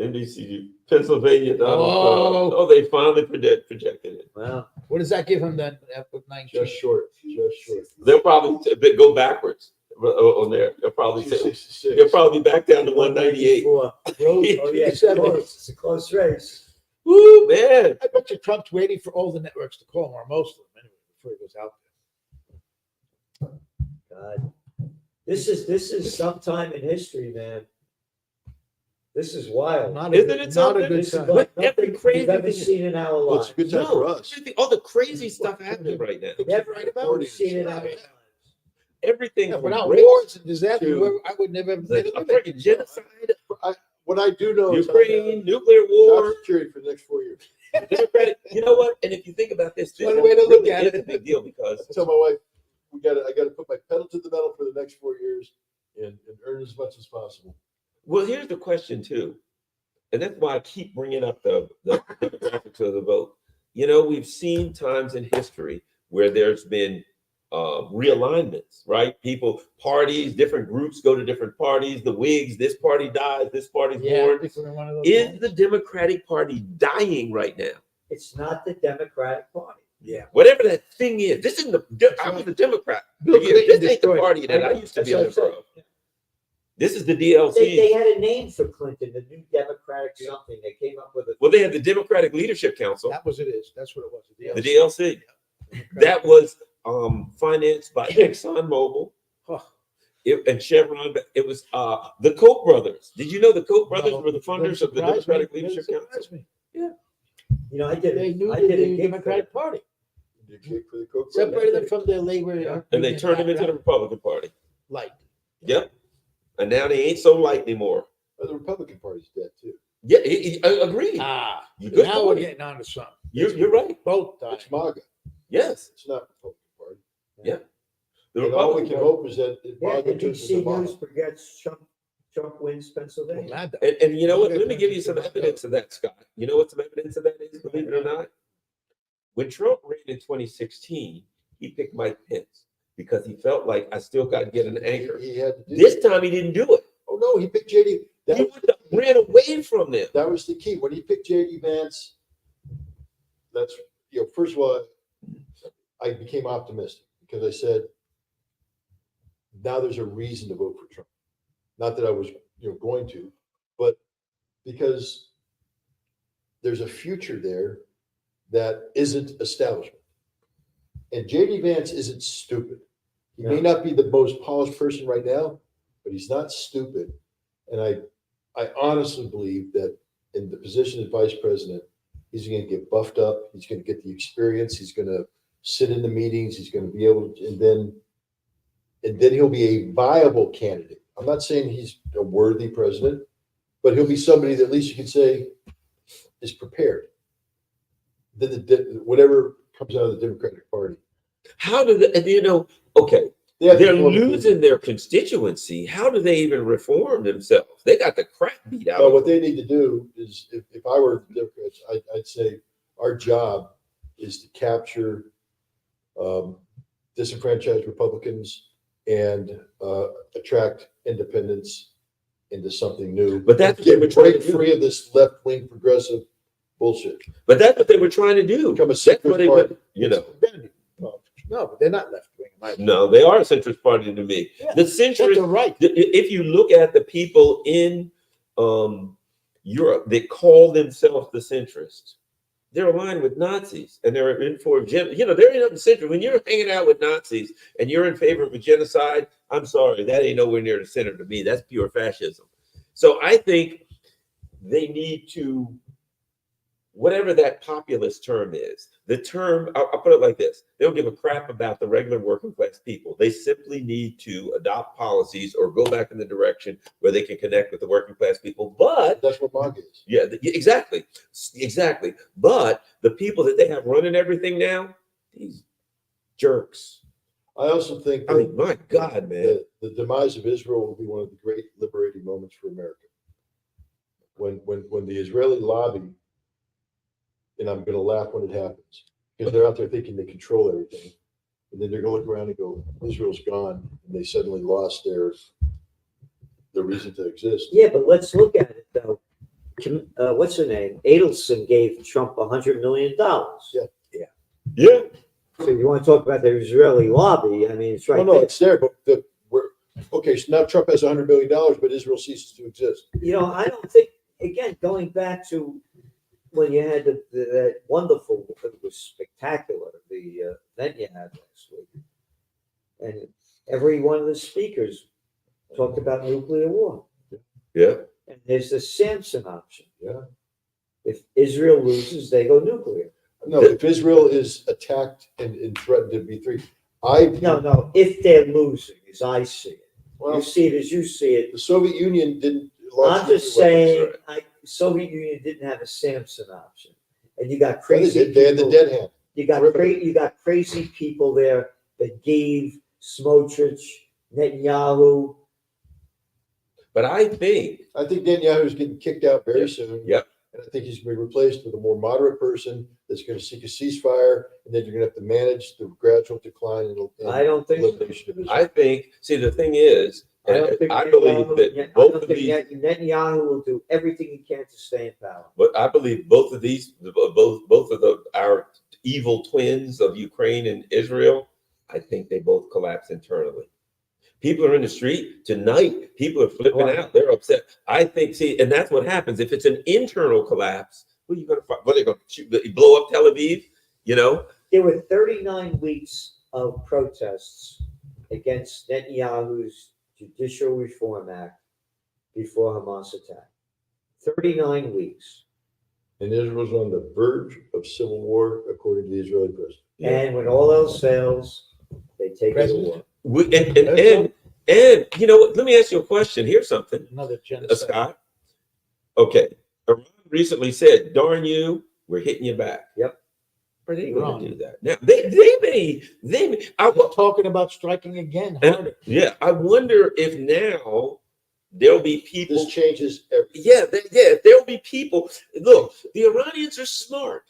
NBC, Pennsylvania. Oh. Oh, they finally projected it. Well, What does that give him then? With 19? Just short. Just short. They'll probably go backwards on there. They'll probably say 266. they'll probably be back down to 198. 194. Rose, Oh, yeah, it's 57. close. It's a close race. Woo, man. I bet you Trump's waiting for all the networks to call him, or most of them anyway, before he goes out God. This is sometime in history, man. This is there. wild. Not Isn't a, it good- not a something? good This is time. like Every nothing crazy we've ever thing- seen in our Well, it's a lives. good time for us. All the crazy stuff happening right now. Never Right about ever seen it in our it. lives. Everything Yeah, from without race wars and disaster, to- I would never have to made a a freaking genocide, What I do know is Ukraine, nuclear job war, security for the next 4 years. Democratic. You know what? And if you think about this, One way to look really at is it. a big deal because I tell my wife, I got to put my pedal to the metal for the next 4 years and earn as much as possible. well, here's the question too, and that's why I keep bringing up the demographics of the vote. You know, we've seen times in history where there's been realignments, right? Parties, different groups go to different parties. The Whigs, this party dies, this party's Yeah, born. if we're in one of those Is ones. the Democratic Party dying right now? It's not the Democratic Party. Yeah. Whatever that thing is, this isn't I was a Democrat. Bill for years. Clinton This ain't the destroyed- party that I used to be a That's what member I'm of. saying. This is the They DLC. had a name for Clinton, the New Democratic something. They came up with a. Well, they had the Democratic Leadership Council, That was it is. That's what it was. the DLC. That was financed by ExxonMobil Oh. and Chevron. But it was the Koch brothers. Did you know the Koch brothers No, were the funders doesn't of the surprise Democratic me. Leadership Doesn't Council? surprise me. You know, I did. They knew I did a the gig for Democratic Party. You kick for the Coke Separated them from their labor. And they turned them into the Republican Party. light. Yep. And now they ain't so light anymore. Oh, the Republican Party's dead too. Yeah, agreed. Ah, You good now we're point. getting on to something. You're right. Both died. It's MAGA. Yes. It's not Republican Party. The And all we Republican can hope is that Yeah, MAGA turns NBC into News MAGA. forgets Trump wins Well, Pennsylvania. mad And you know what? Okay, Let me give you thank you. some evidence of that, Scott. You know what some evidence of that is, believe it or not? When Trump ran in 2016, he picked Mike Pence because he felt like I still got to get an anchor. He had to do This that. time he didn't do it. Oh no, he picked JD. He That, ran away from them. that was the key. When he picked JD Vance, that's, first of all, I became optimistic because I said, now there's a reason to vote for Trump. Not that I was, going to, but because there's a future there that isn't establishment. And JD Vance isn't stupid. He may not be the most polished person right now, but he's not stupid. And I honestly believe that in the position of vice president, he's going to get buffed up. He's going to get the experience. He's going to sit in the meetings. He's going to be able to, and then he'll be a viable candidate. I'm not saying he's a worthy president, but he'll be somebody that at least you can say is prepared. Then whatever comes out of the Democratic Party. How did okay? They have to They're form a- losing their constituency. How do they even reform themselves? They got the crap beat out But of what them. they need to do is, if I were the Democrats, I'd say our job is to capture disenfranchised Republicans and attract independents into something new. But that's what they were trying to Break do. free of this left-wing progressive bullshit. But that's what they were trying to do. Become a That's what centrist they party. were, you know. No, but they're not left wing. No, they are a centrist party to me. Yeah, The But centrist, they're right. if you look at the people in Europe that call themselves the centrists, they're aligned with Nazis and they're in for you know, they're in the center. When you're hanging out with Nazis and you're in favor of a genocide, I'm sorry, that ain't nowhere near the center to me. That's pure fascism. So I think they need to, whatever that populist term is, the term, I'll put it like this. They don't give a crap about the regular working class people. They simply need to adopt policies or go back in the direction where they can connect with the working class people. But That's what MAGA is. yeah, exactly. Exactly. But the people that they have running everything now, these jerks. I also think I that mean, my God, man. the demise of Israel will be one of the great liberating moments for America. When the Israeli lobby, and I'm going to laugh when it happens, because they're out there thinking they control everything, and then they're going to look around and go, Israel's gone, and they suddenly lost their reason to exist. Yeah, but let's look at it though. What's her name? Adelson gave Trump $100 million. Yeah. Yeah. So you want to talk about the Israeli lobby? I mean, it's right No, there. it's there, but okay, so now Trump has $100 billion, but Israel ceases to exist. You know, I don't think, again, going back to when you had that wonderful, it was spectacular, the event you had last week. And every one of the speakers talked about nuclear war. Yeah. And there's the Samson option. Yeah. If Israel loses, they go nuclear. No, if Israel is attacked and threatened to be free, No, if they're losing, as I see it. Well, You see it as you see it. the Soviet Union didn't launch I'm just nuclear weapons. saying, Soviet Union didn't have a Samson option. And you got But they crazy did. They had the people. dead hand. You got crazy people there that gave Smotrich, Netanyahu. But I think, I think Netanyahu's getting kicked out very Yep. soon. Yep. And I think he's going to be replaced with a more moderate person that's going to seek a ceasefire, and then you're going to have to manage the gradual decline and I don't think so. elimination of Israel. I think, see, the thing is, I don't think I believe that both of these, Netanyahu will do everything he can to stay in power. but I believe both of these, both of our evil twins of Ukraine and Israel, I think they both collapse internally. People are in the street tonight. People are flipping Right. out. They're upset. I think, see, and that's what happens. If it's an internal collapse, what are you going to fight? What are they going to shoot, blow up Tel Aviv? You know? There were 39 weeks of protests against Netanyahu's Judicial Reform Act before Hamas attack. 39 weeks. And Israel's on the verge of civil war, according to the Israeli president. And when all else fails, they take it to war. And you know what? Let me ask you a question. Here's something, Another genocide. Scott. Okay. Iran recently said, darn you, we're hitting you back. Yep. Are they Iran. going to do that? Now, they may, They're talking about striking again harder. yeah, I wonder if now there'll be people. This changes everything. Yeah, there'll be people. Look, the Iranians are smart.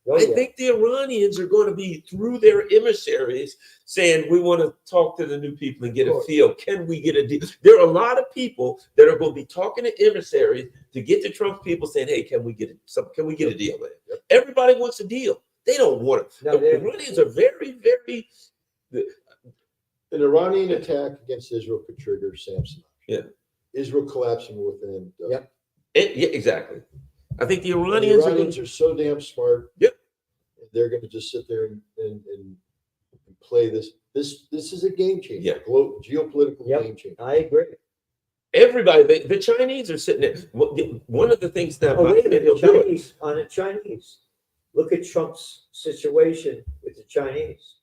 Oh, I yeah. think the Iranians are going to be through their emissaries saying, we want to talk to the new people and get a feel. Can we get a deal? There are a lot of people that are going to be talking to emissaries to get to Trump people saying, hey, can we get a deal, man? Everybody wants a deal. They don't want it. No, The Iranians are very, very. An Iranian attack against Israel could trigger Samson. Yeah. Israel collapsing within. Yep. Yeah, exactly. I think the The Iranians Iranians are so damn smart. Yep. They're going to just sit there and play this. This is a game changer. Yeah. Geopolitical Yep. game changer. I agree. Everybody, the Chinese are sitting there. One of the things that Oh, wait a Biden minute, will do it. Chinese, on the Chinese. Look at Trump's situation with the Chinese.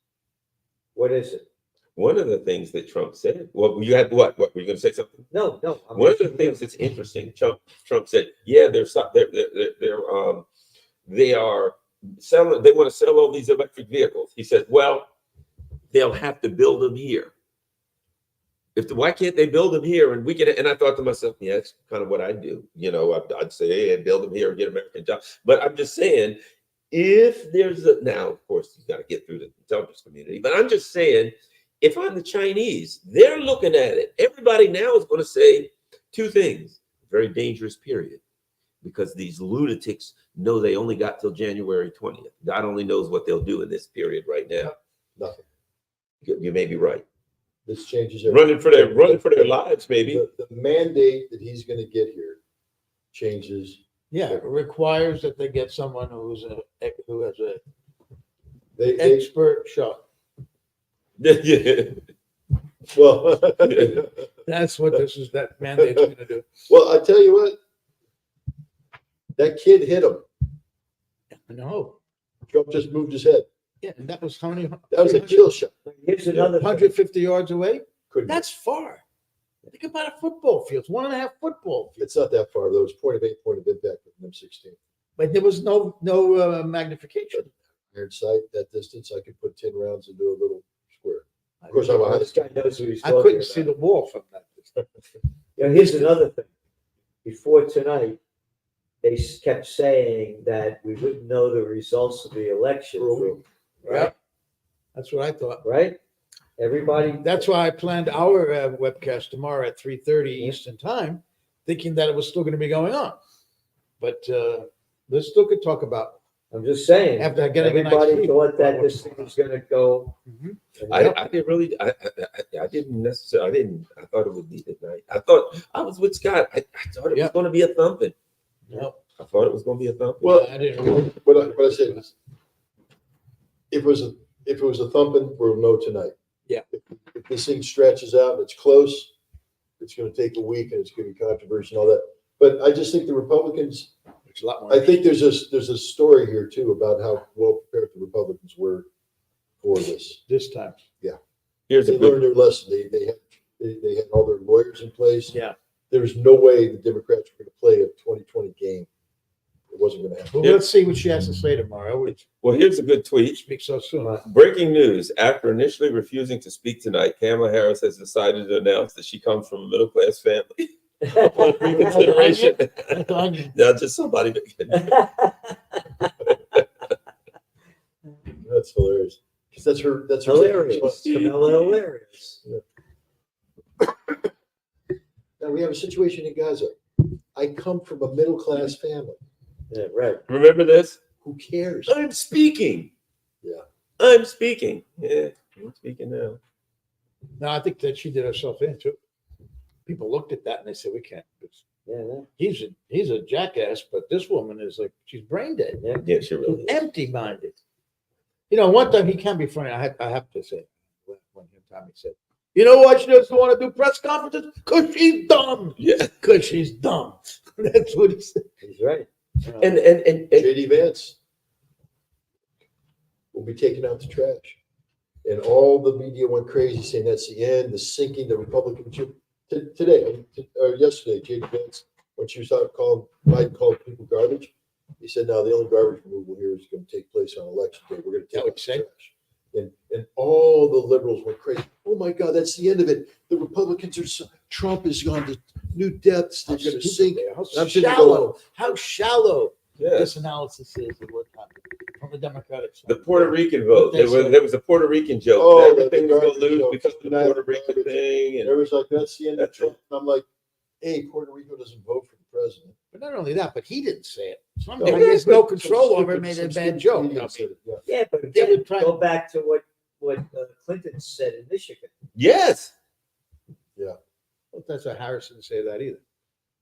What is it? One of the things that Trump said. Well, you had what? What were you going to say something? No. One of the things that's interesting. Trump said, yeah, they are selling. They want to sell all these electric vehicles. He said, well, they'll have to build them here. Why can't they build them here and we can? And I thought to myself, yeah, that's kind of what I do. You know, I'd say, hey, build them here and get American jobs. But I'm just saying, if there's now, of course, you got to get through the intelligence community. But I'm just saying, if I'm the Chinese, they're looking at it. Everybody now is going to say two things: very dangerous period, because these lunatics know they only got till January 20th. God only knows what they'll do in this period right now. Nothing. You may be right. This changes everything. Running for their lives, maybe. The mandate that he's gonna get here changes. Yeah, it requires that they get someone who has a They expert shot. Yeah. well, That's what that mandate's gonna do. well, I tell you what, that kid hit him. No, Trump just moved his head. yeah, and that was how many? That was a kill shot. Here's another thing. 150 yards away. Couldn't. That's far. Think about a football field. It's 1.5 football field. It's not that far though. It's point of impact with an M16. But there was no magnification. Iron sight, that distance, I could put 10 rounds into a little square. Of course, I'm a This guy knows who he's I talking couldn't about. see the wall from that. Yeah, here's another thing. Before tonight, they kept saying that we wouldn't know the results of the election, For a week. right? That's what I thought. Right? Everybody. That's why I planned our webcast tomorrow at 3:30 Eastern time, thinking that it was still going to be going on. But let's still could talk about I'm just saying. after getting a nice Everybody sleep. thought that this thing was going to go. Mhm. and I didn't really. I didn't necessarily. I thought it would be tonight. I thought I was with Scott. I thought it Yeah. was going to be a thumping. No, I thought it was going to be a thumping. Well, I didn't really. what I said is, if it was a thumping, we'll know tonight. Yeah. If this thing stretches out and it's close, it's gonna take a week and it's gonna be controversial and all that. But I just think the Republicans, It's a lot more. I think there's a story here too about how well prepared the Republicans were for this. this time. Here's They a good. learned their lesson. They had all their lawyers in place. Yeah. There was no way the Democrats were gonna play a 2020 game. It wasn't gonna happen. Well, Yeah. let's see what she has to say tomorrow. We Well, here's a good tweet. speak so soon. Breaking news: after initially refusing to speak tonight, Kamala Harris has decided to announce that she comes from a middle-class family. Upon reconsideration. Now, just somebody. That's hilarious. Because that's her. Hilarious. Camilla hilarious. Now we have a situation in Gaza. I come from a middle class family. Yeah, right. Remember this? Who cares? I'm speaking. Yeah. I'm speaking. Yeah, I'm speaking now. No, I think that she did herself in too. People looked at that and they said, "We can't." Yeah, He's a jackass, but this woman is like she's brain dead, Yeah, she really is. empty-minded. You know, one time he can be funny. I have to say, when Tommy said, "You know why she doesn't want to do press conferences? Because she's dumb. Yeah. Because she's dumb." That's what he said. he's right. And JD Vance will be taking out the trash. And all the media went crazy saying that's the end, the sinking, the Republican today, or yesterday, JD Vance, when she was out calling, Biden called people garbage, he said, now the only garbage removal here is going to take place on election day. We're going to That take what out you the said? trash. And all the liberals went crazy. Oh my God, that's the end of it. The Republicans are, Trump has gone to new depths. They're going to sink. How I'm sitting there shallow. How shallow yeah, this analysis is of what happened from the Democratic side. the Puerto Rican vote. They There said- was a Puerto Rican joke. Oh, Everything the was going to garbage lose joke. because of the Not Puerto Rican garbage. thing. And And was like, that's the end of That's Trump. And I'm like, hey, Puerto Rico doesn't vote for the president. But not only that, but he didn't say it. No, Somebody has no control Some over it, stupid- made some a bad stupid joke. comedian said it, yeah. Yeah, but They again, would try- go back to what Clinton said in Michigan. yes, Well, that's a Harrison say that either.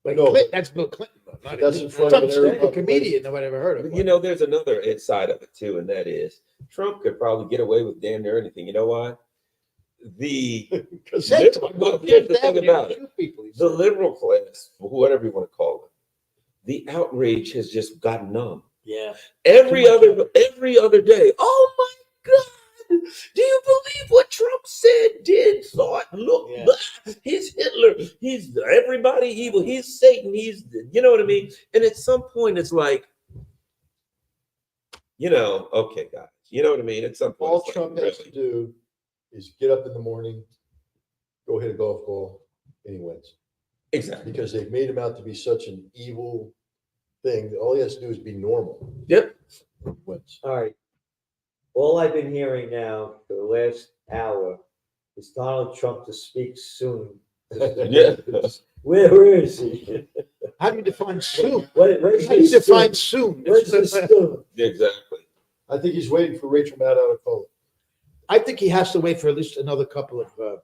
But No, Clinton, but- that's Bill Clinton. Though, not That's him. in front Some of every stupid comedian nobody ever heard of. you know, there's another side of it too, and that is Trump could probably get away with damn near anything. You know why? The He said so. Well, here's the thing Avenue, about it. shoot people, he the said. liberal class, whatever you want to call it, the outrage has just gotten numb. Yeah. Every Too much other day. Oh my God! Do you believe what Trump said, did, thought, looked? Yeah. Blah. He's Hitler. He's everybody evil. He's Satan. He's, you know what I mean? And at some point, it's like, you know, okay, guys, you know what I mean? At some point, All it's like, Trump has to really? do is get up in the morning, go hit a golf ball and he wins. Exactly. Because they've made him out to be such an evil thing. All he has to do is be normal. Yep. He wins. All right. All I've been hearing now for the last hour is Donald Trump to speak soon. Yeah. Where is he? How do you define soon? Where's How do you this define soon? soon? Where's this soon? Exactly. I think he's waiting for Rachel Maddow to call it. I think he has to wait for at least another couple of.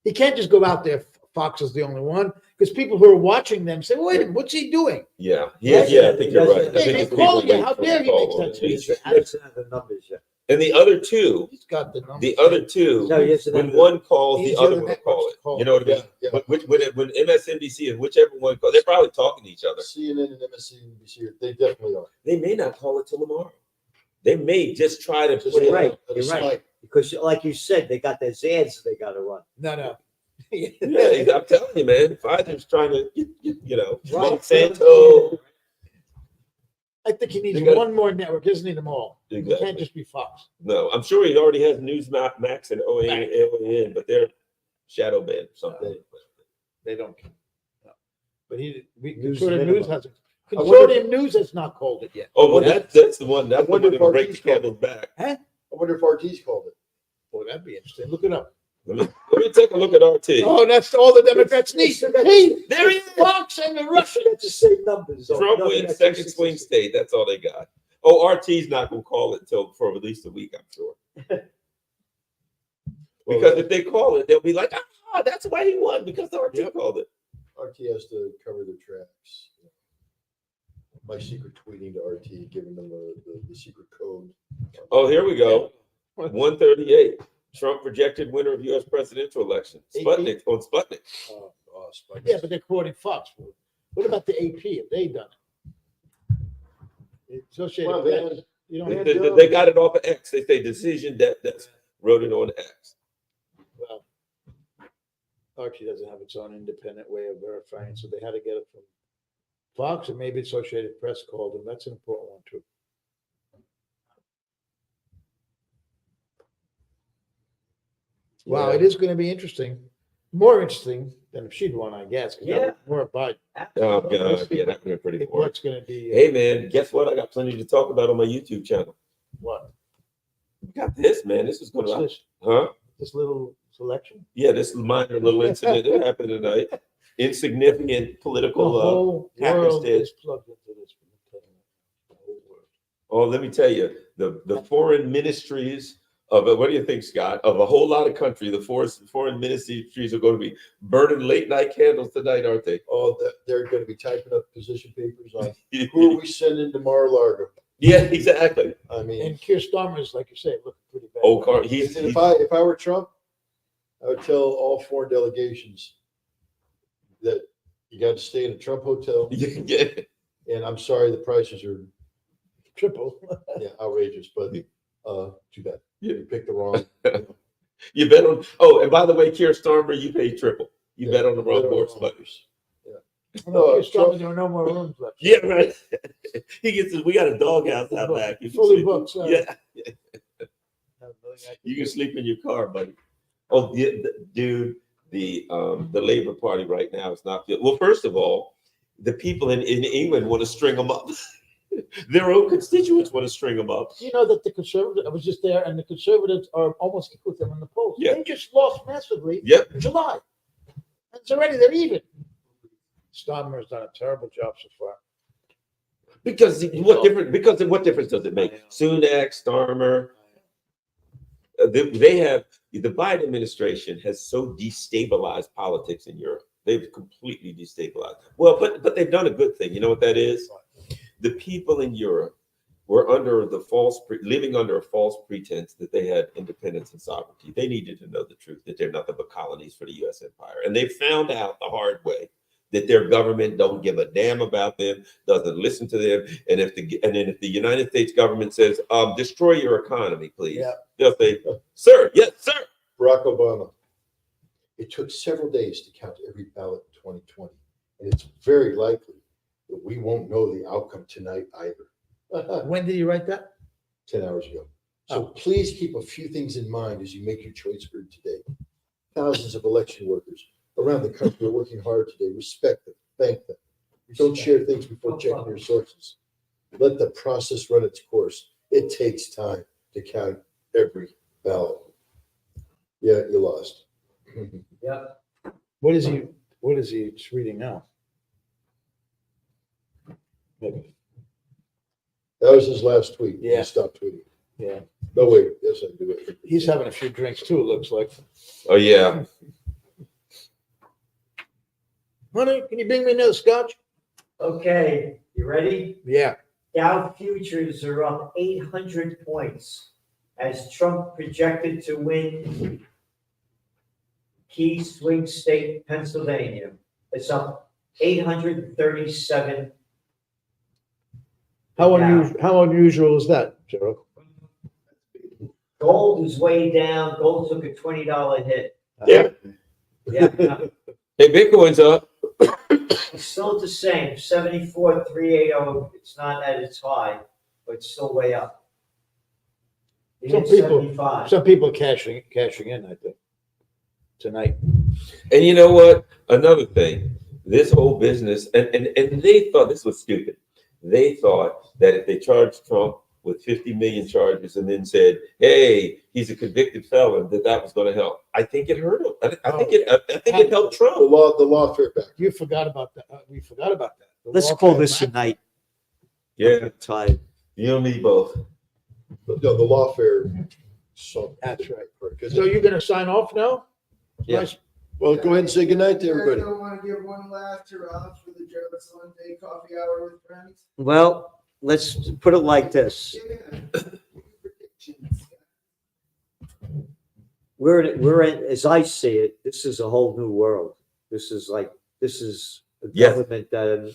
He can't just go out there. Fox is the only one because people who are watching them say, "Wait a minute, what's he doing?" Yeah. Yes, Yeah. I think you're right. I they think the call people you. How wait for dare the he call makes on that it. He doesn't have the numbers yet. And the other two, He's got the numbers. the other two, No, he hasn't when had the- one calls, the Easier other than one will that call much it. to call. You know what I mean? Yeah, yeah. When MSNBC and whichever one calls, they're probably talking to each other. CNN and MSNBC, they definitely are. They may not call it till tomorrow. They may just try to Just put it right. at a You're right. spike. Because, like you said, they got their ads they got to run. No. Yeah, I'm telling you, man. Pfizer's trying to, Right. Monsanto. I think he needs They got- one more network. He doesn't need them all. It can't Exactly. just be Fox. No, I'm sure he already has Newsmax and OAN, but they're shadow banned or something. They don't. No. But News Consortium minimum. News hasn't. I wonder- Consortium News has not called it yet. Oh, well, that's the one. That's the one wonder that if will break the RT's called camel's back. I wonder if RT's called it. Boy, that'd be interesting. Look it up. Let me take a look at RT. Oh, that's all the Democrats need. Hey, There he is. Fox and the Russians. That's the same numbers. Trump Nothing wins at second 266. swing state. That's all they got. Oh, RT's not going to call it till for at least a week, I'm sure. Because if they call it, they'll be like, ah, that's why he won because the RT called it. RT has to cover their tracks. My secret tweeting to RT, giving them the secret code. Oh, here we go. 138. Trump projected winner of U.S. presidential election. Sputnik on Sputnik. Oh, Spike. Yeah, but they're quoting Fox. What about the AP? Have they done it? Associated Well, Press. man, You They, don't have they got it off of X. They say decision that's wrote it on X. well, Archie doesn't have its own independent way of verifying, so they had to get it from Fox, and maybe Associated Press called them. That's an important one too. Wow, it is going to be interesting. More interesting than if she'd won, I guess. 'Cause that Yeah. was more about Oh, God. Yeah, that would be pretty boring. what's going to be Hey, man, guess what? I got plenty to talk about on my YouTube channel. what. We got this, man. This is going What's to, this? huh? This little selection. Yeah, this minor little incident that happened tonight. Insignificant The political. whole world happenstance. is plugged into this. The whole world. Oh, let me tell you, the foreign ministries of what do you think, Scott? Of a whole lot of country, the foreign ministries are going to be burning late night candles tonight, aren't they? Oh, they're going to be typing up position papers on who are we sending to Mar-a-Lago. Yeah, exactly. I mean, And Keir Starmer's, like you say, looking pretty bad. Oh, Carl, he's if I were Trump, I would tell all foreign delegations that you got to stay in a Trump hotel. yeah. And I'm sorry, the prices are Triple. outrageous, but too bad. You picked the wrong. You bet on. Oh, and by the way, Keir Starmer, you paid triple. You bet on the wrong horse, but No, Keir Starmer, there are no more rooms left. yeah, right. He gets. We got a doghouse out back. You can Fully sleep- booked. So Yeah, you can sleep in your car, buddy. Oh, dude, the Labor Party right now is not. Well, first of all, the people in England want to string them up. Their own constituents want to string them up. You know that the conservatives, I was just there, and the conservatives are almost equal to them in the polls. Yeah. They just lost massively Yep. in July. It's already, they're even. Starmer has done a terrible job so far. Because what difference? Because what difference does it make? Sunak, Starmer, they have the Biden administration has so destabilized politics in Europe. They've completely destabilized. Well, but they've done a good thing. You know what that is? The people in Europe were living under a false pretense that they had independence and sovereignty. They needed to know the truth that they're nothing but colonies for the U.S. empire, and they found out the hard way that their government don't give a damn about them, doesn't listen to them, and if the United States government says, "Destroy your economy, please," Yeah. they'll say, "Sir, yes, sir." Barack Obama. It took several days to count every ballot in 2020, and it's very likely that we won't know the outcome tonight either. When did you write that? 10 hours ago. So please keep a few things in mind as you make your choice for today. thousands of election workers around the country are working hard today. Respect them, thank them. Don't share things before checking your sources. Let the process run its course. It takes time to count every ballot. Yeah, you lost. Yep. What is he reading now? Maybe. That was his last tweet. Yeah. He stopped tweeting. Yeah. No, wait, yes, I do it. He's having a few drinks too, it looks like. Oh, yeah. Honey, can you bring me another scotch? Okay, you ready? Yeah. Dow futures are up 800 points as Trump projected to win key swing state Pennsylvania. It's up 837. How unusual is that, Gerald? Gold is way down. Gold took a $20 hit. Yeah. Yeah, no, Hey, Bitcoin's up. it's still the same, 74,380. It's not at its high, but it's still way up. It Some hit people- 75. Some people cashing in, I think, tonight. And you know what? Another thing, this whole business, and they thought this was stupid. They thought that if they charged Trump with 50 million charges and then said, hey, he's a convicted felon, that was going to help. I think it hurt him. I think it helped The Trump. law fair back. You forgot about that. We forgot about that. The Let's law call firm this a back- night. Yeah, I'm tired. you and me both. No, the law fair. So That's right. Because So you're gonna sign off now? Yeah. Nice. well, go ahead and say goodnight to everybody. don't want to give one last hurrah for the Joe Sunday coffee hour with friends? Well, let's put it like this. Predictions. We're in, as I see it, this is a whole new world. This is a Yes. government that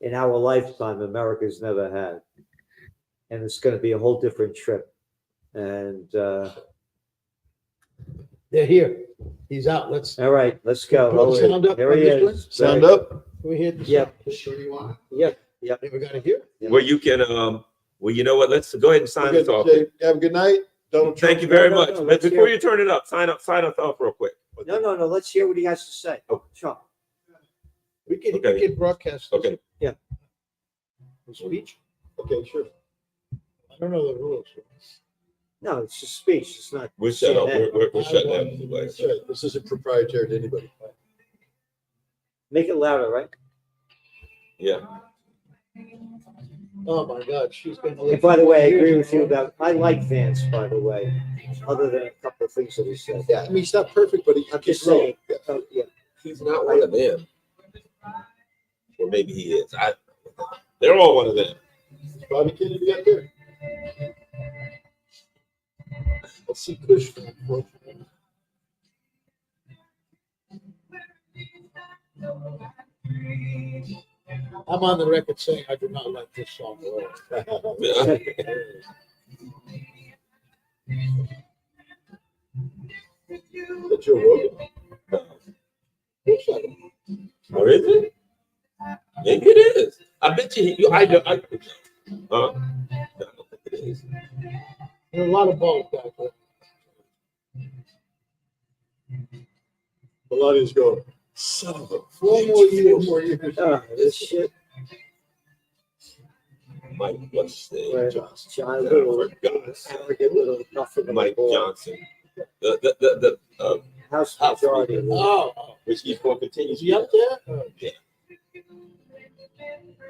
in our lifetime, America's never had. And it's gonna be a whole different trip. And, They're here. He's out. Let's, all right, let's go. Put the sound up Here on he this one? is. Sound up. we hit. Yep, Sure you want? yep. We got to hear. Where you can, well, you know what? Let's go ahead and sign Okay, us off. say, have a good night. Donald Trump. Thank you very No, much. no, But let's before hear- you turn it up, sign us off real quick. No, let's hear what he has to say. Oh. Trump. We can Okay. broadcast. Okay. The speech. Okay, sure. I don't know the rules. No, it's a speech. It's not. We're shut up. CNN. We're shut down anyway. That's right. This isn't proprietary to anybody. Make it louder, right? Yeah. Oh, my God. She's been. And by the way, I agree with you about, I like Vance, by the way, other than a couple of things that he said. Yeah, I mean, he's not perfect, but he I'm can just grow. saying. Yeah. Oh, yeah. He's not one of them. Or maybe he is. They're all one of them. Bobby Kennedy up there. Let's see Kushner. I'm on the record saying I do not like this song at all. That's Joe Rogan. Or is it? Maybe it is. I bet you. I don't think it is. There are a lot of balls back there. Melania's going, son of a. 4 more years. 4 more years. This shit. Mike, what's his name? Right. Johnson. John Little, For God's sake. arrogant little nothing. Mike Johnson. The House House majority. Oh, which he's going to continue. is he up there? Yeah.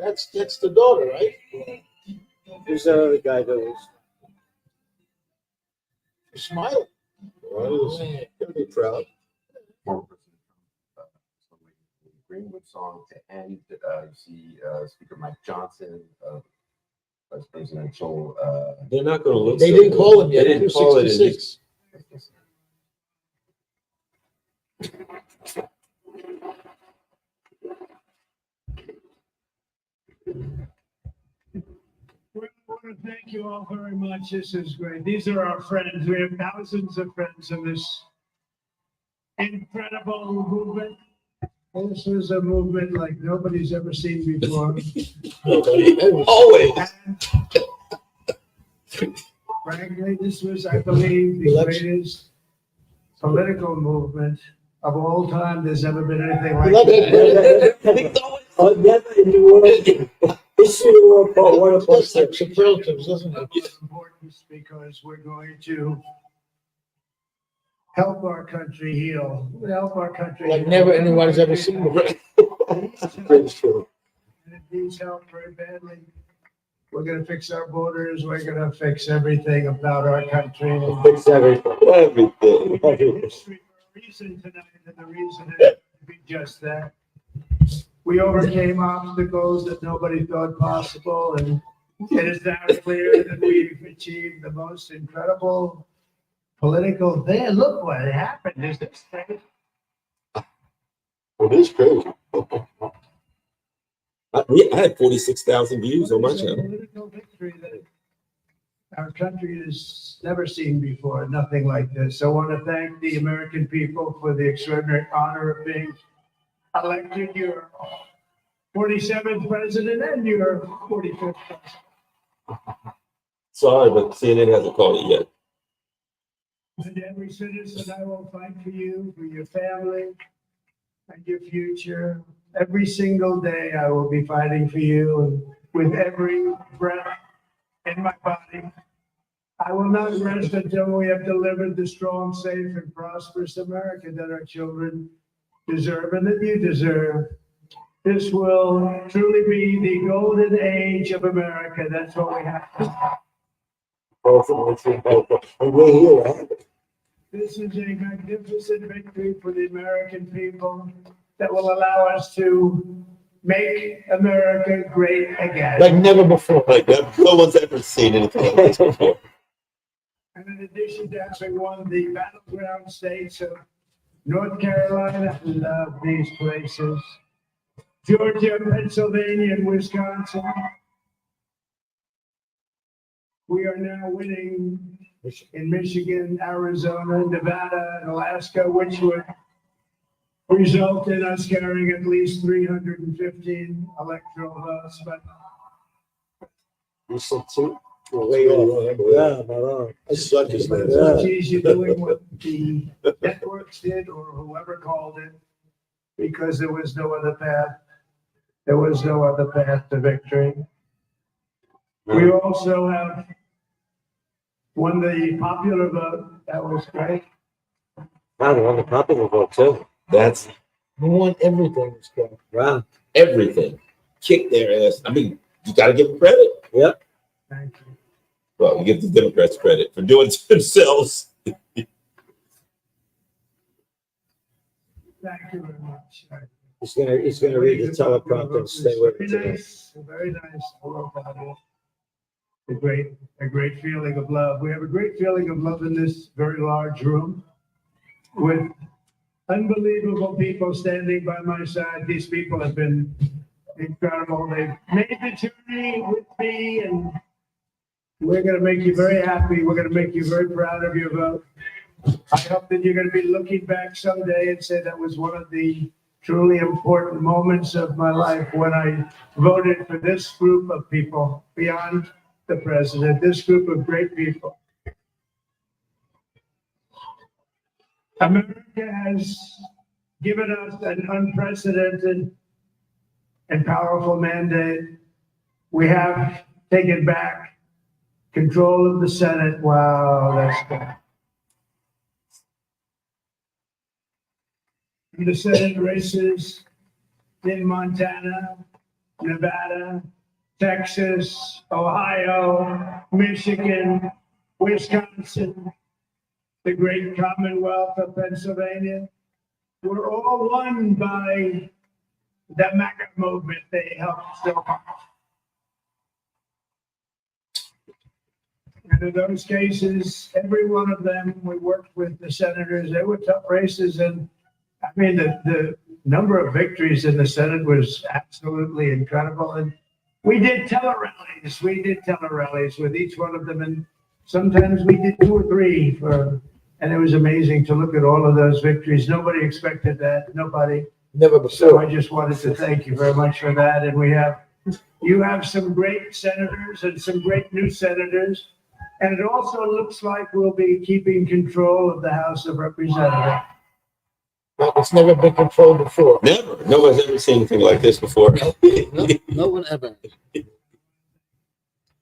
That's the daughter, right? Who's the other guy that was? Smile. Melania's gonna be proud. Greenwood song to end. You see Speaker Mike Johnson, Vice Presidential. They're not going to look. They so didn't good. call him yet. They didn't call it in 266. We want to thank you all very much. This is great. These are our friends. We have thousands of friends in this incredible movement. This is a movement like nobody's ever seen before. Always. Frankly, this was, I believe, the Election. greatest political movement of all time there's ever been anything like Love that. it. Never in the world. History of part one of part Just like six. superlatives, doesn't it? Of importance because we're going to help our country heal, help our country. Like heal. never anyone's ever seen before. Pretty true. And it needs help very badly. We're gonna fix our borders, we're gonna fix everything about our country. Fix everything. Everything. We made history for a reason tonight, and the reason is to be just that. We overcame obstacles that nobody thought possible, and it is now clear that we've achieved the most incredible political thing. Look what happened, is this thing? It is crazy. I had 46,000 views on my It's a channel. political victory that our country has never seen before, nothing like this. I want to thank the American people for the extraordinary honor of being elected your 47th president and your 45th president. Sorry, but CNN hasn't called it yet. And every citizen, I will fight for you, for your family, and your future. Every single day, I will be fighting for you, and with every breath in my body. I will not rest until we have delivered the strong, safe, and prosperous America that our children deserve and that you deserve. This will truly be the golden age of America. That's what we have to have. And we're here, right? This is a magnificent victory for the American people that will allow us to make America great again. Like never before. Like that, no one's ever seen anything like this before. And in addition to having won the battleground states of North Carolina, I love these places, Georgia, Pennsylvania, and Wisconsin, we are now winning in Michigan, Arizona, Nevada, and Alaska, which would result in us carrying at least 315 electoral votes. But You said two? We're way off. Yeah, but, I suck as But that. it's much easier doing what the networks did or whoever called it, because there was no other path. There was no other path to victory. We also have won the popular vote. That was great. wow, they won the popular vote too. That's We want everything that's going. Wow. everything. Kick their ass. I mean, you got to give them credit. Thank you. Well, we give the Democrats credit for doing it to themselves. Thank you very much. He's gonna read the teleprompter and stay with it Very today. nice, very nice. Hello, Patty. A great feeling of love. We have a great feeling of love in this very large room with unbelievable people standing by my side. These people have been incredible. They've made the journey with me, and we're going to make you very happy. We're going to make you very proud of your vote. I hope that you're going to be looking back someday and say that was one of the truly important moments of my life when I voted for this group of people beyond the president, this group of great people. America has given us an unprecedented and powerful mandate. We have taken back control of the Senate. Wow, that's good. The Senate races in Montana, Nevada, Texas, Ohio, Michigan, Wisconsin, the great Commonwealth of Pennsylvania, were all won by the MAGA movement. They helped so much. And in those cases, every one of them, we worked with the senators. They were tough races, and I mean, the number of victories in the Senate was absolutely incredible. And we did tele-rallies. We did tele-rallies with each one of them. And sometimes we did 2 or 3 and it was amazing to look at all of those victories. Nobody expected that. Nobody. Never So before. I just wanted to thank you very much for that. And you have some great senators and some great new senators. And it also looks like we'll be keeping control of the House of Representatives. But it's never been controlled before. Never. Nobody's ever seen anything like this before. No one ever.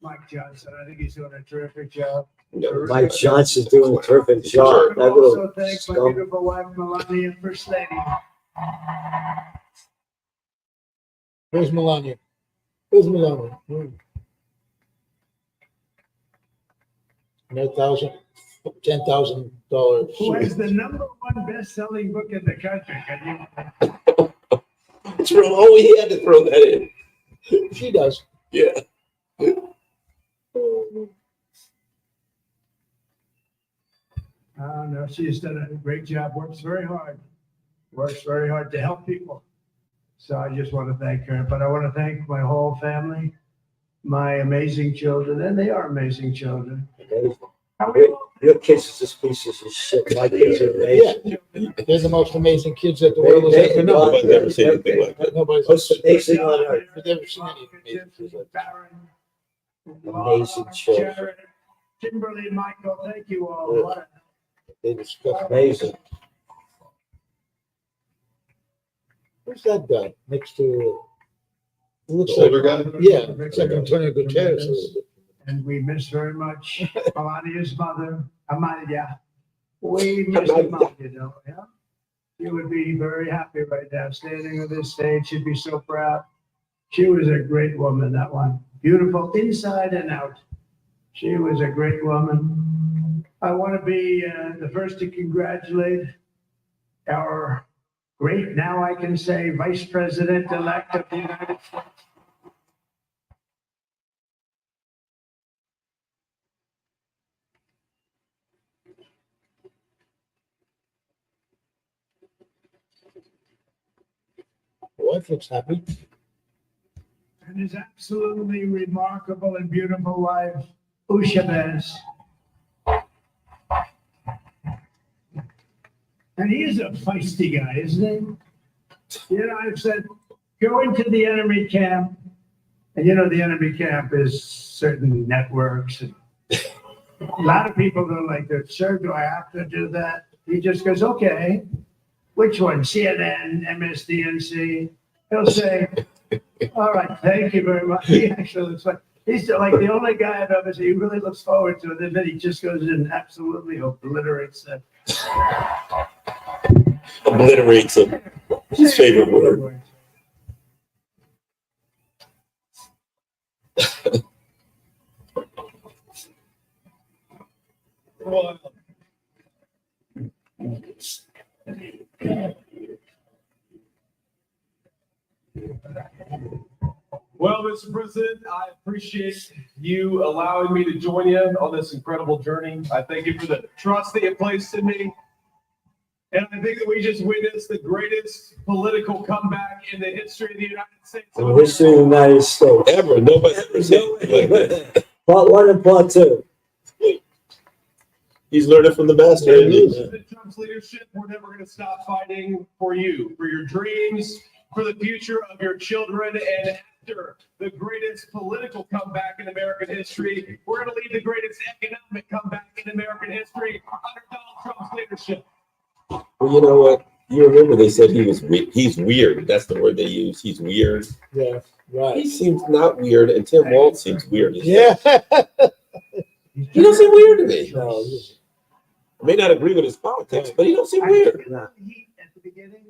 Mike Johnson, I think he's doing a terrific job. No. Mike Johnson's doing a terrific I job. would That also little thank my scum. beautiful wife Melania, First Lady. Where's Melania? Where's Melania? $10,000. Who has the #1 best-selling book in the country. Can you? Oh, he had to throw that in. She does. Yeah. No, she's done a great job, works very hard to help people. So I just want to thank her, but I want to thank my whole family, my amazing children, and they are amazing children. How we all- Your kids are just pieces of shit. My kids are amazing. They're the most amazing kids that the world has ever known. Nobody's ever seen anything like that. Nobody's What's the big thing on earth? I've never seen any amazing kids like that. Baron, Amazing children. Jared, Kimberly, Michael, thank you all. What a- They discuss. Amazing. Who's that guy next to? It looks The like, older guy? yeah, it's like Antonio Guterres. a little bit. And we miss very much Melania's mother, Amalia. We miss Amalia, though, yeah? She would be very happy right now, standing on this stage. She'd be so proud. She was a great woman, that one. Beautiful inside and out. She was a great woman. I want to be the first to congratulate our great, now I can say, Vice President-elect of the United States. Wife looks happy. And his absolutely remarkable and beautiful wife, Ushabez. And he is a feisty guy, isn't he? You know, I've said, go into the enemy camp. And you know, the enemy camp is certain networks. And a lot of people don't like that. Sir, do I have to do that? He just goes, okay. Which one? CNN, MSDNC? He'll say, all right, thank you very much. He actually looks like, he's like the only guy I've ever seen. He really looks forward to it. And then he just goes in and absolutely obliterates them. Obliterates him. His favorite word. Well, Mr. President, I appreciate you allowing me to join you on this incredible journey. I thank you for the trust that you placed in me. And I think that we just witnessed the greatest political comeback in the history of the United States. In the history of the United States. Ever. Nobody's ever seen anything like that. Part 1 and part 2. He's learning from the master. isn't he? Under Trump's leadership, we're never going to stop fighting for you, for your dreams, for the future of your children. And after the greatest political comeback in American history, we're going to lead the greatest economic comeback in American history under Donald Trump's leadership. Well, you know what? You remember they said he's weird. That's the word they use. He's weird. Yeah, right. He seems not weird, and Tim Walz seems weird. Yeah. He don't seem weird to me. No, I may not agree with his politics, but he don't seem weird. no. Heat at the beginning,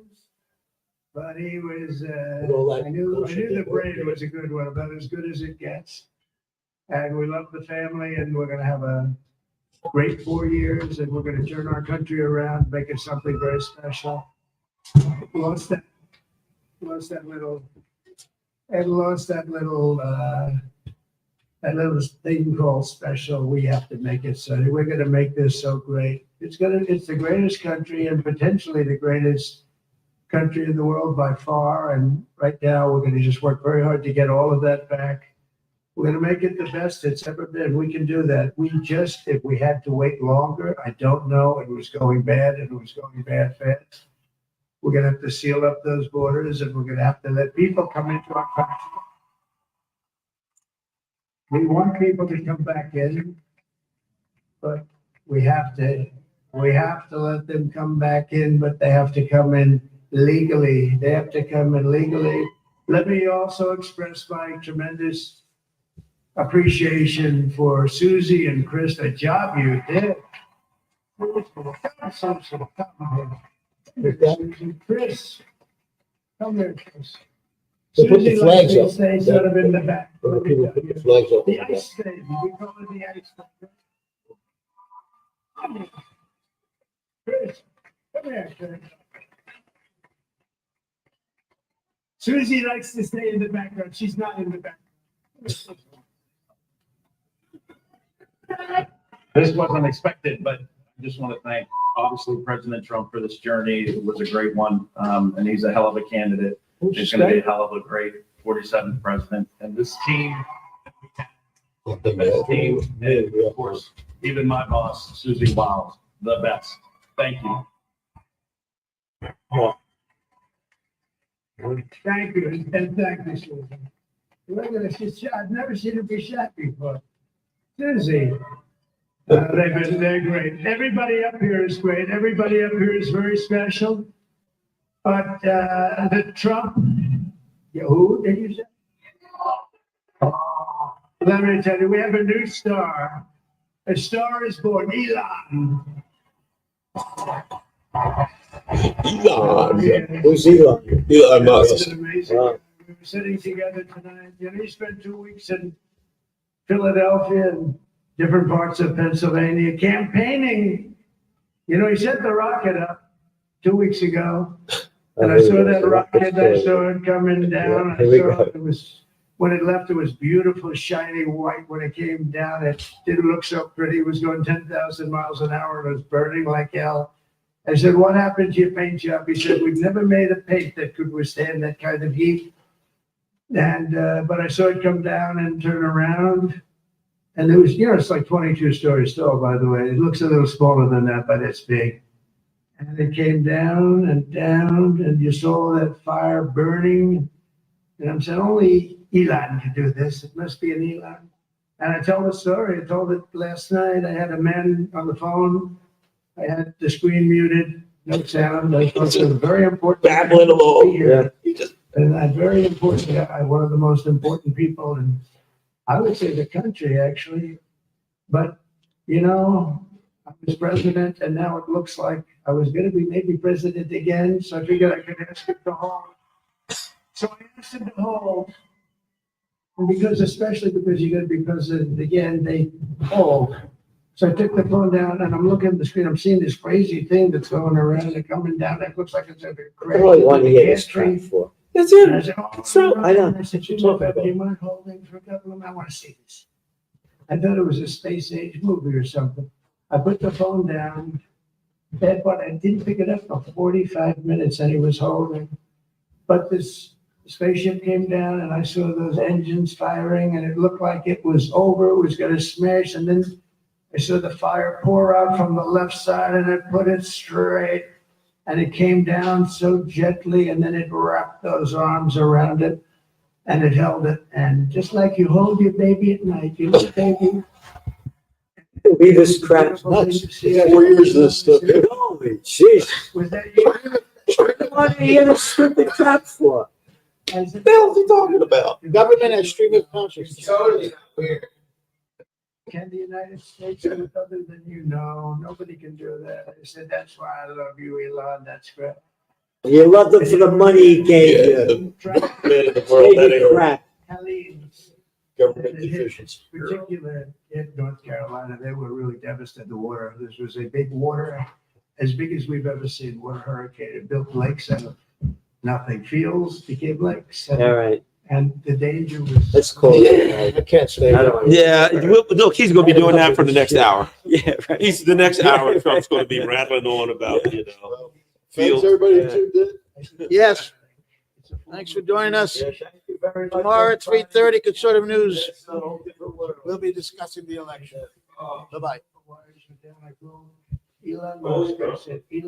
but he was, all that I knew bullshit the that brain worked. was a good one, about as good as it gets. And we love the family, and we're gonna have a great 4 years, and we're gonna turn our country around, make it something very special. Lost that little thing called special. We have to make it so we're gonna make this so great. It's the greatest country and potentially the greatest country in the world by far. And right now, we're gonna just work very hard to get all of that back. We're gonna make it the best it's ever been. We can do that. If we had to wait longer, I don't know. It was going bad and it was going bad fast. We're gonna have to seal up those borders and we're gonna have to let people come into our country. We want people to come back in. but we have to let them come back in, but they have to come in legally. They have to come in legally. Let me also express my tremendous appreciation for Susie and Chris, the job you did. Chris, come here, Chris. They put the Susie flags likes to up. stay sort of in the back. People put the flags up. The ice baby, we call it the ice baby. Come here. Chris, come here, Chris. Susie likes to stay in the background. She's not in the background. This wasn't expected, but I just want to thank, obviously, President Trump for this journey. It was a great one, and he's a hell of a candidate. He's going to be a hell of a great 47th president. And this team, of course, even my boss, Susie Wiles, the best. Thank you. Thank you, and thank you, Susan. Look at this, she's shot. I've never seen her be shot before. Susie. They're great. Everybody up here is great. Everybody up here is very special. But the Trump, who did you say? Let me tell you, we have a new star. A star is born, Elon. Elon. Yeah. Who's Elon? Elon Musk. Isn't it amazing? Wow. We were sitting together tonight. He spent 2 weeks in Philadelphia and different parts of Pennsylvania campaigning. He sent the rocket up 2 weeks ago. And I saw that rocket, I saw it coming down. I saw it was, when it left, it was beautiful, shiny white. When it came down, it didn't look so pretty. It was going 10,000 miles an hour and it was burning like hell. I said, what happened to your paint job? He said, we've never made a paint that could withstand that kind of heat. And, but I saw it come down and turn around. And it was, it's like 22 stories tall, by the way. It looks a little smaller than that, but it's big. And it came down, and you saw that fire burning. And I'm saying, only Elon can do this. It must be an Elon. And I told the story. I told it last night. I had a man on the phone. I had the screen muted, no sound. I thought it was very important. Babbling along. Yeah. And I'm very important guy, one of the most important people in, I would say, the country, actually. But, I was president, and now it looks like I was going to be maybe president again. So I figured I could ask him to hold. So I asked him to hold. And especially because you're going to be president again, they hold. So I took the phone down and I'm looking at the screen. I'm seeing this crazy thing that's going around and coming down. It looks like it's a crazy. What do I want to hear this crap for? That's And I it. said, oh, So, I know. I said, do you mind holding for a couple of minutes? I want to see this. I thought it was a space age movie or something. I put the phone down, but I didn't pick it up for 45 minutes and he was holding. But this spaceship came down and I saw those engines firing and it looked like it was over, it was going to smash. And then I saw the fire pour out from the left side and it put it straight. And it came down so gently and then it wrapped those arms around it and it held it. And just like you hold your baby at night, you little baby. Leave this crap nuts. 4 years of this stuff. Holy jeez. Was that you? What are you in a stupid crap for? I said, What the hell is he talking about? The government has stream of consciousness. Totally not weird. can the United States do it other than you? No, nobody can do that. I said, that's why I love you, Elon. That's great. You loved him for the money he gave you. Man of the world, that Gave you ain't crap. Hellenes, Government deficiency. particular in North Carolina, they were really devastated. The water, this was a big water, as big as we've ever seen, water hurricane. It built lakes out of nothing. Fields became lakes. All right, And the danger was. let's call it. I can't stay. I don't- Yeah, look, he's going to be doing that for the next hour. Yeah, right. He's the next hour. Trump's going to be rattling on about, Thanks, everybody who tuned in. Yes. Thanks for joining us. Tomorrow at 3:30, Conservative News. We'll be discussing the election. Bye-bye. Elon Musk, I said, Elon.